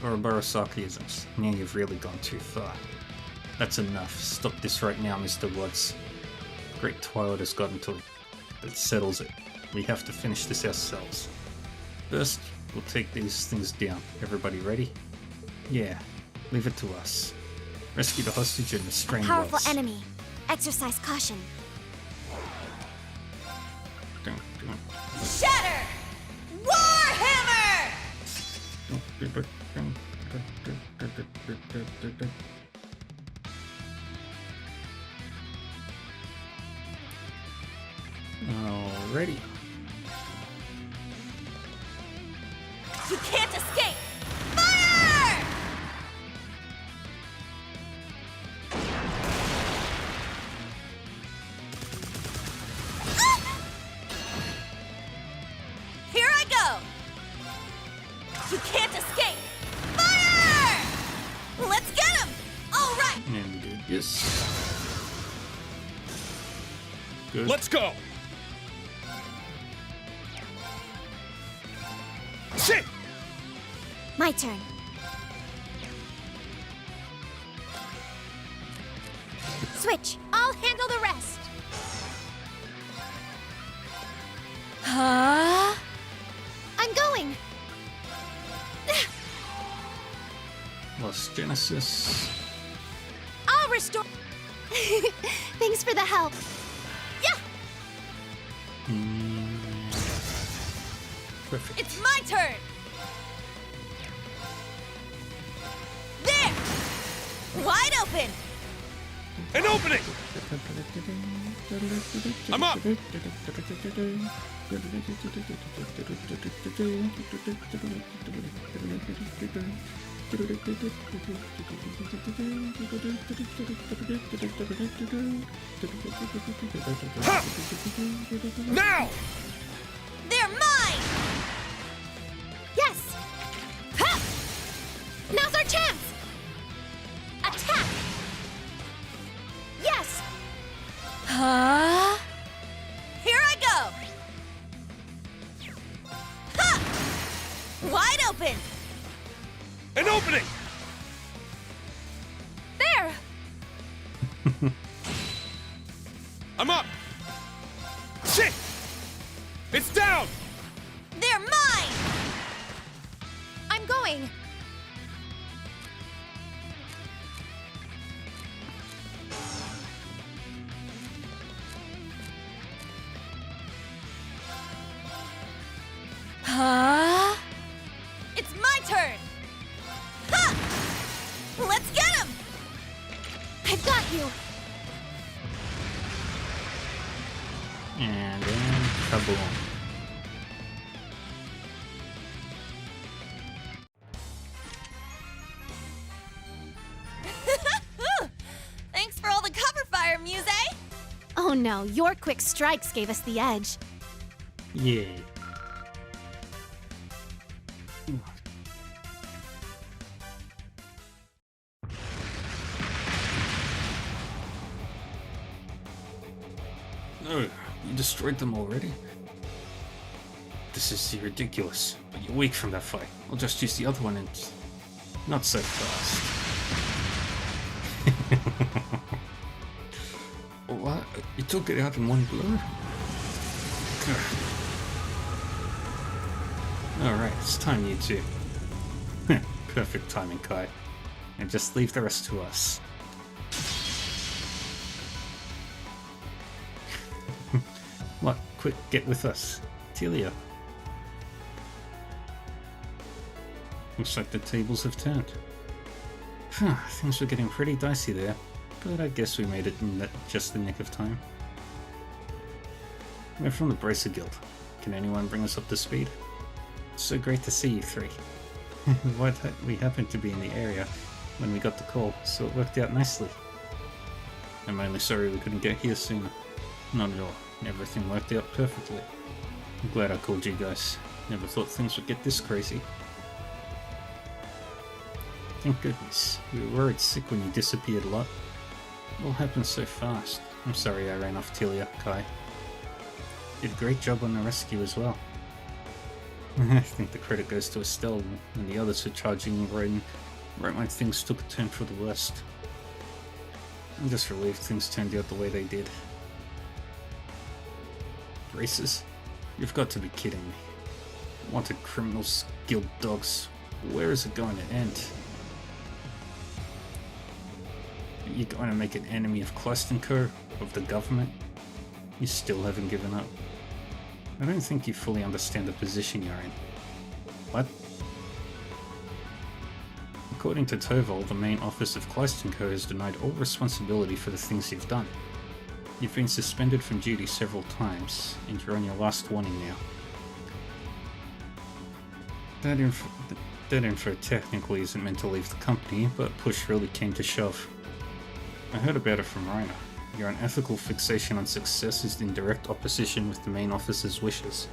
Ouroboros Archaisms. Now you've really gone too far. That's enough. Stop this right now, Mr. Watts. Great Twilight has gotten to it. That settles it. We have to finish this ourselves. First, we'll take these things down. Everybody ready? Yeah, leave it to us. Rescue the hostage and restrain Powerful Watts. enemy. Exercise caution. Shatter! Warhammer! Alrighty. You can't escape! Fire! Genesis. Good. Let's go! Shit! My turn. Switch. I'll handle the rest. Huh? I'm going. Lost Genesis. I'll restore. Thanks for the help. Yeah. Perfect. It's my turn! There! Wide open! An opening! I'm up! Ha! Now! They're mine! Yes. Ha! Now's our chance. Attack. Yes. Huh? Here I go! Ha! Wide open! An opening! There! I'm up! Shit! It's down! They're mine! I'm going. Huh? It's my turn! Ha! Let's get him! I've got you. And then kaboom. Thanks for all the cover fire, Muse! Oh no, your quick strikes gave us the edge. Yay. No, you destroyed them already? This is ridiculous, but you're weak from that fight. I'll just use the other one and... not so fast. What? You took it out in one blow? Alright, it's time you two. Perfect timing, Kai. And just leave the rest to us. What? Quick, get with us. Telia. Looks like the tables have turned. Things were getting pretty dicey there, but I guess we made it in just the nick of time. We're from the Bracer Guild. Can anyone bring us up to speed? It's so great to see you three. We happened to be in the area when we got the call, so it worked out nicely. I'm only sorry we couldn't get here sooner. Not at all. Everything worked out perfectly. I'm glad I called you guys. Never thought things would get this crazy. Thank goodness. We were worried sick when you disappeared a lot. It all happened so fast. I'm sorry I ran off Telia, Kai. Did a great job on the rescue as well. I think the credit goes to Estelle and the others for charging right when things took a turn for the worst. I'm just relieved things turned out the way they did. Races? You've got to be kidding me. Wanted criminals, guild dogs. Where is it going to end? Are you going to make an enemy of Clyston Co, of the government? You still haven't given up. I don't think you fully understand the position you're in. What? According to Toval, the main office of Clyston Co has denied all responsibility for the things you've done. You've been suspended from duty several times, and you're on your last warning now. That info technically isn't meant to leave the company, but push really came to shove. I heard about it from Reiner. Your unethical fixation on success is in direct opposition with the main office's wishes.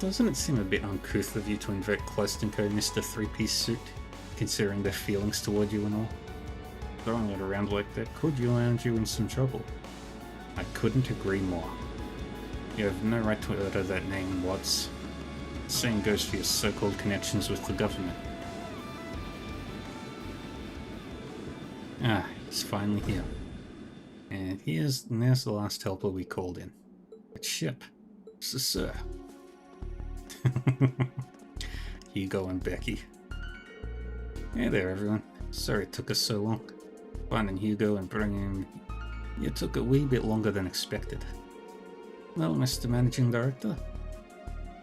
Doesn't it seem a bit uncouth of you to invoke Clyston Co, Mr. Three-Piece Suit, considering their feelings toward you and all? throwing it around like that could land you in some trouble. I couldn't agree more. You have no right to utter that name, Watts. The same goes for your so-called connections with the government. Ah, he's finally here. And there's the last helper we called in. It's Ship. Sir. Hugo and Becky. Hey there, everyone. Sorry it took us so long. Finding Hugo and bringing him... It took a wee bit longer than expected. Well, Mr. Managing Director,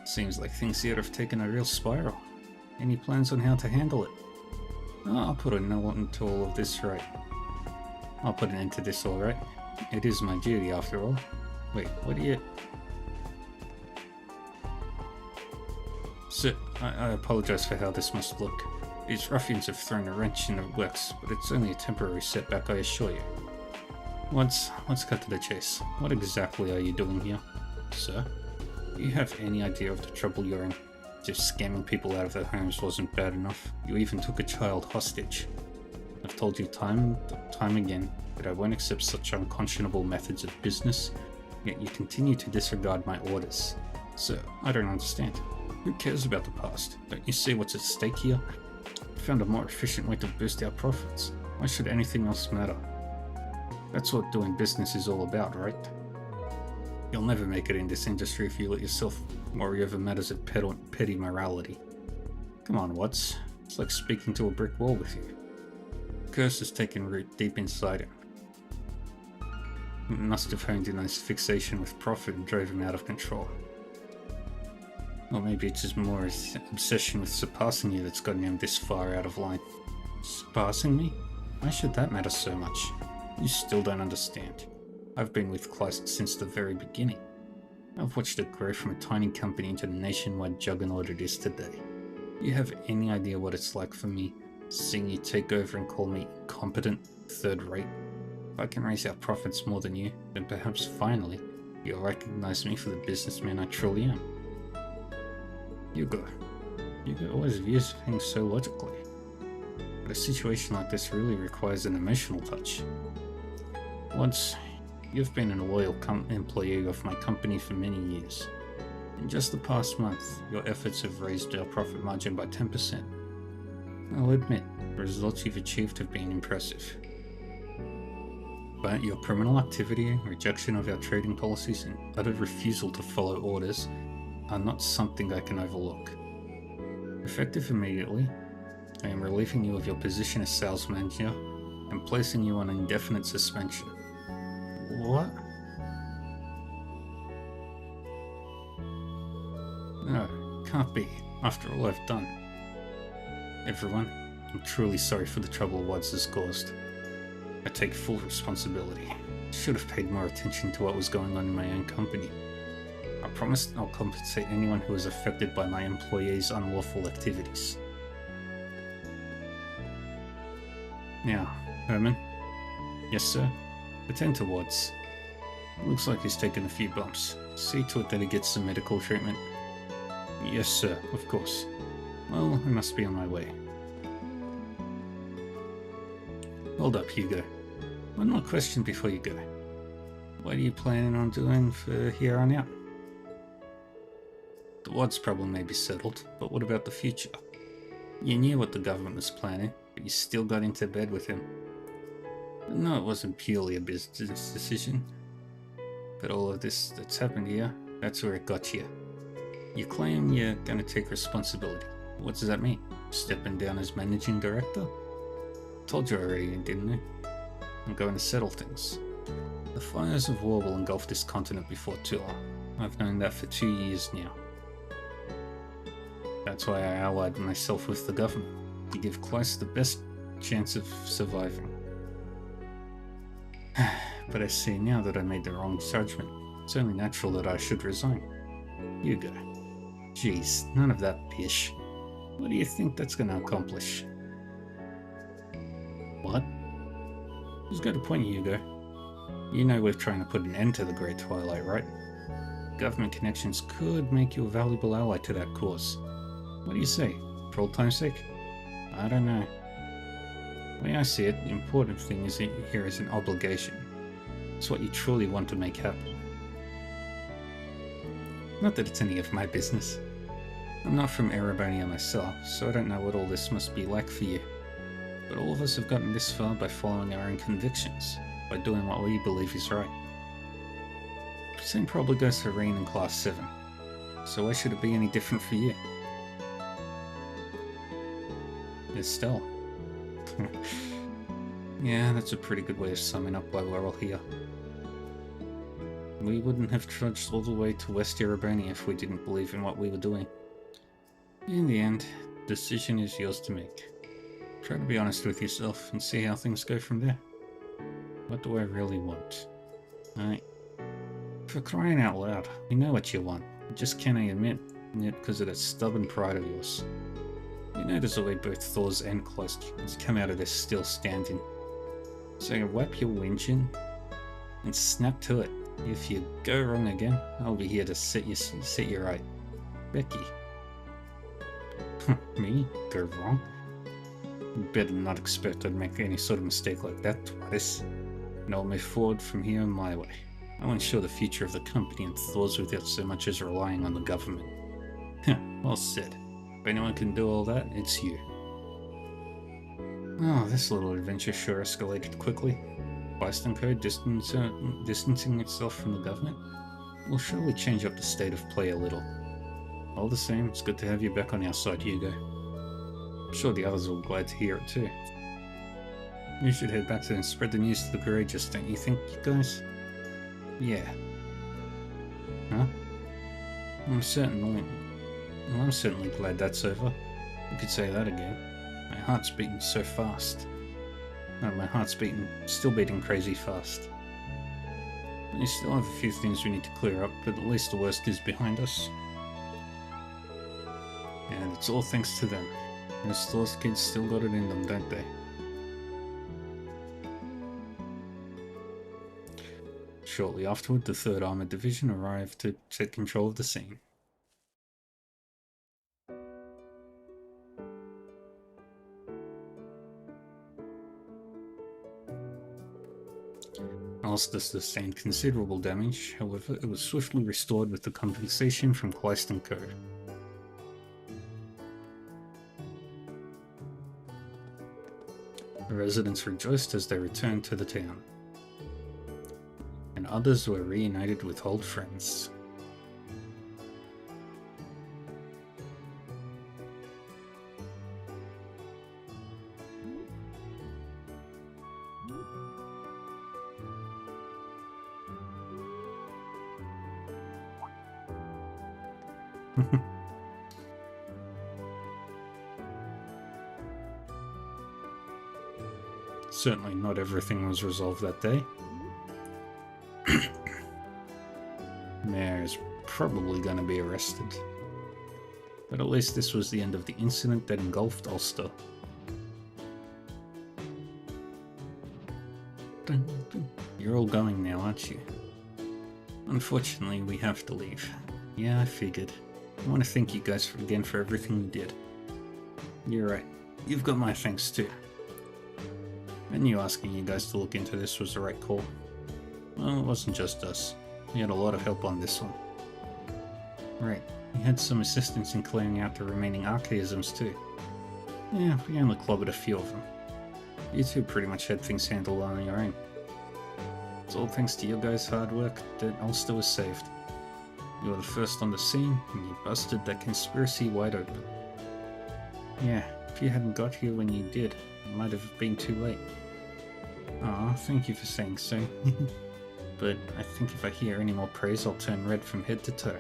seems like things here have taken a real spiral. Any plans on how to handle it? Oh, I'll put a end to all of this, right? I'll put an end to this, alright. It is my duty, after all. Wait, what are you... Sir, I apologize for how this must look. These ruffians have thrown a wrench in the works, but it's only a temporary setback, I assure you. Let's cut to the chase. What exactly are you doing here, sir? Do you have any idea of the trouble you're in? Just scamming people out of their homes wasn't bad enough. You even took a child hostage. I've told you time and time again that I won't accept such unconscionable methods of business, yet you continue to disregard my orders. Sir, I don't understand. Who cares about the past? Don't you see what's at stake here? I found a more efficient way to boost our profits. Why should anything else matter? That's what doing business is all about, right? You'll never make it in this industry if you let yourself worry over matters of petty morality. Come on, Watts. It's like speaking to a brick wall with you. The curse has taken root deep inside him. It must have honed in on his fixation with profit and drove him out of control. Or maybe it's just more his obsession with surpassing you that's gotten him this far out of line. Surpassing me? Why should that matter so much? You still don't understand. I've been with Kleist since the very beginning. I've watched it grow from a tiny company into the nationwide juggernaut it is today. You have any idea what it's like for me, seeing you take over and call me incompetent, third-rate? If I can raise our profits more than you, then perhaps finally you'll recognize me for the businessman I truly am. Hugo always views things so logically. But a situation like this really requires an emotional touch. Once, you've been a loyal employee of my company for many years. In just the past month, your efforts have raised our profit margin by 10%. I'll admit, the results you've achieved have been impressive. But your criminal activity, rejection of our trading policies, and utter refusal to follow orders are not something I can overlook. Effective immediately, I am relieving you of your position as sales manager and placing you on indefinite suspension. What? No, can't be, after all I've done. Everyone, I'm truly sorry for the trouble Watts has caused. I take full responsibility. I should have paid more attention to what was going on in my own company. I promise I'll compensate anyone who is affected by my employees' unlawful activities. Now, Herman. Yes, sir? Attend to Watts. Looks like he's taken a few bumps. See to it that he gets some medical treatment. Yes, sir, of course. Well, I must be on my way. Hold up, Hugo. One more question before you go. What are you planning on doing for here on out? The Watts problem may be settled, but what about the future? You knew what the government was planning, but you still got into bed with him. No, it wasn't purely a business decision. But all of this that's happened here, that's where it got you. You claim you're gonna take responsibility. What does that mean? Stepping down as managing director? Told you already, didn't I? I'm going to settle things. The fires of war will engulf this continent before too long. I've known that for 2 years now. That's why I allied myself with the government, to give Kleist the best chance of surviving. But I see now that I made the wrong judgment. It's only natural that I should resign. Hugo. Jeez, none of that pish. What do you think that's gonna accomplish? What? Who's got a point, Hugo? You know we're trying to put an end to the Great Twilight, right? Government connections could make you a valuable ally to that cause. What do you say? For old time's sake? I don't know. The way I see it, the important thing here is an obligation. It's what you truly want to make happen. Not that it's any of my business. I'm not from Erebonia myself, so I don't know what all this must be like for you. But all of us have gotten this far by following our own convictions, by doing what we believe is right. Same probably goes for Rean in Class 7, so why should it be any different for you? Estelle. Yeah, that's a pretty good way of summing up why we're all here. We wouldn't have trudged all the way to West Erebonia if we didn't believe in what we were doing. In the end, the decision is yours to make. Try to be honest with yourself and see how things go from there. What do I really want? For crying out loud, we know what you want. You just can't admit it because of that stubborn pride of yours. You notice the way both Thors and Clostrons come out of this still standing. So wipe your whinging and snap to it. If you go wrong again, I'll be here to set you right. Becky. Me? Go wrong? You better not expect I'd make any sort of mistake like that twice. And I'll move forward from here in my way. I want to ensure the future of the company and Thors without so much as relying on the government. Well said. If anyone can do all that, it's you. Oh, this little adventure sure escalated quickly. Bison Code distancing itself from the government will surely change up the state of play a little. All the same, it's good to have you back on our side, Hugo. I'm sure the others will be glad to hear it too. You should head back and spread the news to the courageous, don't you think, you guys? Yeah. Huh? I'm certainly glad that's over. You could say that again. My heart's beating so fast. No, my heart's still beating crazy fast. We still have a few things we need to clear up, but at least the worst is behind us. And it's all thanks to them. Those kids still got it in them, don't they? Shortly afterward, the 3rd Armored Division arrived to take control of the scene. Whilst this sustained considerable damage, however, it was swiftly restored with the compensation from Kleist & Co. The residents rejoiced as they returned to the town, and others were reunited with old friends. Certainly not everything was resolved that day. Mayor is probably going to be arrested. But at least this was the end of the incident that engulfed Ulster. You're all going now, aren't you? Unfortunately, we have to leave. Yeah, I figured. I want to thank you guys again for everything you did. You're right. You've got my thanks too. I knew asking you guys to look into this was the right call. Well, it wasn't just us. We had a lot of help on this one. Right, we had some assistance in clearing out the remaining archaisms too. Yeah, we only clobbered a few of them. You two pretty much had things handled on your own. It's all thanks to your guys' hard work that Ulster was saved. You were the first on the scene, and you busted that conspiracy wide open. Yeah, if you hadn't got here when you did, it might have been too late. Aw, thank you for saying so. But I think if I hear any more praise, I'll turn red from head to toe.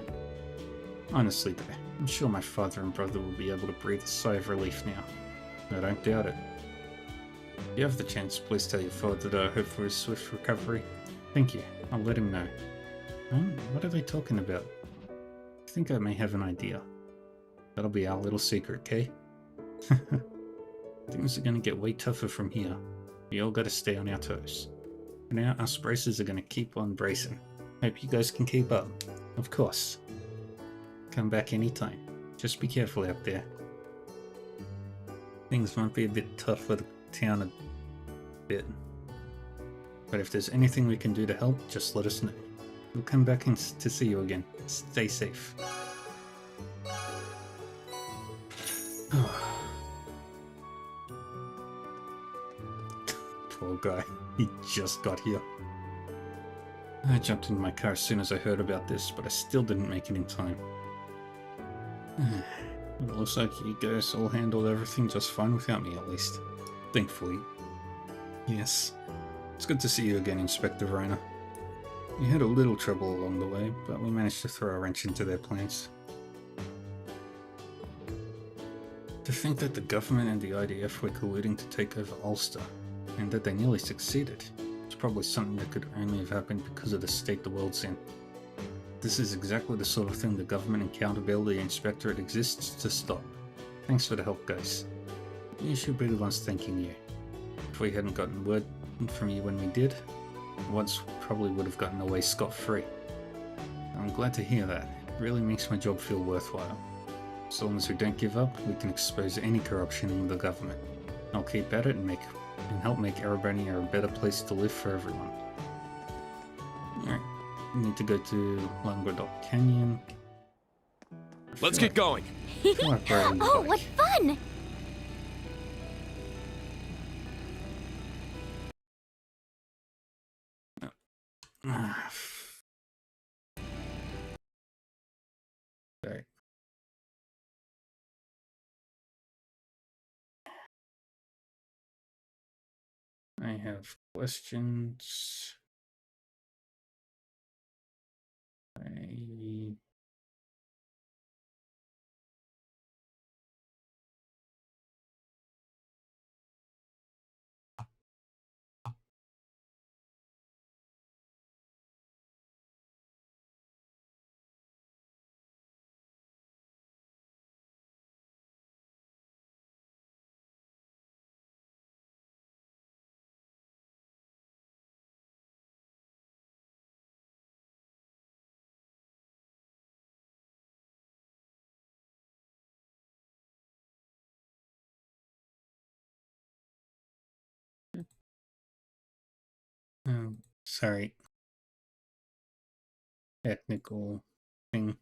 Honestly though, I'm sure my father and brother will be able to breathe a sigh of relief now. I don't doubt it. If you have the chance, please tell your father that I hope for his swift recovery. Thank you, I'll let him know. What are they talking about? I think I may have an idea. That'll be our little secret, okay? Things are gonna get way tougher from here. We all gotta stay on our toes. For now, us bracers are gonna keep on bracing. Hope you guys can keep up. Of course. Come back anytime. Just be careful out there. Things might be a bit tough for the town of bit. But if there's anything we can do to help, just let us know. We'll come back and to see you again. Stay safe. Poor guy. He just got here. I jumped into my car as soon as I heard about this, but I still didn't make it in time. It looks like you guys all handled everything just fine without me, at least. Thankfully. Yes. It's good to see you again, Inspector Reiner. We had a little trouble along the way, but we managed to throw a wrench into their plans. To think that the government and the IDF were colluding to take over Ulster, and that they nearly succeeded, it's probably something that could only have happened because of the state the world's in. This is exactly the sort of thing the Government Accountability Inspectorate exists to stop. Thanks for the help, guys. You should be the ones thanking you. If we hadn't gotten word from you when we did, once probably would have gotten away scot-free. I'm glad to hear that. It really makes my job feel worthwhile. As long as we don't give up, we can expose any corruption in the government. I'll keep at it and help make Erebania a better place to live for everyone. Alright, we need to go to Languedoc Canyon. Let's get going! Oh, what fun! Sorry. I have questions. Sorry. Technical thing.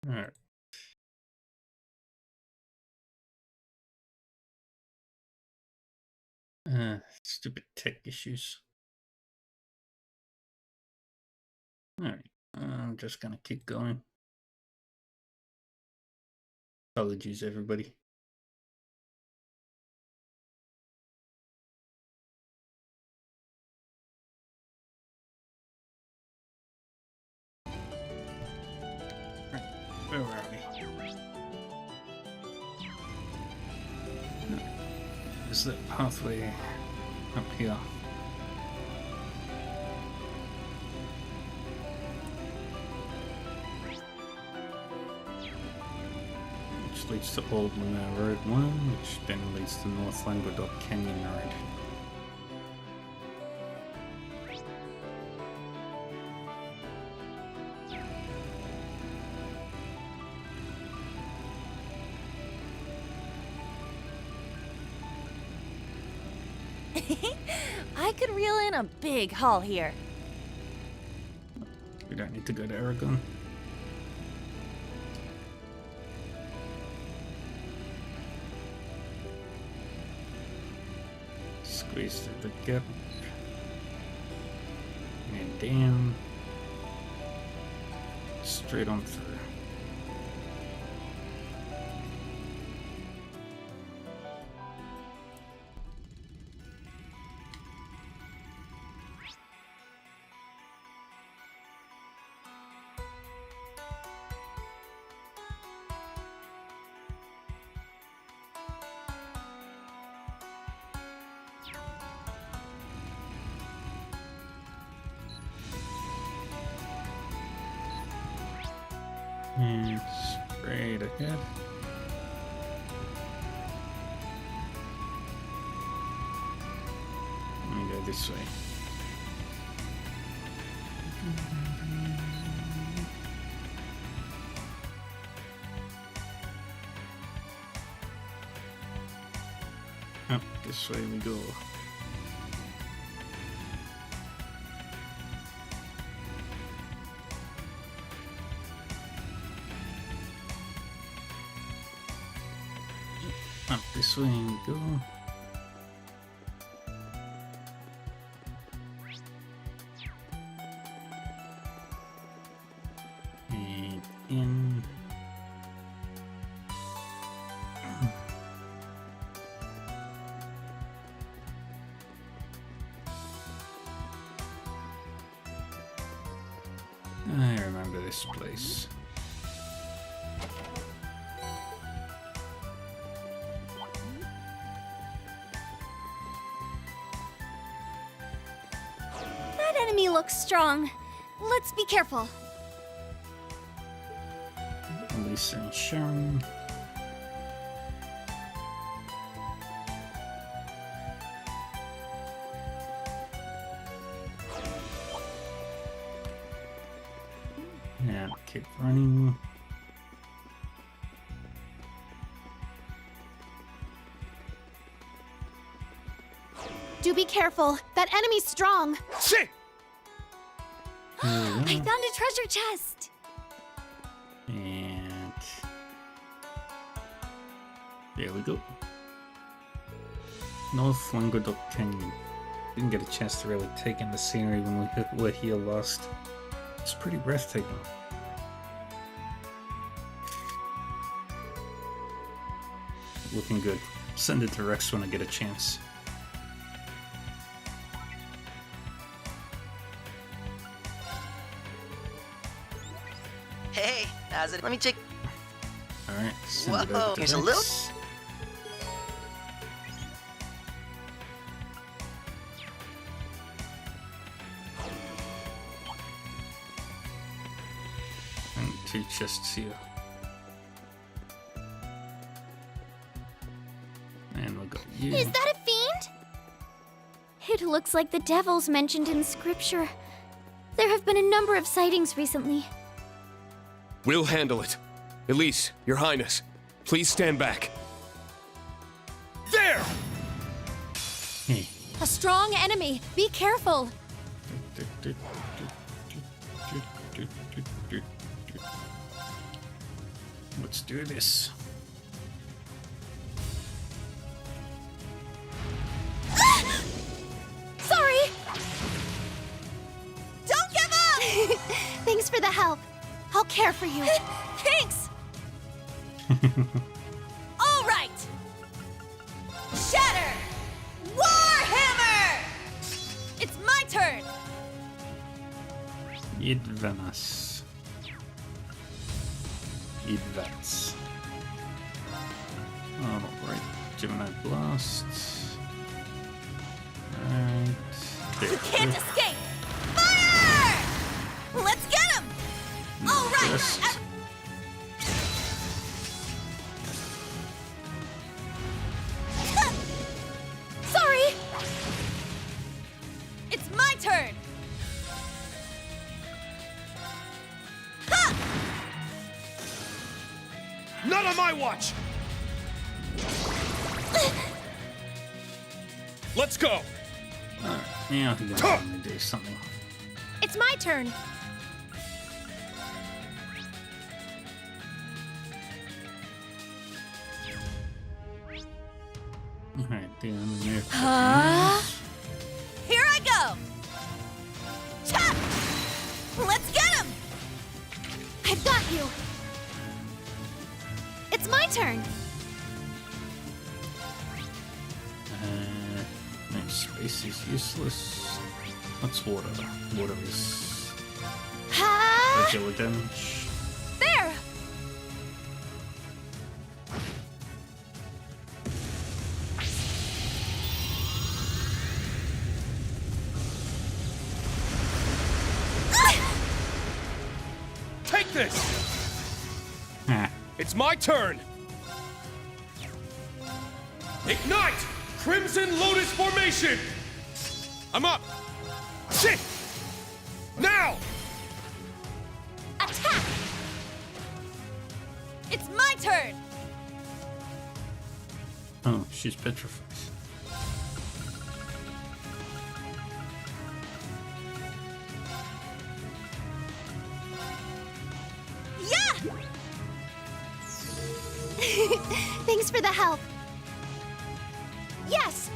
Alright. Stupid tech issues. Alright, I'm just gonna keep going. Apologies, everybody. Where are we? Is that pathway up here? Which leads to Old Lunar Road 1, which then leads to North Languedoc Canyon Road. I could reel in a big haul here. We don't need to go to Aragon. Squeeze through the gap. And down. Straight on through. And straight ahead. Let me go this way. Up this way we go. Up this way we go. And in. I remember this place. That enemy looks strong. Let's be careful. Lisa and Sharon. Now keep running. Do be careful. That enemy's strong. Shit! I found a treasure chest. And there we go. North Languedoc Canyon. Didn't get a chance to really take in the scenery when we were here last. It's pretty breathtaking. Looking good. Send it to Rex when I get a chance. Hey, how's it? Let me check. Alright, send it Whoa, over to here's a Rex. little. And 2 chests here. And we'll go you. Is that a fiend? It looks like the devils mentioned in scripture. There have been a number of sightings recently. We'll handle it. Elise, Your Highness, please stand back. There! Hey. A strong enemy. Be careful. Let's do this. Sorry! Don't give up! Thanks for the help. I'll care for you. Thanks! All right! Shatter! Warhammer! It's my turn! Idvanas. Idvats. Alright, Gemini Blast. Right. There. You can't escape! Fire! Let's get him! All right! Just- Sorry! It's my turn! Ha! Not on my watch! Let's go! Yeah, he's gonna do something. It's my turn! Alright, the enemy. Here I go! Chop! Let's get him! I've got you! It's my turn! No, space is useless. What's water? Water is Ha! regular damage. There! Take this! Ah. It's my turn! Ignite! Crimson Lotus Formation! I'm up! Shit! Now! Attack! It's my turn! Oh, she's petrified. Yeah! Thanks for the help. Yes!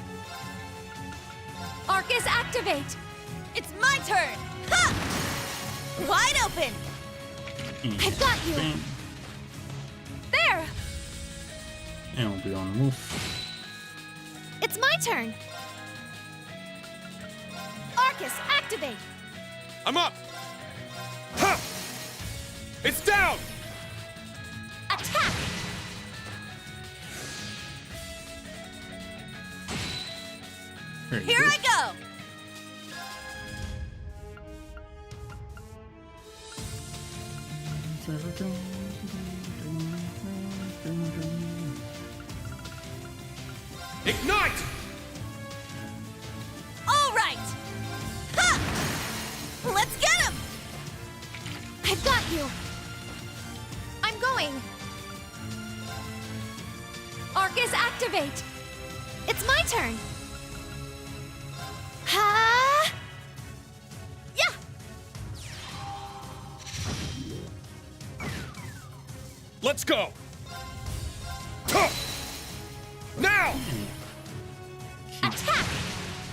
Arcus, activate! It's my turn! Ha! Wide open! I've got you! Bam. There! And we'll be on the move. It's my turn! Arcus, activate! I'm up! Ha! It's down! Attack! Very Here good. I go! Ignite! All right! Ha! Let's get him! I've got you! I'm going! Arcus, activate! It's my turn! Ha! Yeah! Let's go! Huh! Now! Attack!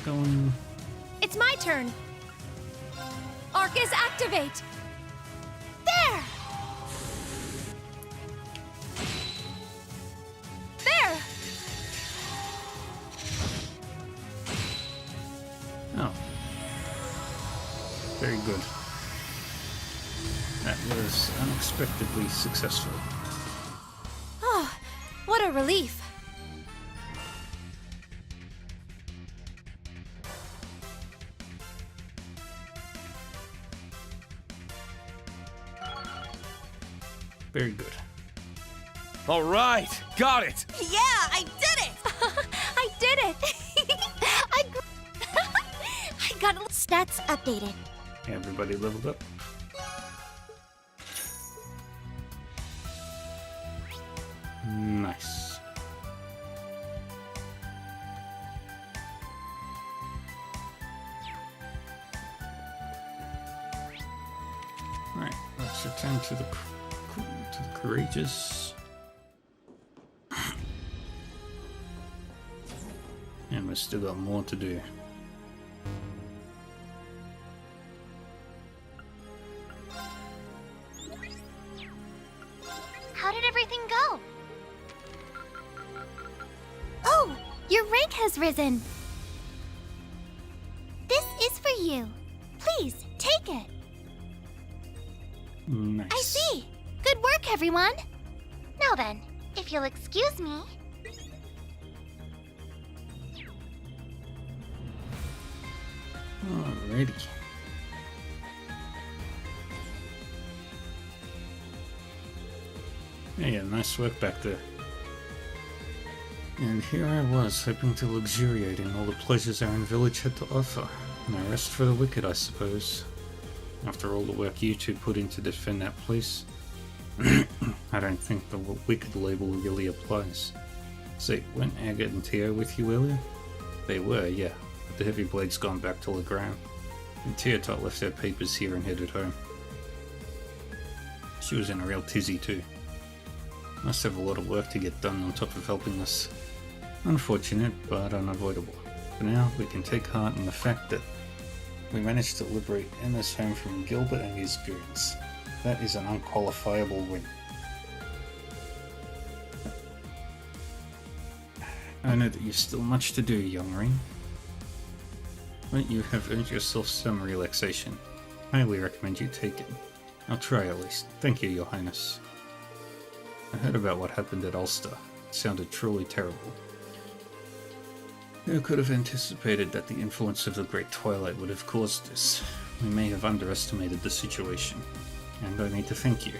Going. It's my turn! Arcus, activate! There! There! Oh. Very good. That was unexpectedly successful. Oh, what a relief! Very good. All right, got it! Yeah, I did it! I did it! I got stats updated. Everybody leveled up. Nice. Right, let's return to the to the courageous. And we've still got more to do. How did everything go? Oh, your rank has risen. This is for you. Please, take it. Nice. I see. Good work, everyone. Now then, if you'll excuse me. Alrighty. Yeah, nice work back there. And here I was, hoping to luxuriate in all the pleasures our own village had to offer. No rest for the wicked, I suppose. After all the work you two put in to defend that place, I don't think the wicked label really applies. See, weren't Agate and Tio with you earlier? They were, yeah, but the heavy blade's gone back to Legrand, and Teotot left her papers here and headed home. She was in a real tizzy too. Must have a lot of work to get done on top of helping us. Unfortunate, but unavoidable. For now, we can take heart in the fact that we managed to liberate Emma's home from Gilbert and his goons. That is an unqualifiable win. I know that you've still much to do, young Ring. But you have earned yourself some relaxation. Highly recommend you take it. I'll try at least. Thank you, Your Highness. I heard about what happened at Ulster. It sounded truly terrible. Who could have anticipated that the influence of the Great Twilight would have caused this? We may have underestimated the situation, and I need to thank you.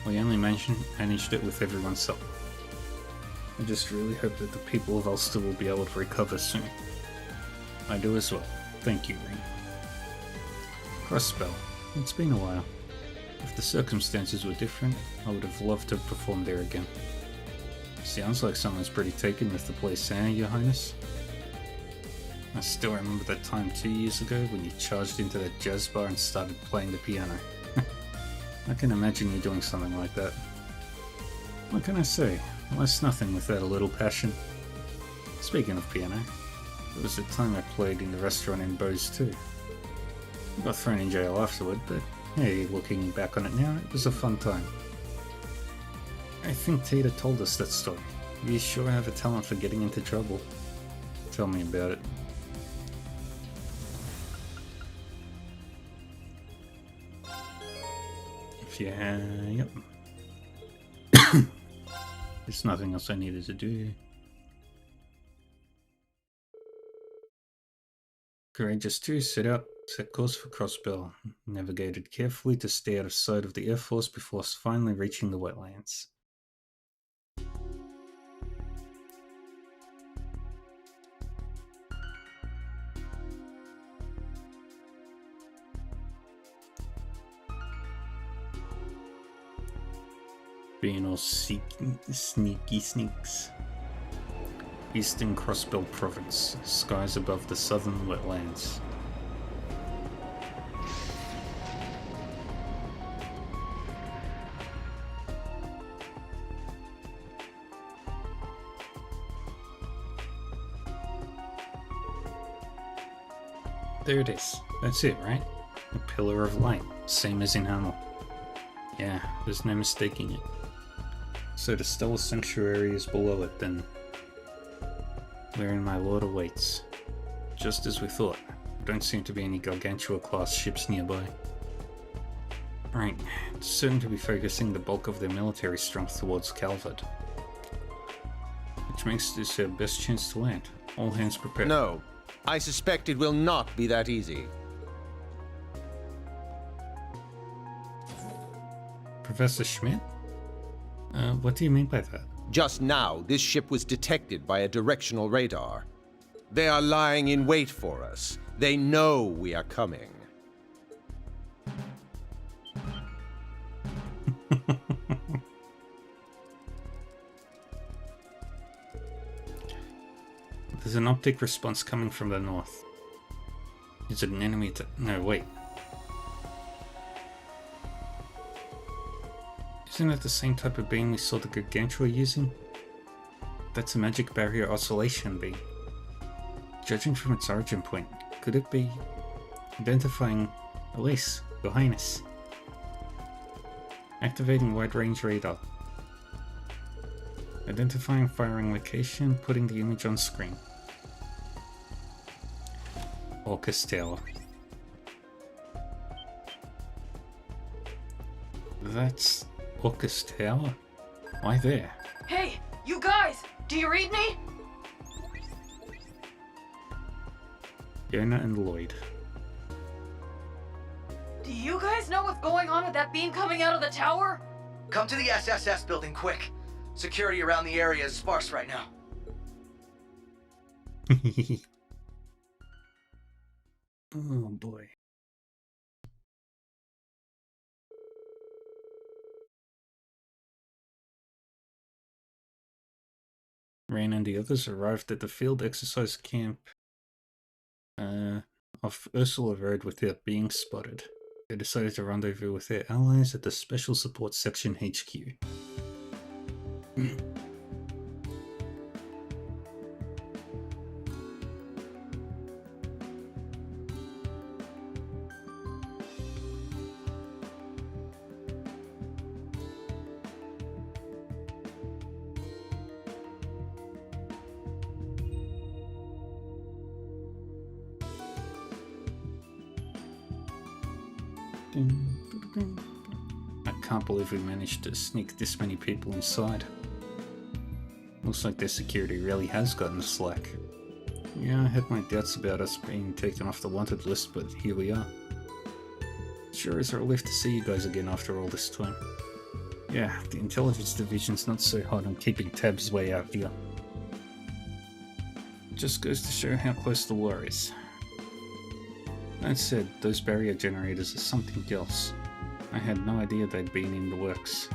We only managed it with everyone's help. I just really hope that the people of Ulster will be able to recover soon. I do as well. Thank you, Ring. Crossbell. It's been a while. If the circumstances were different, I would have loved to perform there again. Sounds like someone's pretty taken with the place, eh, Your Highness? I still remember that time 2 years ago when you charged into that jazz bar and started playing the piano. I can imagine you doing something like that. What can I say? Life's nothing without a little passion. Speaking of piano, there was a time I played in the restaurant in Bose too. I got thrown in jail afterward, but hey, looking back on it now, it was a fun time. I think Tita told us that story. You sure have a talent for getting into trouble. Tell me about it. If you yep. There's nothing else I needed to do. Courageous 2 set out, set course for Crossbell, navigated carefully to stay out of sight of the Air Force before finally reaching the wetlands. Being all sneaky sneaks. Eastern Crossbell Province, skies above the southern wetlands. There it is. That's it, right? A pillar of light, same as in Hamel. Yeah, there's no mistaking it. So the Stellar Sanctuary is below it then. Wherein my lord awaits. Just as we thought. There don't seem to be any Gargantua-class ships nearby. Right, it's certain to be focusing the bulk of their military strength towards Calvard. Which makes this our best chance to land. All hands prepared. No, I suspect it will not be that easy. Professor Schmidt? What do you mean by that? Just now, this ship was detected by a directional radar. They are lying in wait for us. They know we are coming. There's an optic response coming from the north. Is it an enemy no, wait. Isn't it the same type of beam we saw the Gargantua using? That's a magic barrier oscillation beam. Judging from its origin point, could it be identifying Elise, Your Highness? Activating wide range radar. Identifying firing location, putting the image on screen. Orcus Tower. That's Orcus Tower? Why there? Hey, you guys! Do you read me? Yona and Lloyd. Do you guys know what's going on with that beam coming out of the tower? Come to the SSS building quick. Security around the area is sparse right now. Oh boy. Rain and the others arrived at the field exercise camp off Ursula Road without being spotted. They decided to rendezvous with their allies at the Special Support Section HQ. I can't believe we managed to sneak this many people inside. Looks like their security really has gotten slack. Yeah, I had my doubts about us being taken off the wanted list, but here we are. Sure is a relief to see you guys again after all this time. Yeah, the intelligence division's not so hot on keeping tabs way out here. Just goes to show how close the war is. That said, those barrier generators are something else. I had no idea they'd been in the works.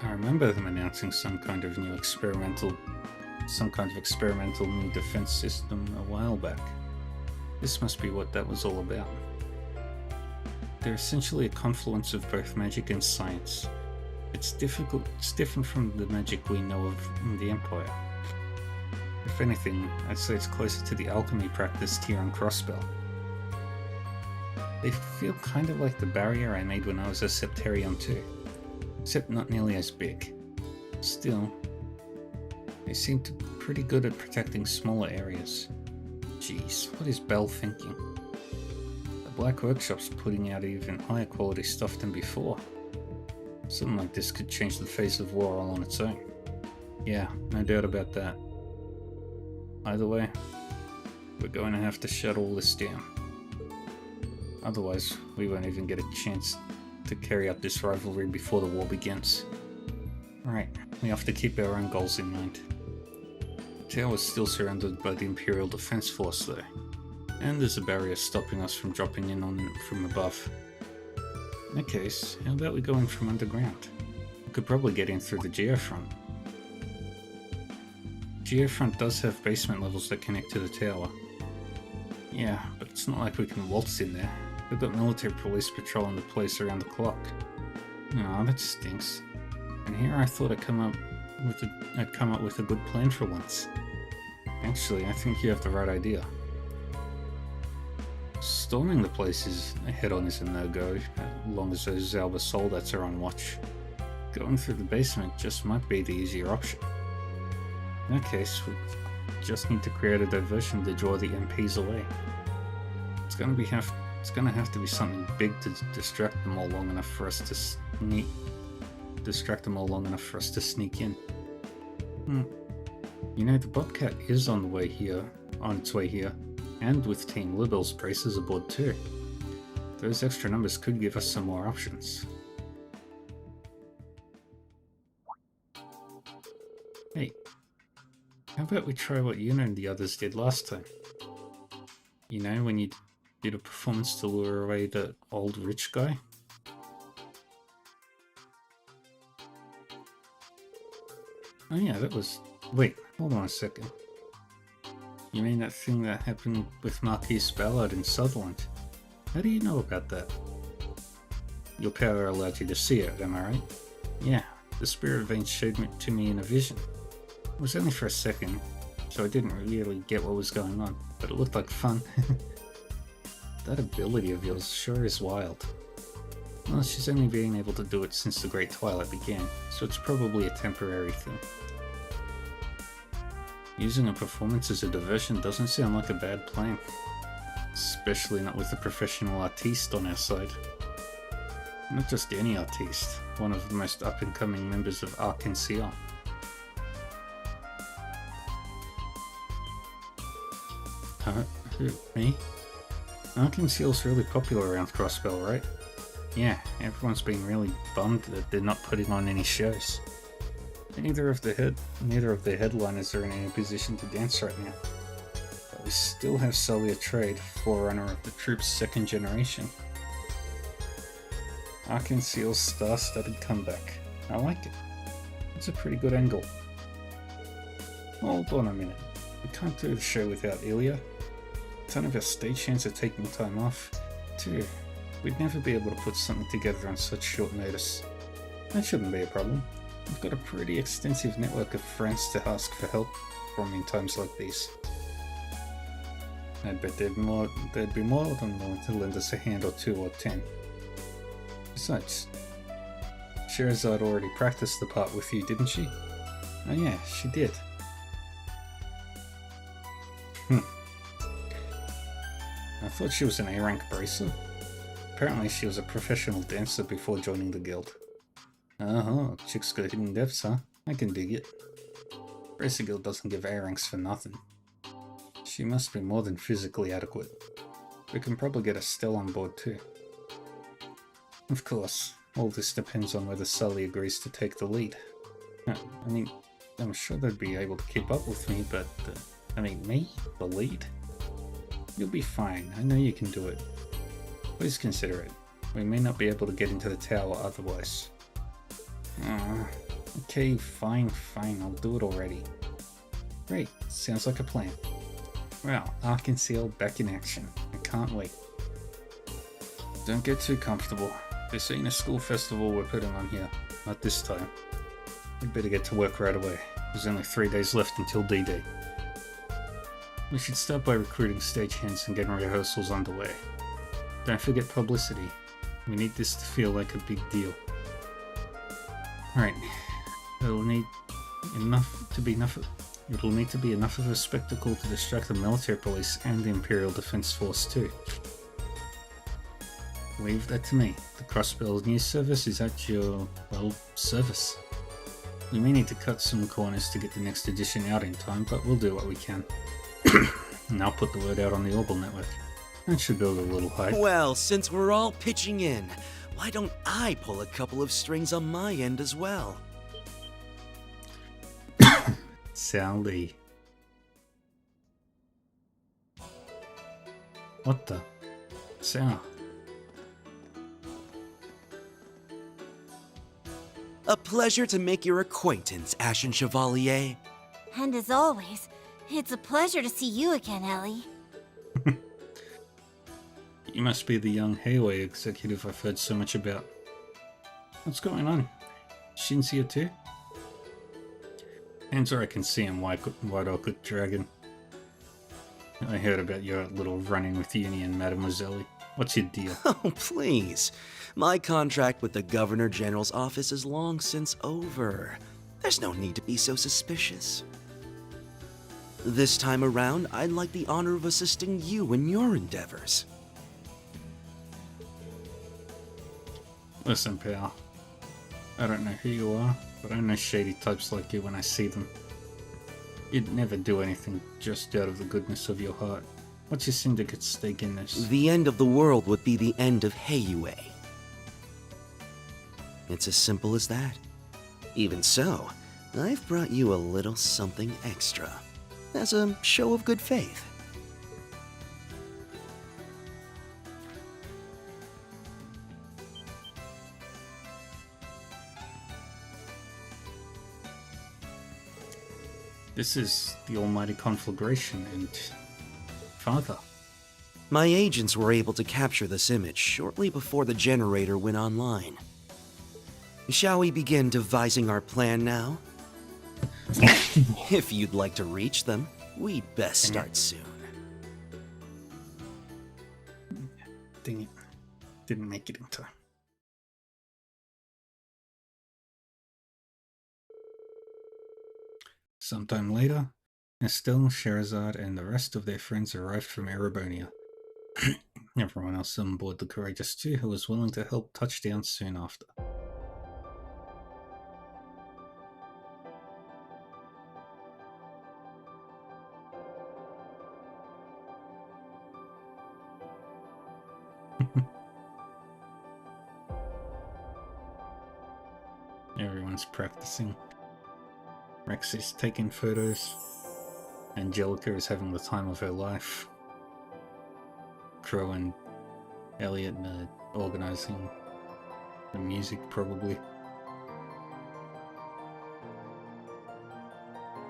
I remember them announcing some kind of experimental new defense system a while back. This must be what that was all about. They're essentially a confluence of both magic and science. It's different from the magic we know of in the Empire. If anything, I'd say it's closer to the alchemy practiced here on Crossbell. They feel kind of like the barrier I made when I was a Septarion too, except not nearly as big. Still, they seem to be pretty good at protecting smaller areas. Jeez, what is Bell thinking? The Black Workshop's putting out even higher quality stuff than before. Something like this could change the face of war all on its own. Yeah, no doubt about that. Either way, we're going to have to shut all this down. Otherwise, we won't even get a chance to carry out this rivalry before the war begins. Right, we have to keep our own goals in mind. The tower is still surrounded by the Imperial Defense Force though, and there's a barrier stopping us from dropping in on it from above. In that case, how about we go in from underground? We could probably get in through the Geofront. Geofront does have basement levels that connect to the tower. Yeah, but it's not like we can waltz in there. We've got military police patrolling the place around the clock. Aw, that stinks. And here I thought I'd come up with a good plan for once. Actually, I think you have the right idea. Storming the place head-on is a no-go, as long as those Zalba soldats are on watch. Going through the basement just might be the easier option. In that case, we just need to create a diversion to draw the MPs away. It's gonna have to be something big to distract them all long enough for us to sneak in. You know, the Bobcat is on its way here, and with Team Libel's braces aboard too. Those extra numbers could give us some more options. Hey, how about we try what Yuna and the others did last time? You know, when you did a performance to lure away the old rich guy? Oh yeah, that was... Wait, hold on a second. You mean that thing that happened with Marquis Ballard in Sutherland? How do you know about that? your power allowed you to see it, am I right? Yeah, the spirit vein showed it to me in a vision. It was only for a second, so I didn't really get what was going on, but it looked like fun. That ability of yours sure is wild. Well, she's only been able to do it since the Great Twilight began, so it's probably a temporary thing. Using a performance as a diversion doesn't sound like a bad plan. Especially not with a professional artiste on our side. Not just any artiste, one of the most up-and-coming members of Arc-en-Ciel. Who? Me? Arc-en-Ciel's really popular around Crossbell, right? Yeah, everyone's been really bummed that they're not putting on any shows. Neither of their headliners are in any position to dance right now. But we still have Sully Atreides, forerunner of the troop's second generation. Arc-en-Ciel's star-studded comeback. I like it. It's a pretty good angle. Hold on a minute. We can't do the show without Ilya. A ton of our stagehands are taking time off, too. We'd never be able to put something together on such short notice. That shouldn't be a problem. We've got a pretty extensive network of friends to ask for help from in times like these. I bet they'd be more than willing to lend us a hand or 2 or 10. Besides, Scheherazade already practiced the part with you, didn't she? Oh yeah, she did. I thought she was an A-rank bracer. Apparently she was a professional dancer before joining the guild. Uh-huh, chicks got hidden depths, huh? I can dig it. Bracer Guild doesn't give A-ranks for nothing. She must be more than physically adequate. We can probably get Estelle on board too. Of course, all this depends on whether Sully agrees to take the lead. I mean, I'm sure they'd be able to keep up with me, but... me? The lead? You'll be fine, I know you can do it. Please consider it. We may not be able to get into the tower otherwise. Okay, fine, I'll do it already. Great, sounds like a plan. Well, Arc-en-Ciel back in action. I can't wait. Don't get too comfortable. This ain't a school festival we're putting on here. Not this time. We'd better get to work right away. There's only 3 days left until D-Day. We should start by recruiting stagehands and getting rehearsals underway. Don't forget publicity. We need this to feel like a big deal. Alright. It'll need to be enough of a spectacle to distract the military police and the Imperial Defense Force too. Leave that to me. The Crossbell News Service is at your, service. We may need to cut some corners to get the next edition out in time, but we'll do what we can. And I'll put the word out on the Orbital Network. That should build a little hype. Well, since we're all pitching in, why don't I pull a couple of strings on my end as well? Sally. What the? Sal. A pleasure to make your acquaintance, Ashen Chevalier. And as always, it's a pleasure to see you again, Ellie. You must be the young Hayway executive I've heard so much about. What's going on? Shin's here too? Hands where I can see him, White Orchid Dragon. I heard about your little run-in with Uni and Mademoiselle. What's your deal? Oh, please. My contract with the Governor General's office is long since over. There's no need to be so suspicious. This time around, I'd like the honor of assisting you in your endeavors. Listen, pal. I don't know who you are, but I know shady types like you when I see them. You'd never do anything just out of the goodness of your heart. What's your syndicate's stake in this? The end of the world would be the end of Heiyue. It's as simple as that. Even so, I've brought you a little something extra, as a show of good faith. This is the Almighty Conflagration and Father. My agents were able to capture this image shortly before the generator went online. Shall we begin devising our plan now? If you'd like to reach them, we'd best start soon. Dang it. Didn't make it in time. Sometime later, Estelle, Sherazade, and the rest of their friends arrived from Erebonia. Everyone else on board the Courageous 2 who was willing to help touched down soon after. Everyone's practicing. Rex is taking photos. Angelica is having the time of her life. Crow and Elliot are organizing the music, probably.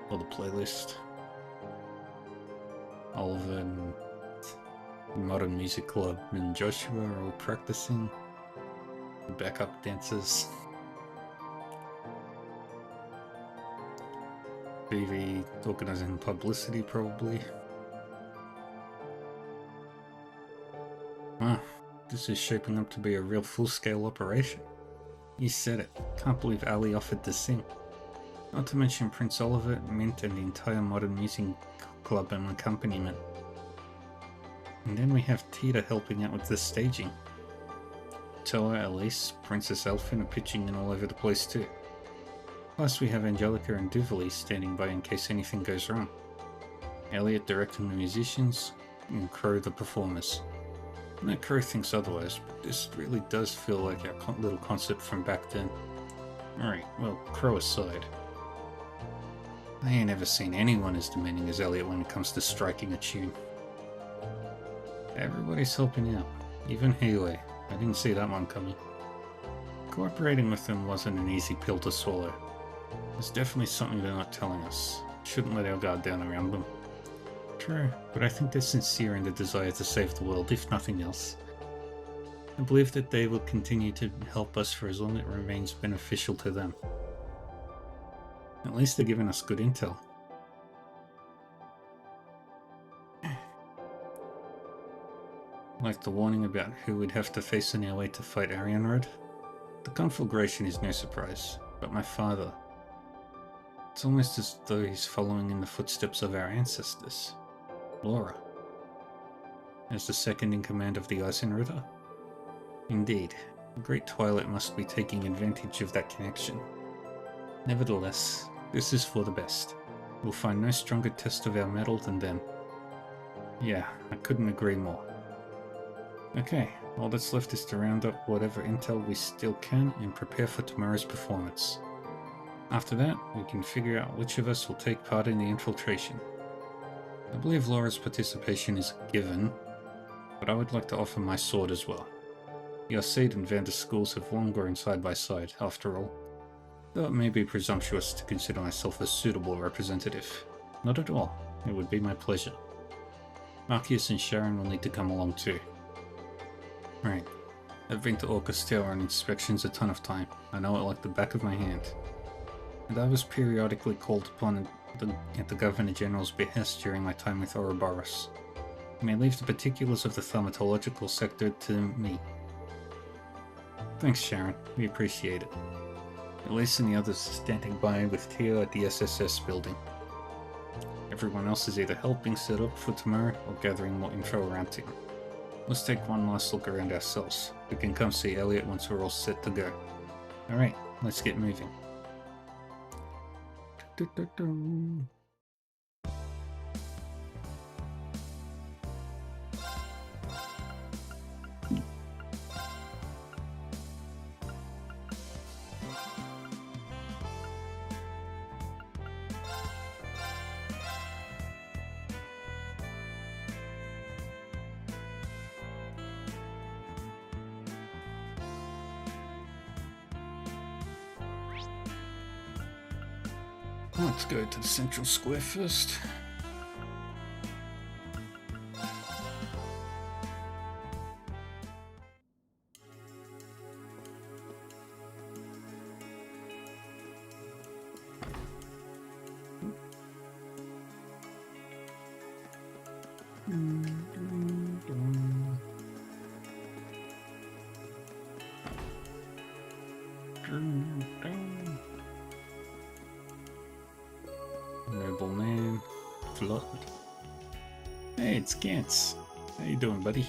Or the playlist. Oliver and Modern Music Club and Joshua are all practicing. The backup dancers. Vivi organizing publicity, probably. Wow, this is shaping up to be a real full-scale operation. You said it. Can't believe Ali offered to sing. Not to mention Prince Oliver, Mint, and the entire Modern Music Club and accompaniment. And then we have Tita helping out with the staging. Toa, Elise, Princess Elfin are pitching in all over the place too. Plus we have Angelica and Duvali standing by in case anything goes wrong. Elliot directing the musicians, and Crow the performers. No Crow thinks otherwise, but this really does feel like our little concert from back then. Alright, well, Crow aside. I ain't ever seen anyone as demanding as Elliot when it comes to striking a tune. Everybody's helping out, even Healy. I didn't see that one coming. Cooperating with them wasn't an easy pill to swallow. There's definitely something they're not telling us. Shouldn't let our guard down around them. True, but I think they're sincere in the desire to save the world, if nothing else. I believe that they will continue to help us for as long as it remains beneficial to them. At least they're giving us good intel. Like the warning about who we'd have to face on our way to fight Arianrod. The conflagration is no surprise, but my father... It's almost as though he's following in the footsteps of our ancestors. Laura. As the second in command of the Eisenritter? Indeed, the Great Twilight must be taking advantage of that connection. Nevertheless, this is for the best. We'll find no stronger test of our mettle than them. Yeah, I couldn't agree more. Okay, all that's left is to round up whatever intel we still can and prepare for tomorrow's performance. After that, we can figure out which of us will take part in the infiltration. I believe Laura's participation is a given, but I would like to offer my sword as well. Yarseid and Vander schools have long grown side by side, after all. Though it may be presumptuous to consider myself a suitable representative. Not at all. It would be my pleasure. Marcus and Sharon will need to come along too. Right. I've been to Orcus Tower on inspections a ton of time. I know it like the back of my hand. And I was periodically called upon at the Governor General's behest during my time with Ouroboros. You may leave the particulars of the thaumatological sector to me. Thanks, Sharon. We appreciate it. Elise and the others are standing by with Tio at the SSS building. Everyone else is either helping set up for tomorrow or gathering more info around him. Let's take one last look around ourselves. We can come see Elliot once we're all set to go. Alright, let's get moving. Let's go to the central square first. Nobleman, Flood. Hey, it's Gantz. How you doing, buddy?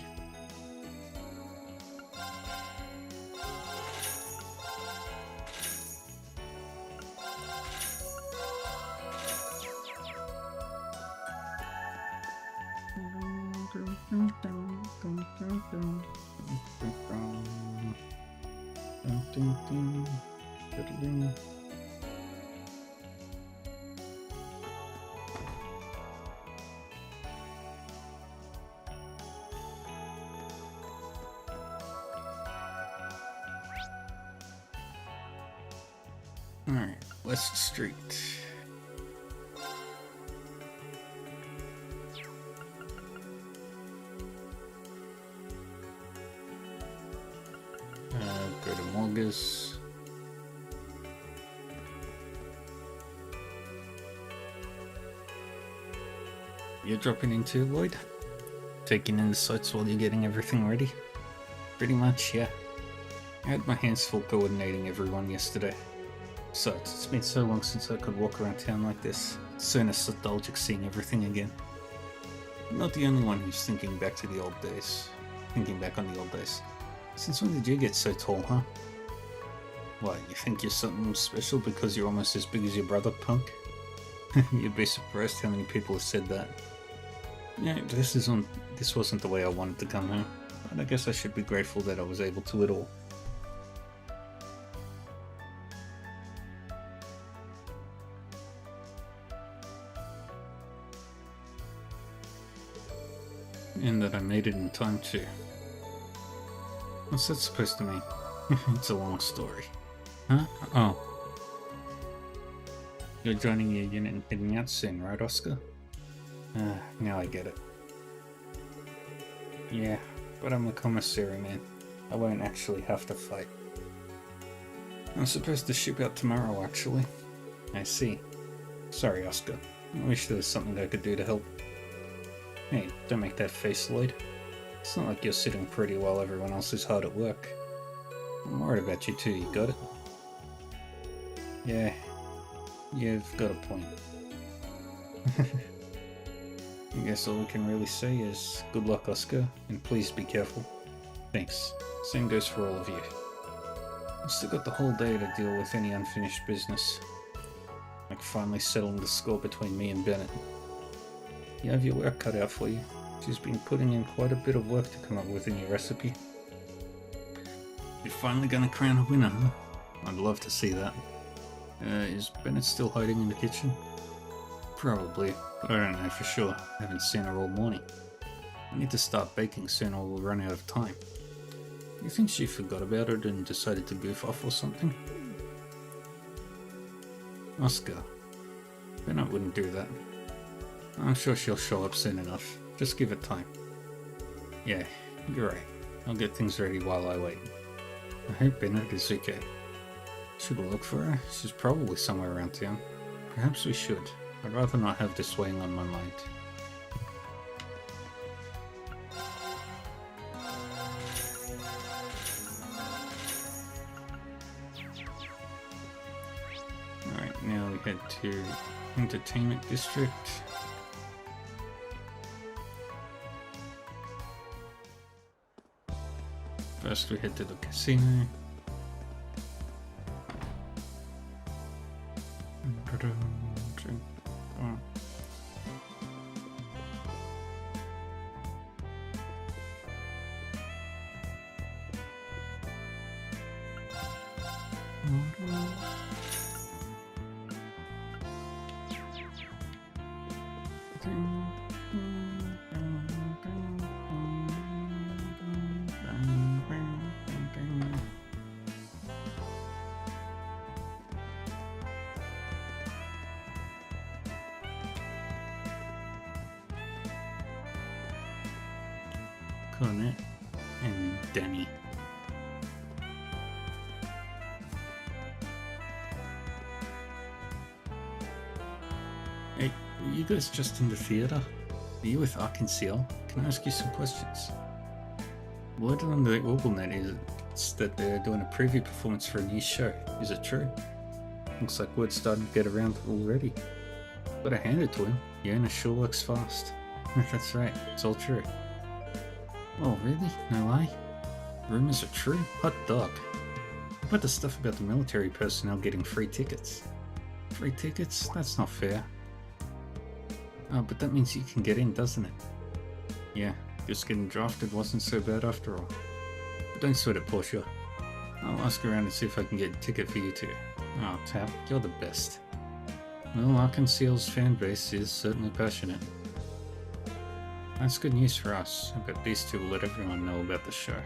Alright, West Street. Go to Morgus. You're dropping in too, Lloyd? Taking in the sights while you're getting everything ready? Pretty much, yeah. I had my hands full coordinating everyone yesterday. Besides, it's been so long since I could walk around town like this. It's so nostalgic seeing everything again. I'm not the only one who's thinking back to the old days. Thinking back on the old days. Since when did you get so tall, huh? What, you think you're something special because you're almost as big as your brother, punk? You'd be surprised how many people have said that. Yeah, this wasn't the way I wanted to come home, but I guess I should be grateful that I was able to at all. And that I made it in time too. What's that supposed to mean? It's a long story. Huh? Oh. You're joining your unit and heading out soon, right, Oscar? Now I get it. Yeah, but I'm a commissary, man. I won't actually have to fight. I'm supposed to ship out tomorrow, actually. I see. Sorry, Oscar. I wish there was something I could do to help. Hey, don't make that face, Lloyd. It's not like you're sitting pretty while everyone else is hard at work. I'm worried about you too, you got it? Yeah, you've got a point. I guess all we can really say is good luck, Oscar, and please be careful. Thanks. Same goes for all of you. I've still got the whole day to deal with any unfinished business. Like finally settling the score between me and Bennett. You have your work cut out for you. She's been putting in quite a bit of work to come up with a new recipe. You're finally gonna crown a winner, huh? I'd love to see that. Is Bennett still hiding in the kitchen? Probably, but I don't know for sure. I haven't seen her all morning. I need to start baking soon or we'll run out of time. You think she forgot about it and decided to goof off or something? Oscar. Bennett wouldn't do that. I'm sure she'll show up soon enough. Just give it time. Yeah, you're right. I'll get things ready while I wait. I hope Bennett is okay. Should we look for her? She's probably somewhere around town. Perhaps we should. I'd rather not have this weighing on my mind. Alright, now we head to Entertainment District. First we head to the casino. Cornet and Danny. Hey, were you guys just in the theater? Are you with Arkansas? Can I ask you some questions? Word on the OrbleNet is that they're doing a preview performance for a new show. Is it true? Looks like word's starting to get around already. Gotta hand it to him. Yona sure works fast. That's right, it's all true. Oh, really? No lie? Rumors are true? Hot dog. What about the stuff about the military personnel getting free tickets? Free tickets? That's not fair. Oh, but that means you can get in, doesn't it? Yeah, just getting drafted wasn't so bad after all. But don't sweat it, Portia. I'll ask around and see if I can get a ticket for you two. Oh, Tap, you're the best. Well, Arkansas's fan base is certainly passionate. That's good news for us. I bet these two will let everyone know about the show.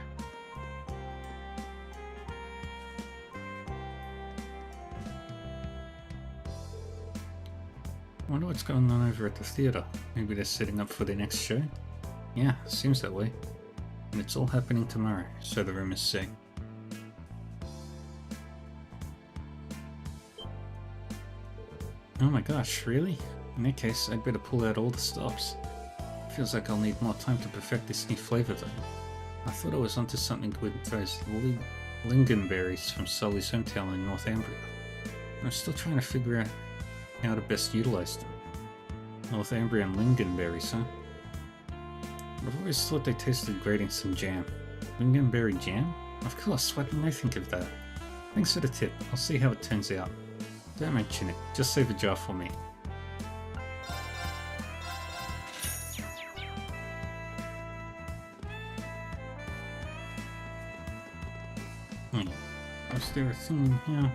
I wonder what's going on over at the theatre. Maybe they're setting up for their next show? Yeah, seems that way. And it's all happening tomorrow, so the rumors say. Oh my gosh, really? In that case, I'd better pull out all the stops. Feels like I'll need more time to perfect this new flavor though. I thought I was onto something with those lingonberries from Sully's hometown in Northumbria. I'm still trying to figure out how to best utilize them. Northumbrian lingonberries, huh? I've always thought they tasted great in some jam. Lingonberry jam? Of course, why didn't I think of that? Thanks for the tip, I'll see how it turns out. Don't mention it, just save a jar for me. Is there a thing in here?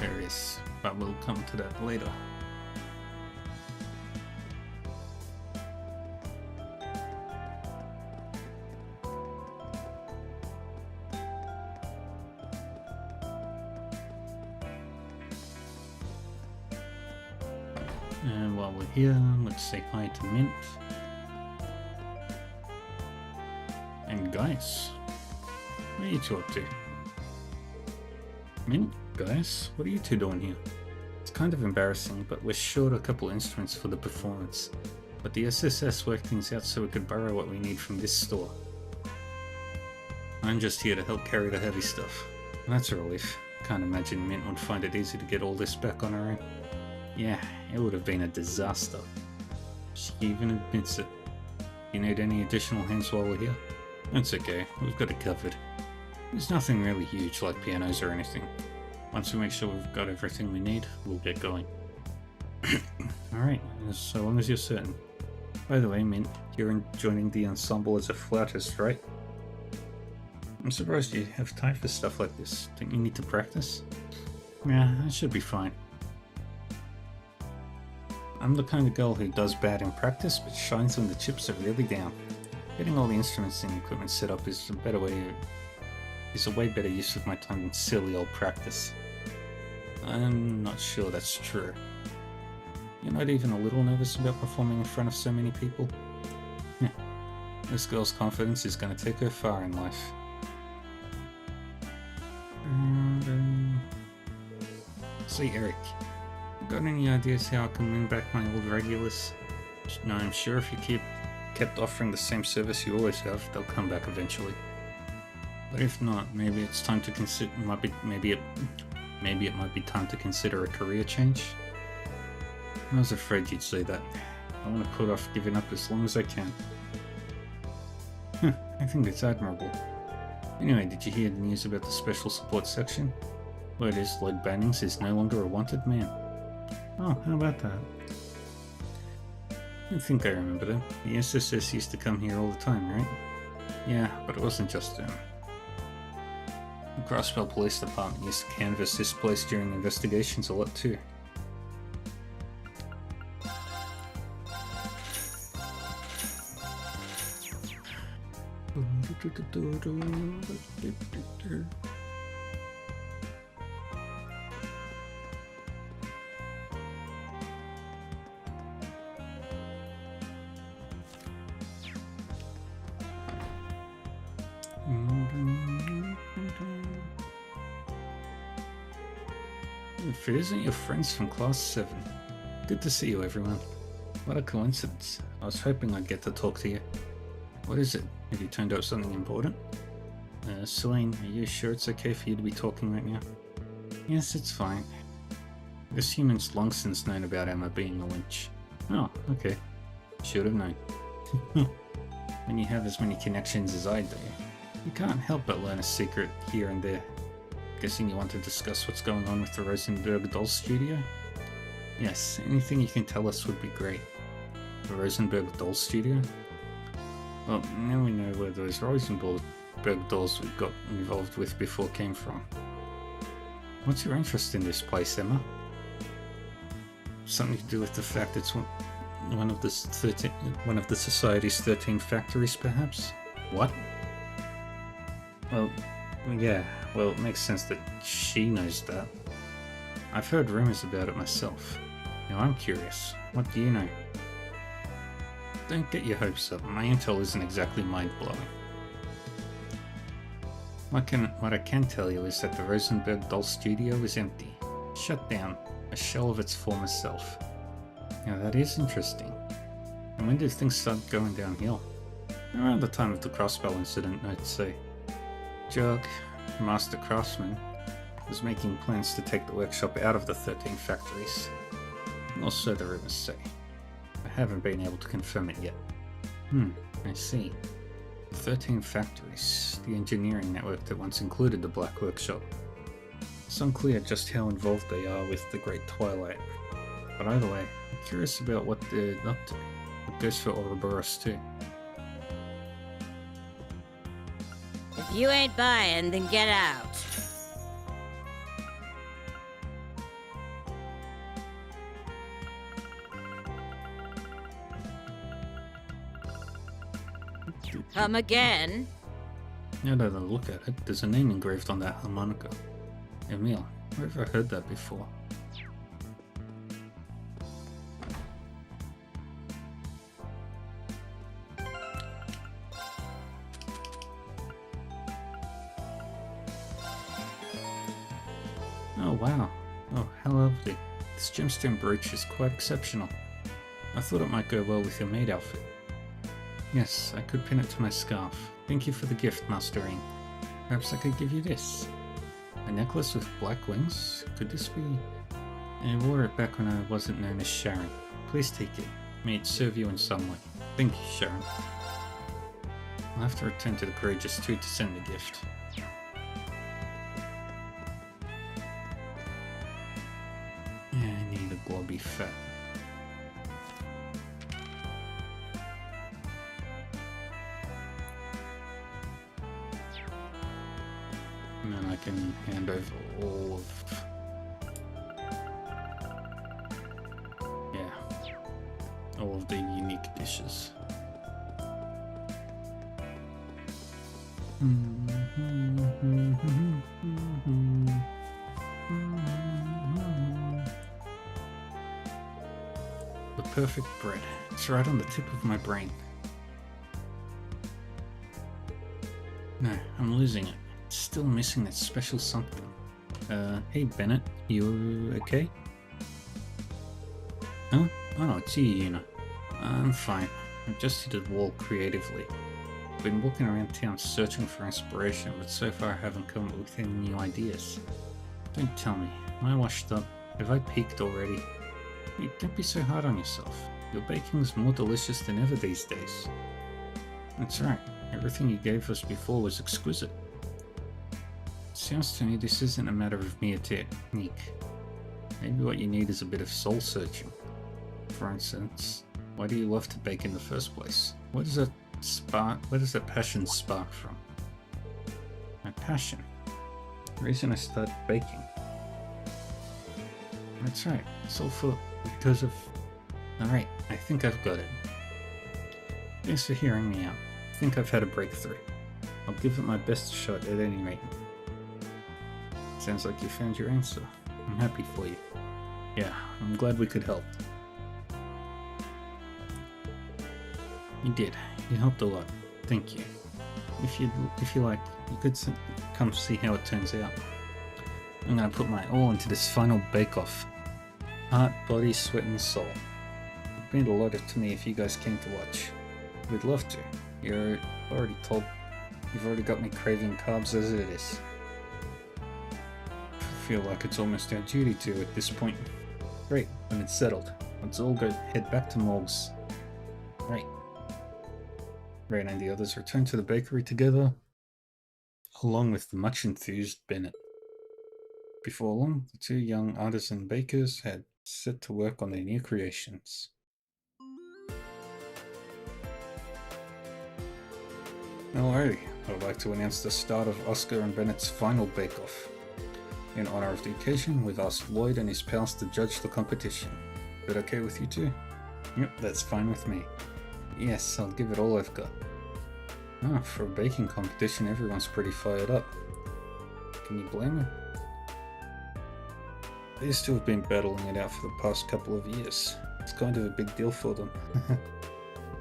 There is, but we'll come to that later. And while we're here, let's say hi to Mint. And guys, what are you two up to? Mint, guys, what are you two doing here? It's kind of embarrassing, but we're short a couple instruments for the performance. But the SSS worked things out so we could borrow what we need from this store. I'm just here to help carry the heavy stuff. That's a relief. Can't imagine Mint would find it easy to get all this back on her own. Yeah, it would have been a disaster. She even admits it. You need any additional hands while we're here? That's okay, we've got it covered. There's nothing really huge like pianos or anything. Once we make sure we've got everything we need, we'll get going. Alright, so long as you're certain. By the way, Mint, you're joining the ensemble as a flautist, right? I'm surprised you have time for stuff like this. Don't you need to practice? Yeah, I should be fine. I'm the kind of girl who does bad in practice, but shines when the chips are really down. Getting all the instruments and equipment set up is a way better use of my time than silly old practice. I'm not sure that's true. You're not even a little nervous about performing in front of so many people? This girl's confidence is going to take her far in life. See, Eric, got any ideas how I can win back my old regulars? No, I'm sure if you kept offering the same service you always have, they'll come back eventually. But if not, maybe it's time to consider. Maybe it might be time to consider a career change. I was afraid you'd say that. I want to put off giving up as long as I can. I think it's admirable. Anyway, did you hear the news about the special support section? Word is Lloyd Bannings is no longer a wanted man. Oh, how about that? I think I remember them. The SSS used to come here all the time, right? Yeah, but it wasn't just them. The Crossbell Police Department used to canvass this place during investigations a lot too. If it isn't your friends from Class 7, Good to see you, everyone. What a coincidence. I was hoping I'd get to talk to you. What is it? Have you turned up something important? Celine, are you sure it's okay for you to be talking right now? Yes, it's fine. This human's long since known about Emma being a witch. Oh, okay. Should have known. When you have as many connections as I do, you can't help but learn a secret here and there. Guessing you want to discuss what's going on with the Rosenberg Doll Studio? Yes, anything you can tell us would be great. The Rosenberg Doll Studio? Well, now we know where those Rosenberg dolls we got involved with before came from. What's your interest in this place, Emma? Something to do with the fact it's one of the Society's 13 factories, perhaps? What? Well, yeah, well, it makes sense that she knows that. I've heard rumors about it myself. Now I'm curious, what do you know? Don't get your hopes up, my intel isn't exactly mind-blowing. What I can tell you is that the Rosenberg Doll Studio is empty, shut down, a shell of its former self. Now that is interesting. And when did things start going downhill? Around the time of the Crossbell incident, I'd say. Jug, Master Craftsman, was making plans to take the workshop out of the 13 factories. Or so the rumors say. I haven't been able to confirm it yet. I see. 13 factories, the engineering network that once included the Black Workshop. It's unclear just how involved they are with the Great Twilight. But either way, I'm curious about what they're up to. It goes for Ouroboros too. If you ain't buying, then get out. Come again? Now that I look at it, there's a name engraved on that harmonica. Emil, where have I heard that before? Oh wow, oh how lovely. This gemstone brooch is quite exceptional. I thought it might go well with your maid outfit. Yes, I could pin it to my scarf. Thank you for the gift, Master Ring. Perhaps I could give you this. A necklace with black wings? Could this be... I wore it back when I wasn't known as Sharon. Please take it. May it serve you in some way. Thank you, Sharon. I'll have to return to the Courageous 2 to send the gift. Yeah, I need a globby fat. And then I can hand over all of... yeah, all of the unique dishes. The perfect bread. It's right on the tip of my brain. No, I'm losing it. Still missing that special something. Hey Bennett, you okay? Huh? Oh, it's you, Yuna. I'm fine. I've just hit a wall creatively. I've been walking around town searching for inspiration, but so far I haven't come up with any new ideas. Don't tell me. Am I washed up? Have I peaked already? Hey, don't be so hard on yourself. Your baking's more delicious than ever these days. That's right. Everything you gave us before was exquisite. Sounds to me this isn't a matter of mere technique. Maybe what you need is a bit of soul searching. For instance, why do you love to bake in the first place? Where does that passion spark from? My passion? The reason I started baking. That's right, it's all because of... Alright, I think I've got it. Thanks for hearing me out. I think I've had a breakthrough. I'll give it my best shot at any rate. Sounds like you found your answer. I'm happy for you. Yeah, I'm glad we could help. You did. You helped a lot. Thank you. If you like, you could come see how it turns out. I'm gonna put my all into this final bake-off. Heart, body, sweat, and soul. It meant a lot to me if you guys came to watch. We'd love to. You've already got me craving carbs as it is. I feel like it's almost our duty to at this point. Great, when it's settled, let's all go head back to Morg's. Right. Ray and the others returned to the bakery together, along with the much enthused Bennett. Before long, the two young artisan bakers had set to work on their new creations. Alrighty, I would like to announce the start of Oscar and Bennett's final bake-off. In honor of the occasion, we've asked Lloyd and his pals to judge the competition. Is that okay with you two? Yep, that's fine with me. Yes, I'll give it all I've got. Ah, for a baking competition, everyone's pretty fired up. Can you blame them? These two have been battling it out for the past couple of years. It's kind of a big deal for them.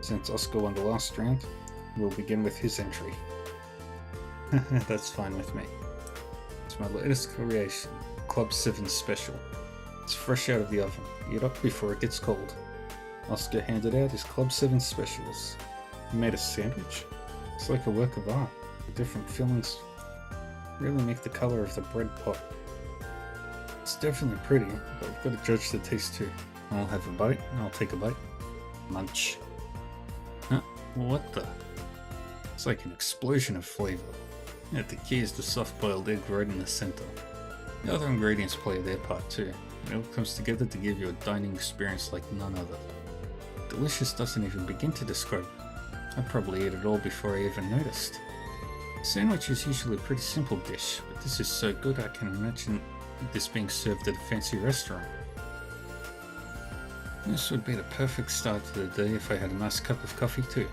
Since Oscar won the last round, we'll begin with his entry. That's fine with me. It's my latest creation, Club 7 Special. It's fresh out of the oven. Eat up before it gets cold. Oscar handed out his Club 7 Specials. He made a sandwich. It's like a work of art. The different fillings really make the colour of the bread pop. It's definitely pretty, but we've got to judge the taste too. I'll have a bite, I'll take a bite. Munch. Huh? What the? It's like an explosion of flavour. Yeah, the key is the soft boiled egg right in the centre. The other ingredients play their part too. It all comes together to give you a dining experience like none other. Delicious doesn't even begin to describe it. I probably ate it all before I even noticed. A sandwich is usually a pretty simple dish, but this is so good I can imagine this being served at a fancy restaurant. This would be the perfect start to the day if I had a nice cup of coffee too.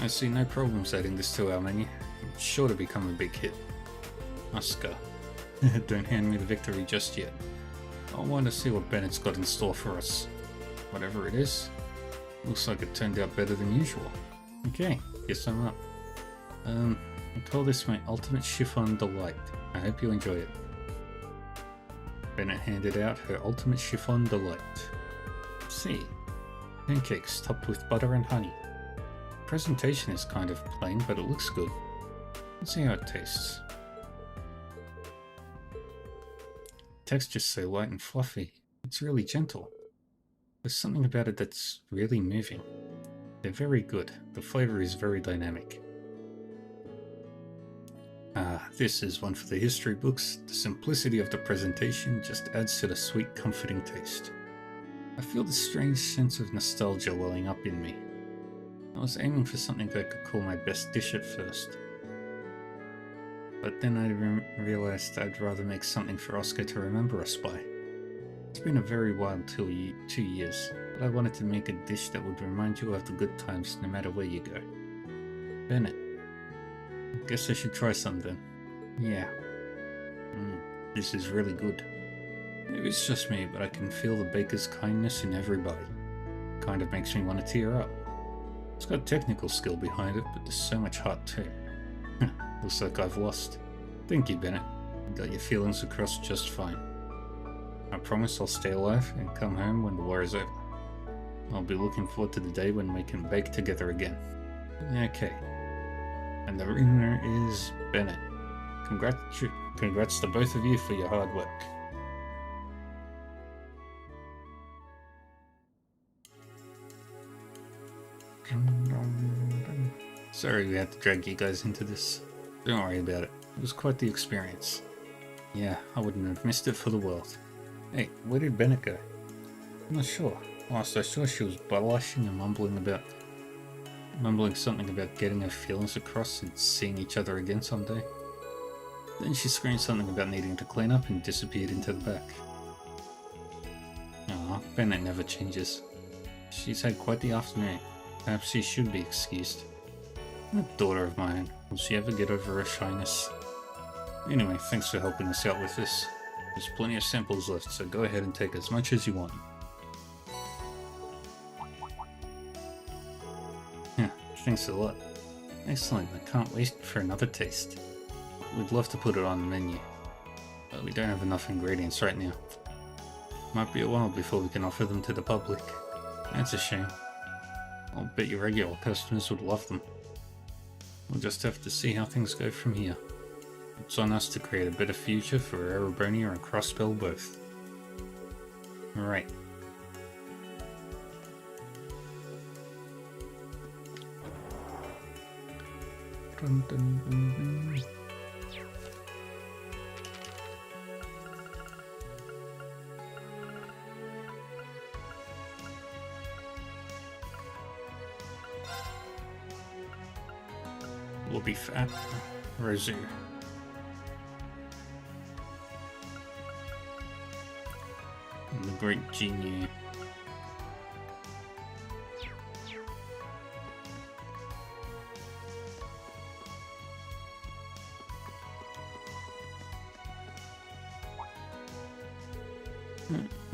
I see no problems adding this to our menu. It's sure to become a big hit. Oscar, don't hand me the victory just yet. I want to see what Bennett's got in store for us. Whatever it is, looks like it turned out better than usual. Okay, guess I'm up. I call this my ultimate chiffon delight. I hope you enjoy it. Bennett handed out her ultimate chiffon delight. See, pancakes topped with butter and honey. Presentation is kind of plain, but it looks good. Let's see how it tastes. Texture's so light and fluffy. It's really gentle. There's something about it that's really moving. They're very good. The flavour is very dynamic. Ah, this is one for the history books. The simplicity of the presentation just adds to the sweet, comforting taste. I feel this strange sense of nostalgia welling up in me. I was aiming for something that I could call my best dish at first. But then I realised I'd rather make something for Oscar to remember us by. It's been a very wild 2 years, but I wanted to make a dish that would remind you of the good times no matter where you go. Bennett. Guess I should try some then. Yeah. This is really good. Maybe it's just me, but I can feel the baker's kindness in every bite. Kind of makes me want to tear up. It's got technical skill behind it, but there's so much heart too. Looks like I've lost. Thank you, Bennett. You got your feelings across just fine. I promise I'll stay alive and come home when the war is over. I'll be looking forward to the day when we can bake together again. Okay. And the winner is Bennett. Congrats to both of you for your hard work. Sorry we had to drag you guys into this. Don't worry about it. It was quite the experience. Yeah, I wouldn't have missed it for the world. Hey, where did Bennett go? I'm not sure. Last I saw she was blushing and mumbling something about getting her feelings across and seeing each other again someday. Then she screamed something about needing to clean up and disappeared into the back. Aw, Bennett never changes. She's had quite the afternoon. Perhaps she should be excused. That daughter of mine, will she ever get over her shyness? Anyway, thanks for helping us out with this. There's plenty of samples left, so go ahead and take as much as you want. Yeah, thanks a lot. Excellent, I can't wait for another taste. We'd love to put it on the menu, but we don't have enough ingredients right now. Might be a while before we can offer them to the public. That's a shame. I'll bet your regular customers would love them. We'll just have to see how things go from here. It's on us to create a better future for Erebonia and Crossbell both. Right. Dun, dun, dun, dun. Will be fat. Rosu. And the great genie.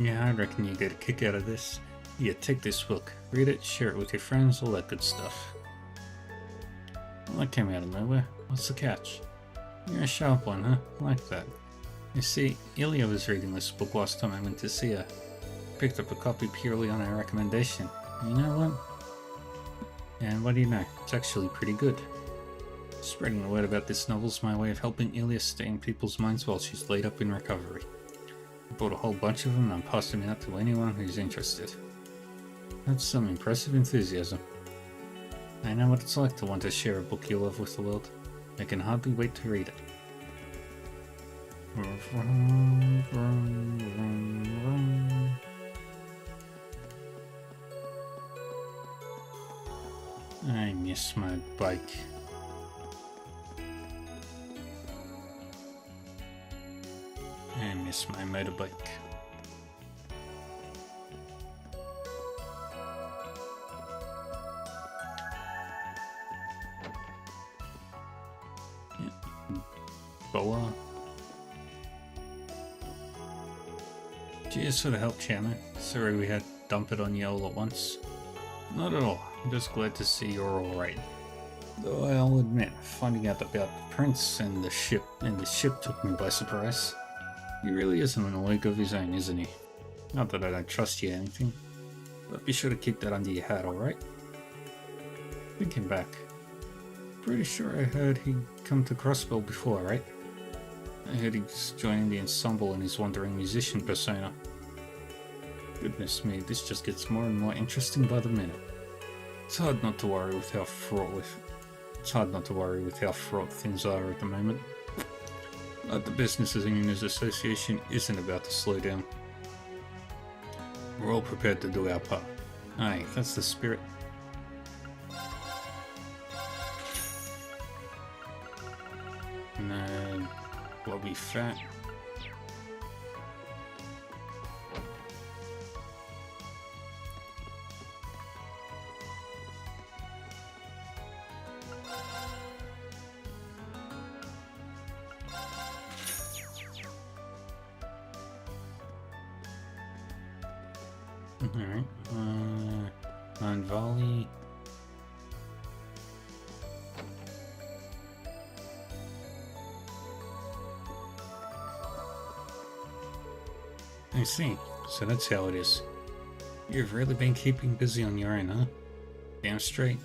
Yeah, I reckon you get a kick out of this. Yeah, take this book, read it, share it with your friends, all that good stuff. Well, that came out of nowhere. What's the catch? You're a sharp one, huh? I like that. You see, Ilya was reading this book last time I went to see her. Picked up a copy purely on her recommendation. You know what? And what do you know? It's actually pretty good. Spreading the word about this novel's my way of helping Ilya stay in people's minds while she's laid up in recovery. I bought a whole bunch of them and I'm passing them out to anyone who's interested. That's some impressive enthusiasm. I know what it's like to want to share a book you love with the world. I can hardly wait to read it. I miss my bike. I miss my motorbike. Boa. Cheers for the help, Chandler. Sorry we had to dump it on you all at once. Not at all. I'm just glad to see you're alright. Though I'll admit, finding out about the prince and the ship took me by surprise. He really is in a league of his own, isn't he? Not that I don't trust you or anything, but be sure to keep that under your hat, alright? Thinking back, pretty sure I heard he'd come to Crossbell before, right? I heard he's joining the ensemble in his wandering musician persona. Goodness me, this just gets more and more interesting by the minute. It's hard not to worry with how fraught things are at the moment. But the Business Owners Association isn't about to slow down. We're all prepared to do our part. Aye, that's the spirit. No, blobby fat. Alright, Manvali. I see, so that's how it is. You've really been keeping busy on your own, huh? Damn straight.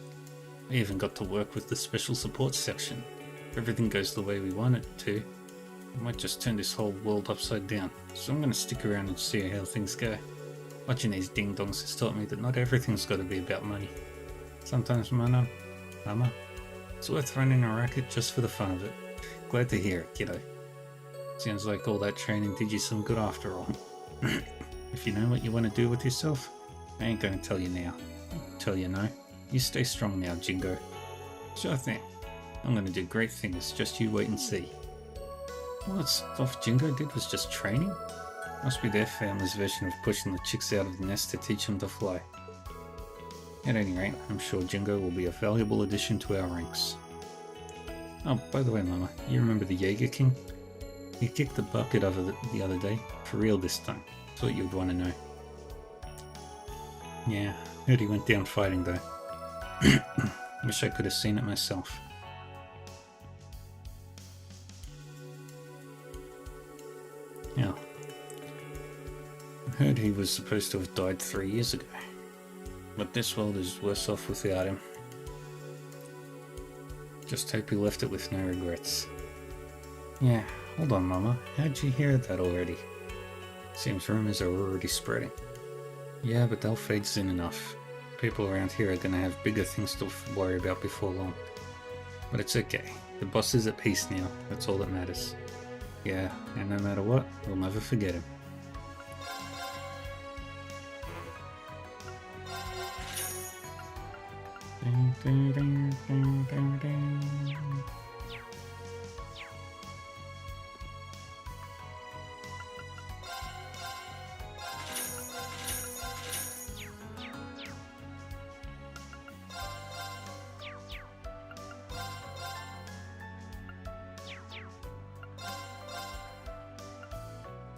I even got to work with the special support section. If everything goes the way we want it to, we might just turn this whole world upside down. So I'm gonna stick around and see how things go. Watching these ding-dongs has taught me that not everything's got to be about money. Sometimes, Mama, it's worth running a racket just for the fun of it. Glad to hear it, kiddo. Sounds like all that training did you some good after all. If you know what you want to do with yourself, I ain't gonna tell you now. I'll tell you no. You stay strong now, Jingo. Sure thing. I'm gonna do great things, just you wait and see. All that stuff Jingo did was just training? Must be their family's version of pushing the chicks out of the nest to teach them to fly. At any rate, I'm sure Jingo will be a valuable addition to our ranks. Oh, by the way, Mama, you remember the Jaeger King? He kicked the bucket over the other day, for real this time. Thought you'd want to know. Yeah, heard he went down fighting though. Wish I could have seen it myself. Yeah. I Heard he was supposed to have died 3 years ago. But this world is worse off without him. Just hope he left it with no regrets. Yeah, hold on, Mama. How'd you hear that already? Seems rumors are already spreading. Yeah, but they'll fade soon enough. People around here are gonna have bigger things to worry about before long. But it's okay. The boss is at peace now. That's all that matters. Yeah, and no matter what, we'll never forget him.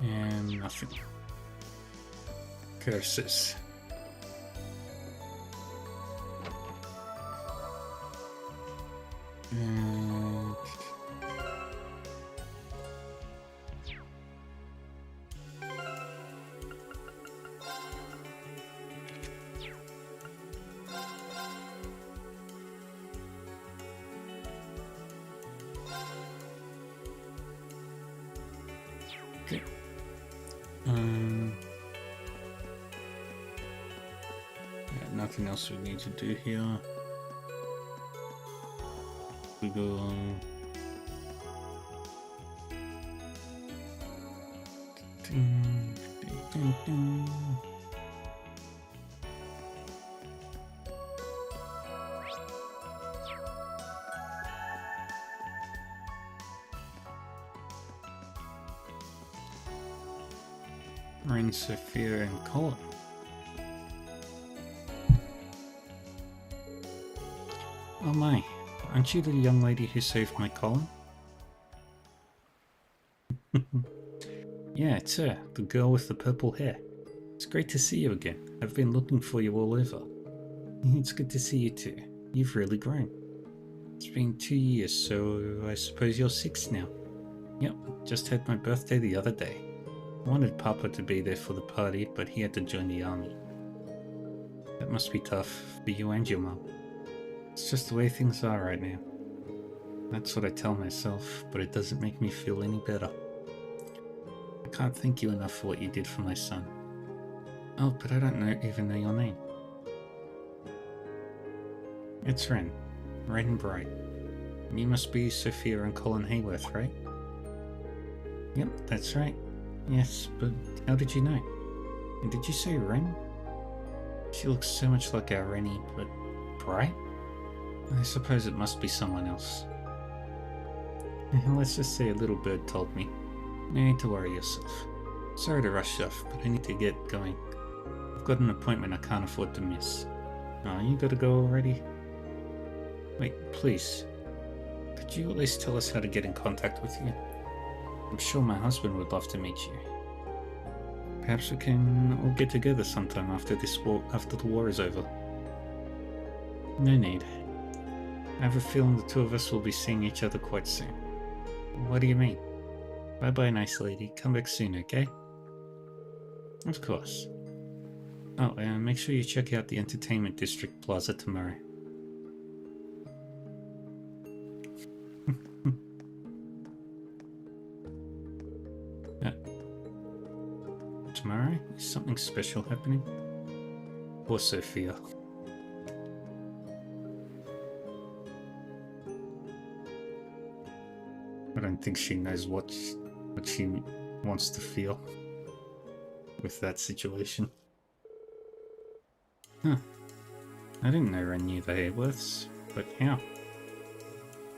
And nothing. Curses. And okay. Yeah, nothing else we need to do here. We go on. Ren, Sophia, and Colin. Oh my. Aren't you the young lady who saved my Colin? Yeah, it's her, the girl with the purple hair. It's great to see you again. I've been looking for you all over. It's good to see you too. You've really grown. It's been 2 years, so I suppose you're 6 now. Yep, just had my birthday the other day. I wanted Papa to be there for the party, but he had to join the army. That must be tough for you and your mum. It's just the way things are right now. That's what I tell myself, but it doesn't make me feel any better. I can't thank you enough for what you did for my son. Oh, but I don't even know your name. It's Ren. Ren Bright. And you must be Sophia and Colin Hayworth, right? Yep, that's right. Yes, but how did you know? And did you say Ren? She looks so much like our Rennie, but Bright? I suppose it must be someone else. Let's just say a little bird told me. No need to worry yourself. Sorry to rush off, but I need to get going. I've got an appointment I can't afford to miss. Oh, you gotta go already? Wait, please. Could you at least tell us how to get in contact with you? I'm sure my husband would love to meet you. Perhaps we can all get together sometime after the war is over. No need. I have a feeling the two of us will be seeing each other quite soon. What do you mean? Bye-bye, nice lady. Come back soon, okay? Of course. Oh, and make sure you check out the Entertainment District Plaza tomorrow. Tomorrow? Is something special happening? Poor Sophia. I don't think she knows what she wants to feel with that situation. Huh. I didn't know Ren knew the Hayworths, but how?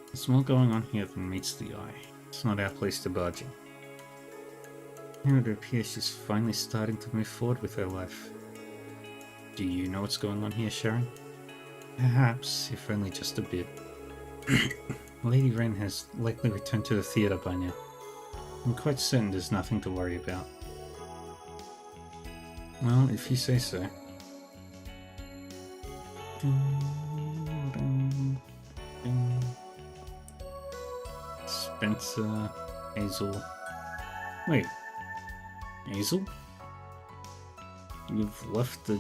There's more going on here than meets the eye. It's not our place to barge in. Now it appears she's finally starting to move forward with her life. Do you know what's going on here, Sharon? Perhaps, if only just a bit. Lady Ren has likely returned to the theatre by now. I'm quite certain there's nothing to worry about. Well, if you say so. Spencer, Hazel. Wait, Hazel? You've left the...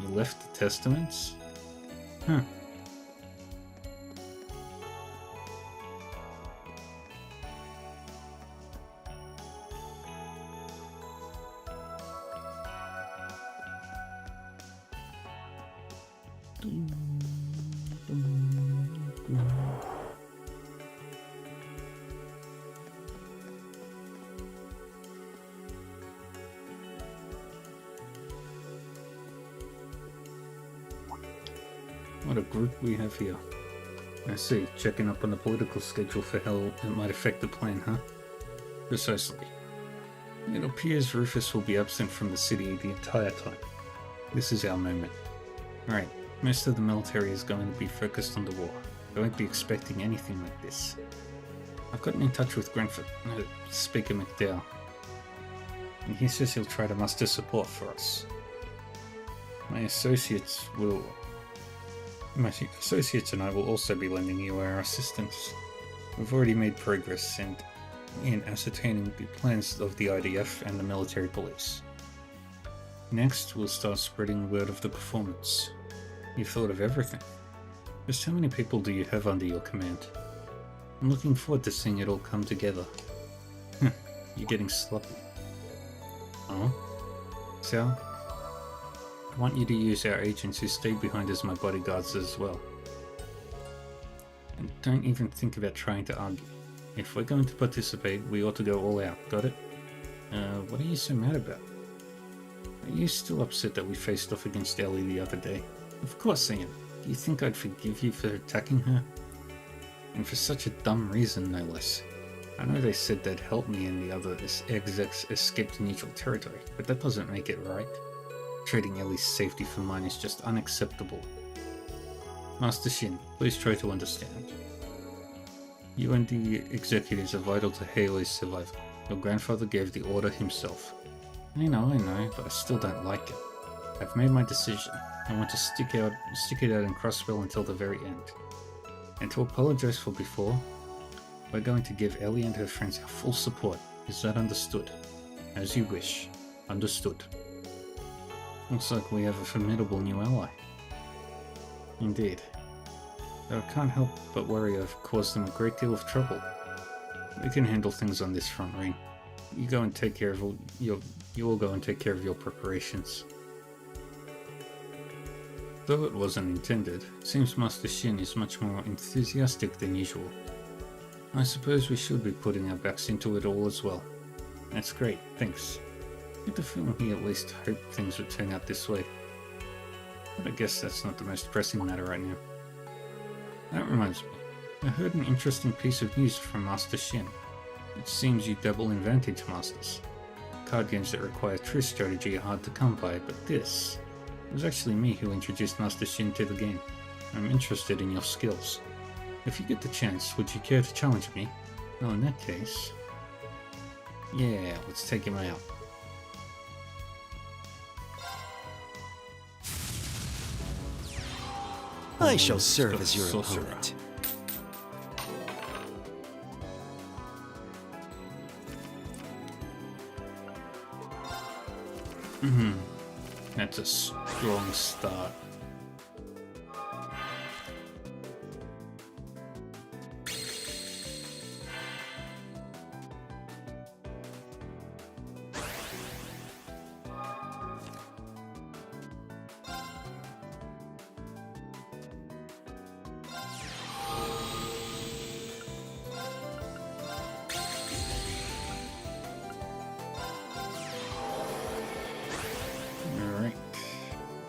You left the testaments? Huh. What a group we have here. I see, checking up on the political schedule for how it might affect the plan, huh? Precisely. It appears Rufus will be absent from the city the entire time. This is our moment. Right, most of the military is going to be focused on the war. They won't be expecting anything like this. I've gotten in touch with Speaker McDowell, and he says he'll try to muster support for us. My associates and I will also be lending you our assistance. We've already made progress in ascertaining the plans of the IDF and the military police. Next, we'll start spreading word of the performance. You've thought of everything. Just how many people do you have under your command? I'm looking forward to seeing it all come together. You're getting sloppy. Oh? Sal? I want you to use our agents who stay behind as my bodyguards as well. And don't even think about trying to argue. If we're going to participate, we ought to go all out, got it? What are you so mad about? Are you still upset that we faced off against Ellie the other day? Of course I am. Do you think I'd forgive you for attacking her? And for such a dumb reason, no less. I know they said they'd help me and the other execs escape to neutral territory, but that doesn't make it right. Trading Ellie's safety for mine is just unacceptable. Master Shin, please try to understand. You and the executives are vital to Haley's survival. Your grandfather gave the order himself. I know, but I still don't like it. I've made my decision. I want to stick it out in Crosswell until the very end. And to apologize for before, we're going to give Ellie and her friends our full support. Is that understood? As you wish. Understood. Looks like we have a formidable new ally. Indeed. Though I can't help but worry I've caused them a great deal of trouble. We can handle things on this front, Rain. You go and take care of you all go and take care of your preparations. Though it wasn't intended, it seems Master Shin is much more enthusiastic than usual. I suppose we should be putting our backs into it all as well. That's great, thanks. I get the feeling he at least hoped things would turn out this way. But I guess that's not the most pressing matter right now. That reminds me. I heard an interesting piece of news from Master Shin. It seems you dabble in Vantage Masters. Card games that require true strategy are hard to come by, but this... It was actually me who introduced Master Shin to the game. I'm interested in your skills. If you get the chance, would you care to challenge me? Well, in that case... Yeah, let's take him out. I shall serve as your opponent. That's a strong start.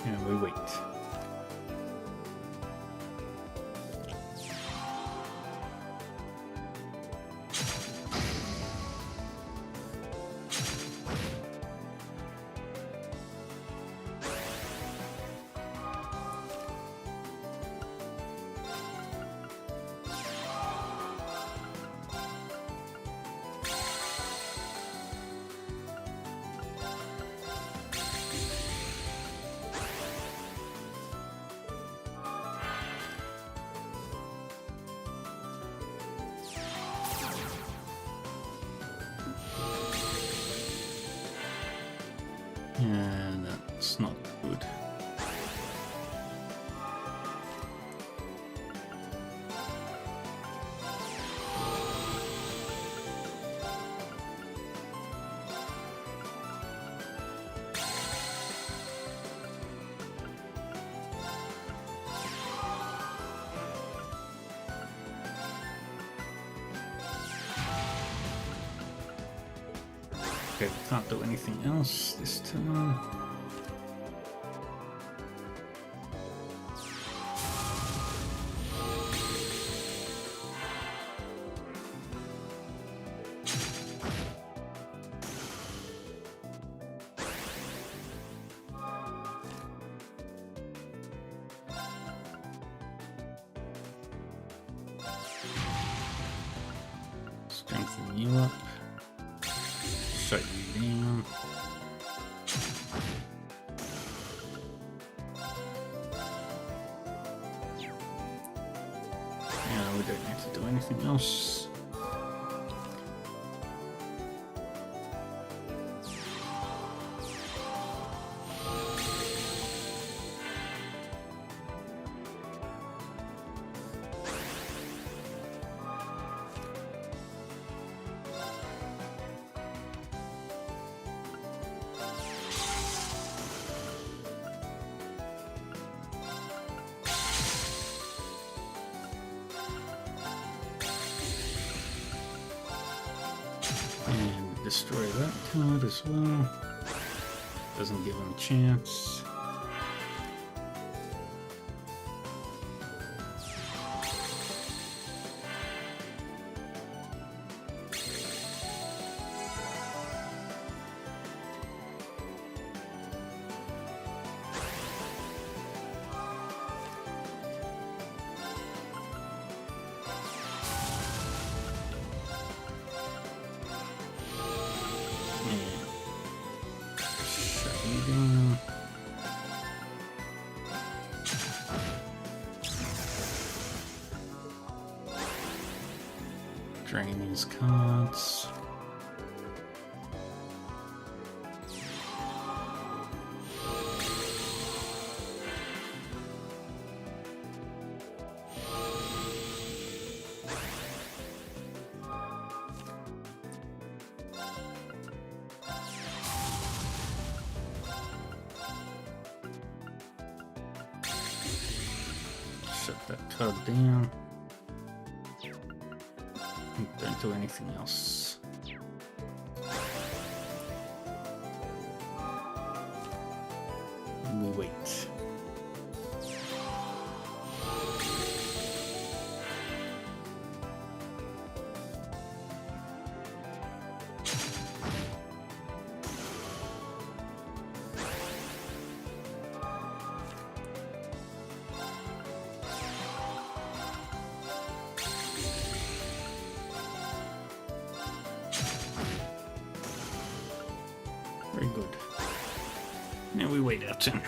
And we wait. And that's not good. Okay, we can't do anything else this time. Strengthen you up. Shut you down. Yeah, we don't need to do anything else. And destroy that card as well. Doesn't give him a chance. Drain these cards. Shut that card down. Don't do anything else. We wait. Very good. Now we wait our turn.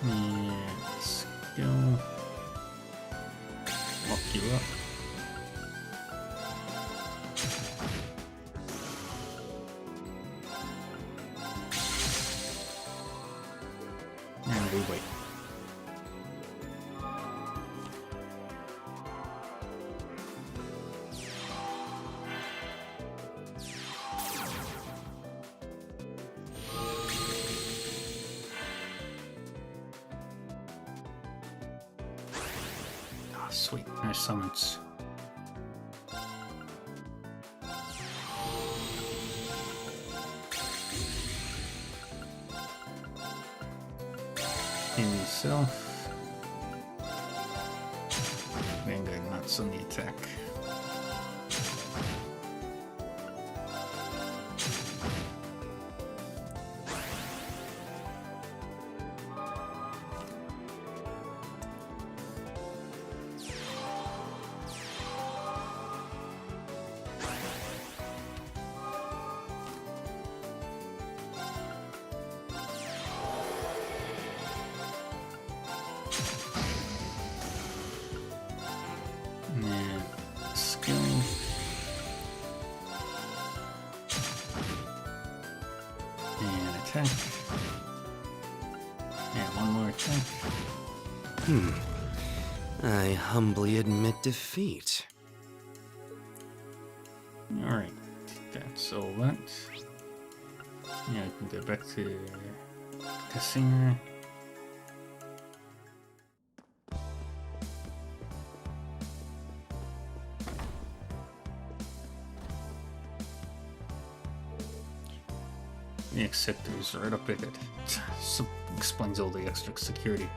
Let's go. Lock you up. And we wait. Sweet, no summons. Heal yourself. Then go nuts on the attack. attack. And one more attack. I humbly admit defeat. Alright, that's all that. Yeah, I can go back to Casino. The Acceptor is right up ahead. Explains all the extra security.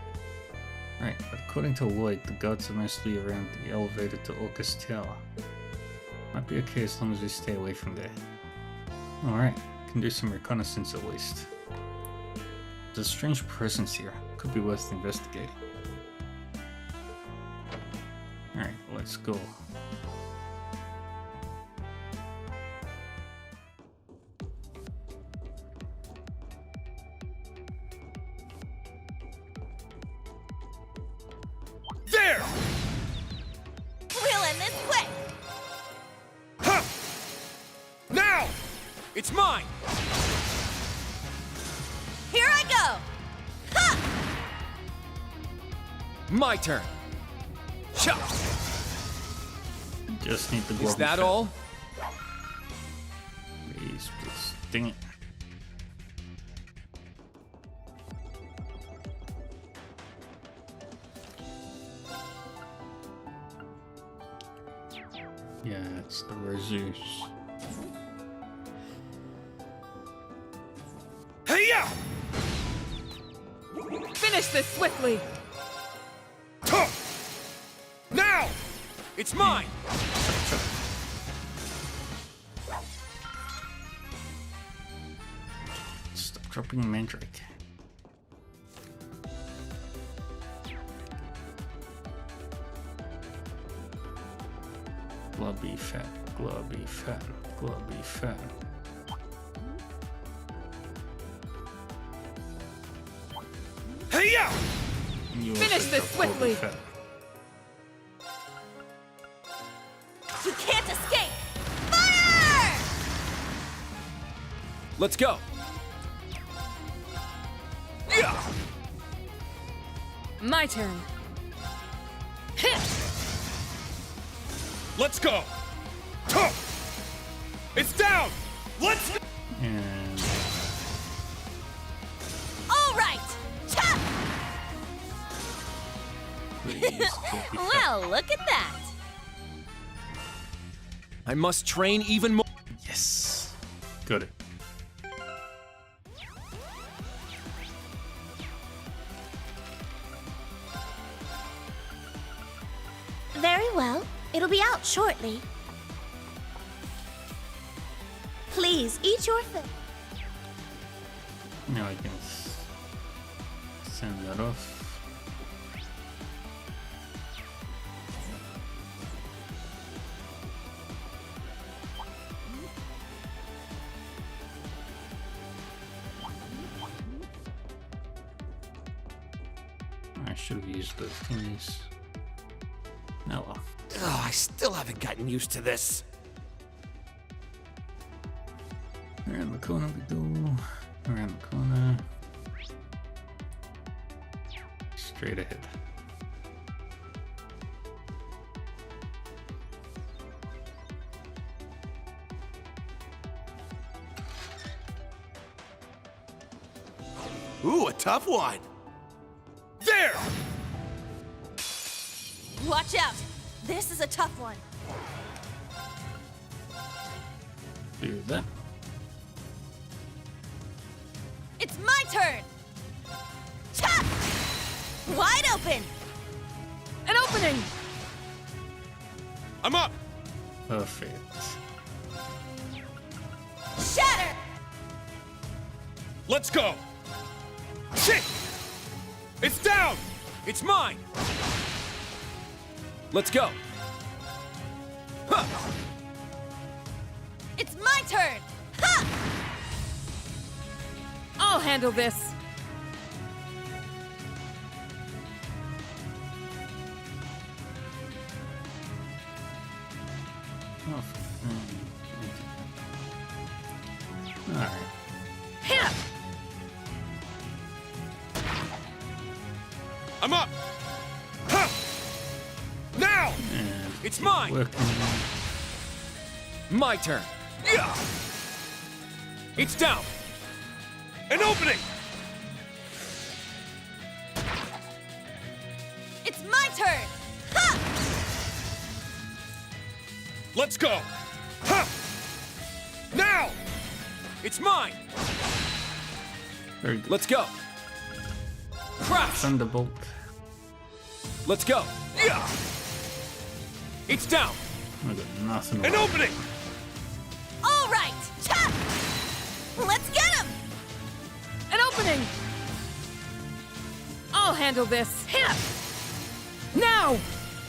Right, but according to Lloyd, the guards are mostly around the elevator to Orcus Tower. Might be okay as long as we stay away from there. Alright, can do some reconnaissance at least. There's a strange presence here. Could be worth investigating. Alright, let's go. There! We'll end this quick! Huh! Now! It's mine! Here I go! Ha! My turn. Chop! Just need the Is that all? Please, please. Dang it. Yeah, it's the Rezus. Hey-ya! Finish this swiftly! Tuh! Now! It's mine! Stop dropping Mandrake. Glubby fat, glubby fat, glubby fat. Hey-ya! Finish this swiftly! You can't escape! Fire! Let's go. Yeah! My turn. Let's go! Tuh! It's down! Let's... And All right! Chop! Well, look at that! I must train even more. yes, got it. Very well. It'll be out shortly. Please, eat your food. Now I can send that off. I should have used those things. Oh well. Oh, I still haven't gotten used to this. Around the corner we go. Around the corner. Straight ahead. Ooh, a tough one! There! Watch out! This is a tough one. Do that. It's my turn! Chop! Wide open! An opening! I'm up! Perfect. Shatter! Let's go! Shit! It's down! It's mine. Let's go. Huh. It's my turn! Ha! I'll handle this. Alright. Here! I'm up! Ha! Now! And It's mine! working. My turn. Yeah! It's down! An opening! It's my turn! Ha! Let's go! Ha! Now! It's mine! Very good. Let's go! Crash! Thunderbolt. Let's go! Yeah! It's down! I got nothing. An opening! All right! Cha! Let's get him! An opening! I'll handle this. Hit him! Now!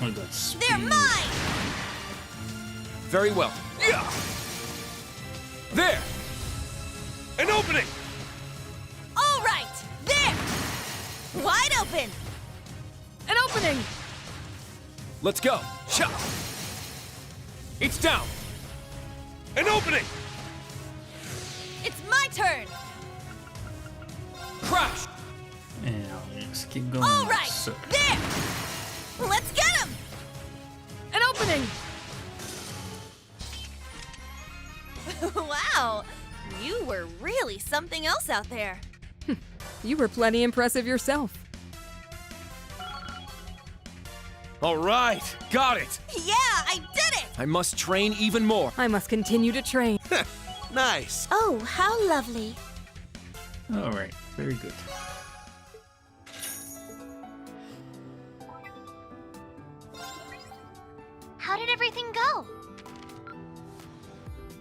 I got speed. They're mine! Very well. Yeah! There! An opening! All right! There! Wide open! An opening! Let's go! Shot! It's down! An opening! It's my turn! Crash! And let's keep going. All right! So, There! Let's get him! An opening! Wow! You were really something else out there. You were plenty impressive yourself. All right! Got it! Yeah, I did it! I must train even more. I must continue to train. Nice. Oh, how lovely. all right. Very good. How did everything go?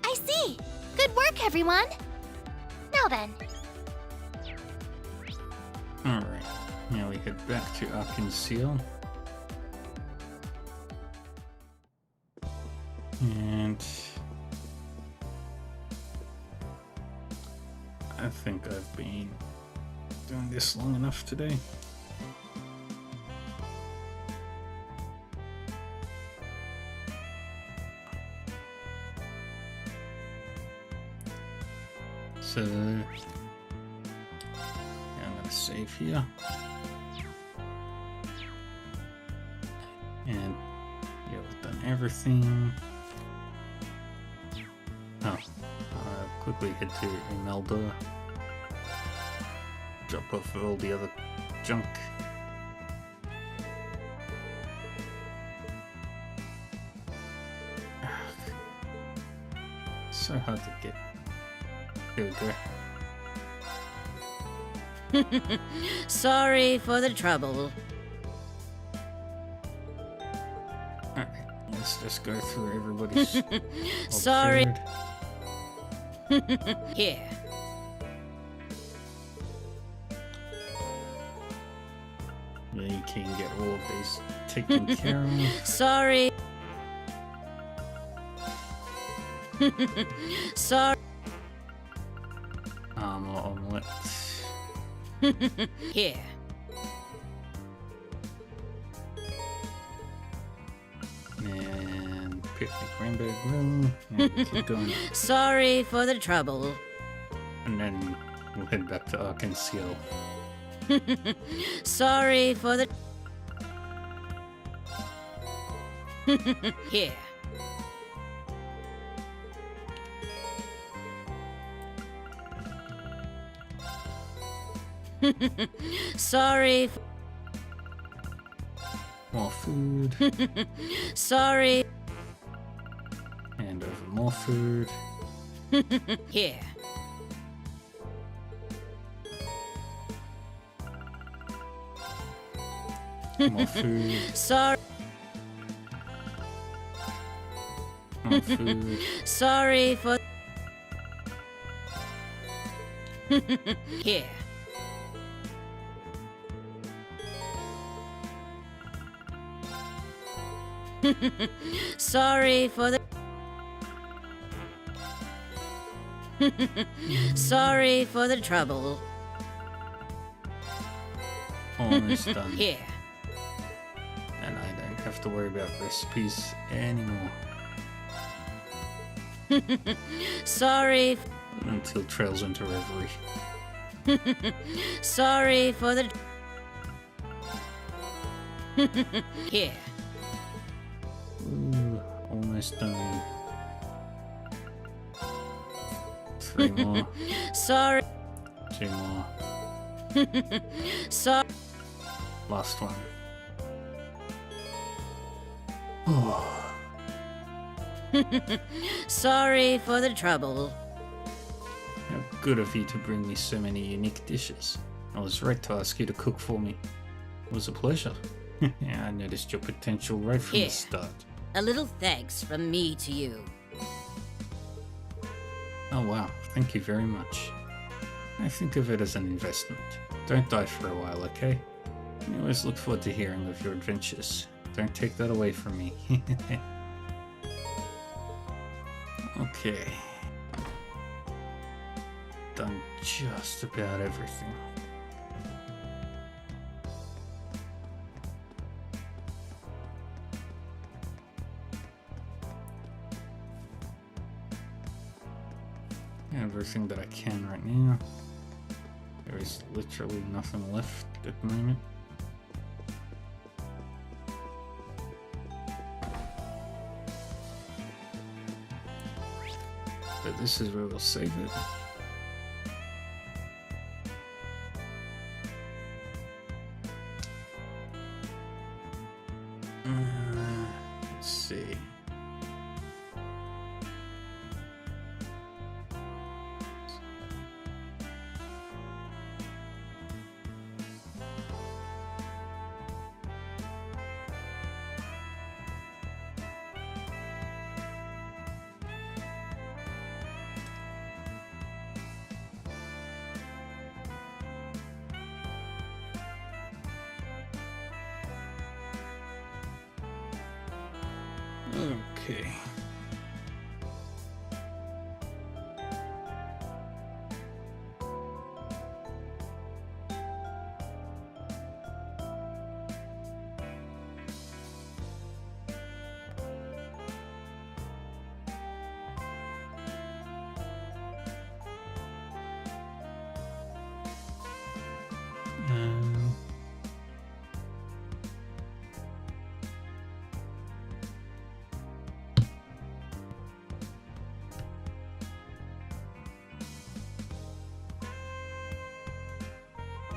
I see. Good work, everyone. Now then, All right. Now we head back to Arkansas. And I think I've been doing this long enough today. So I'm gonna save here. And yeah, we've done everything. Oh, quickly head to Imelda. Drop off all the other junk. So hard to get. Here we go. Sorry for the trouble. Alright, let's just go through everybody's. Sorry. observed. Here. Yeah, you can get all of these taken care of. Sorry. Sorry. Omelette. Here. And picnic rainbow room. And keep going. Sorry for the trouble. And then we'll head back to Arkansas. Sorry for the. Here. Sorry. More food. Sorry. And over more food. Here. More food. Sorry. More food. Sorry for. Here. Sorry for the. Sorry for the trouble. Almost done. Here. And I don't have to worry about recipes anymore. Sorry. Until Trails into Reverie. Sorry for the. Here. Ooh, almost done. 3 more. Sorry. 2 more. Sorry. Last one. Oh. Sorry for the trouble. How good of you to bring me so many unique dishes. I was right to ask you to cook for me. It was a pleasure. I noticed your potential right from Here. the start. A little thanks from me to you. Oh wow, thank you very much. I think of it as an investment. Don't die for a while, okay? I always look forward to hearing of your adventures. Don't take that away from me. Okay. Done just about everything. Everything that I can right now. There is literally nothing left at the moment. But this is where we'll save it. Let's see. Okay.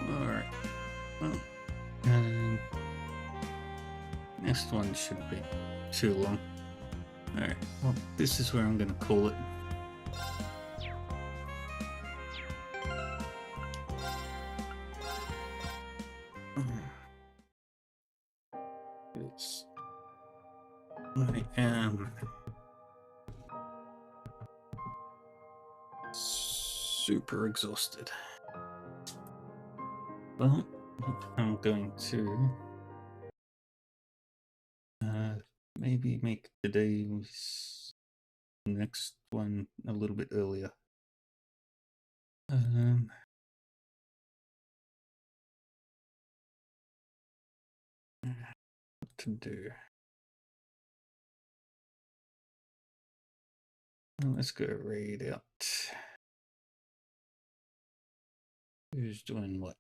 Alright. Well, next one should be too long. Alright, well, this is where I'm gonna call it. I am super exhausted. Well, I'm going to maybe make today's next one a little bit earlier. What to do? Well, let's go raid out. Who's doing what?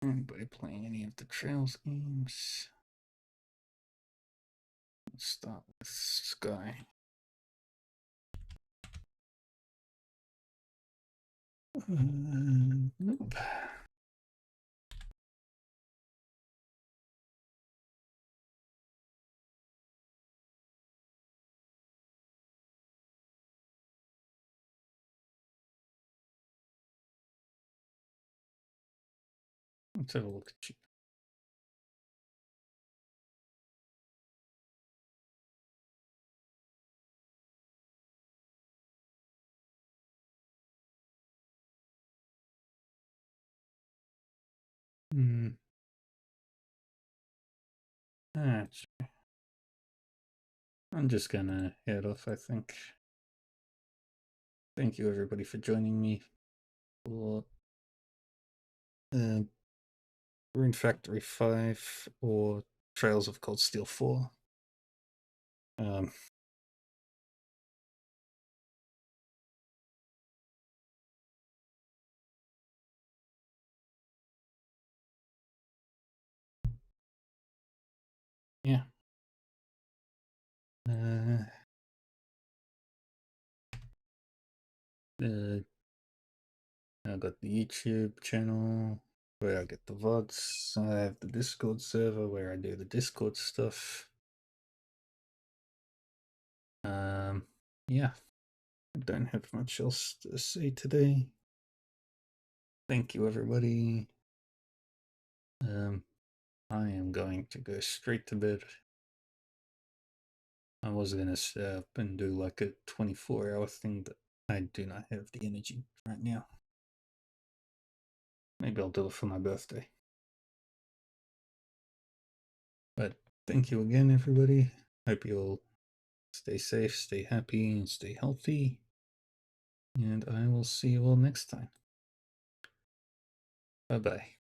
Anybody playing any of the Trails games? Let's start with Sky. Nope. Let's have a look at you. I'm just gonna head off, I think. Thank you everybody for joining me for Rune Factory 5 or Trails of Cold Steel 4. Yeah. I got the YouTube channel where I get the VODs. I have the Discord server where I do the Discord stuff. Yeah. I don't have much else to say today. Thank you, everybody. I am going to go straight to bed. I was gonna stay up and do like a 24-hour thing, but I do not have the energy right now. Maybe I'll do it for my birthday. But thank you again, everybody. Hope you all stay safe, stay happy, and stay healthy. And I will see you all next time. Bye-bye.